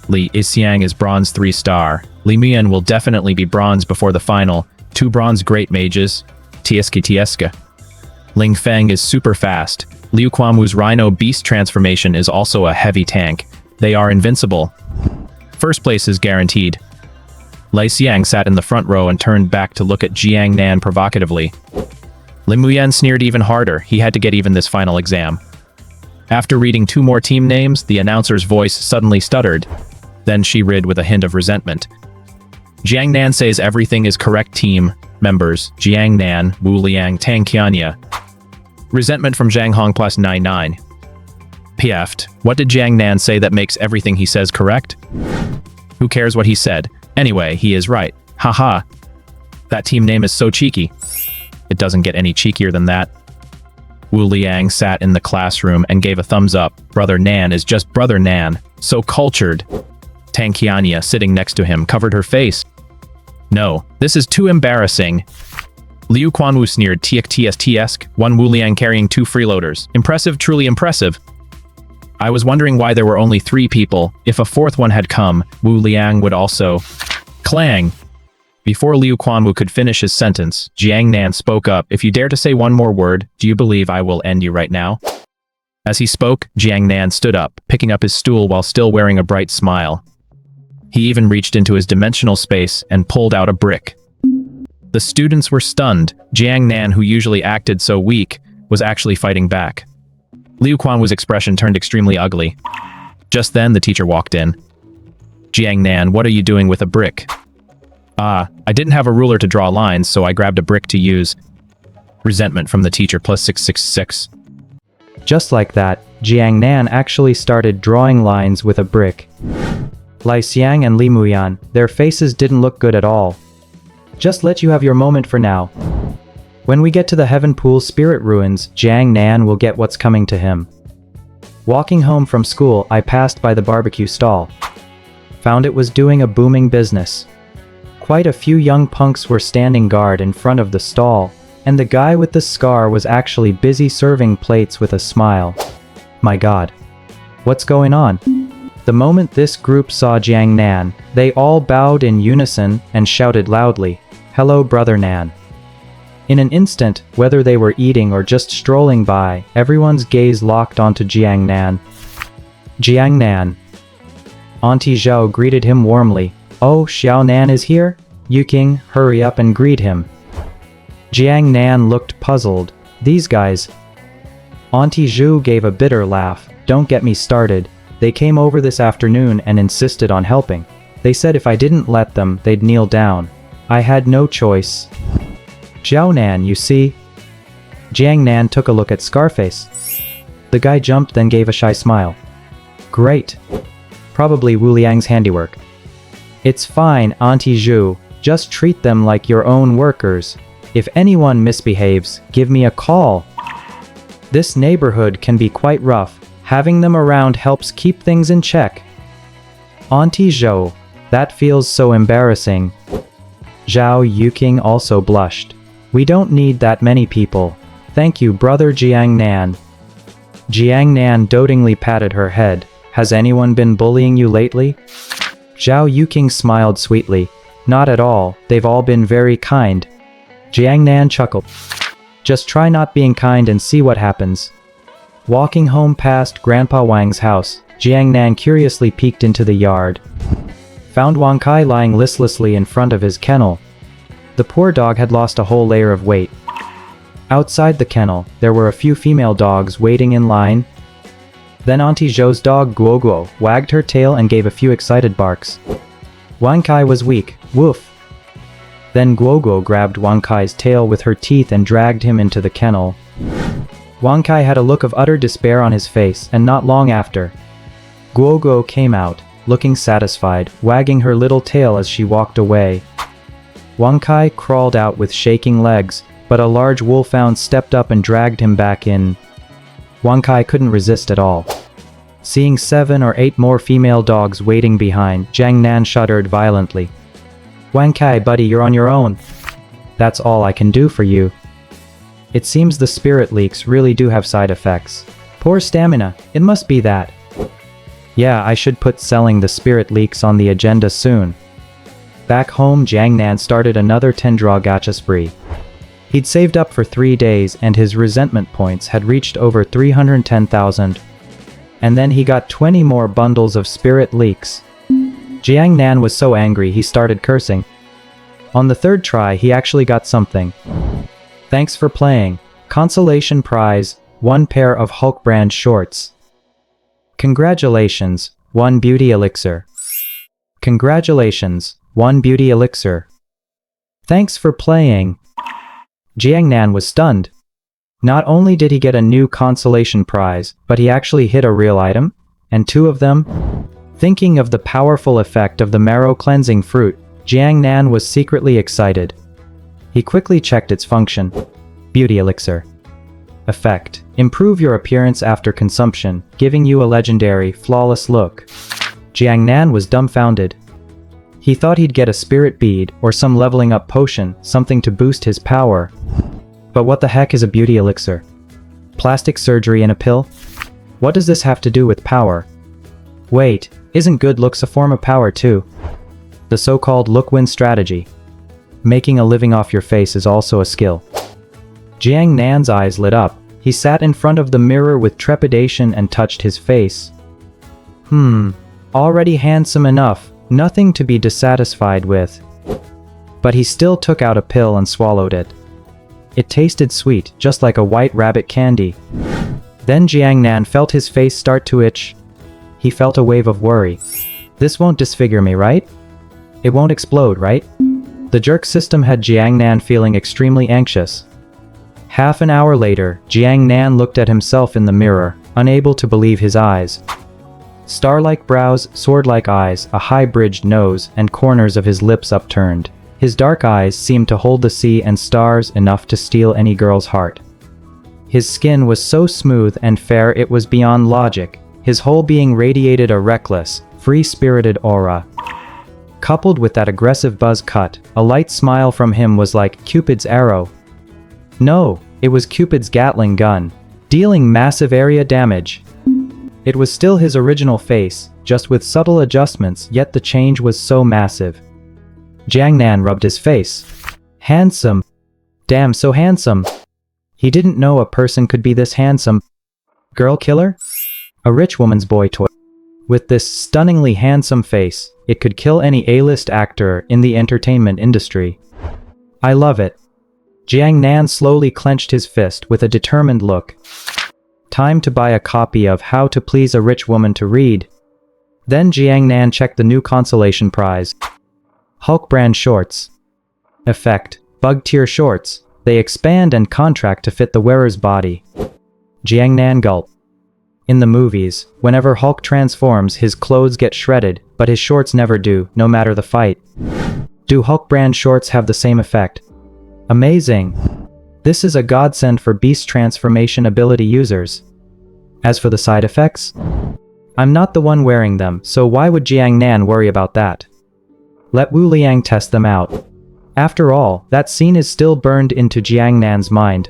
Li Xiang is bronze 3-star. Li Mian will definitely be bronze before the final. 2 bronze great mages. Tieska. Ling Feng is super fast. Liu Quanwu's Rhino Beast transformation is also a heavy tank. They are invincible. First place is guaranteed. Lei Xiang sat in the front row and turned back to look at Jiang Nan provocatively. Lim Muyan sneered even harder. He had to get even this final exam. After reading 2 more team names, the announcer's voice suddenly stuttered. Then she rid with a hint of resentment. Jiang Nan says everything is correct. Team members: Jiang Nan, Wu Liang, Tang Qianya. Resentment from Zhang Hong plus 99. PF'd. What did Jiang Nan say that makes everything he says correct? Who cares what he said? Anyway, he is right. Haha. That team name is so cheeky. It doesn't get any cheekier than that. Wu Liang sat in the classroom and gave a thumbs up. Brother Nan is just Brother Nan. So cultured. Tang Qianya, sitting next to him, covered her face. No, this is too embarrassing. Liu Quanwu sneered. TSTSK, 1 Wu Liang carrying 2 freeloaders. Impressive, truly impressive. I was wondering why there were only 3 people. If a 4th one had come, Wu Liang would also... Clang! Before Liu Quanwu could finish his sentence, Jiang Nan spoke up. If you dare to say one more word, do you believe I will end you right now? As he spoke, Jiang Nan stood up, picking up his stool while still wearing a bright smile. He even reached into his dimensional space and pulled out a brick. The students were stunned. Jiang Nan, who usually acted so weak, was actually fighting back. Liu Quanwu's expression turned extremely ugly. Just then, the teacher walked in. Jiang Nan, what are you doing with a brick? I didn't have a ruler to draw lines, so I grabbed a brick to use. Resentment from the teacher plus 666. Just like that, Jiang Nan actually started drawing lines with a brick. Lai Xiang and Li Muyan, their faces didn't look good at all. Just let you have your moment for now. When we get to the Heaven Pool Spirit Ruins, Jiang Nan will get what's coming to him. Walking home from school, I passed by the barbecue stall. Found it was doing a booming business. Quite a few young punks were standing guard in front of the stall, and the guy with the scar was actually busy serving plates with a smile. My god. What's going on? The moment this group saw Jiang Nan, they all bowed in unison and shouted loudly, "Hello, Brother Nan." In an instant, whether they were eating or just strolling by, everyone's gaze locked onto Jiang Nan. Jiang Nan. Auntie Zhao greeted him warmly. "Oh, Xiao Nan is here? Yuking, hurry up and greet him." Jiang Nan looked puzzled. These guys. Auntie Zhu gave a bitter laugh. "Don't get me started. They came over this afternoon and insisted on helping. They said if I didn't let them, they'd kneel down. I had no choice." "Xiao Nan, you see?" Jiang Nan took a look at Scarface. The guy jumped, then gave a shy smile. "Great. Probably Wu Liang's handiwork." "It's fine, Auntie Zhu. Just treat them like your own workers. If anyone misbehaves, give me a call. This neighborhood can be quite rough. Having them around helps keep things in check." "Auntie Zhou, that feels so embarrassing." Zhao Yuking also blushed. "We don't need that many people. Thank you, Brother Jiang Nan." Jiang Nan dotingly patted her head. "Has anyone been bullying you lately?" Zhao Yuking smiled sweetly. "Not at all, they've all been very kind." Jiang Nan chuckled. "Just try not being kind and see what happens." Walking home past Grandpa Wang's house, Jiang Nan curiously peeked into the yard. Found Wang Kai lying listlessly in front of his kennel. The poor dog had lost a whole layer of weight. Outside the kennel, there were a few female dogs waiting in line. Then Auntie Zhou's dog Guoguo wagged her tail and gave a few excited barks. Wang Kai was weak. Woof. Then Guoguo grabbed Wang Kai's tail with her teeth and dragged him into the kennel. Wang Kai had a look of utter despair on his face, and not long after, Guoguo came out, looking satisfied, wagging her little tail as she walked away. Wang Kai crawled out with shaking legs, but a large wolfhound stepped up and dragged him back in. Wang Kai couldn't resist at all. Seeing 7 or 8 more female dogs waiting behind, Jiang Nan shuddered violently. "Wang Kai, buddy, you're on your own. That's all I can do for you." It seems the spirit leaks really do have side effects. Poor stamina, it must be that. Yeah, I should put selling the spirit leaks on the agenda soon. Back home, Jiang Nan started another 10-draw gacha spree. He'd saved up for 3 days and his resentment points had reached over 310,000. And then he got 20 more bundles of spirit leaks. Jiang Nan was so angry he started cursing. On the 3rd try, he actually got something. Thanks for playing. Consolation prize, 1 pair of Hulk brand shorts. Congratulations, 1 beauty elixir. Congratulations, 1 beauty elixir. Thanks for playing. Jiang Nan was stunned. Not only did he get a new consolation prize, but he actually hit a real item, and 2 of them. Thinking of the powerful effect of the marrow cleansing fruit, Jiang Nan was secretly excited. He quickly checked its function. Beauty elixir. Effect: improve your appearance after consumption, giving you a legendary, flawless look. Jiang Nan was dumbfounded. He thought he'd get a spirit bead or some leveling up potion, something to boost his power. But what the heck is a beauty elixir? Plastic surgery in a pill? What does this have to do with power? Wait, isn't good looks a form of power too? The so-called look-win strategy. Making a living off your face is also a skill. Jiang Nan's eyes lit up. He sat in front of the mirror with trepidation and touched his face. Already handsome enough, nothing to be dissatisfied with. But he still took out a pill and swallowed it. It tasted sweet, just like a white rabbit candy. Then Jiang Nan felt his face start to itch. He felt a wave of worry. This won't disfigure me, right? It won't explode, right? The jerk system had Jiang Nan feeling extremely anxious. Half an hour later, Jiang Nan looked at himself in the mirror, unable to believe his eyes. Star-like brows, sword-like eyes, a high-bridged nose, and corners of his lips upturned. His dark eyes seemed to hold the sea and stars enough to steal any girl's heart. His skin was so smooth and fair it was beyond logic. His whole being radiated a reckless, free-spirited aura. Coupled with that aggressive buzz cut, a light smile from him was like Cupid's arrow. No, it was Cupid's Gatling gun, dealing massive area damage. It was still his original face, just with subtle adjustments, yet the change was so massive. Jiang Nan rubbed his face. Handsome. Damn, so handsome. He didn't know a person could be this handsome. Girl killer? A rich woman's boy toy. With this stunningly handsome face, it could kill any A-list actor in the entertainment industry. I love it. Jiang Nan slowly clenched his fist with a determined look. Time to buy a copy of How to Please a Rich Woman to read. Then Jiang Nan checked the new consolation prize. Hulk brand shorts. Effect: Bug tier shorts. They expand and contract to fit the wearer's body. Jiang Nan gulped. In the movies, whenever Hulk transforms, his clothes get shredded, but his shorts never do, no matter the fight. Do Hulk brand shorts have the same effect? Amazing! This is a godsend for beast transformation ability users. As for the side effects, I'm not the one wearing them, so why would Jiang Nan worry about that? Let Wu Liang test them out. After all, that scene is still burned into Jiang Nan's mind.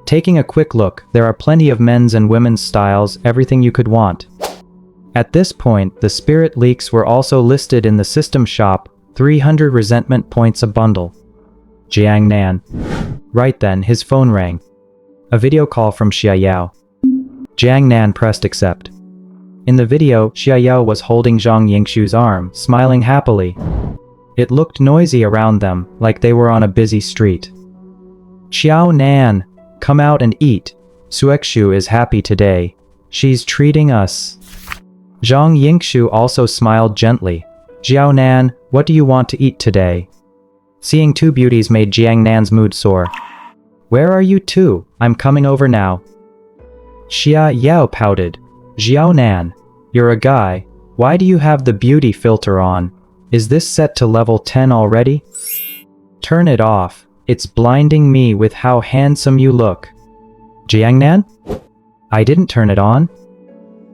Taking a quick look, there are plenty of men's and women's styles, everything you could want. At this point, the spirit leaks were also listed in the system shop, 300 resentment points a bundle. Jiang Nan. Right then, his phone rang. A video call from Xia Yao. Jiang Nan pressed accept. In the video, Xia Yao was holding Zhang Yingshu's arm, smiling happily. It looked noisy around them, like they were on a busy street. Xiao Nan, come out and eat. Suexu is happy today. She's treating us. Zhang Yingshu also smiled gently. Xiao Nan, what do you want to eat today? Seeing two beauties made Jiang Nan's mood soar. Where are you two? I'm coming over now. Xia Yao pouted. Xiao Nan, you're a guy. Why do you have the beauty filter on? Is this set to level 10 already? Turn it off. It's blinding me with how handsome you look. Jiang Nan? I didn't turn it on.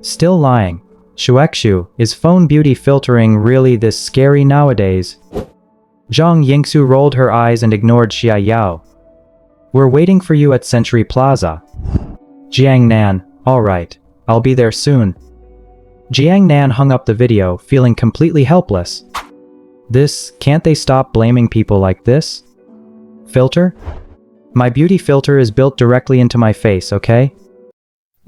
Still lying. Shuexu, is phone beauty filtering really this scary nowadays? Zhang Yingsu rolled her eyes and ignored Xia Yao. We're waiting for you at Century Plaza. Jiang Nan, alright, I'll be there soon. Jiang Nan hung up the video, feeling completely helpless. Can't they stop blaming people like this? Filter? My beauty filter is built directly into my face, okay?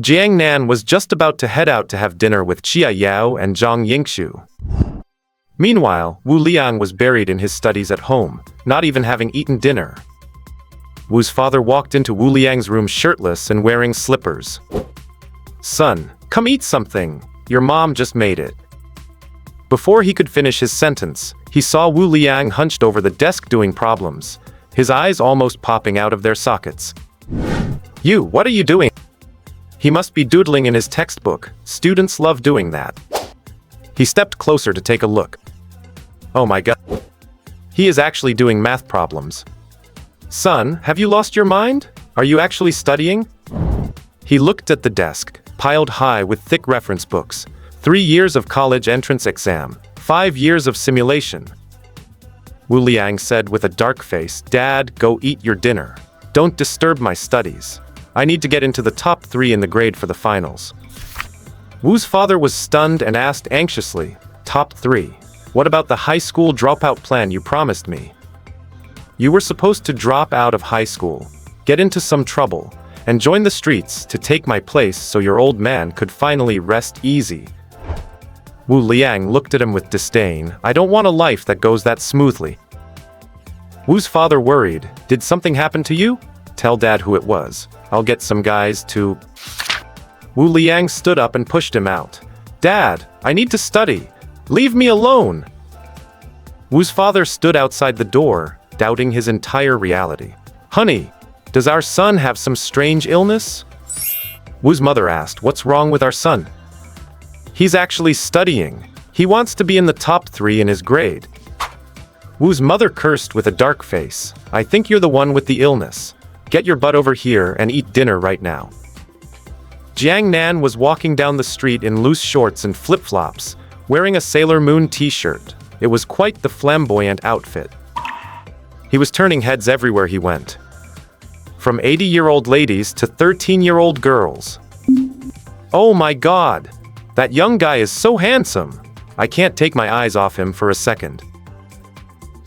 Jiang Nan was just about to head out to have dinner with Xia Yao and Zhang Yingshu. Meanwhile, Wu Liang was buried in his studies at home, not even having eaten dinner. Wu's father walked into Wu Liang's room shirtless and wearing slippers. Son, come eat something. Your mom just made it. Before he could finish his sentence, he saw Wu Liang hunched over the desk doing problems, his eyes almost popping out of their sockets. You, what are you doing? He must be doodling in his textbook. Students love doing that. He stepped closer to take a look. Oh my god. He is actually doing math problems. Son, have you lost your mind? Are you actually studying? He looked at the desk, piled high with thick reference books. 3 years of college entrance exam. 5 years of simulation. Wu Liang said with a dark face, Dad, go eat your dinner. Don't disturb my studies. I need to get into the top 3 in the grade for the finals. Wu's father was stunned and asked anxiously, Top 3? What about the high school dropout plan you promised me? You were supposed to drop out of high school, get into some trouble, and join the streets to take my place so your old man could finally rest easy. Wu Liang looked at him with disdain. I don't want a life that goes that smoothly. Wu's father worried. Did something happen to you? Tell Dad who it was. I'll get some guys to... Wu Liang stood up and pushed him out. Dad, I need to study. Leave me alone. Wu's father stood outside the door, doubting his entire reality. Honey, does our son have some strange illness? Wu's mother asked, what's wrong with our son? He's actually studying. He wants to be in the top 3 in his grade. Wu's mother cursed with a dark face. I think you're the one with the illness. Get your butt over here and eat dinner right now. Jiang Nan was walking down the street in loose shorts and flip-flops, wearing a Sailor Moon t-shirt. It was quite the flamboyant outfit. He was turning heads everywhere he went. From 80-year-old ladies to 13-year-old girls. Oh my god! That young guy is so handsome! I can't take my eyes off him for a second.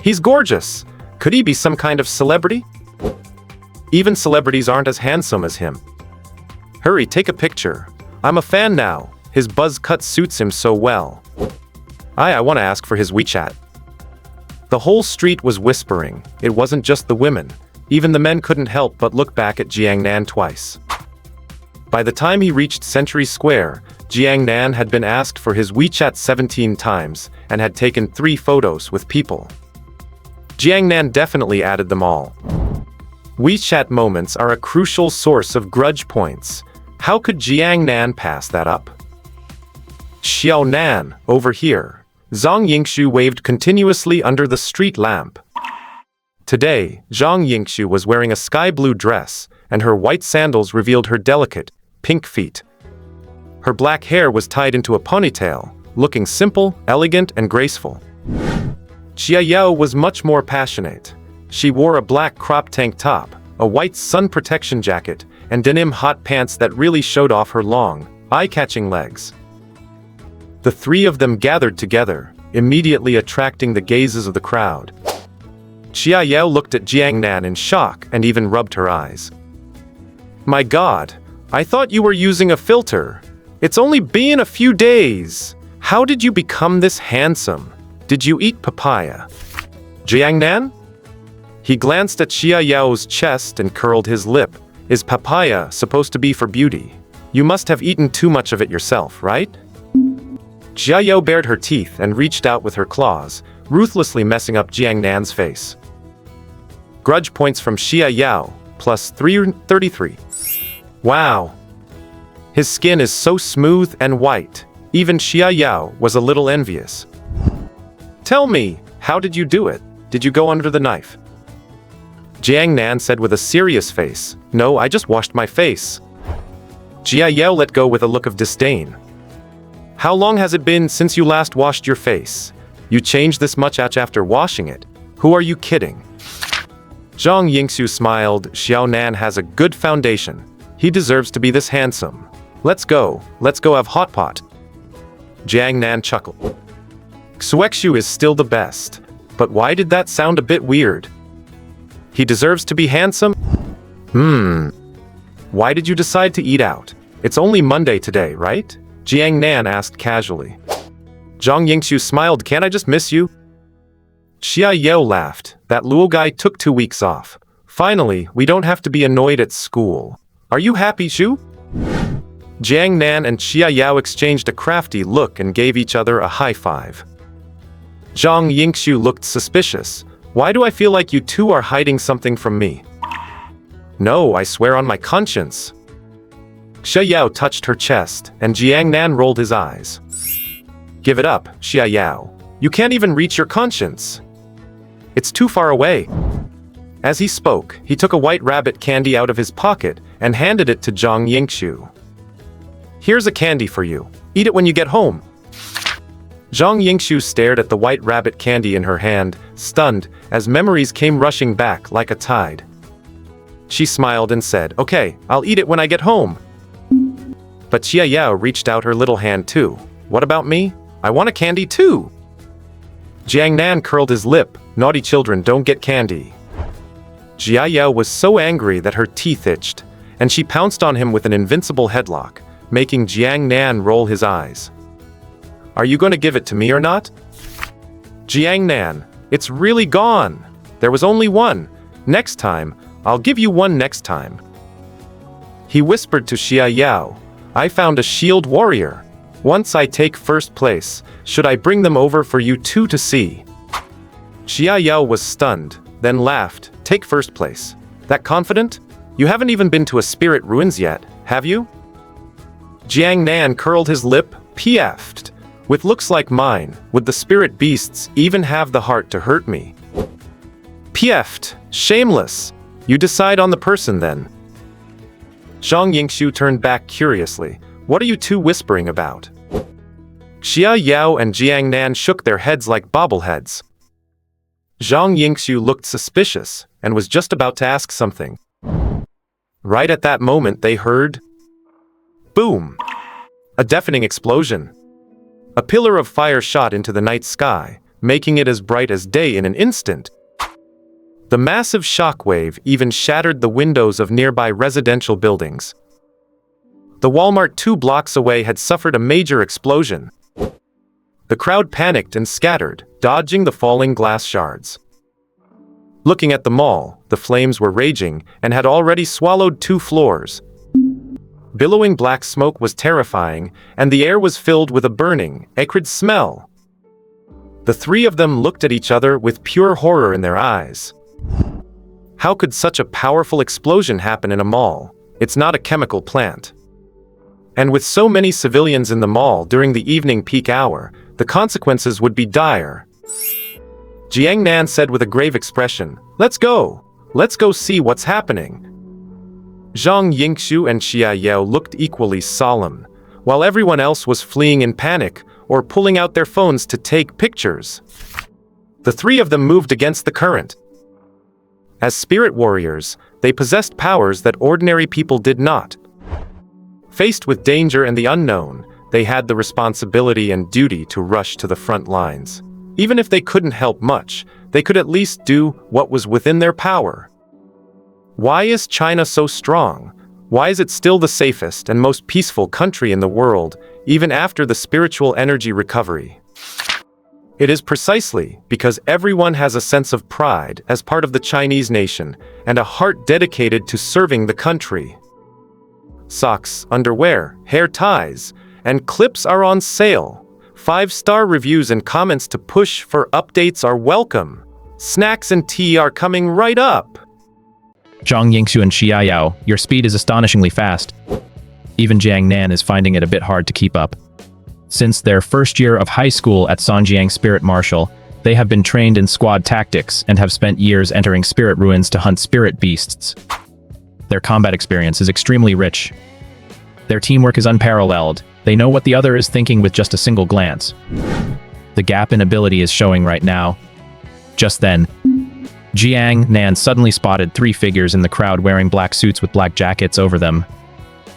He's gorgeous! Could he be some kind of celebrity? Even celebrities aren't as handsome as him. Hurry, take a picture. I'm a fan now. His buzz cut suits him so well. I want to ask for his WeChat. The whole street was whispering. It wasn't just the women. Even the men couldn't help but look back at Jiang Nan twice. By the time he reached Century Square, Jiang Nan had been asked for his WeChat 17 times and had taken 3 photos with people. Jiang Nan definitely added them all. WeChat moments are a crucial source of grudge points. How could Jiang Nan pass that up? Xiao Nan, over here. Zhang Yingshu waved continuously under the street lamp. Today, Zhang Yingshu was wearing a sky blue dress, and her white sandals revealed her delicate, pink feet. Her black hair was tied into a ponytail, looking simple, elegant, and graceful. Xia Yao was much more passionate. She wore a black crop tank top, a white sun protection jacket, and denim hot pants that really showed off her long, eye-catching legs. The 3 of them gathered together, immediately attracting the gazes of the crowd. Xia Yao looked at Jiang Nan in shock and even rubbed her eyes. My god, I thought you were using a filter. It's only been a few days. How did you become this handsome? Did you eat papaya? Jiang Nan? He glanced at Xia Yao's chest and curled his lip. Is papaya supposed to be for beauty? You must have eaten too much of it yourself, right? Xia Yao bared her teeth and reached out with her claws, ruthlessly messing up Jiang Nan's face. Grudge points from Xia Yao, plus 333. Wow. His skin is so smooth and white. Even Xia Yao was a little envious. Tell me, how did you do it? Did you go under the knife? Jiang Nan said with a serious face, No, I just washed my face. Xia Yao let go with a look of disdain. How long has it been since you last washed your face? You changed this much after washing it. Who are you kidding? Zhang Yingshu smiled. Xiao Nan has a good foundation. He deserves to be this handsome. Let's go have hot pot. Jiang Nan chuckled. Xuexu is still the best. But why did that sound a bit weird? He deserves to be handsome? Why did you decide to eat out? It's only Monday today, right? Jiang Nan asked casually. Zhang Yingshu smiled. Can't I just miss you? Xia Yao laughed. That Luo guy took 2 weeks off. Finally, we don't have to be annoyed at school. Are you happy, Xu? Jiang Nan and Xia Yao exchanged a crafty look and gave each other a high five. Zhang Yingshu looked suspicious. Why do I feel like you two are hiding something from me? No, I swear on my conscience. Xia Yao touched her chest, and Jiang Nan rolled his eyes. Give it up, Xia Yao. You can't even reach your conscience. It's too far away. As he spoke, he took a white rabbit candy out of his pocket and handed it to Zhang Yingshu. Here's a candy for you. Eat it when you get home. Zhang Yingshu stared at the white rabbit candy in her hand, stunned, as memories came rushing back like a tide. She smiled and said, Okay, I'll eat it when I get home. But Xia Yao reached out her little hand too. What about me? I want a candy too. Jiang Nan curled his lip. Naughty children don't get candy. Xia Yao was so angry that her teeth itched, and she pounced on him with an invincible headlock, making Jiang Nan roll his eyes. Are you going to give it to me or not? Jiang Nan, it's really gone. There was only one. Next time, I'll give you one next time. He whispered to Xia Yao, I found a shield warrior. Once I take first place, should I bring them over for you two to see? Xia Yao was stunned, then laughed. Take first place. That confident? You haven't even been to a spirit ruins yet, have you? Jiang Nan curled his lip, PF'd. With looks like mine, would the spirit beasts even have the heart to hurt me? Pieft, shameless. You decide on the person then. Zhang Yingshu turned back curiously. What are you two whispering about? Xia Yao and Jiang Nan shook their heads like bobbleheads. Zhang Yingshu looked suspicious and was just about to ask something. Right at that moment they heard... boom! A deafening explosion. A pillar of fire shot into the night sky, making it as bright as day in an instant. The massive shockwave even shattered the windows of nearby residential buildings. The Walmart 2 blocks away had suffered a major explosion. The crowd panicked and scattered, dodging the falling glass shards. Looking at the mall, the flames were raging and had already swallowed 2 floors. Billowing black smoke was terrifying, and the air was filled with a burning, acrid smell. The 3 of them looked at each other with pure horror in their eyes. How could such a powerful explosion happen in a mall? It's not a chemical plant. And with so many civilians in the mall during the evening peak hour, the consequences would be dire. Jiang Nan said with a grave expression, "Let's go! Let's go see what's happening." Zhang Yingshu and Xia Yao looked equally solemn, while everyone else was fleeing in panic or pulling out their phones to take pictures. The 3 of them moved against the current. As spirit warriors, they possessed powers that ordinary people did not. Faced with danger and the unknown, they had the responsibility and duty to rush to the front lines. Even if they couldn't help much, they could at least do what was within their power. Why is China so strong? Why is it still the safest and most peaceful country in the world, even after the spiritual energy recovery? It is precisely because everyone has a sense of pride as part of the Chinese nation and a heart dedicated to serving the country. Socks, underwear, hair ties, and clips are on sale. 5-star reviews and comments to push for updates are welcome. Snacks and tea are coming right up. Zhang Yingshu and Xia Yao, your speed is astonishingly fast. Even Jiang Nan is finding it a bit hard to keep up. Since their first year of high school at Sanjiang Spirit Martial, they have been trained in squad tactics and have spent years entering spirit ruins to hunt spirit beasts. Their combat experience is extremely rich. Their teamwork is unparalleled. They know what the other is thinking with just a single glance. The gap in ability is showing right now. Just then, Jiang Nan suddenly spotted 3 figures in the crowd wearing black suits with black jackets over them.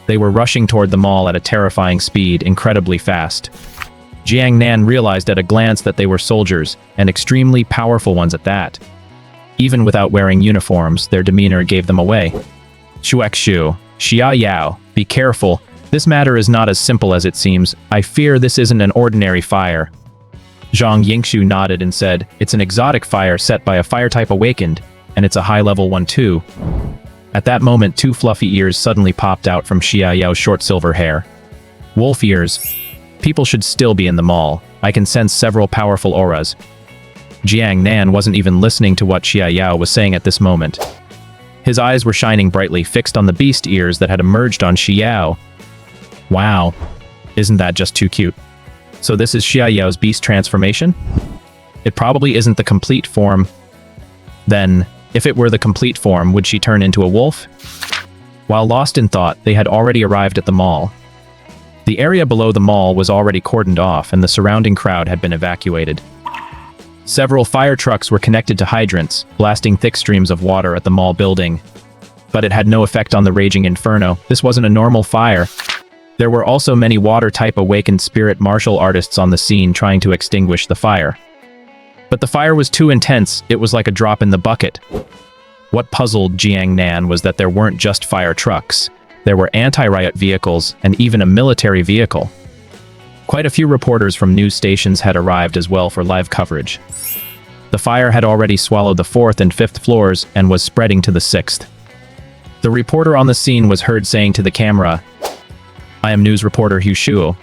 They were rushing toward the mall at a terrifying speed, incredibly fast. Jiang Nan realized at a glance that they were soldiers, and extremely powerful ones at that. Even without wearing uniforms, their demeanor gave them away. Shuexu, Xia Yao, be careful. This matter is not as simple as it seems. I fear this isn't an ordinary fire. Zhang Yingshu nodded and said, it's an exotic fire set by a fire type awakened, and it's a high-level one too. At that moment, 2 fluffy ears suddenly popped out from Xia Yao's short silver hair. Wolf ears. People should still be in the mall. I can sense several powerful auras. Jiang Nan wasn't even listening to what Xia Yao was saying at this moment. His eyes were shining brightly, fixed on the beast ears that had emerged on Xia Yao. Wow, isn't that just too cute? So this is Xia Yao's beast transformation? It probably isn't the complete form. Then, if it were the complete form, would she turn into a wolf? While lost in thought, they had already arrived at the mall. The area below the mall was already cordoned off and the surrounding crowd had been evacuated. Several fire trucks were connected to hydrants, blasting thick streams of water at the mall building. But it had no effect on the raging inferno. This wasn't a normal fire. There were also many water-type awakened spirit martial artists on the scene trying to extinguish the fire. But the fire was too intense, it was like a drop in the bucket. What puzzled Jiang Nan was that there weren't just fire trucks. There were anti-riot vehicles and even a military vehicle. Quite a few reporters from news stations had arrived as well for live coverage. The fire had already swallowed the 4th and 5th floors and was spreading to the 6th. The reporter on the scene was heard saying to the camera, I am news reporter Hu Shuo.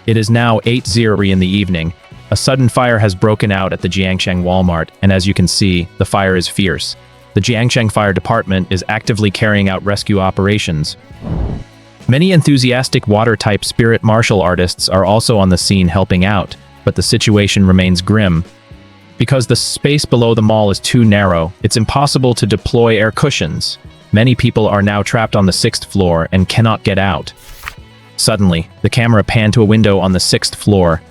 It is now 8:00 in the evening. A sudden fire has broken out at the Jiangsheng Walmart, and as you can see, the fire is fierce. The Jiangsheng Fire Department is actively carrying out rescue operations. Many enthusiastic water-type spirit martial artists are also on the scene helping out, but the situation remains grim. Because the space below the mall is too narrow, it's impossible to deploy air cushions. Many people are now trapped on the 6th floor and cannot get out. Suddenly, the camera panned to a window on the 6th floor.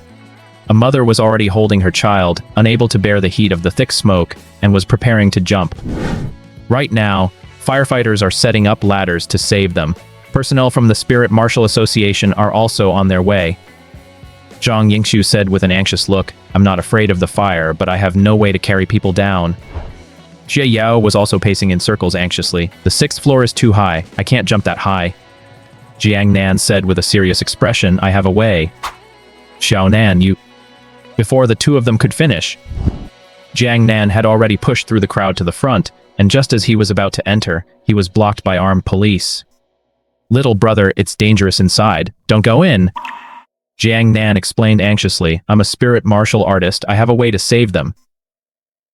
A mother was already holding her child, unable to bear the heat of the thick smoke, and was preparing to jump. Right now, firefighters are setting up ladders to save them. Personnel from the Spirit Martial Association are also on their way. Zhang Yingshu said with an anxious look, "I'm not afraid of the fire, but I have no way to carry people down." Xie Yao was also pacing in circles anxiously. "The 6th floor is too high. I can't jump that high." Jiang Nan said with a serious expression, "I have a way." "Xiao Nan, you..." Before the two of them could finish, Jiang Nan had already pushed through the crowd to the front, and just as he was about to enter, he was blocked by armed police. "Little brother, it's dangerous inside. Don't go in." Jiang Nan explained anxiously, "I'm a spirit martial artist. I have a way to save them."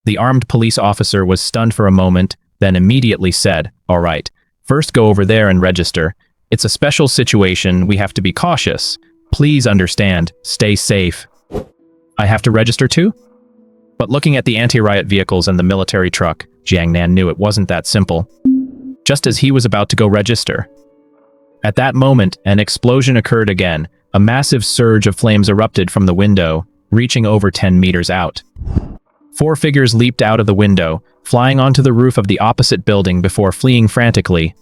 The armed police officer was stunned for a moment, then immediately said, "All right, first go over there and register. It's a special situation. We have to be cautious. Please understand. Stay safe." "I have to register too?" But looking at the anti-riot vehicles and the military truck, Jiang Nan knew it wasn't that simple. Just as he was about to go register, at that moment, an explosion occurred again. A massive surge of flames erupted from the window, reaching over 10 meters out. 4 figures leaped out of the window, flying onto the roof of the opposite building before fleeing frantically.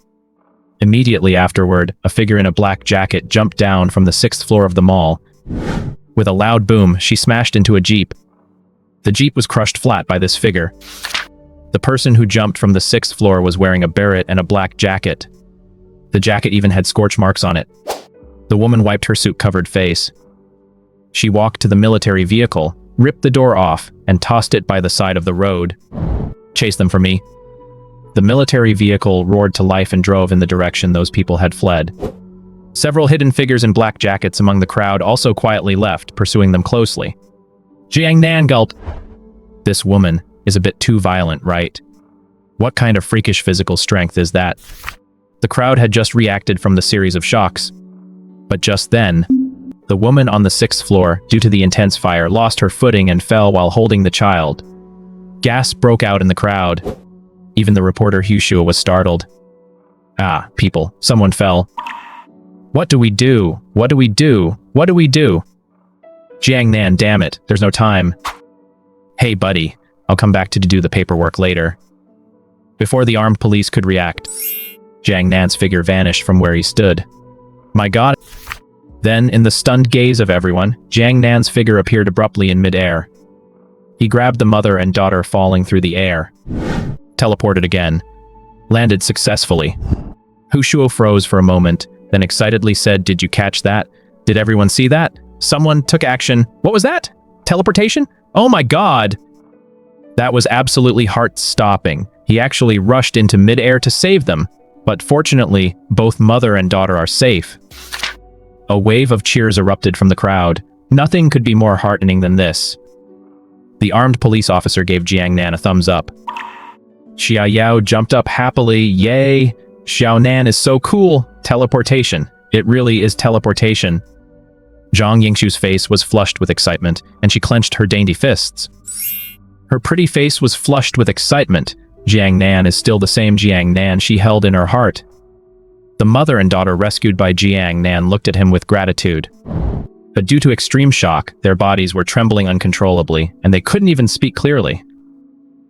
Immediately afterward, a figure in a black jacket jumped down from the 6th floor of the mall. With a loud boom, she smashed into a jeep. The jeep was crushed flat by this figure. The person who jumped from the 6th floor was wearing a beret and a black jacket. The jacket even had scorch marks on it. The woman wiped her soot-covered face. She walked to the military vehicle, ripped the door off, and tossed it by the side of the road. "Chase them for me." The military vehicle roared to life and drove in the direction those people had fled. Several hidden figures in black jackets among the crowd also quietly left, pursuing them closely. Jiang Nan gulped. "This woman is a bit too violent, right? What kind of freakish physical strength is that?" The crowd had just reacted from the series of shocks. But just then, the woman on the 6th floor, due to the intense fire, lost her footing and fell while holding the child. Gasps broke out in the crowd. Even the reporter Hu Shua was startled. "Ah, people, someone fell. What do we do? What do we do? What do we do?" "Jiang Nan, damn it, there's no time." "Hey buddy, I'll come back to do the paperwork later." Before the armed police could react, Jiang Nan's figure vanished from where he stood. "My God." Then, in the stunned gaze of everyone, Jiang Nan's figure appeared abruptly in midair. He grabbed the mother and daughter falling through the air. Teleported again. Landed successfully. Hu Shuo froze for a moment, then excitedly said, "Did you catch that? Did everyone see that? Someone took action. What was that? Teleportation? Oh my God!" That was absolutely heart-stopping. He actually rushed into midair to save them. But fortunately, both mother and daughter are safe. A wave of cheers erupted from the crowd. Nothing could be more heartening than this. The armed police officer gave Jiang Nan a thumbs up. Xia Yao jumped up happily. "Yay! Xiao Nan is so cool! Teleportation. It really is teleportation." Zhang Yingshu's face was flushed with excitement, and she clenched her dainty fists. Her pretty face was flushed with excitement. Jiang Nan is still the same Jiang Nan she held in her heart. The mother and daughter rescued by Jiang Nan looked at him with gratitude. But due to extreme shock, their bodies were trembling uncontrollably, and they couldn't even speak clearly.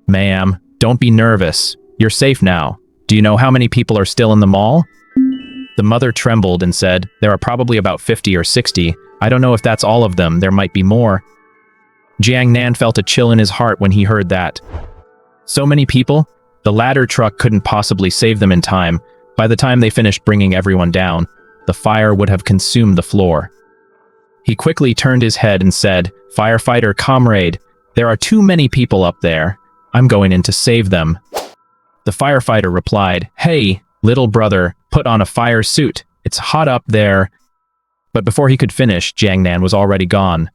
"Ma'am, don't be nervous. You're safe now. Do you know how many people are still in the mall?" The mother trembled and said, "There are probably about 50 or 60. I don't know if that's all of them. There might be more." Jiang Nan felt a chill in his heart when he heard that. So many people? The ladder truck couldn't possibly save them in time. By the time they finished bringing everyone down, the fire would have consumed the floor. He quickly turned his head and said, "Firefighter comrade, there are too many people up there. I'm going in to save them." The firefighter replied, "Hey, little brother, put on a fire suit. It's hot up there." But before he could finish, Jiang Nan was already gone.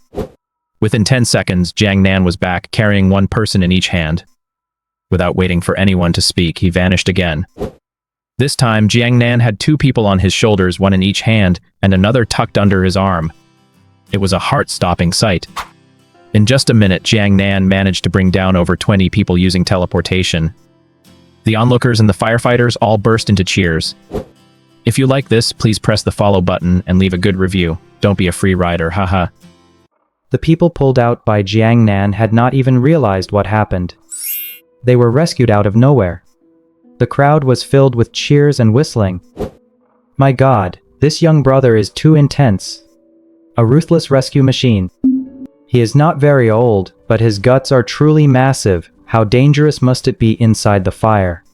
Within 10 seconds, Jiang Nan was back, carrying one person in each hand. Without waiting for anyone to speak, he vanished again. This time, Jiang Nan had 2 people on his shoulders, one in each hand, and another tucked under his arm. It was a heart-stopping sight. In just a minute, Jiang Nan managed to bring down over 20 people using teleportation. The onlookers and the firefighters all burst into cheers. If you like this, please press the follow button and leave a good review. Don't be a free rider, haha. The people pulled out by Jiang Nan had not even realized what happened. They were rescued out of nowhere. The crowd was filled with cheers and whistling. My God, this young brother is too intense. A ruthless rescue machine. He is not very old, but his guts are truly massive. How dangerous must it be inside the fire?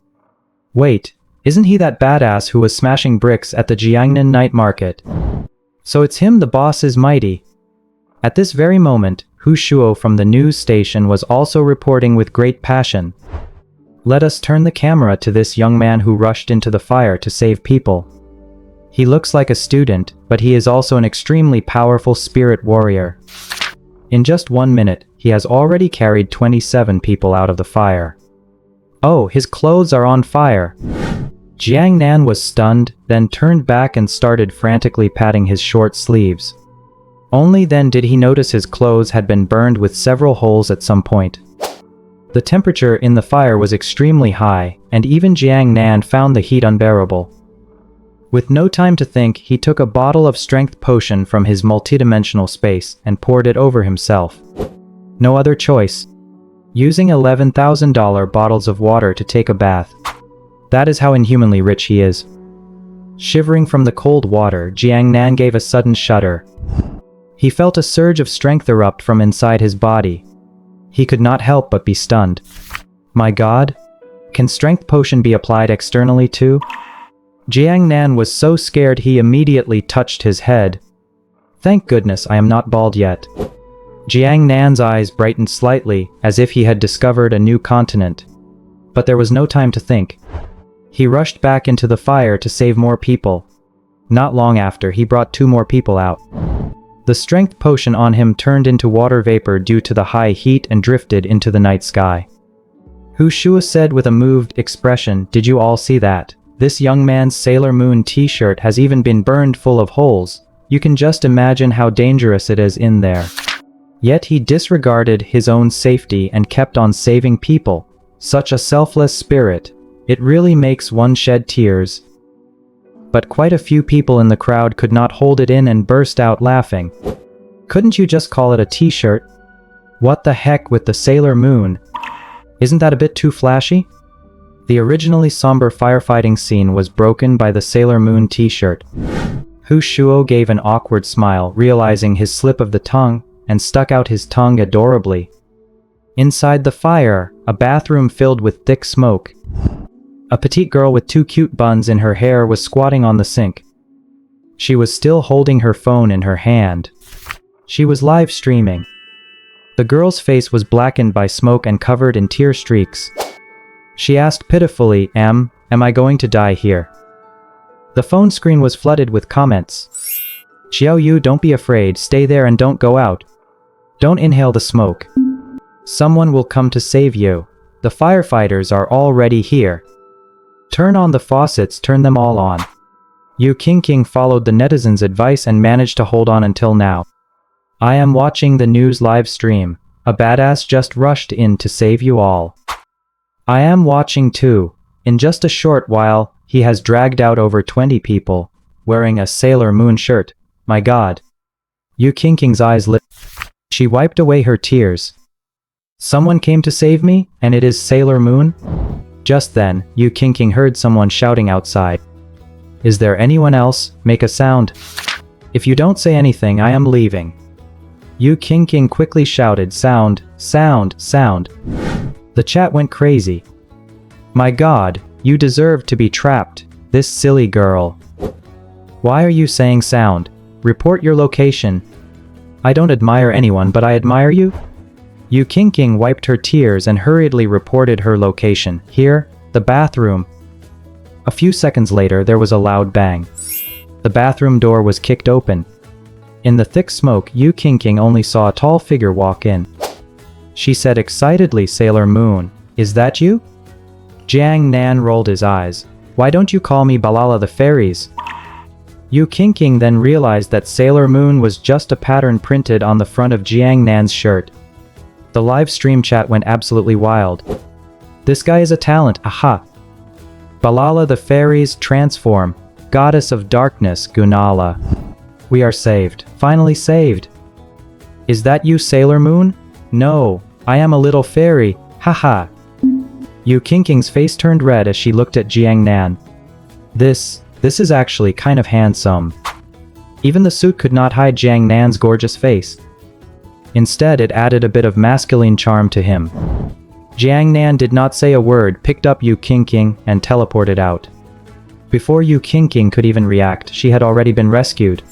Wait, isn't he that badass who was smashing bricks at the Jiangnan night market? So it's him, the boss is mighty. At this very moment, Hu Shuo from the news station was also reporting with great passion. Let us turn the camera to this young man who rushed into the fire to save people. He looks like a student, but he is also an extremely powerful spirit warrior. In just 1 minute, he has already carried 27 people out of the fire. Oh, his clothes are on fire. Jiang Nan was stunned, then turned back and started frantically patting his short sleeves. Only then did he notice his clothes had been burned with several holes at some point. The temperature in the fire was extremely high, and even Jiang Nan found the heat unbearable. With no time to think, he took a bottle of strength potion from his multidimensional space and poured it over himself. No other choice. Using $11,000 bottles of water to take a bath. That is how inhumanly rich he is. Shivering from the cold water, Jiang Nan gave a sudden shudder. He felt a surge of strength erupt from inside his body. He could not help but be stunned. My God? Can strength potion be applied externally too? Jiang Nan was so scared he immediately touched his head. Thank goodness I am not bald yet. Jiang Nan's eyes brightened slightly, as if he had discovered a new continent. But there was no time to think. He rushed back into the fire to save more people. Not long after, he brought 2 more people out. The strength potion on him turned into water vapor due to the high heat and drifted into the night sky. Hu Shuo said with a moved expression, "Did you all see that? This young man's Sailor Moon t-shirt has even been burned full of holes. You can just imagine how dangerous it is in there." Yet he disregarded his own safety and kept on saving people. Such a selfless spirit. It really makes one shed tears. But quite a few people in the crowd could not hold it in and burst out laughing. Couldn't you just call it a t-shirt? What the heck with the Sailor Moon? Isn't that a bit too flashy? The originally somber firefighting scene was broken by the Sailor Moon t-shirt. Hu Shuo gave an awkward smile, realizing his slip of the tongue, and stuck out his tongue adorably. Inside the fire, a bathroom filled with thick smoke. A petite girl with 2 cute buns in her hair was squatting on the sink. She was still holding her phone in her hand. She was live streaming. The girl's face was blackened by smoke and covered in tear streaks. She asked pitifully, Am I going to die here? The phone screen was flooded with comments. Xiao Yu, don't be afraid, stay there and don't go out. Don't inhale the smoke. Someone will come to save you. The firefighters are already here. Turn on the faucets, turn them all on. Yu King followed the netizens' advice and managed to hold on until now. I am watching the news live stream. A badass just rushed in to save you all. I am watching too. In just a short while, he has dragged out over 20 people, wearing a Sailor Moon shirt. My God. Yu King's eyes lit. She wiped away her tears. Someone came to save me, and it is Sailor Moon? Just then, Yu King heard someone shouting outside. Is there anyone else? Make a sound. If you don't say anything, I am leaving. Yu King quickly shouted, sound, sound, sound. The chat went crazy. My God, you deserve to be trapped, this silly girl. Why are you saying sound? Report your location. I don't admire anyone, but I admire you? Yu King wiped her tears and hurriedly reported her location. Here, the bathroom. A few seconds later, there was a loud bang. The bathroom door was kicked open. In the thick smoke, Yu King only saw a tall figure walk in. She said excitedly, Sailor Moon, is that you? Jiang Nan rolled his eyes. Why don't you call me Balala the Fairies? Yu King then realized that Sailor Moon was just a pattern printed on the front of Jiang Nan's shirt. The live stream chat went absolutely wild. This guy is a talent, aha. Balala the fairies transform. Goddess of darkness, Gunala. We are saved. Finally saved. Is that you, Sailor Moon? No, I am a little fairy, haha. Yu Qingqing's face turned red as she looked at Jiang Nan. This is actually kind of handsome. Even the suit could not hide Jiang Nan's gorgeous face. Instead, it added a bit of masculine charm to him. Jiang Nan did not say a word, picked up Yu Qingqing, and teleported out. Before Yu Qingqing could even react, she had already been rescued.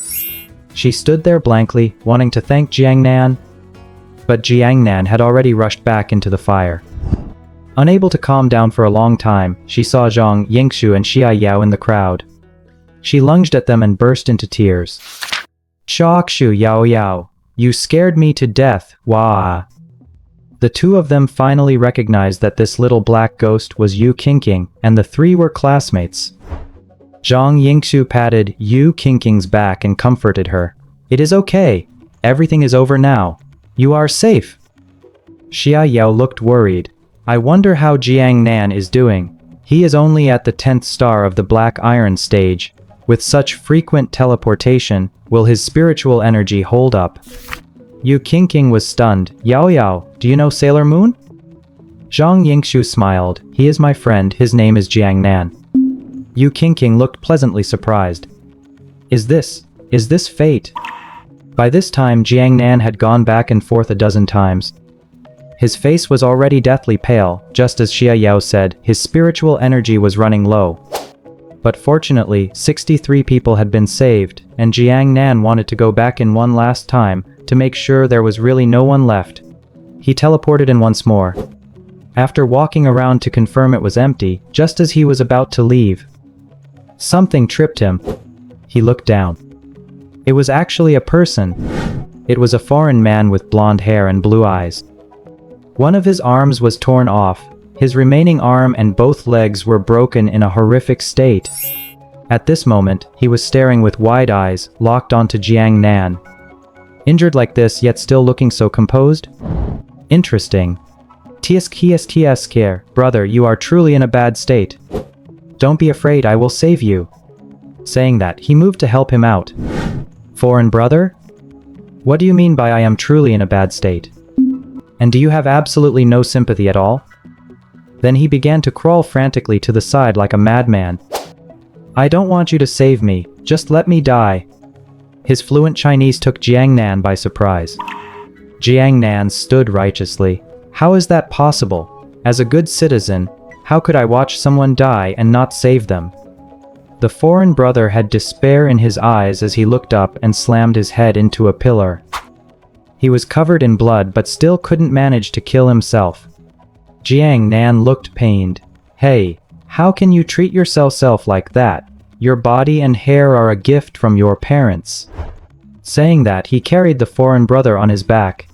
She stood there blankly, wanting to thank Jiang Nan, but Jiang Nan had already rushed back into the fire. Unable to calm down for a long time, she saw Zhang Yingxu and Xia Yao in the crowd. She lunged at them and burst into tears. Shaoxu Yao Yao, you scared me to death, wah. The two of them finally recognized that this little black ghost was Yu Qingqing, and the three were classmates. Zhang Yingxu patted Yu Qingqing's back and comforted her. It is okay. Everything is over now. You are safe. Xia Yao looked worried. I wonder how Jiang Nan is doing. He is only at the 10th star of the Black Iron stage. With such frequent teleportation, will his spiritual energy hold up? Yu Qingqing was stunned. Yao Yao, do you know Sailor Moon? Zhang Yingxu smiled. He is my friend, his name is Jiang Nan. Yu Qingqing looked pleasantly surprised. Is this fate? By this time, Jiang Nan had gone back and forth a dozen times. His face was already deathly pale, just as Xia Yao said, his spiritual energy was running low. But fortunately, 63 people had been saved, and Jiang Nan wanted to go back in one last time, to make sure there was really no one left. He teleported in once more. After walking around to confirm it was empty, just as he was about to leave, something tripped him. He looked down. It was actually a person. It was a foreign man with blonde hair and blue eyes. One of his arms was torn off. His remaining arm and both legs were broken in a horrific state. At this moment, he was staring with wide eyes, locked onto Jiang Nan. Injured like this, yet still looking so composed? Interesting. TSKSTSK, brother, you are truly in a bad state. Don't be afraid, I will save you. Saying that, he moved to help him out. Foreign brother? What do you mean by I am truly in a bad state? And do you have absolutely no sympathy at all? Then he began to crawl frantically to the side like a madman. I don't want you to save me, just let me die. His fluent Chinese took Jiang Nan by surprise. Jiang Nan stood righteously. How is that possible? As a good citizen, how could I watch someone die and not save them? The foreign brother had despair in his eyes as he looked up and slammed his head into a pillar. He was covered in blood but still couldn't manage to kill himself. Jiang Nan looked pained. Hey, how can you treat yourself like that? Your body and hair are a gift from your parents. Saying that, he carried the foreign brother on his back.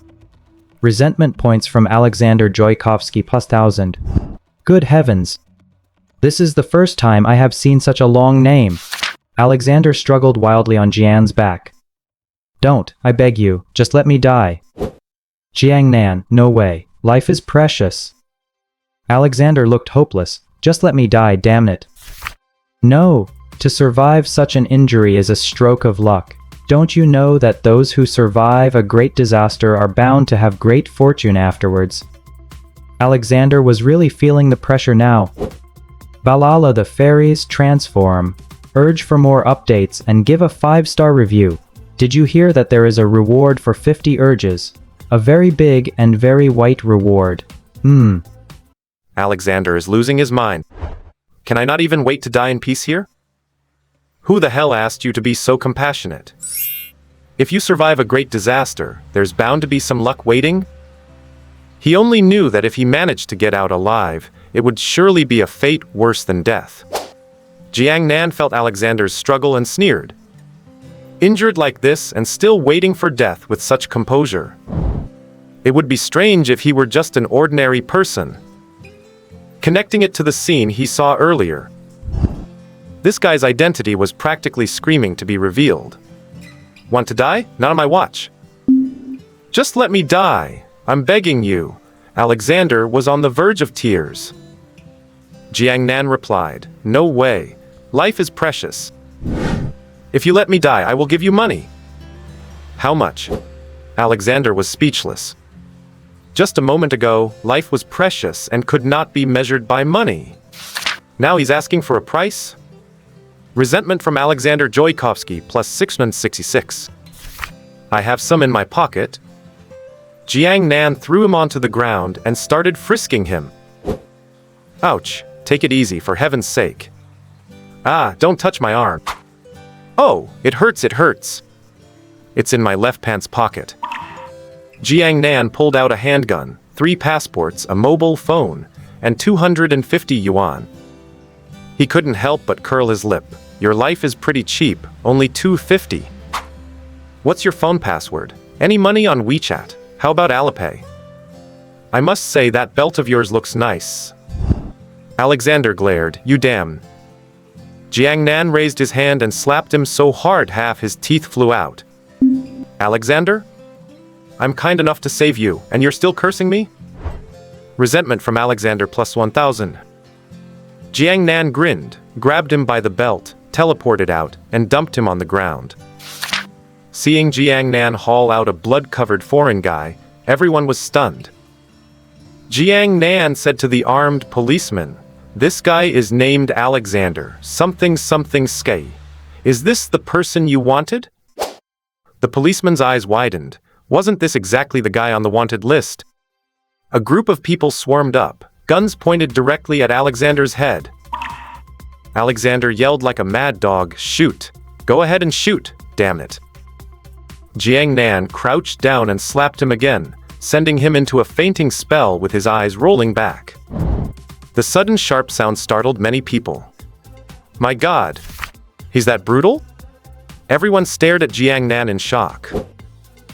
Resentment points from Alexander Joykovsky plus 1000. Good heavens. This is the first time I have seen such a long name. Alexander struggled wildly on Jian's back. Don't, I beg you, just let me die. Jiang Nan, no way. Life is precious. Alexander looked hopeless. Just let me die, damn it. No, to survive such an injury is a stroke of luck. Don't you know that those who survive a great disaster are bound to have great fortune afterwards? Alexander was really feeling the pressure now. Balala the fairies transform. Urge for more updates and give a 5-star review. Did you hear that there is a reward for 50 urges? A very big and very white reward. Alexander is losing his mind. Can I not even wait to die in peace here? Who the hell asked you to be so compassionate? If you survive a great disaster, there's bound to be some luck waiting? He only knew that if he managed to get out alive, it would surely be a fate worse than death. Jiang Nan felt Alexander's struggle and sneered. Injured like this and still waiting for death with such composure. It would be strange if he were just an ordinary person. Connecting it to the scene he saw earlier. This guy's identity was practically screaming to be revealed. Want to die? Not on my watch. Just let me die. I'm begging you. Alexander was on the verge of tears. Jiang Nan replied, no way. Life is precious. If you let me die, I will give you money. How much? Alexander was speechless. Just a moment ago, life was precious and could not be measured by money. Now he's asking for a price? Resentment from Alexander Joykovsky plus 666. I have some in my pocket. Jiang Nan threw him onto the ground and started frisking him. Ouch, take it easy for heaven's sake. Ah, don't touch my arm. Oh, it hurts, it hurts. It's in my left pants pocket. Jiang Nan pulled out a handgun, 3 passports, a mobile phone, and 250 yuan. He couldn't help but curl his lip. Your life is pretty cheap, only 250. What's your phone password? Any money on WeChat? How about Alipay? I must say that belt of yours looks nice. Alexander glared, you damn. Jiang Nan raised his hand and slapped him so hard half his teeth flew out. Alexander? I'm kind enough to save you, and you're still cursing me? Resentment from Alexander plus 1,000. Jiang Nan grinned, grabbed him by the belt, teleported out, and dumped him on the ground. Seeing Jiang Nan haul out a blood-covered foreign guy, everyone was stunned. Jiang Nan said to the armed policeman, this guy is named Alexander, something Skay. Is this the person you wanted? The policeman's eyes widened. Wasn't this exactly the guy on the wanted list? A group of people swarmed up, guns pointed directly at Alexander's head. Alexander yelled like a mad dog, shoot. Go ahead and shoot, damn it. Jiang Nan crouched down and slapped him again, sending him into a fainting spell with his eyes rolling back. The sudden sharp sound startled many people. My God, he's that brutal? Everyone stared at Jiang Nan in shock.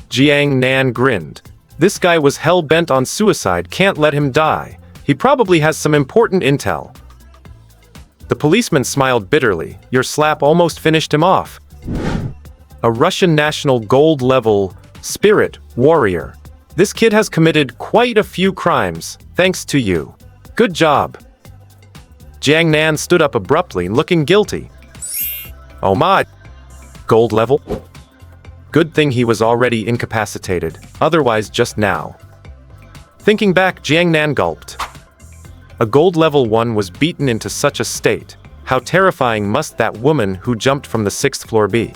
Jiang Nan grinned. This guy was hell-bent on suicide, can't let him die. He probably has some important intel. The policeman smiled bitterly. Your slap almost finished him off. A Russian national gold-level spirit warrior. This kid has committed quite a few crimes, thanks to you. Good job. Jiang Nan stood up abruptly, looking guilty. Oh my. Gold level? Good thing he was already incapacitated, otherwise just now. Thinking back, Jiang Nan gulped. A gold level 1 was beaten into such a state. How terrifying must that woman who jumped from the 6th floor be?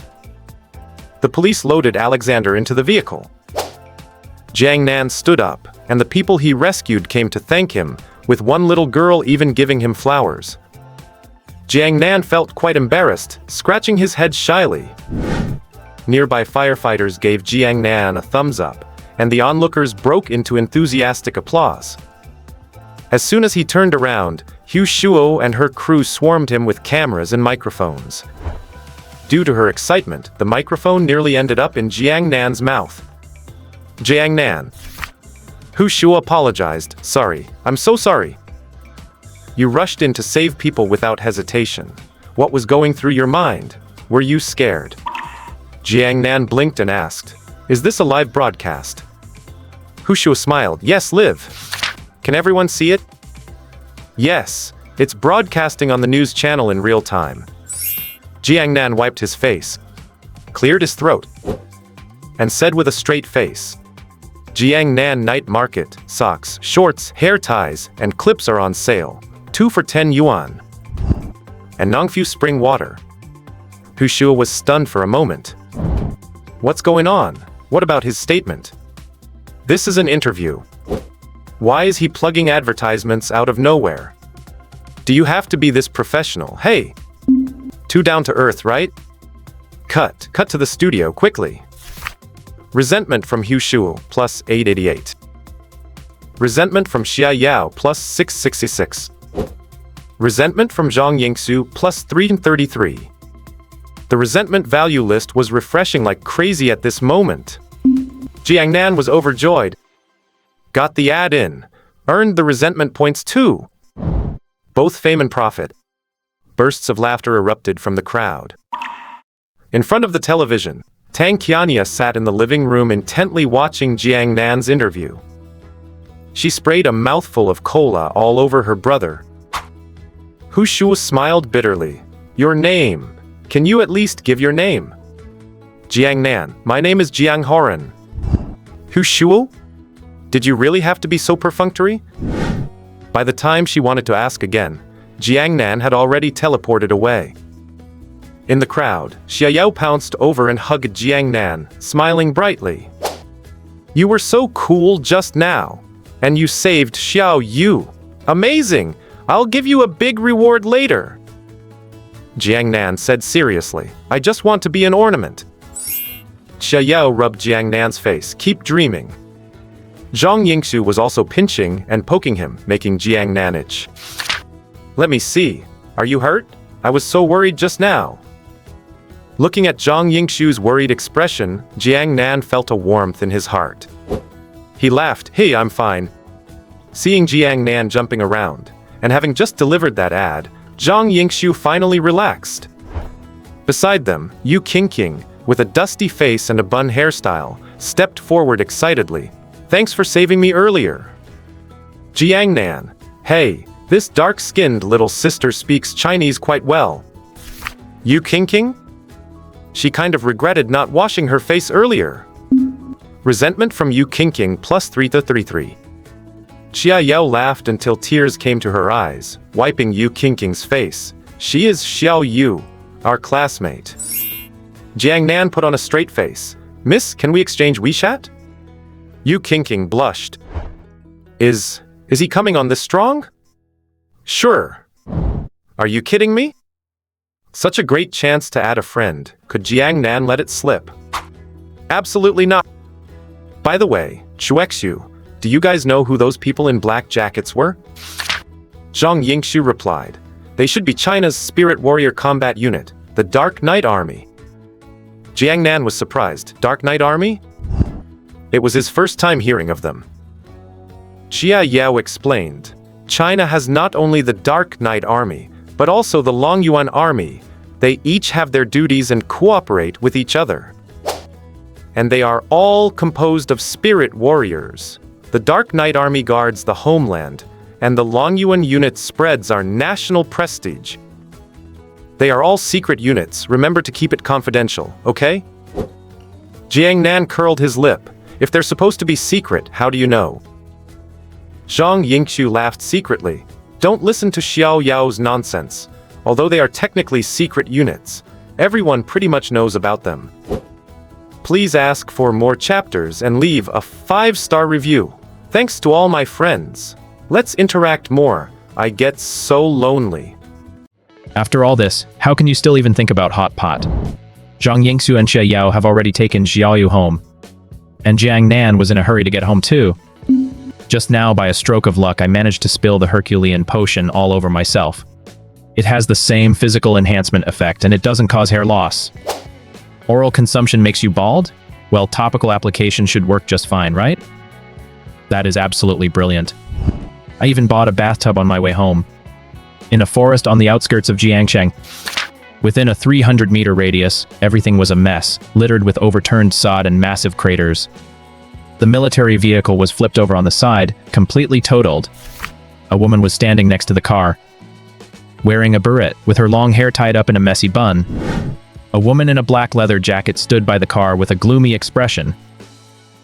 The police loaded Alexander into the vehicle. Jiang Nan stood up, and the people he rescued came to thank him, with one little girl even giving him flowers. Jiang Nan felt quite embarrassed, scratching his head shyly. Nearby firefighters gave Jiang Nan a thumbs up, and the onlookers broke into enthusiastic applause. As soon as he turned around, Hu Shuo and her crew swarmed him with cameras and microphones. Due to her excitement, the microphone nearly ended up in Jiang Nan's mouth. Jiang Nan. Hu Shuo apologized. Sorry, I'm so sorry. You rushed in to save people without hesitation. What was going through your mind? Were you scared? Jiang Nan blinked and asked, is this a live broadcast? Hu Shuo smiled. Yes, live. Can everyone see it? Yes, it's broadcasting on the news channel in real time. Jiang Nan wiped his face, cleared his throat, and said with a straight face, Jiang Nan night market, socks, shorts, hair ties, and clips are on sale. 2 for 10 yuan. And Nongfu spring water. Hu Shuo was stunned for a moment. What's going on? What about his statement? This is an interview. Why is he plugging advertisements out of nowhere? Do you have to be this professional? Hey! Too down to earth, right? Cut to the studio, quickly. Resentment from Hu Shuo, plus 888. Resentment from Xia Yao, plus 666. Resentment from Zhang Yingxu, plus 333. The resentment value list was refreshing like crazy at this moment. Jiang Nan was overjoyed. Got the ad in. Earned the resentment points too. Both fame and profit. Bursts of laughter erupted from the crowd. In front of the television, Tang Qianya sat in the living room intently watching Jiang Nan's interview. She sprayed a mouthful of cola all over her brother. Hu Shuo smiled bitterly. Your name. Can you at least give your name? Jiang Nan. My name is Jiang Horan. Hu Shuo? Did you really have to be so perfunctory? By the time she wanted to ask again, Jiang Nan had already teleported away. In the crowd, Xia Yao pounced over and hugged Jiang Nan, smiling brightly. You were so cool just now. And you saved Xiao Yu. Amazing! I'll give you a big reward later. Jiang Nan said seriously, I just want to be an ornament. Xia Yao rubbed Jiang Nan's face. Keep dreaming. Zhang Yingxu was also pinching and poking him, making Jiang Nan itch. Let me see. Are you hurt? I was so worried just now. Looking at Zhang Yingxu's worried expression, Jiang Nan felt a warmth in his heart. He laughed. Hey, I'm fine. Seeing Jiang Nan jumping around, and having just delivered that ad, Zhang Yingxu finally relaxed. Beside them, Yu Qingqing, with a dusty face and a bun hairstyle, stepped forward excitedly. Thanks for saving me earlier. Jiang Nan. Hey, this dark-skinned little sister speaks Chinese quite well. Yu Qingqing? She kind of regretted not washing her face earlier. Resentment from Yu Qingqing plus 3 to 33. Xia Yao laughed until tears came to her eyes, wiping Yu Qingqing's face. She is Xiao Yu, our classmate. Jiang Nan put on a straight face. Miss, can we exchange WeChat? Yu Qingqing blushed. Is he coming on this strong? Sure. Are you kidding me? Such a great chance to add a friend. Could Jiang Nan let it slip? Absolutely not. By the way, Xuexu, do you guys know who those people in black jackets were? Zhang Yingxu replied. They should be China's Spirit Warrior Combat Unit, the Dark Knight Army. Jiang Nan was surprised. Dark Knight Army? It was his first time hearing of them. Xia Yao explained. China has not only the Dark Knight Army, but also the Longyuan Army. They each have their duties and cooperate with each other. And they are all composed of spirit warriors. The Dark Knight Army guards the homeland, and the Longyuan unit spreads our national prestige. They are all secret units. Remember to keep it confidential, okay? Jiang Nan curled his lip. If they're supposed to be secret, how do you know? Zhang Yingxu laughed secretly. Don't listen to Xiao Yao's nonsense. Although they are technically secret units, everyone pretty much knows about them. Please ask for more chapters and leave a 5-star review. Thanks to all my friends. Let's interact more. I get so lonely. After all this, how can you still even think about Hot Pot? Zhang Yingxu and Xia Yao have already taken Xiao Yu home. And Jiang Nan was in a hurry to get home too. Just now, by a stroke of luck, I managed to spill the Herculean potion all over myself. It has the same physical enhancement effect, and it doesn't cause hair loss. Oral consumption makes you bald? Well, topical application should work just fine, right? That is absolutely brilliant. I even bought a bathtub on my way home. In a forest on the outskirts of Jiangsheng. Within a 300-meter radius, everything was a mess, littered with overturned sod and massive craters. The military vehicle was flipped over on the side, completely totaled. A woman was standing next to the car, wearing a beret, with her long hair tied up in a messy bun. A woman in a black leather jacket stood by the car with a gloomy expression.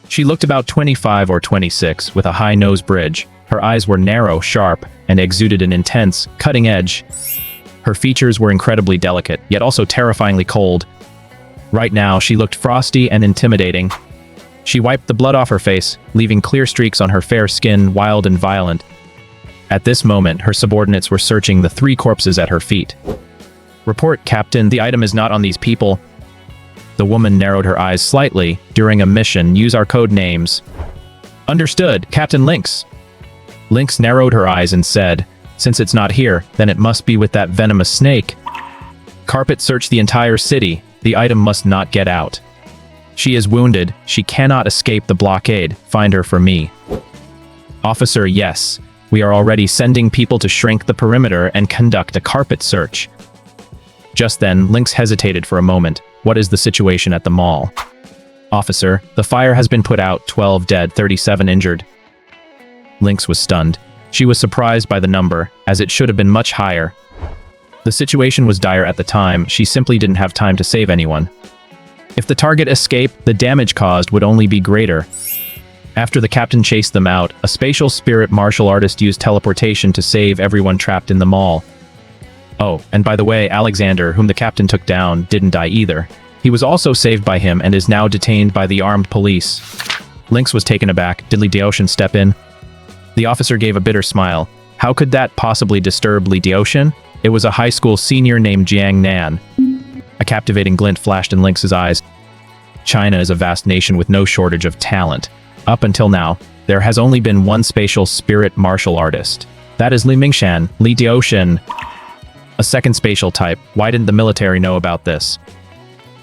She looked about 25 or 26, with a high nose bridge. Her eyes were narrow, sharp, and exuded an intense, cutting edge. Her features were incredibly delicate, yet also terrifyingly cold. Right now, she looked frosty and intimidating. She wiped the blood off her face, leaving clear streaks on her fair skin, wild and violent. At this moment, her subordinates were searching the 3 corpses at her feet. Report, Captain, the item is not on these people. The woman narrowed her eyes slightly. During a mission, use our code names. Understood, Captain Lynx. Lynx narrowed her eyes and said, since it's not here, then it must be with that venomous snake. Carpet searched the entire city. The item must not get out. She is wounded. She cannot escape the blockade. Find her for me. Officer, yes. We are already sending people to shrink the perimeter and conduct a carpet search. Just then, Lynx hesitated for a moment. What is the situation at the mall? Officer, the fire has been put out, 12 dead, 37 injured. Lynx was stunned. She was surprised by the number, as it should have been much higher. The situation was dire at the time, she simply didn't have time to save anyone. If the target escaped, the damage caused would only be greater. After the captain chased them out, a spatial spirit martial artist used teleportation to save everyone trapped in the mall. Oh, and by the way, Alexander, whom the captain took down, didn't die either. He was also saved by him and is now detained by the armed police. Lynx was taken aback. Did Li Dioshan step in? The officer gave a bitter smile. How could that possibly disturb Li Dioshan? It was a high school senior named Jiang Nan. A captivating glint flashed in Lynx's eyes. China is a vast nation with no shortage of talent. Up until now, there has only been one spatial spirit martial artist. That is Li Mingshan, Li Dioshan. A second spatial type. Why didn't the military know about this?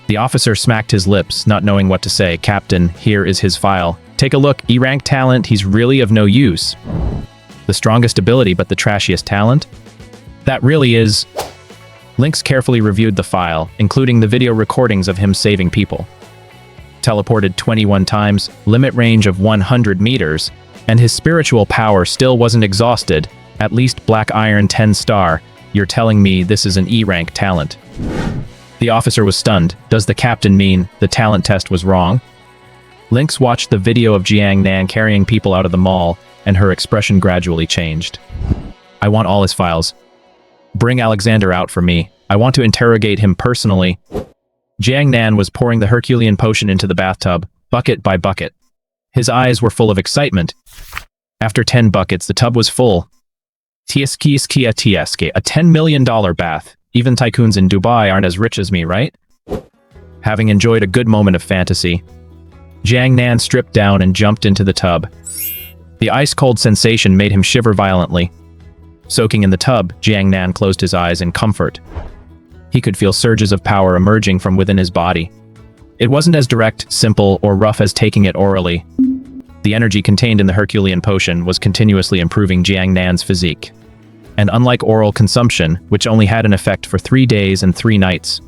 The officer smacked his lips, not knowing what to say. Captain, here is his file. Take a look. E-rank talent, he's really of no use. The strongest ability, but the trashiest talent? That really is... Lynx carefully reviewed the file, including the video recordings of him saving people. Teleported 21 times, limit range of 100 meters, and his spiritual power still wasn't exhausted, at least Black Iron 10 star. You're telling me this is an E-rank talent. The officer was stunned. Does the captain mean the talent test was wrong? Lynx watched the video of Jiang Nan carrying people out of the mall, and her expression gradually changed. I want all his files. Bring Alexander out for me. I want to interrogate him personally. Jiang Nan was pouring the Herculean potion into the bathtub, bucket by bucket. His eyes were full of excitement. After 10 buckets, the tub was full. TSK, a $10 million bath. Even tycoons in Dubai aren't as rich as me, right? Having enjoyed a good moment of fantasy, Jiang Nan stripped down and jumped into the tub. The ice-cold sensation made him shiver violently. Soaking in the tub, Jiang Nan closed his eyes in comfort. He could feel surges of power emerging from within his body. It wasn't as direct, simple, or rough as taking it orally. The energy contained in the Herculean potion was continuously improving Jiang Nan's physique. And unlike oral consumption, which only had an effect for 3 days and 3 nights,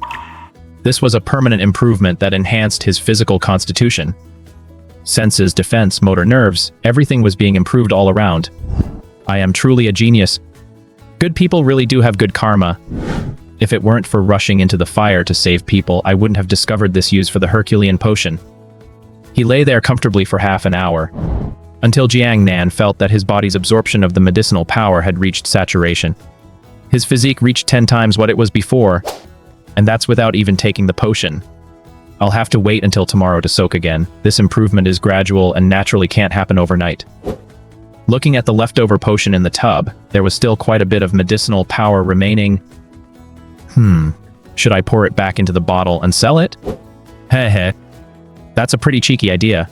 this was a permanent improvement that enhanced his physical constitution. Senses, defense, motor nerves, everything was being improved all around. I am truly a genius. Good people really do have good karma. If it weren't for rushing into the fire to save people, I wouldn't have discovered this use for the Herculean potion. He lay there comfortably for half an hour, until Jiang Nan felt that his body's absorption of the medicinal power had reached saturation. His physique reached 10 times what it was before, and that's without even taking the potion. I'll have to wait until tomorrow to soak again. This improvement is gradual and naturally can't happen overnight. Looking at the leftover potion in the tub, there was still quite a bit of medicinal power remaining. Should I pour it back into the bottle and sell it? Heh. That's a pretty cheeky idea.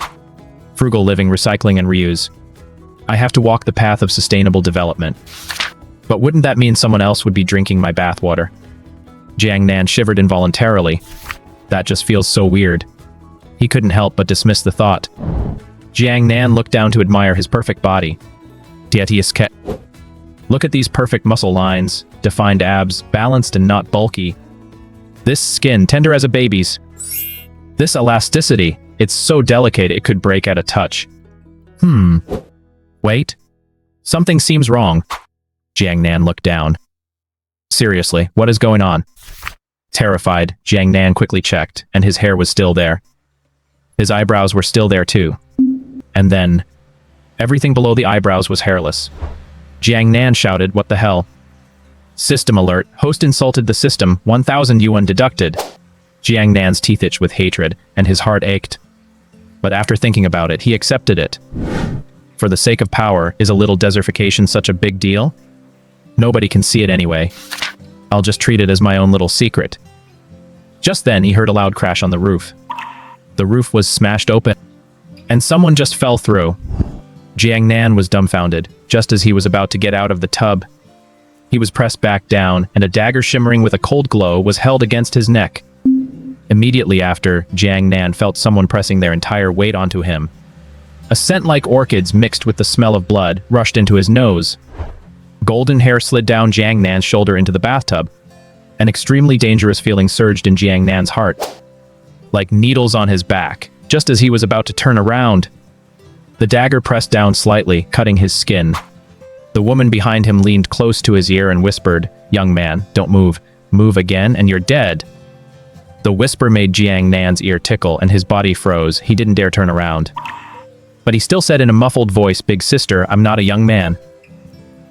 Frugal living, recycling, and reuse. I have to walk the path of sustainable development. But wouldn't that mean someone else would be drinking my bathwater? Jiang Nan shivered involuntarily. That just feels so weird. He couldn't help but dismiss the thought. Jiang Nan looked down to admire his perfect body. Look at these perfect muscle lines, defined abs, balanced and not bulky. This skin, tender as a baby's. This elasticity, it's so delicate it could break at a touch. Wait. Something seems wrong. Jiang Nan looked down. Seriously, what is going on? Terrified, Jiang Nan quickly checked, and his hair was still there. His eyebrows were still there too. And then, everything below the eyebrows was hairless. Jiang Nan shouted, "What the hell?" System alert. Host insulted the system. 1,000 yuan deducted. Jiang Nan's teeth itched with hatred, and his heart ached. But after thinking about it, he accepted it. For the sake of power, is a little desertification such a big deal? Nobody can see it anyway. I'll just treat it as my own little secret. Just then, he heard a loud crash on the roof. The roof was smashed open, and someone just fell through. Jiang Nan was dumbfounded, just as he was about to get out of the tub. He was pressed back down, and a dagger shimmering with a cold glow was held against his neck. Immediately after, Jiang Nan felt someone pressing their entire weight onto him. A scent like orchids mixed with the smell of blood rushed into his nose. Golden hair slid down Jiang Nan's shoulder into the bathtub. An extremely dangerous feeling surged in Jiang Nan's heart. Like needles on his back, just as he was about to turn around. The dagger pressed down slightly, cutting his skin. The woman behind him leaned close to his ear and whispered, "Young man, don't move. Move again and you're dead." The whisper made Jiang Nan's ear tickle and his body froze. He didn't dare turn around. But he still said in a muffled voice, "Big sister, I'm not a young man."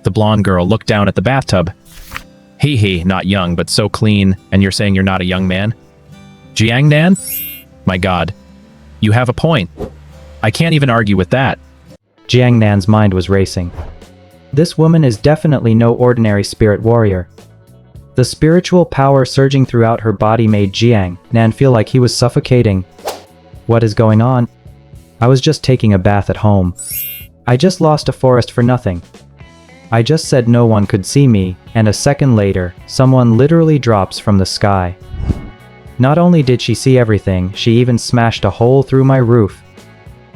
The blonde girl looked down at the bathtub. He, not young, but so clean, and you're saying you're not a young man? Jiang Nan? My god. You have a point. I can't even argue with that. Jiang Nan's mind was racing. This woman is definitely no ordinary spirit warrior. The spiritual power surging throughout her body made Jiang Nan feel like he was suffocating. What is going on? I was just taking a bath at home. I just lost a forest for nothing. I just said no one could see me, and a second later, someone literally drops from the sky. Not only did she see everything, she even smashed a hole through my roof.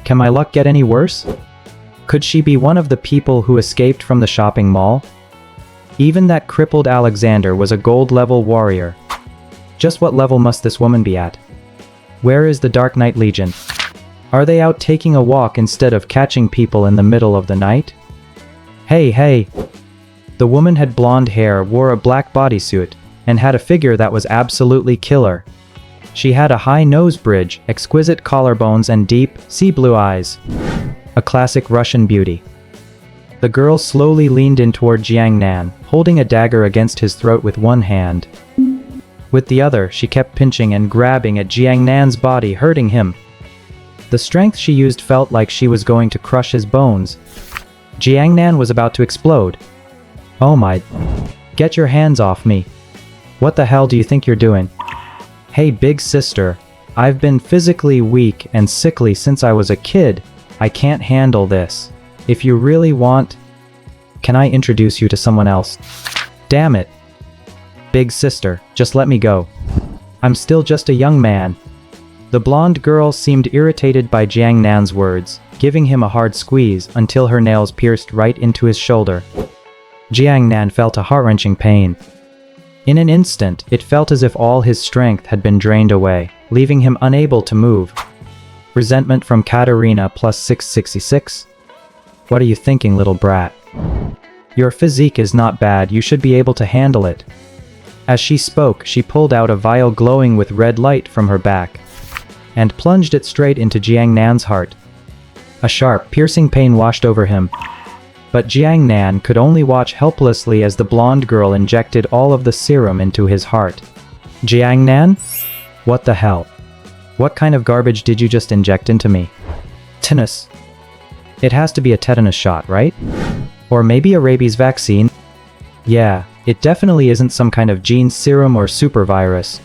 Can my luck get any worse? Could she be one of the people who escaped from the shopping mall? Even that crippled Alexander was a gold-level warrior. Just what level must this woman be at? Where is the Dark Knight Legion? Are they out taking a walk instead of catching people in the middle of the night? Hey. The woman had blonde hair, wore a black bodysuit, and had a figure that was absolutely killer. She had a high nose bridge, exquisite collarbones, and deep, sea blue eyes. A classic Russian beauty. The girl slowly leaned in toward Jiang Nan, holding a dagger against his throat with one hand. With the other, she kept pinching and grabbing at Jiang Nan's body, hurting him. The strength she used felt like she was going to crush his bones. Jiang Nan was about to explode. Oh my... Get your hands off me. What the hell do you think you're doing? Hey big sister, I've been physically weak and sickly since I was a kid. I can't handle this. If you really want... Can I introduce you to someone else? Damn it. Big sister, just let me go. I'm still just a young man. The blonde girl seemed irritated by Jiang Nan's words, giving him a hard squeeze until her nails pierced right into his shoulder. Jiang Nan felt a heart-wrenching pain. In an instant, it felt as if all his strength had been drained away, leaving him unable to move. Resentment from Katerina plus 666. What are you thinking, little brat? Your physique is not bad, you should be able to handle it. As she spoke, she pulled out a vial glowing with red light from her back, and plunged it straight into Jiang Nan's heart. A sharp, piercing pain washed over him. But Jiang Nan could only watch helplessly as the blonde girl injected all of the serum into his heart. Jiang Nan? What the hell? What kind of garbage did you just inject into me? Tetanus. It has to be a tetanus shot, right? Or maybe a rabies vaccine? Yeah, it definitely isn't some kind of gene serum or super virus.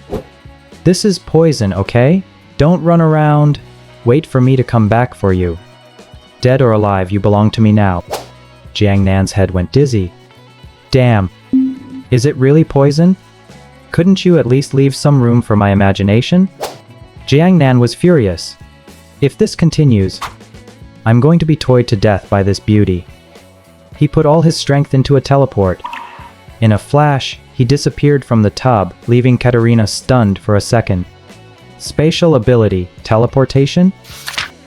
This is poison, okay? Don't run around. Wait for me to come back for you. Dead or alive, you belong to me now. Jiang Nan's head went dizzy. Damn. Is it really poison? Couldn't you at least leave some room for my imagination? Jiang Nan was furious. If this continues, I'm going to be toyed to death by this beauty. He put all his strength into a teleport. In a flash, he disappeared from the tub, leaving Katerina stunned for a second. Spatial ability, teleportation?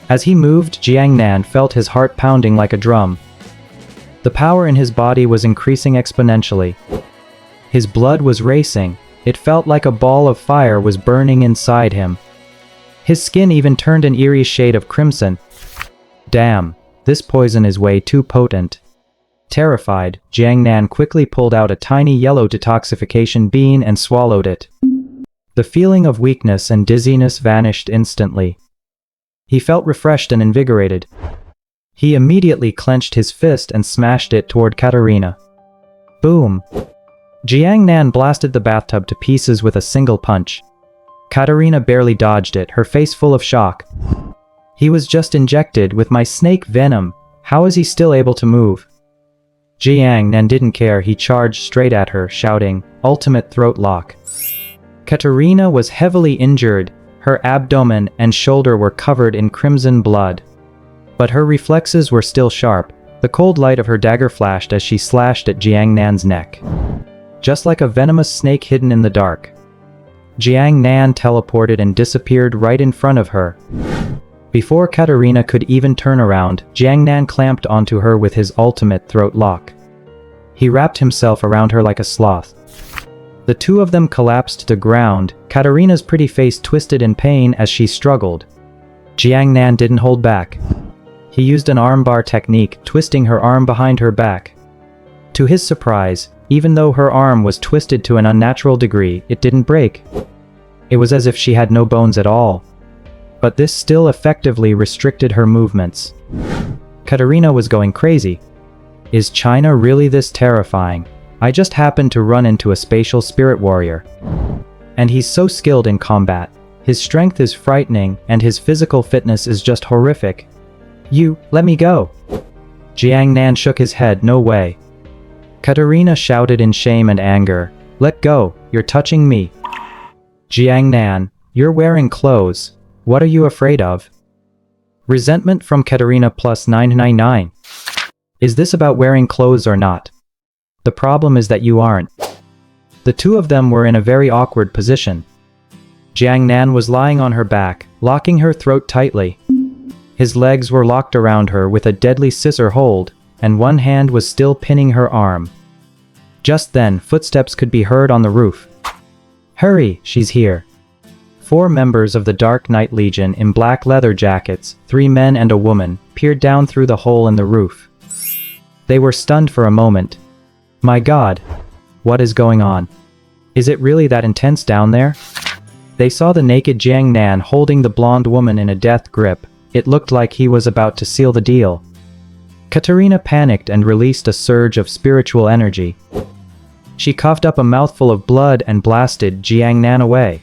As he moved, Jiang Nan felt his heart pounding like a drum. The power in his body was increasing exponentially. His blood was racing. It felt like a ball of fire was burning inside him. His skin even turned an eerie shade of crimson. Damn, this poison is way too potent. Terrified, Jiang Nan quickly pulled out a tiny yellow detoxification bean and swallowed it. The feeling of weakness and dizziness vanished instantly. He felt refreshed and invigorated. He immediately clenched his fist and smashed it toward Katerina. Boom! Jiang Nan blasted the bathtub to pieces with a single punch. Katerina barely dodged it, her face full of shock. He was just injected with my snake venom. How is he still able to move? Jiang Nan didn't care, he charged straight at her, shouting, "Ultimate throat lock." Katerina was heavily injured. Her abdomen and shoulder were covered in crimson blood. But her reflexes were still sharp. The cold light of her dagger flashed as she slashed at Jiang Nan's neck. Just like a venomous snake hidden in the dark. Jiang Nan teleported and disappeared right in front of her. Before Katerina could even turn around, Jiang Nan clamped onto her with his ultimate throat lock. He wrapped himself around her like a sloth. The two of them collapsed to the ground, Katerina's pretty face twisted in pain as she struggled. Jiang Nan didn't hold back. He used an armbar technique, twisting her arm behind her back. To his surprise, even though her arm was twisted to an unnatural degree, it didn't break. It was as if she had no bones at all. But this still effectively restricted her movements. Katerina was going crazy. Is China really this terrifying? I just happened to run into a spatial spirit warrior. And he's so skilled in combat. His strength is frightening, and his physical fitness is just horrific. You, let me go. Jiang Nan shook his head, no way. Katerina shouted in shame and anger. Let go, you're touching me. Jiang Nan, you're wearing clothes. What are you afraid of? Resentment from Katerina plus 999. Is this about wearing clothes or not? The problem is that you aren't. The two of them were in a very awkward position. Jiang Nan was lying on her back, locking her throat tightly. His legs were locked around her with a deadly scissor hold, and one hand was still pinning her arm. Just then, footsteps could be heard on the roof. Hurry, she's here. 4 members of the Dark Knight Legion in black leather jackets, 3 men and a woman, peered down through the hole in the roof. They were stunned for a moment. My God, what is going on? Is it really that intense down there? They saw the naked Jiang Nan holding the blonde woman in a death grip. It looked like he was about to seal the deal. Katerina panicked and released a surge of spiritual energy. She coughed up a mouthful of blood and blasted Jiang Nan away.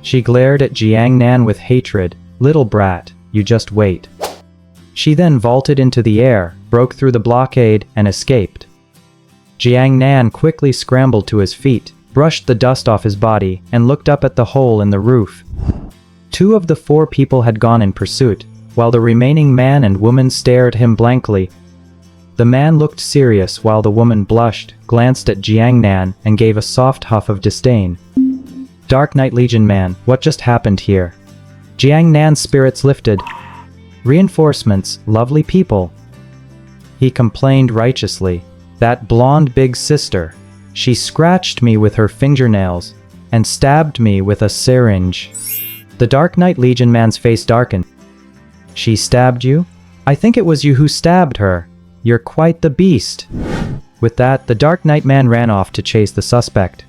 She glared at Jiang Nan with hatred. Little brat, you just wait. She then vaulted into the air, broke through the blockade, and escaped. Jiang Nan quickly scrambled to his feet, brushed the dust off his body, and looked up at the hole in the roof. 2 of the 4 people had gone in pursuit, while the remaining man and woman stared at him blankly. The man looked serious while the woman blushed, glanced at Jiang Nan, and gave a soft huff of disdain. Dark Knight Legion man, what just happened here? Jiang Nan's spirits lifted. Reinforcements, lovely people. He complained righteously. That blonde big sister. She scratched me with her fingernails, and stabbed me with a syringe. The Dark Knight Legion man's face darkened. She stabbed you? I think it was you who stabbed her. You're quite the beast. With that, the Dark Knight man ran off to chase the suspect.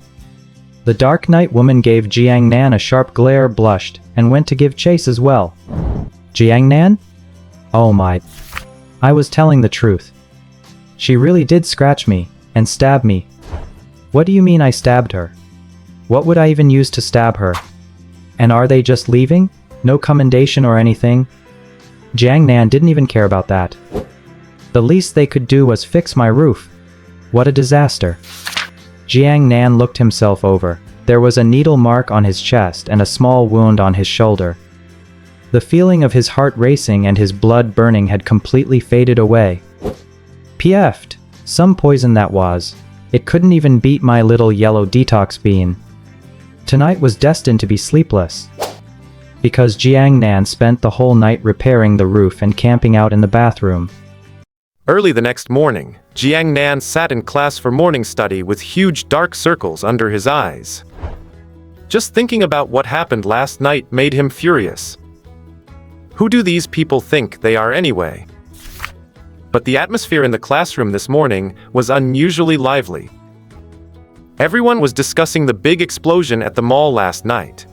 The Dark Knight woman gave Jiang Nan a sharp glare, blushed, and went to give chase as well. Jiang Nan? Oh my. I was telling the truth. She really did scratch me, and stab me. What do you mean I stabbed her? What would I even use to stab her? And are they just leaving? No commendation or anything? Jiang Nan didn't even care about that. The least they could do was fix my roof. What a disaster. Jiang Nan looked himself over. There was a needle mark on his chest and a small wound on his shoulder. The feeling of his heart racing and his blood burning had completely faded away. PF'd. Some poison that was. It couldn't even beat my little yellow detox bean. Tonight was destined to be sleepless. Because Jiang Nan spent the whole night repairing the roof and camping out in the bathroom. Early the next morning, Jiang Nan sat in class for morning study with huge dark circles under his eyes. Just thinking about what happened last night made him furious. Who do these people think they are anyway? But the atmosphere in the classroom this morning was unusually lively. Everyone was discussing the big explosion at the mall last night.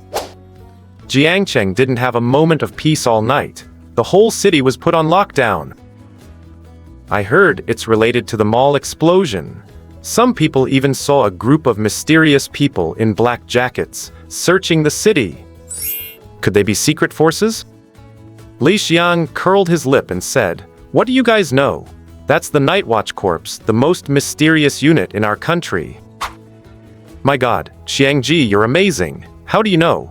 Jiangcheng didn't have a moment of peace all night. The whole city was put on lockdown. I heard it's related to the mall explosion. Some people even saw a group of mysterious people in black jackets searching the city. Could they be secret forces? Li Xiang curled his lip and said, "What do you guys know? That's the Night Watch Corps, the most mysterious unit in our country." My God, Xiangji, you're amazing. How do you know?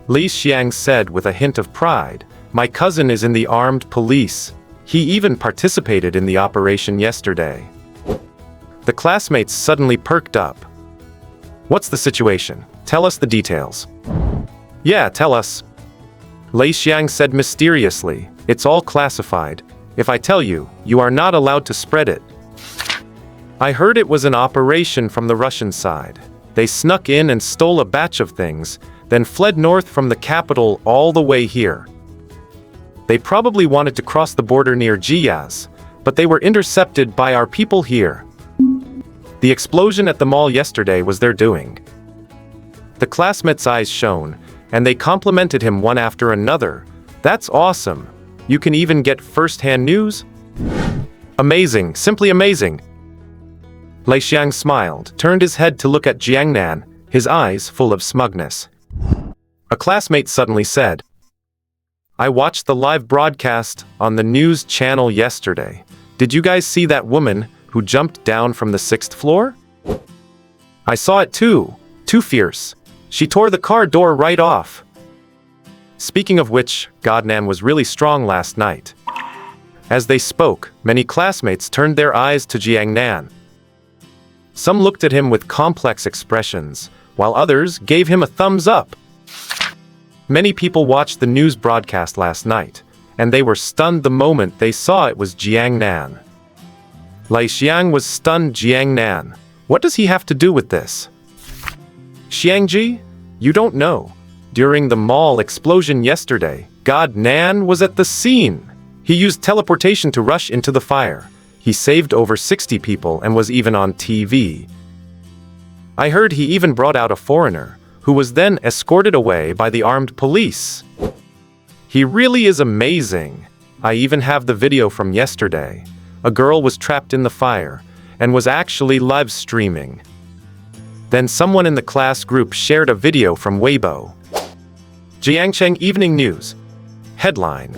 Li Xiang said with a hint of pride, "My cousin is in the armed police. He even participated in the operation yesterday." The classmates suddenly perked up. What's the situation? Tell us the details. Yeah, tell us. Lei Xiang said mysteriously. It's all classified. If I tell you, you are not allowed to spread it. I heard it was an operation from the Russian side. They snuck in and stole a batch of things, then fled north from the capital all the way here. They probably wanted to cross the border near Jiyaz, but they were intercepted by our people here. The explosion at the mall yesterday was their doing. The classmates' eyes shone, and they complimented him one after another. That's awesome. You can even get first-hand news? Amazing, simply amazing. Lei Xiang smiled, turned his head to look at Jiang Nan, his eyes full of smugness. A classmate suddenly said, I watched the live broadcast on the news channel yesterday. Did you guys see that woman who jumped down from the 6th floor? I saw it too. Too fierce. She tore the car door right off. Speaking of which, Godnan was really strong last night. As they spoke, many classmates turned their eyes to Jiang Nan. Some looked at him with complex expressions, while others gave him a thumbs up. Many people watched the news broadcast last night, and they were stunned the moment they saw it was Jiang Nan. Lei Xiang was stunned. Jiang Nan. What does he have to do with this? Xiangji? You don't know. During the mall explosion yesterday, God Nan was at the scene. He used teleportation to rush into the fire. He saved over 60 people and was even on TV. I heard he even brought out a foreigner, who was then escorted away by the armed police. He really is amazing. I even have the video from yesterday. A girl was trapped in the fire, and was actually live streaming. Then someone in the class group shared a video from Weibo. Jiangcheng Evening News. Headline.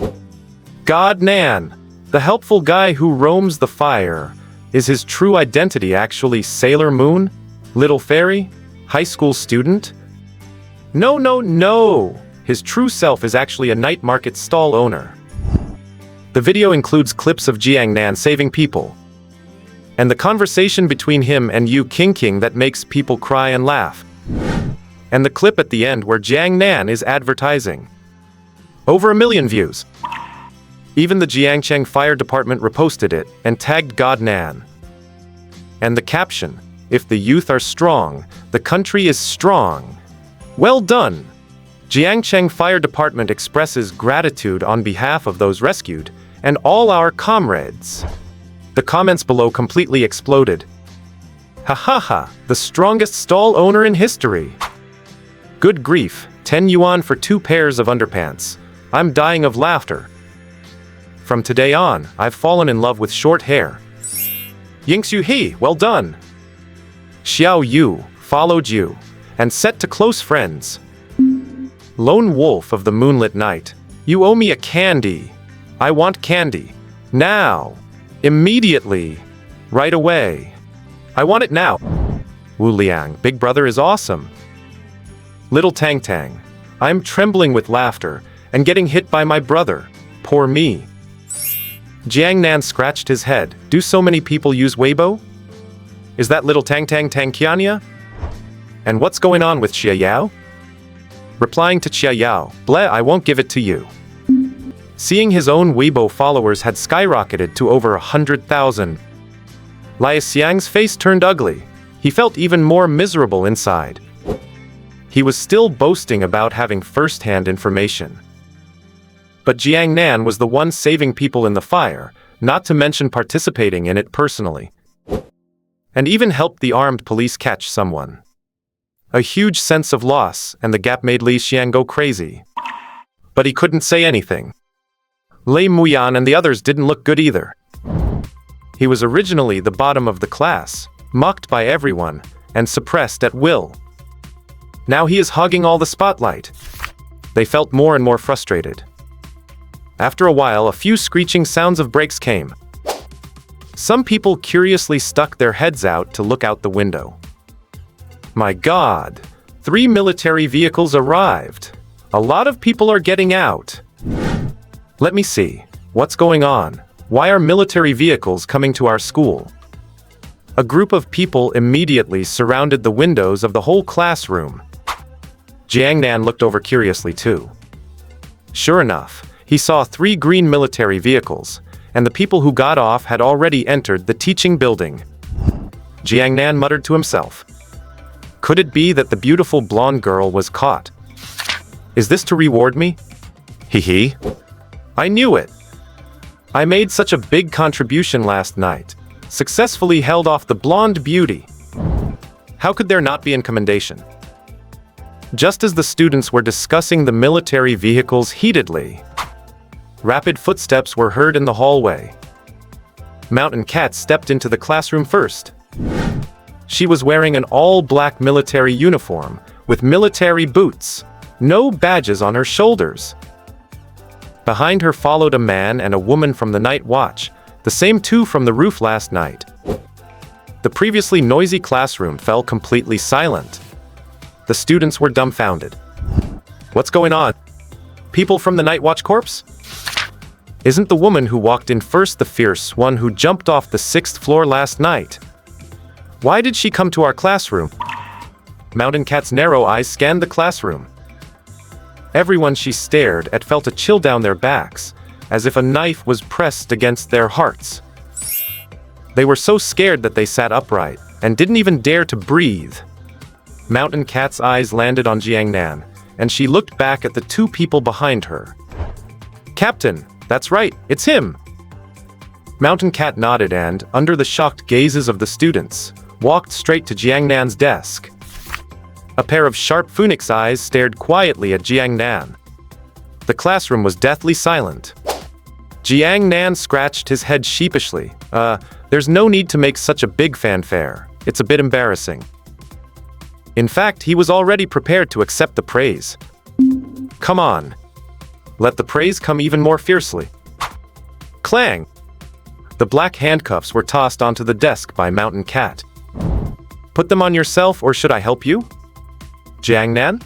God Nan, the helpful guy who roams the fire. Is his true identity actually Sailor Moon? Little Fairy? High school student? No. His true self is actually a night market stall owner. The video includes clips of Jiang Nan saving people, and the conversation between him and Yu Qingqing that makes people cry and laugh, and the clip at the end where Jiang Nan is advertising. Over 1 million views. Even the Jiangcheng Fire Department reposted it and tagged God Nan. And the caption, if the youth are strong, the country is strong. Well done! Jiangcheng Fire Department expresses gratitude on behalf of those rescued and all our comrades. The comments below completely exploded. Ha ha ha, the strongest stall owner in history. Good grief, 10 yuan for 2 pairs of underpants. I'm dying of laughter. From today on, I've fallen in love with short hair. Yingxu He, well done. Xiao Yu, followed you, and set to close friends. Lone wolf of the moonlit night, you owe me a candy. I want candy. Now. Immediately. Right away. I want it now. Wu Liang, Big Brother is awesome. Little Tang Tang, I'm trembling with laughter and getting hit by my brother. Poor me. Jiang Nan scratched his head. Do so many people use Weibo? Is that little Tang Tang Qianya? And what's going on with Xia Yao? Replying to Xia Yao, bleh, I won't give it to you. Seeing his own Weibo followers had skyrocketed to over 100,000. Lei Xiang's face turned ugly. He felt even more miserable inside. He was still boasting about having first-hand information. But Jiang Nan was the one saving people in the fire, not to mention participating in it personally. And even helped the armed police catch someone. A huge sense of loss, and the gap made Lei Xiang go crazy. But he couldn't say anything. Lei Muyan and the others didn't look good either. He was originally the bottom of the class, mocked by everyone, and suppressed at will. Now he is hogging all the spotlight. They felt more and more frustrated. After a while, a few screeching sounds of brakes came. Some people curiously stuck their heads out to look out the window. My God, 3 military vehicles arrived. A lot of people are getting out. Let me see. What's going on? Why are military vehicles coming to our school? A group of people immediately surrounded the windows of the whole classroom. Jiang Nan looked over curiously too. Sure enough, he saw 3 green military vehicles, and the people who got off had already entered the teaching building. Jiang Nan muttered to himself. Could it be that the beautiful blonde girl was caught? Is this to reward me? Hee. I knew it. I made such a big contribution last night, successfully held off the blonde beauty. How could there not be a commendation? Just as the students were discussing the military vehicles heatedly, rapid footsteps were heard in the hallway. Mountain Cat stepped into the classroom first. She was wearing an all-black military uniform with military boots, no badges on her shoulders. Behind her followed a man and a woman from the night watch, the same 2 from the roof last night. The previously noisy classroom fell completely silent. The students were dumbfounded. What's going on? People from the Night Watch Corps? Isn't the woman who walked in first the fierce one who jumped off the 6th floor last night? Why did she come to our classroom? Mountain Cat's narrow eyes scanned the classroom. Everyone she stared at felt a chill down their backs, as if a knife was pressed against their hearts. They were so scared that they sat upright, and didn't even dare to breathe. Mountain Cat's eyes landed on Jiang Nan, and she looked back at the 2 people behind her. Captain, that's right, it's him! Mountain Cat nodded and, under the shocked gazes of the students, walked straight to Jiang Nan's desk. A pair of sharp phoenix eyes stared quietly at Jiang Nan. The classroom was deathly silent. Jiang Nan scratched his head sheepishly. There's no need to make such a big fanfare. It's a bit embarrassing. In fact, he was already prepared to accept the praise. Come on. Let the praise come even more fiercely. Clang! The black handcuffs were tossed onto the desk by Mountain Cat. Put them on yourself, or should I help you? Jiang Nan?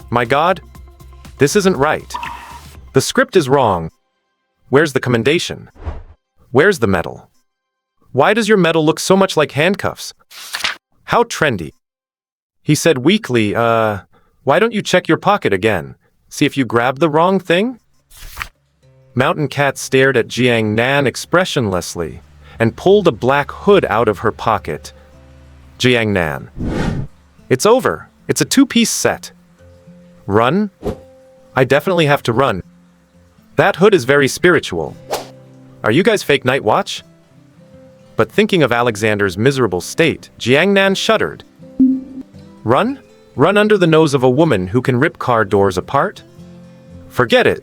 My God, this isn't right. The script is wrong. Where's the commendation? Where's the medal? Why does your medal look so much like handcuffs? How trendy. He said weakly, why don't you check your pocket again? See if you grabbed the wrong thing? Mountain Cat stared at Jiang Nan expressionlessly and pulled a black hood out of her pocket. Jiang Nan. It's over. It's a 2-piece set. Run? I definitely have to run. That hood is very spiritual. Are you guys fake Night Watch? But thinking of Alexander's miserable state, Jiang Nan shuddered. Run? Run under the nose of a woman who can rip car doors apart? Forget it.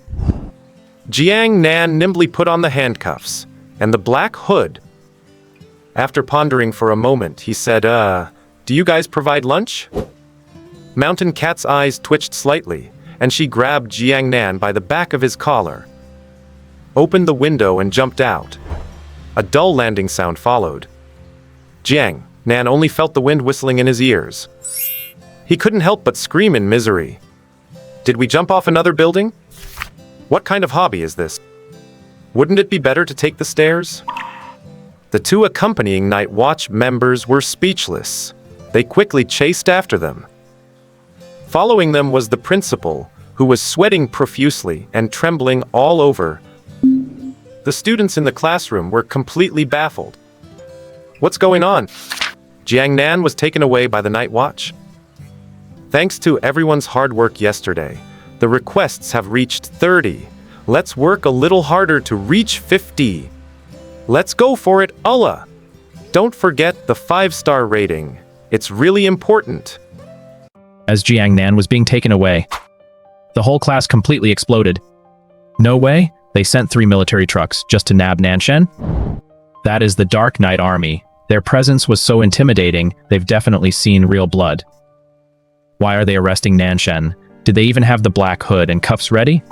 Jiang Nan nimbly put on the handcuffs and the black hood. After pondering for a moment, he said, do you guys provide lunch? Mountain Cat's eyes twitched slightly, and she grabbed Jiang Nan by the back of his collar, opened the window and jumped out. A dull landing sound followed. Jiang Nan only felt the wind whistling in his ears. He couldn't help but scream in misery. Did we jump off another building? What kind of hobby is this? Wouldn't it be better to take the stairs? The 2 accompanying Night Watch members were speechless. They quickly chased after them. Following them was the principal, who was sweating profusely and trembling all over. The students in the classroom were completely baffled. What's going on? Jiang Nan was taken away by the Night Watch. Thanks to everyone's hard work yesterday, the requests have reached 30. Let's work a little harder to reach 50. Let's go for it, Allah! Don't forget the 5-star rating. It's really important. As Jiang Nan was being taken away, the whole class completely exploded. No way, they sent 3 military trucks just to nab Nanshan? That is the Dark Knight Army. Their presence was so intimidating, they've definitely seen real blood. Why are they arresting Nanshan? Did they even have the black hood and cuffs ready?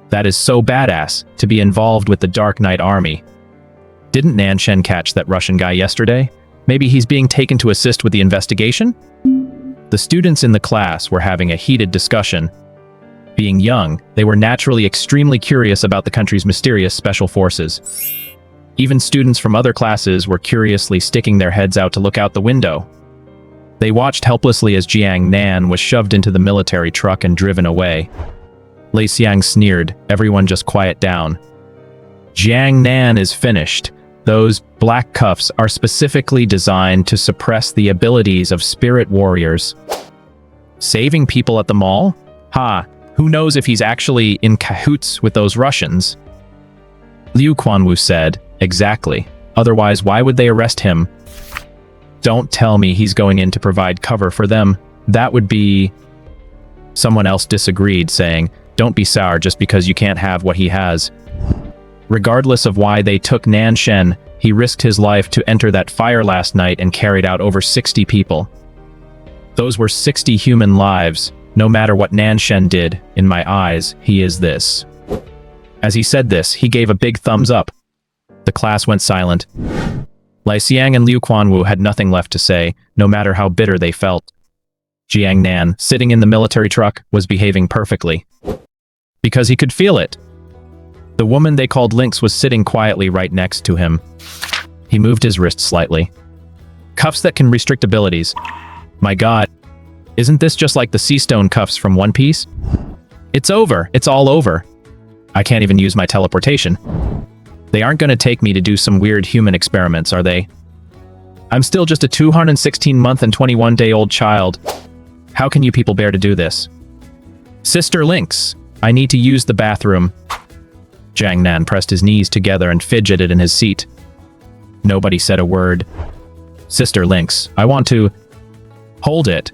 That is so badass, to be involved with the Dark Knight Army. Didn't Nanshan catch that Russian guy yesterday? Maybe he's being taken to assist with the investigation? The students in the class were having a heated discussion. Being young, they were naturally extremely curious about the country's mysterious special forces. Even students from other classes were curiously sticking their heads out to look out the window. They watched helplessly as Jiang Nan was shoved into the military truck and driven away. Lei Xiang sneered. Everyone just quiet down. Jiang Nan is finished. Those black cuffs are specifically designed to suppress the abilities of spirit warriors. Saving people at the mall? Ha, who knows if he's actually in cahoots with those Russians? Liu Quanwu said, exactly. Otherwise, why would they arrest him? Don't tell me he's going in to provide cover for them. That would be... Someone else disagreed, saying, don't be sour just because you can't have what he has. Regardless of why they took Nan Shen, he risked his life to enter that fire last night and carried out over 60 people. Those were 60 human lives. No matter what Nan Shen did, in my eyes, he is this. As he said this, he gave a big thumbs up. The class went silent. Lei Xiang and Liu Quanwu had nothing left to say, no matter how bitter they felt. Jiang Nan, sitting in the military truck, was behaving perfectly. Because he could feel it. The woman they called Lynx was sitting quietly right next to him. He moved his wrist slightly. Cuffs that can restrict abilities. My god, isn't this just like the Sea Stone cuffs from One Piece? It's over, it's all over. I can't even use my teleportation. They aren't going to take me to do some weird human experiments, are they? I'm still just a 216-month and 21-day-old child. How can you people bear to do this? Sister Lynx, I need to use the bathroom. Jiang Nan pressed his knees together and fidgeted in his seat. Nobody said a word. Sister Lynx, I want to... Hold it.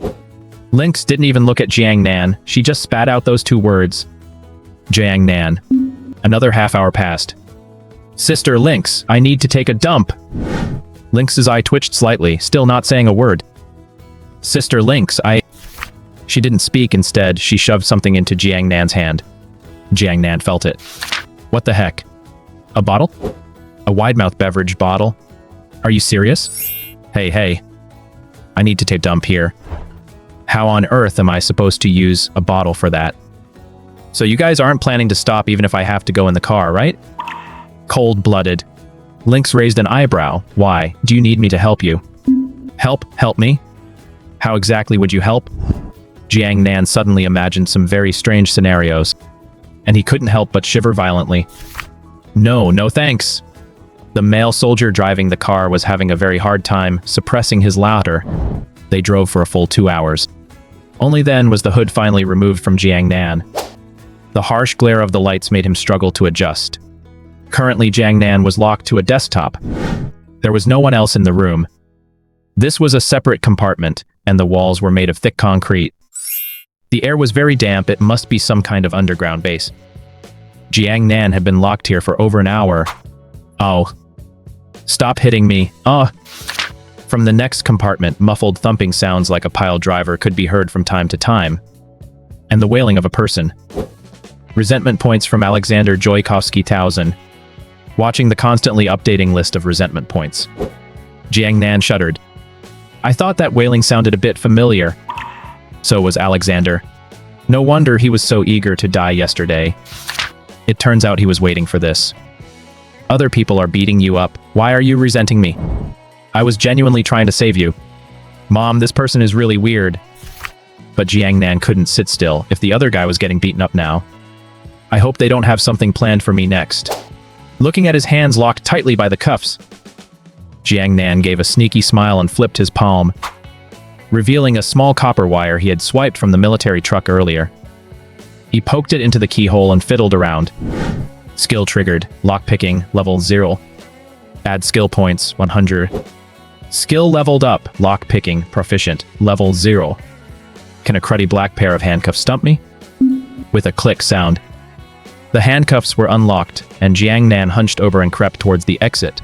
Lynx didn't even look at Jiang Nan, she just spat out those two words. Jiang Nan. Another half hour passed. Sister Lynx, I need to take a dump. Lynx's eye twitched slightly, still not saying a word. Sister Lynx, She didn't speak, instead, she shoved something into Jiang Nan's hand. Jiang Nan felt it. What the heck? A bottle? A wide-mouth beverage bottle? Are you serious? Hey. I need to take a dump here. How on earth am I supposed to use a bottle for that? So you guys aren't planning to stop even if I have to go in the car, right? Cold-blooded. Lynx raised an eyebrow. Why? Do you need me to help you? Help me? How exactly would you help? Jiang Nan suddenly imagined some very strange scenarios, and he couldn't help but shiver violently. No thanks. The male soldier driving the car was having a very hard time suppressing his laughter. They drove for a full 2 hours. Only then was the hood finally removed from Jiang Nan. The harsh glare of the lights made him struggle to adjust. Currently, Jiang Nan was locked to a desktop. There was no one else in the room. This was a separate compartment, and the walls were made of thick concrete. The air was very damp, it must be some kind of underground base. Jiang Nan had been locked here for over an hour. Oh. Stop hitting me. From the next compartment, muffled thumping sounds like a pile driver could be heard from time to time. And the wailing of a person. Resentment points from Alexander Joykovsky-Towson. Watching the constantly updating list of resentment points. Jiang Nan shuddered. I thought that wailing sounded a bit familiar. So was Alexander. No wonder he was so eager to die yesterday. It turns out he was waiting for this. Other people are beating you up. Why are you resenting me? I was genuinely trying to save you. Mom, this person is really weird. But Jiang Nan couldn't sit still if the other guy was getting beaten up now. I hope they don't have something planned for me next. Looking at his hands locked tightly by the cuffs, Jiang Nan gave a sneaky smile and flipped his palm, revealing a small copper wire he had swiped from the military truck earlier. He poked it into the keyhole and fiddled around. Skill triggered. Lockpicking, level 0. Add skill points, 100. Skill leveled up. Lockpicking, proficient, level 0. Can a cruddy black pair of handcuffs stump me? With a click sound. The handcuffs were unlocked, and Jiang Nan hunched over and crept towards the exit.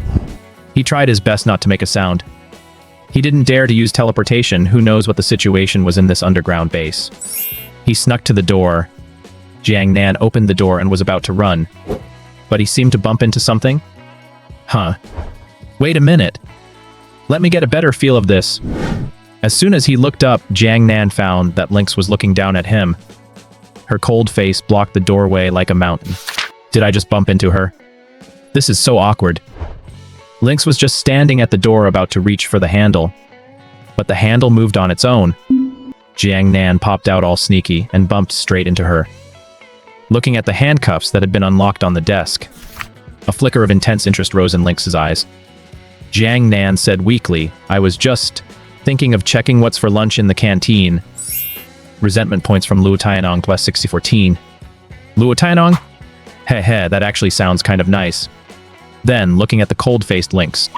He tried his best not to make a sound. He didn't dare to use teleportation. Who knows what the situation was in this underground base. He snuck to the door. Jiang Nan opened the door and was about to run. But he seemed to bump into something. Wait a minute. Let me get a better feel of this. As soon as he looked up, Jiang Nan found that Lynx was looking down at him. Her cold face blocked the doorway like a mountain. Did I just bump into her? This is so awkward. Lynx was just standing at the door about to reach for the handle. But the handle moved on its own. Jiang Nan popped out all sneaky and bumped straight into her. looking at the handcuffs that had been unlocked on the desk. A flicker of intense interest rose in Lynx's eyes. Jiang Nan said weakly, "I was just thinking of checking what's for lunch in the canteen." Resentment points from Luo Tianong plus 6014. Luo Tianong? Heh, that actually sounds kind of nice. Then, looking at the cold-faced Lynx,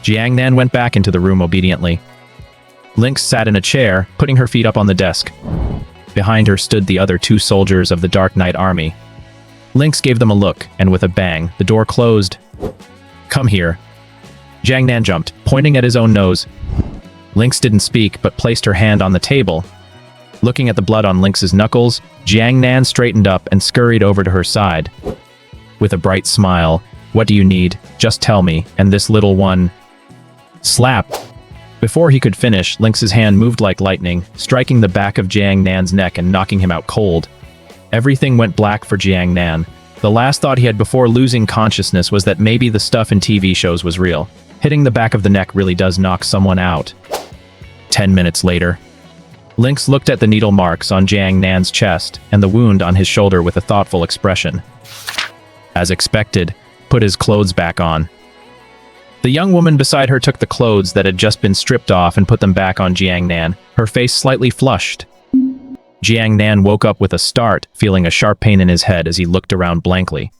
Jiang Nan went back into the room obediently. Lynx sat in a chair, putting her feet up on the desk. Behind her stood the other 2 soldiers of the Dark Knight Army. Lynx gave them a look, and with a bang, the door closed. "Come here." Jiang Nan jumped, pointing at his own nose. Lynx didn't speak, but placed her hand on the table. Looking at the blood on Lynx's knuckles, Jiang Nan straightened up and scurried over to her side. With a bright smile, "What do you need? Just tell me, and this little one..." Slap! Before he could finish, Lynx's hand moved like lightning, striking the back of Jiang Nan's neck and knocking him out cold. Everything went black for Jiang Nan. The last thought he had before losing consciousness was that maybe the stuff in TV shows was real. Hitting the back of the neck really does knock someone out. 10 minutes later, Lynx looked at the needle marks on Jiang Nan's chest and the wound on his shoulder with a thoughtful expression. As expected, put his clothes back on. The young woman beside her took the clothes that had just been stripped off and put them back on Jiang Nan, her face slightly flushed. Jiang Nan woke up with a start, feeling a sharp pain in his head as he looked around blankly.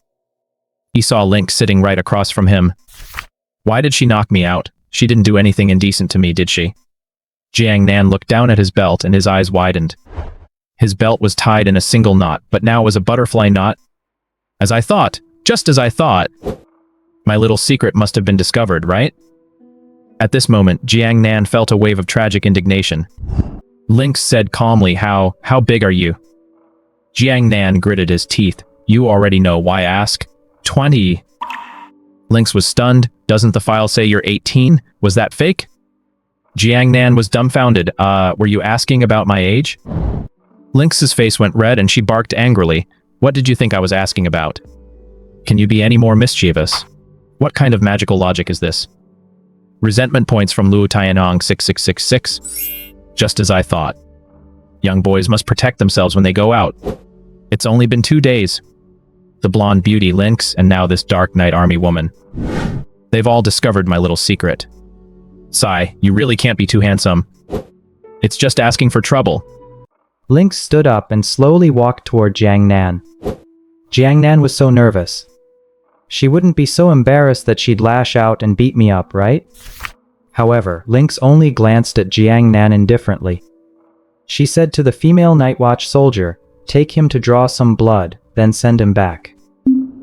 He saw Lynx sitting right across from him. "Why did she knock me out? She didn't do anything indecent to me, did she?" Jiang Nan looked down at his belt and his eyes widened. His belt was tied in a single knot, but now was a butterfly knot. "As I thought, just as I thought. My little secret must have been discovered, right?" At this moment, Jiang Nan felt a wave of tragic indignation. Lynx said calmly, How big are you?" Jiang Nan gritted his teeth. "You already know, why ask?" 20. Lynx was stunned. "Doesn't the file say you're 18? Was that fake?" Jiang Nan was dumbfounded. Were you asking about my age?" Lynx's face went red and she barked angrily. "What did you think I was asking about? Can you be any more mischievous? What kind of magical logic is this?" Resentment points from Luo Tianong 6666. "Just as I thought. Young boys must protect themselves when they go out. It's only been 2 days. The blonde beauty Lynx, and now this Dark Knight Army woman. They've all discovered my little secret. Sai, you really can't be too handsome. It's just asking for trouble." Lynx stood up and slowly walked toward Jiang Nan. Jiang Nan was so nervous. She wouldn't be so embarrassed that she'd lash out and beat me up, right? However, Lynx only glanced at Jiang Nan indifferently. She said to the female Night Watch soldier, "Take him to draw some blood, then send him back."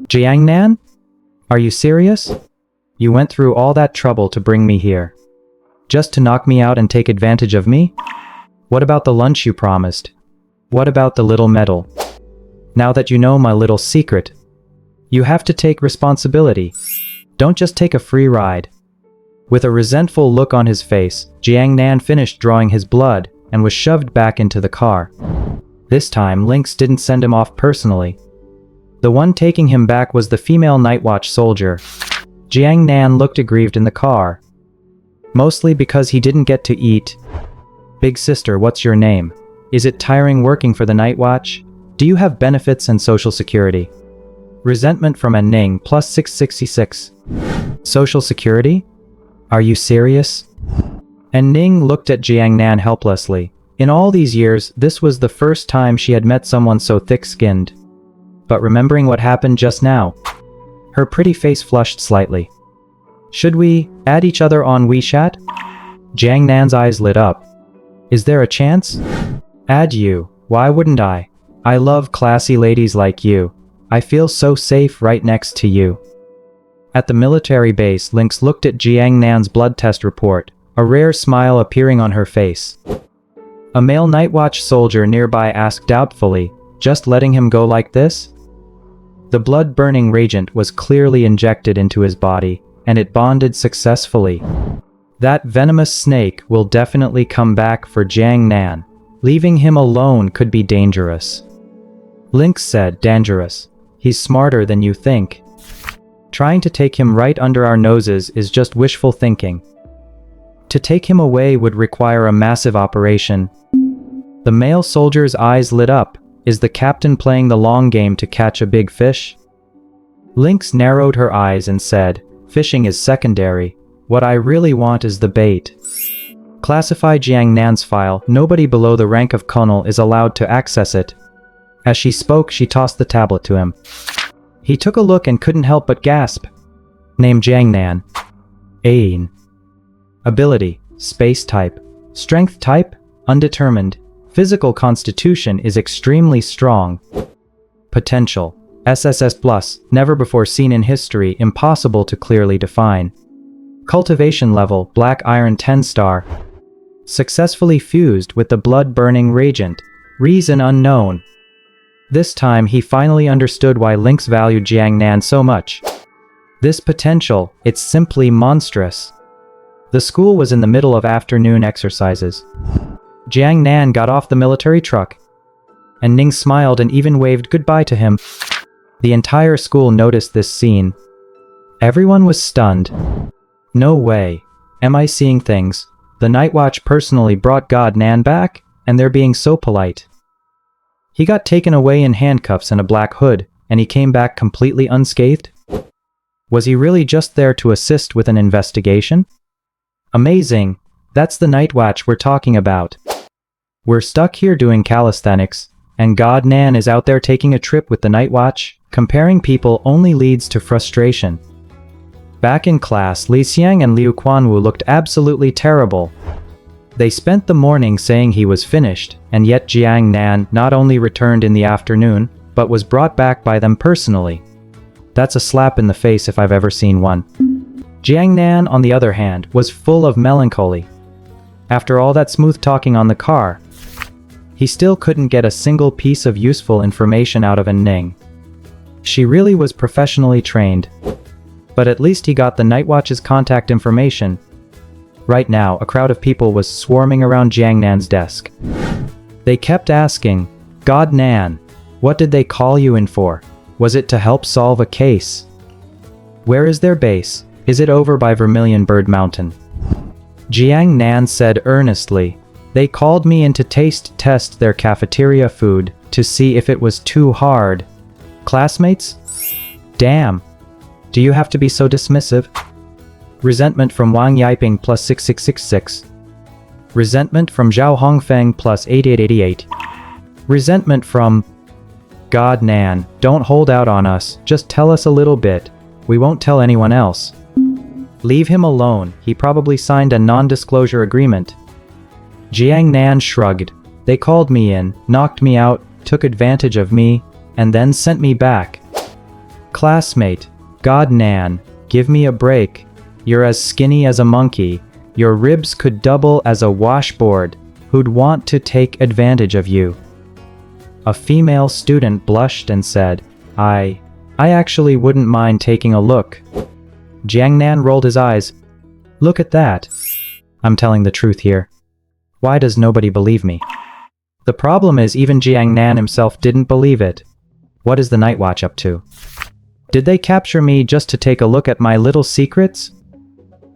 "Jiang Nan? Are you serious? You went through all that trouble to bring me here. Just to knock me out and take advantage of me? What about the lunch you promised? What about the little medal? Now that you know my little secret, you have to take responsibility. Don't just take a free ride." With a resentful look on his face, Jiang Nan finished drawing his blood and was shoved back into the car. This time, Lynx didn't send him off personally. The one taking him back was the female Night Watch soldier. Jiang Nan looked aggrieved in the car, mostly because he didn't get to eat. "Big sister, what's your name? Is it tiring working for the Night Watch? Do you have benefits and social security?" Resentment from An Ning plus 666. "Social security? Are you serious?" An Ning looked at Jiang Nan helplessly. In all these years, this was the first time she had met someone so thick-skinned. But remembering what happened just now, her pretty face flushed slightly. "Should we add each other on WeChat?" Jiang Nan's eyes lit up. "Is there a chance?" "Add you? Why wouldn't I? I love classy ladies like you. I feel so safe right next to you." At the military base, Lynx looked at Jiang Nan's blood test report, a rare smile appearing on her face. A male Night Watch soldier nearby asked doubtfully, "Just letting him go like this?" The blood-burning reagent was clearly injected into his body, and it bonded successfully. That venomous snake will definitely come back for Jiang Nan. Leaving him alone could be dangerous. Lynx said, "Dangerous. He's smarter than you think. Trying to take him right under our noses is just wishful thinking. To take him away would require a massive operation." The male soldier's eyes lit up. Is the captain playing the long game to catch a big fish? Lynx narrowed her eyes and said, fishing is secondary. What I really want is the bait. Classify Jiang Nan's file. Nobody below the rank of colonel is allowed to access it. As she spoke, she tossed the tablet to him. He took a look and couldn't help but gasp. Name Jiang Nan. Ain. Ability, space type. Strength type, undetermined. Physical constitution is extremely strong. Potential, SSS+, never before seen in history, impossible to clearly define. Cultivation level, black iron 10 star. Successfully fused with the blood-burning reagent. Reason unknown. This time he finally understood why Lynx valued Jiang Nan so much. This potential, it's simply monstrous. The school was in the middle of afternoon exercises. Jiang Nan got off the military truck, and Ning smiled and even waved goodbye to him. The entire school noticed this scene. Everyone was stunned. No way. Am I seeing things? The Night Watch personally brought God Nan back, and they're being so polite. He got taken away in handcuffs and a black hood, and he came back completely unscathed? Was he really just there to assist with an investigation? Amazing. That's the Night Watch we're talking about. We're stuck here doing calisthenics, and God Nan is out there taking a trip with the Night Watch. Comparing people only leads to frustration. Back in class, Li Xiang and Liu Quanwu looked absolutely terrible. They spent the morning saying he was finished, and yet Jiang Nan not only returned in the afternoon, but was brought back by them personally. That's a slap in the face if I've ever seen one. Jiang Nan, on the other hand, was full of melancholy. After all that smooth talking on the car, he still couldn't get a single piece of useful information out of Ning. She really was professionally trained. But at least he got the Night Watch's contact information. Right now, a crowd of people was swarming around Jiang Nan's desk. They kept asking, God Nan, what did they call you in for? Was it to help solve a case? Where is their base? Is it over by Vermilion Bird Mountain? Jiang Nan said earnestly, they called me in to taste test their cafeteria food to see if it was too hard. Classmates? Damn. Do you have to be so dismissive? Resentment from Wang Yiping plus 6666. Resentment from Zhao Hongfeng plus 8888. Resentment from God Nan, don't hold out on us, just tell us a little bit. We won't tell anyone else. Leave him alone, he probably signed a non-disclosure agreement. Jiang Nan shrugged. They called me in, knocked me out, took advantage of me, and then sent me back. Classmate, God Nan, give me a break. You're as skinny as a monkey. Your ribs could double as a washboard. Who'd want to take advantage of you? A female student blushed and said, I actually wouldn't mind taking a look. Jiang Nan rolled his eyes. Look at that. I'm telling the truth here. Why does nobody believe me? The problem is even Jiang Nan himself didn't believe it. What is the Night Watch up to? Did they capture me just to take a look at my little secrets?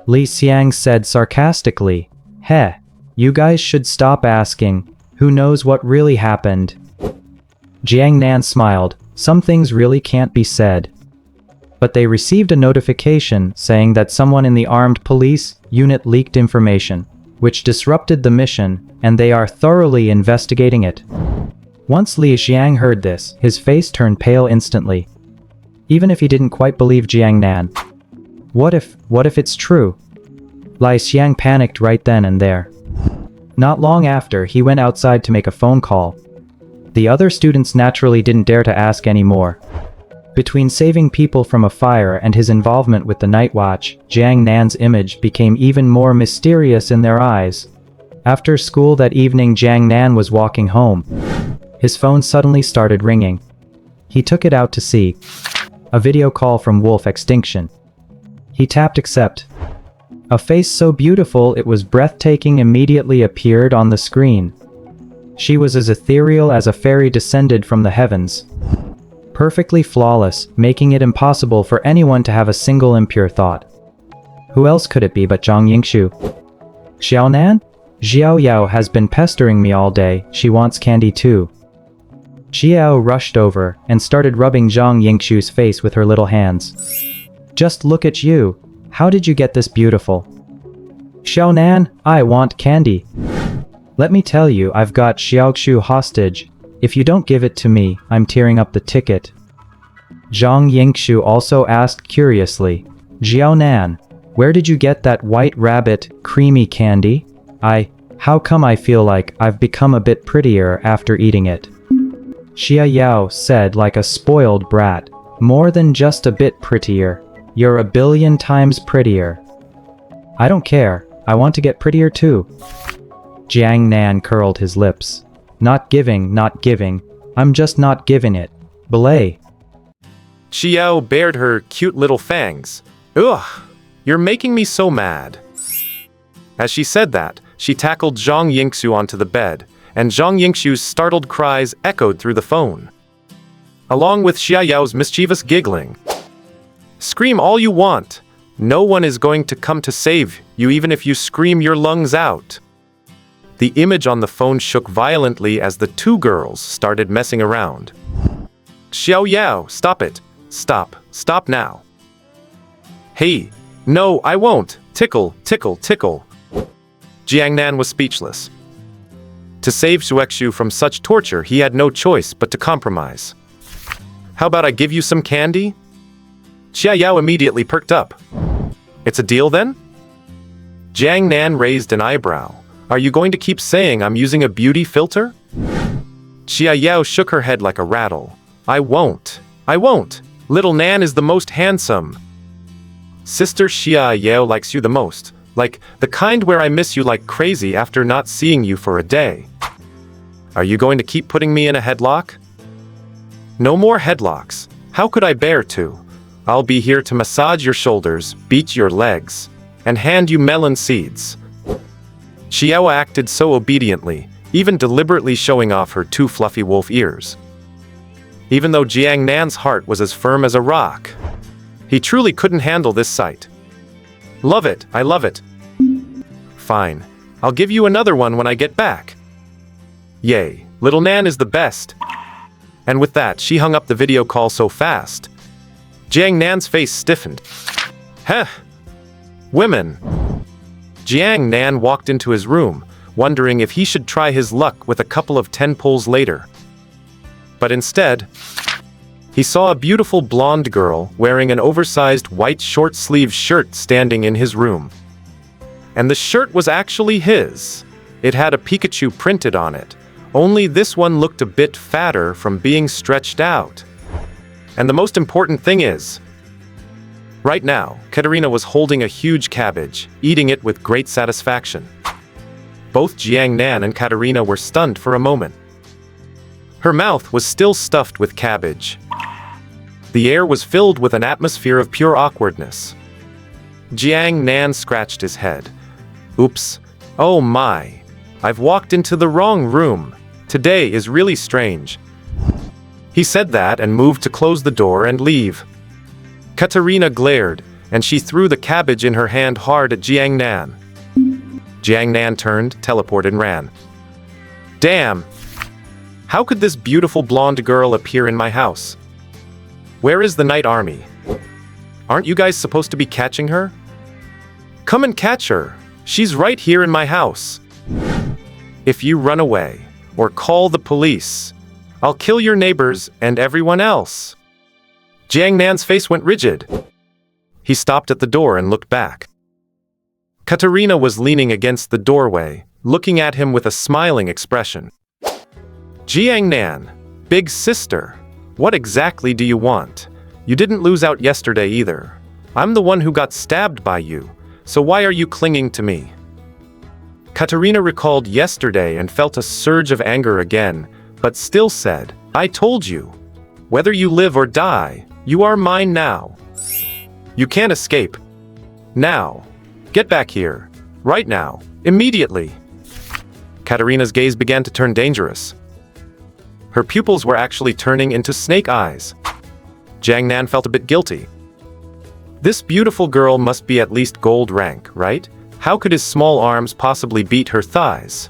Li Xiang said sarcastically, Heh, you guys should stop asking. Who knows what really happened? Jiang Nan smiled. Some things really can't be said. But they received a notification saying that someone in the armed police unit leaked information, which disrupted the mission, and they are thoroughly investigating it. Once Li Xiang heard this, his face turned pale instantly. Even if he didn't quite believe Jiang Nan. What if it's true? Li Xiang panicked right then and there. Not long after, he went outside to make a phone call. The other students naturally didn't dare to ask any more. Between saving people from a fire and his involvement with the Night Watch, Jiang Nan's image became even more mysterious in their eyes. After school that evening, Jiang Nan was walking home. His phone suddenly started ringing. He took it out to see. A video call from Wolf Extinction. He tapped accept. A face so beautiful it was breathtaking immediately appeared on the screen. She was as ethereal as a fairy descended from the heavens. Perfectly flawless, making it impossible for anyone to have a single impure thought. Who else could it be but Zhang Yingshu? Xiaonan? Xiao Yao has been pestering me all day, she wants candy too. Xiao rushed over and started rubbing Zhang Yingshu's face with her little hands. Just look at you. How did you get this beautiful? Xiaonan, I want candy. Let me tell you, I've got Xiaoxu hostage. If you don't give it to me, I'm tearing up the ticket. Zhang Yingshu also asked curiously, Xiaonan, where did you get that white rabbit, creamy candy? How come I feel like I've become a bit prettier after eating it? Xia Yao said like a spoiled brat, more than just a bit prettier. You're a billion times prettier. I don't care, I want to get prettier too. Jiang Nan curled his lips. Not giving, I'm just not giving it. Belay. Xiao bared her cute little fangs. Ugh, you're making me so mad. As she said that, she tackled Zhang Yingshu onto the bed, and Zhang Yingshu's startled cries echoed through the phone, along with Xia Yao's mischievous giggling. Scream all you want. No one is going to come to save you even if you scream your lungs out. The image on the phone shook violently as the two girls started messing around. Xiao Yao, stop it. Stop now. Hey, no, I won't. Tickle. Jiang Nan was speechless. To save Xuexu from such torture, he had no choice but to compromise. How about I give you some candy? Xia Yao immediately perked up. It's a deal then? Jiang Nan raised an eyebrow. Are you going to keep saying I'm using a beauty filter? Xia Yao shook her head like a rattle. I won't. Little Nan is the most handsome. Sister Xia Yao likes you the most. Like the kind where I miss you like crazy after not seeing you for a day. Are you going to keep putting me in a headlock? No more headlocks. How could I bear to? I'll be here to massage your shoulders, beat your legs, and hand you melon seeds. Xiao acted so obediently, even deliberately showing off her two fluffy wolf ears. Even though Jiang Nan's heart was as firm as a rock, he truly couldn't handle this sight. Love it, I love it. Fine, I'll give you another one when I get back. Yay, little Nan is the best. And with that, she hung up the video call so fast. Jiang Nan's face stiffened. Heh! Women! Jiang Nan walked into his room, wondering if he should try his luck with a couple of 10 pulls later. But instead, he saw a beautiful blonde girl wearing an oversized white short-sleeved shirt standing in his room. And the shirt was actually his. It had a Pikachu printed on it, only this one looked a bit fatter from being stretched out. And the most important thing is, right now, Katerina was holding a huge cabbage, eating it with great satisfaction. Both Jiang Nan and Katerina were stunned for a moment. Her mouth was still stuffed with cabbage. The air was filled with an atmosphere of pure awkwardness. Jiang Nan scratched his head. Oops. Oh my. I've walked into the wrong room. Today is really strange. He said that and moved to close the door and leave. Katerina glared, and she threw the cabbage in her hand hard at Jiang Nan. Jiang Nan turned, teleported, and ran. Damn! How could this beautiful blonde girl appear in my house? Where is the Night Army? Aren't you guys supposed to be catching her? Come and catch her. She's right here in my house. If you run away, or call the police, I'll kill your neighbors and everyone else. Jiang Nan's face went rigid. He stopped at the door and looked back. Katerina was leaning against the doorway, looking at him with a smiling expression. Jiang Nan, big sister, what exactly do you want? You didn't lose out yesterday either. I'm the one who got stabbed by you, so why are you clinging to me? Katerina recalled yesterday and felt a surge of anger again, but still said, I told you. Whether you live or die, you are mine now. You can't escape. Now. Get back here. Right now. Immediately. Katerina's gaze began to turn dangerous. Her pupils were actually turning into snake eyes. Jiang Nan felt a bit guilty. This beautiful girl must be at least gold rank, right? How could his small arms possibly beat her thighs?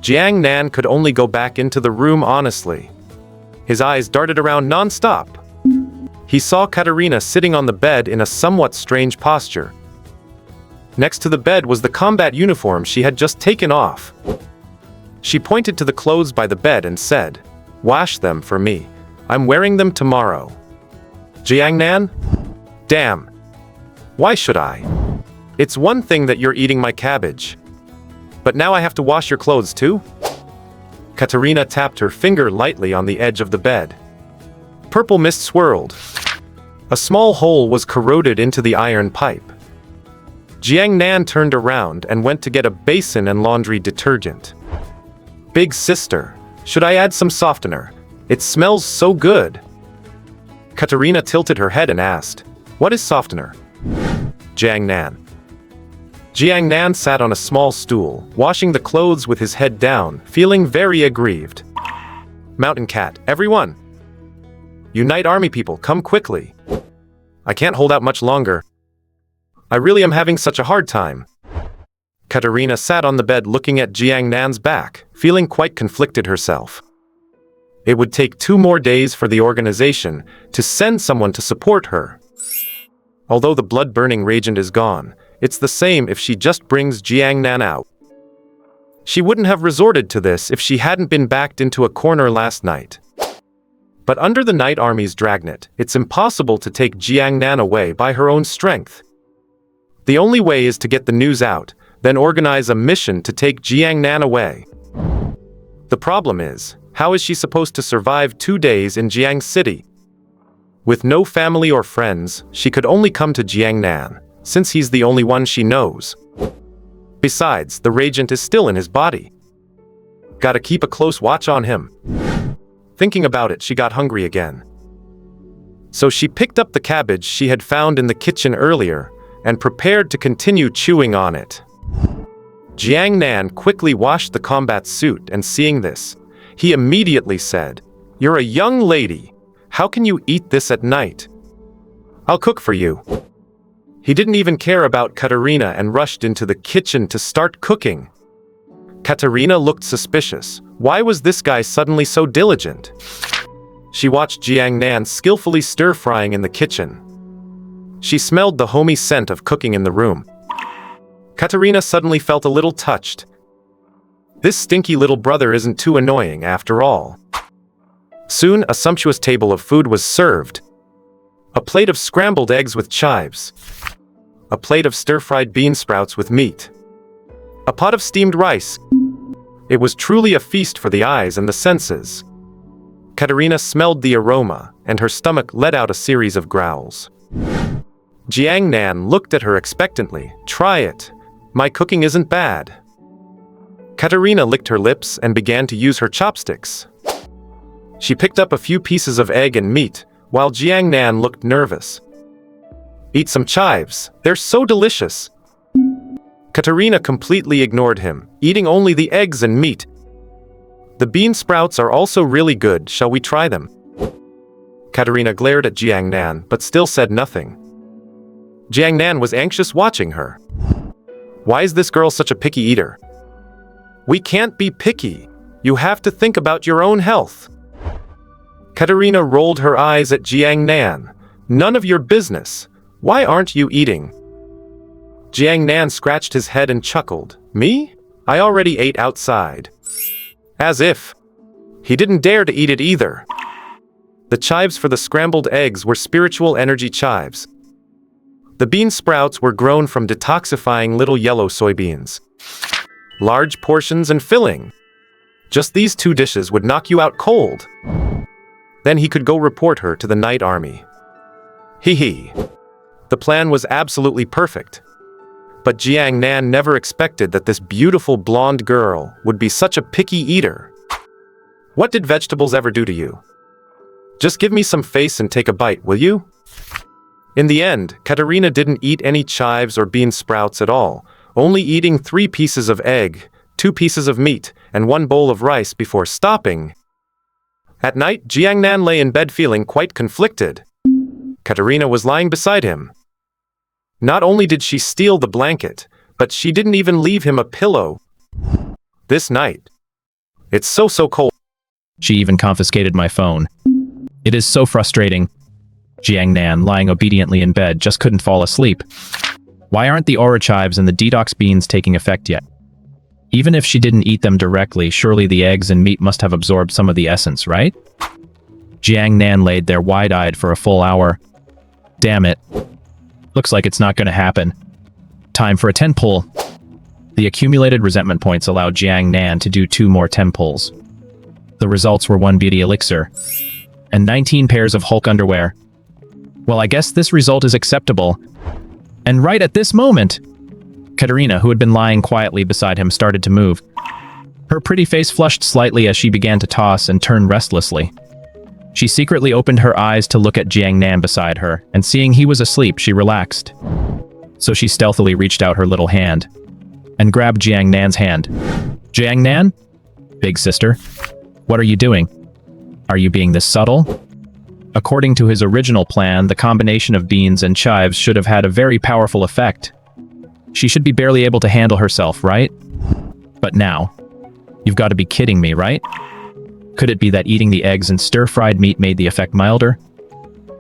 Jiang Nan could only go back into the room honestly. His eyes darted around non-stop. He saw Katerina sitting on the bed in a somewhat strange posture. Next to the bed was the combat uniform she had just taken off. She pointed to the clothes by the bed and said, "Wash them for me. I'm wearing them tomorrow." Jiangnan? Damn. Why should I? It's one thing that you're eating my cabbage. But now I have to wash your clothes too? Katerina tapped her finger lightly on the edge of the bed. Purple mist swirled. A small hole was corroded into the iron pipe. Jiangnan turned around and went to get a basin and laundry detergent. Big sister, should I add some softener? It smells so good. Katerina tilted her head and asked, "What is softener?" Jiangnan. Jiangnan sat on a small stool, washing the clothes with his head down, feeling very aggrieved. Mountain Cat, everyone! You Night Army people, come quickly. I can't hold out much longer. I really am having such a hard time. Katerina sat on the bed looking at Jiangnan's back, feeling quite conflicted herself. It would take 2 more days for the organization to send someone to support her. Although the blood-burning reagent is gone, it's the same if she just brings Jiangnan out. She wouldn't have resorted to this if she hadn't been backed into a corner last night. But under the Night Army's dragnet, it's impossible to take Jiangnan away by her own strength. The only way is to get the news out, then organize a mission to take Jiangnan away. The problem is, how is she supposed to survive 2 days in Jiang City? With no family or friends, she could only come to Jiangnan, since he's the only one she knows. Besides, the reagent is still in his body. Gotta keep a close watch on him. Thinking about it, she got hungry again. So she picked up the cabbage she had found in the kitchen earlier, and prepared to continue chewing on it. Jiangnan quickly washed the combat suit, and seeing this, he immediately said, "You're a young lady. How can you eat this at night? I'll cook for you." He didn't even care about Katerina and rushed into the kitchen to start cooking. Katerina looked suspicious. Why was this guy suddenly so diligent? She watched Jiangnan skillfully stir-frying in the kitchen. She smelled the homey scent of cooking in the room. Katerina suddenly felt a little touched. This stinky little brother isn't too annoying after all. Soon, a sumptuous table of food was served. A plate of scrambled eggs with chives. A plate of stir-fried bean sprouts with meat. A pot of steamed rice. It was truly a feast for the eyes and the senses. Katerina smelled the aroma, and her stomach let out a series of growls. Jiangnan looked at her expectantly. "Try it. My cooking isn't bad." Katerina licked her lips and began to use her chopsticks. She picked up a few pieces of egg and meat, while Jiangnan looked nervous. "Eat some chives. They're so delicious." Katerina completely ignored him, eating only the eggs and meat. "The bean sprouts are also really good. Shall we try them?" Katerina glared at Jiangnan, but still said nothing. Jiangnan was anxious watching her. Why is this girl such a picky eater? "We can't be picky. You have to think about your own health." Katerina rolled her eyes at Jiangnan. "None of your business. Why aren't you eating?" Jiangnan scratched his head and chuckled. "Me? I already ate outside." As if. He didn't dare to eat it either. The chives for the scrambled eggs were spiritual energy chives. The bean sprouts were grown from detoxifying little yellow soybeans. Large portions and filling. Just these 2 dishes would knock you out cold. Then he could go report her to the Night Army. Hee. The plan was absolutely perfect. But Jiangnan never expected that this beautiful blonde girl would be such a picky eater. What did vegetables ever do to you? Just give me some face and take a bite, will you? In the end, Katerina didn't eat any chives or bean sprouts at all, only eating 3 pieces of egg, 2 pieces of meat, and 1 bowl of rice before stopping. At night, Jiangnan lay in bed feeling quite conflicted. Katerina was lying beside him. Not only did she steal the blanket, but she didn't even leave him a pillow. This night. It's so cold. She even confiscated my phone. It is so frustrating. Jiang Nan, lying obediently in bed, just couldn't fall asleep. Why aren't the aura chives and the detox beans taking effect yet? Even if she didn't eat them directly, surely the eggs and meat must have absorbed some of the essence, right? Jiang Nan laid there wide-eyed for a full hour. Damn it. Looks like it's not going to happen. Time for a 10 pull. The accumulated resentment points allowed Jiang Nan to do 2 more 10 pulls. The results were 1 beauty elixir and 19 pairs of Hulk underwear. Well, I guess this result is acceptable. And right at this moment, Katerina, who had been lying quietly beside him, started to move. Her pretty face flushed slightly as she began to toss and turn restlessly. She secretly opened her eyes to look at Jiang Nan beside her, and seeing he was asleep, she relaxed. So she stealthily reached out her little hand and grabbed Jiang Nan's hand. Jiang Nan? Big sister, what are you doing? Are you being this subtle? According to his original plan, the combination of beans and chives should have had a very powerful effect. She should be barely able to handle herself, right? But now, you've got to be kidding me, right? Could it be that eating the eggs and stir-fried meat made the effect milder?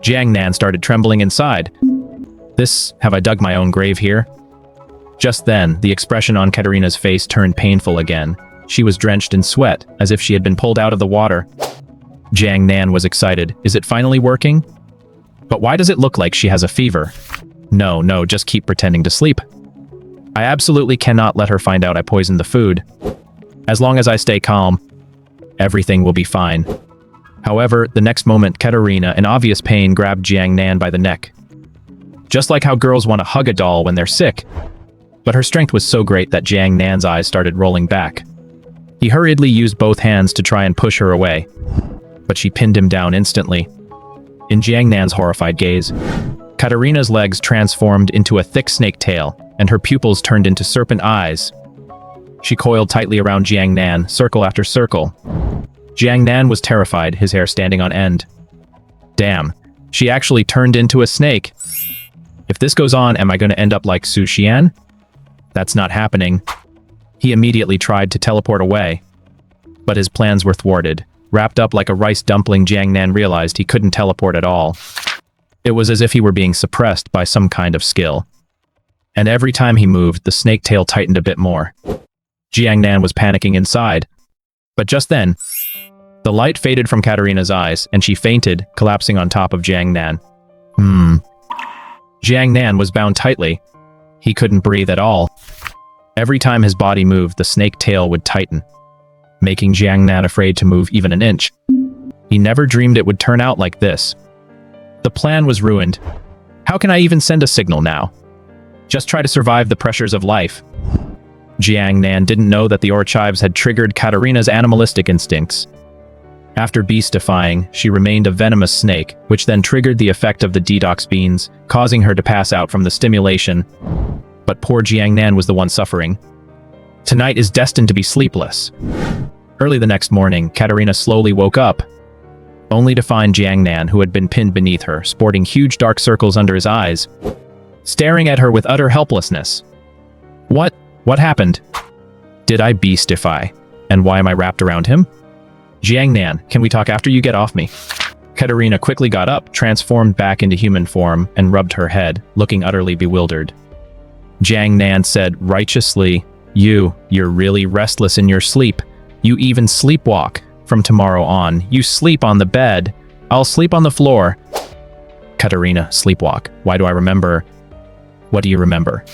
Jiang Nan started trembling inside. Have I dug my own grave here? Just then, the expression on Katerina's face turned painful again. She was drenched in sweat, as if she had been pulled out of the water. Jiang Nan was excited. Is it finally working? But why does it look like she has a fever? No, just keep pretending to sleep. I absolutely cannot let her find out I poisoned the food. As long as I stay calm, everything will be fine. However, the next moment, Katerina, in obvious pain, grabbed Jiang Nan by the neck. Just like how girls want to hug a doll when they're sick. But her strength was so great that Jiang Nan's eyes started rolling back. He hurriedly used both hands to try and push her away, but she pinned him down instantly. In Jiang Nan's horrified gaze, Katerina's legs transformed into a thick snake tail, and her pupils turned into serpent eyes. She coiled tightly around Jiang Nan, circle after circle. Jiang Nan was terrified, his hair standing on end. Damn, she actually turned into a snake. If this goes on, am I going to end up like Su Xian? That's not happening. He immediately tried to teleport away, but his plans were thwarted. Wrapped up like a rice dumpling, Jiang Nan realized he couldn't teleport at all. It was as if he were being suppressed by some kind of skill. And every time he moved, the snake tail tightened a bit more. Jiang Nan was panicking inside. But just then, the light faded from Katerina's eyes, and she fainted, collapsing on top of Jiang Nan. Jiang Nan was bound tightly. He couldn't breathe at all. Every time his body moved, the snake tail would tighten, making Jiang Nan afraid to move even an inch. He never dreamed it would turn out like this. The plan was ruined. How can I even send a signal now? Just try to survive the pressures of life. Jiang Nan didn't know that the aura chives had triggered Katerina's animalistic instincts. After beast-defying, she remained a venomous snake, which then triggered the effect of the detox beans, causing her to pass out from the stimulation. But poor Jiang Nan was the one suffering. Tonight is destined to be sleepless. Early the next morning, Katerina slowly woke up, only to find Jiang Nan, who had been pinned beneath her, sporting huge dark circles under his eyes, staring at her with utter helplessness. What happened? Did I beastify? And why am I wrapped around him? Jiang Nan, can we talk after you get off me? Katerina quickly got up, transformed back into human form, and rubbed her head, looking utterly bewildered. Jiang Nan said righteously, You're really restless in your sleep. You even sleepwalk. From tomorrow on, you sleep on the bed. I'll sleep on the floor. Katerina, sleepwalk. Why do I remember? What do you remember?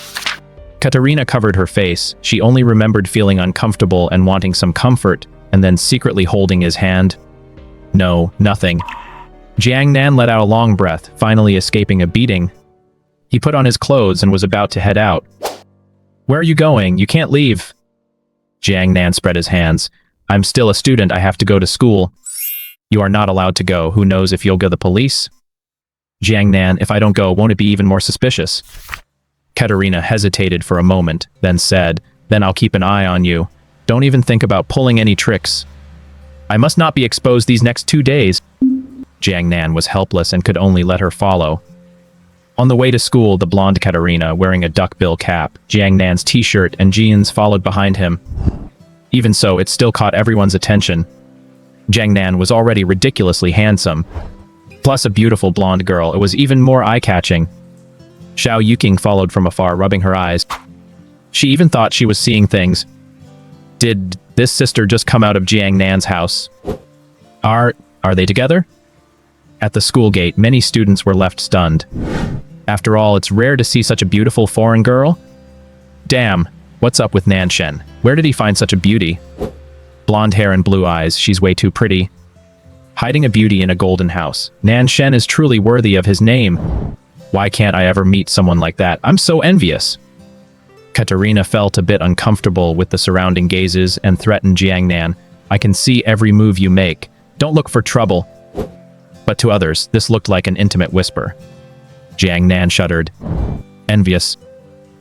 Katerina covered her face. She only remembered feeling uncomfortable and wanting some comfort, and then secretly holding his hand. No, nothing. Jiang Nan let out a long breath, finally escaping a beating. He put on his clothes and was about to head out. Where are you going? You can't leave. Jiang Nan spread his hands. I'm still a student. I have to go to school. You are not allowed to go. Who knows if you'll go to the police? Jiang Nan, if I don't go, won't it be even more suspicious? Katerina hesitated for a moment, then said, Then I'll keep an eye on you. Don't even think about pulling any tricks. I must not be exposed these next 2 days. Jiang Nan was helpless and could only let her follow. On the way to school, the blonde Katerina, wearing a duckbill cap, Jiang Nan's t-shirt and jeans, followed behind him. Even so, it still caught everyone's attention. Jiang Nan was already ridiculously handsome. Plus a beautiful blonde girl, it was even more eye-catching. Xiao Yuqing followed from afar, rubbing her eyes. She even thought she was seeing things. Did this sister just come out of Jiang Nan's house? Are they together? At the school gate, many students were left stunned. After all, it's rare to see such a beautiful foreign girl. Damn, what's up with Nan Shen? Where did he find such a beauty? Blonde hair and blue eyes, she's way too pretty. Hiding a beauty in a golden house. Nan Shen is truly worthy of his name. Why can't I ever meet someone like that? I'm so envious. Katerina felt a bit uncomfortable with the surrounding gazes and threatened Jiang Nan. I can see every move you make. Don't look for trouble. But to others, this looked like an intimate whisper. Jiang Nan shuddered. Envious.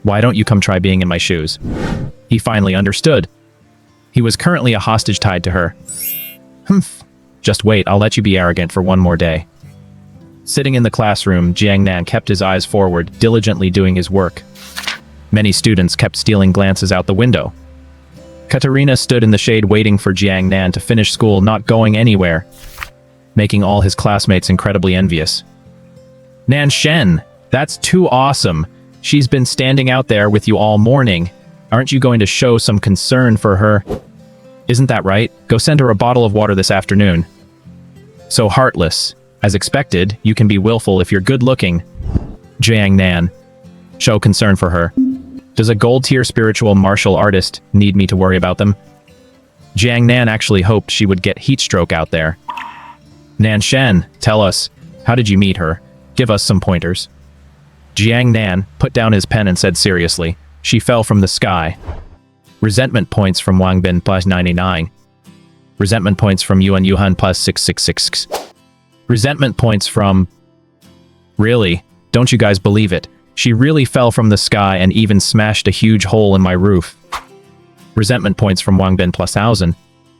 Why don't you come try being in my shoes? He finally understood. He was currently a hostage tied to her. Humph. Just wait, I'll let you be arrogant for one more day. Sitting in the classroom, Jiang Nan kept his eyes forward, diligently doing his work. Many students kept stealing glances out the window. Katerina stood in the shade waiting for Jiang Nan to finish school, not going anywhere, making all his classmates incredibly envious. Nan Shen, that's too awesome. She's been standing out there with you all morning. Aren't you going to show some concern for her? Isn't that right? Go send her a bottle of water this afternoon. So heartless. As expected, you can be willful if you're good-looking. Jiang Nan. Show concern for her. Does a gold-tier spiritual martial artist need me to worry about them? Jiang Nan actually hoped she would get heat stroke out there. Nan Shen, tell us, how did you meet her? Give us some pointers. Jiang Nan put down his pen and said seriously, she fell from the sky. Resentment points from Wang Bin plus 99. Resentment points from Yuan Yuhan plus 666. Resentment points from... Really? Don't you guys believe it? She really fell from the sky and even smashed a huge hole in my roof. Resentment points from Wang Bin plus 1000.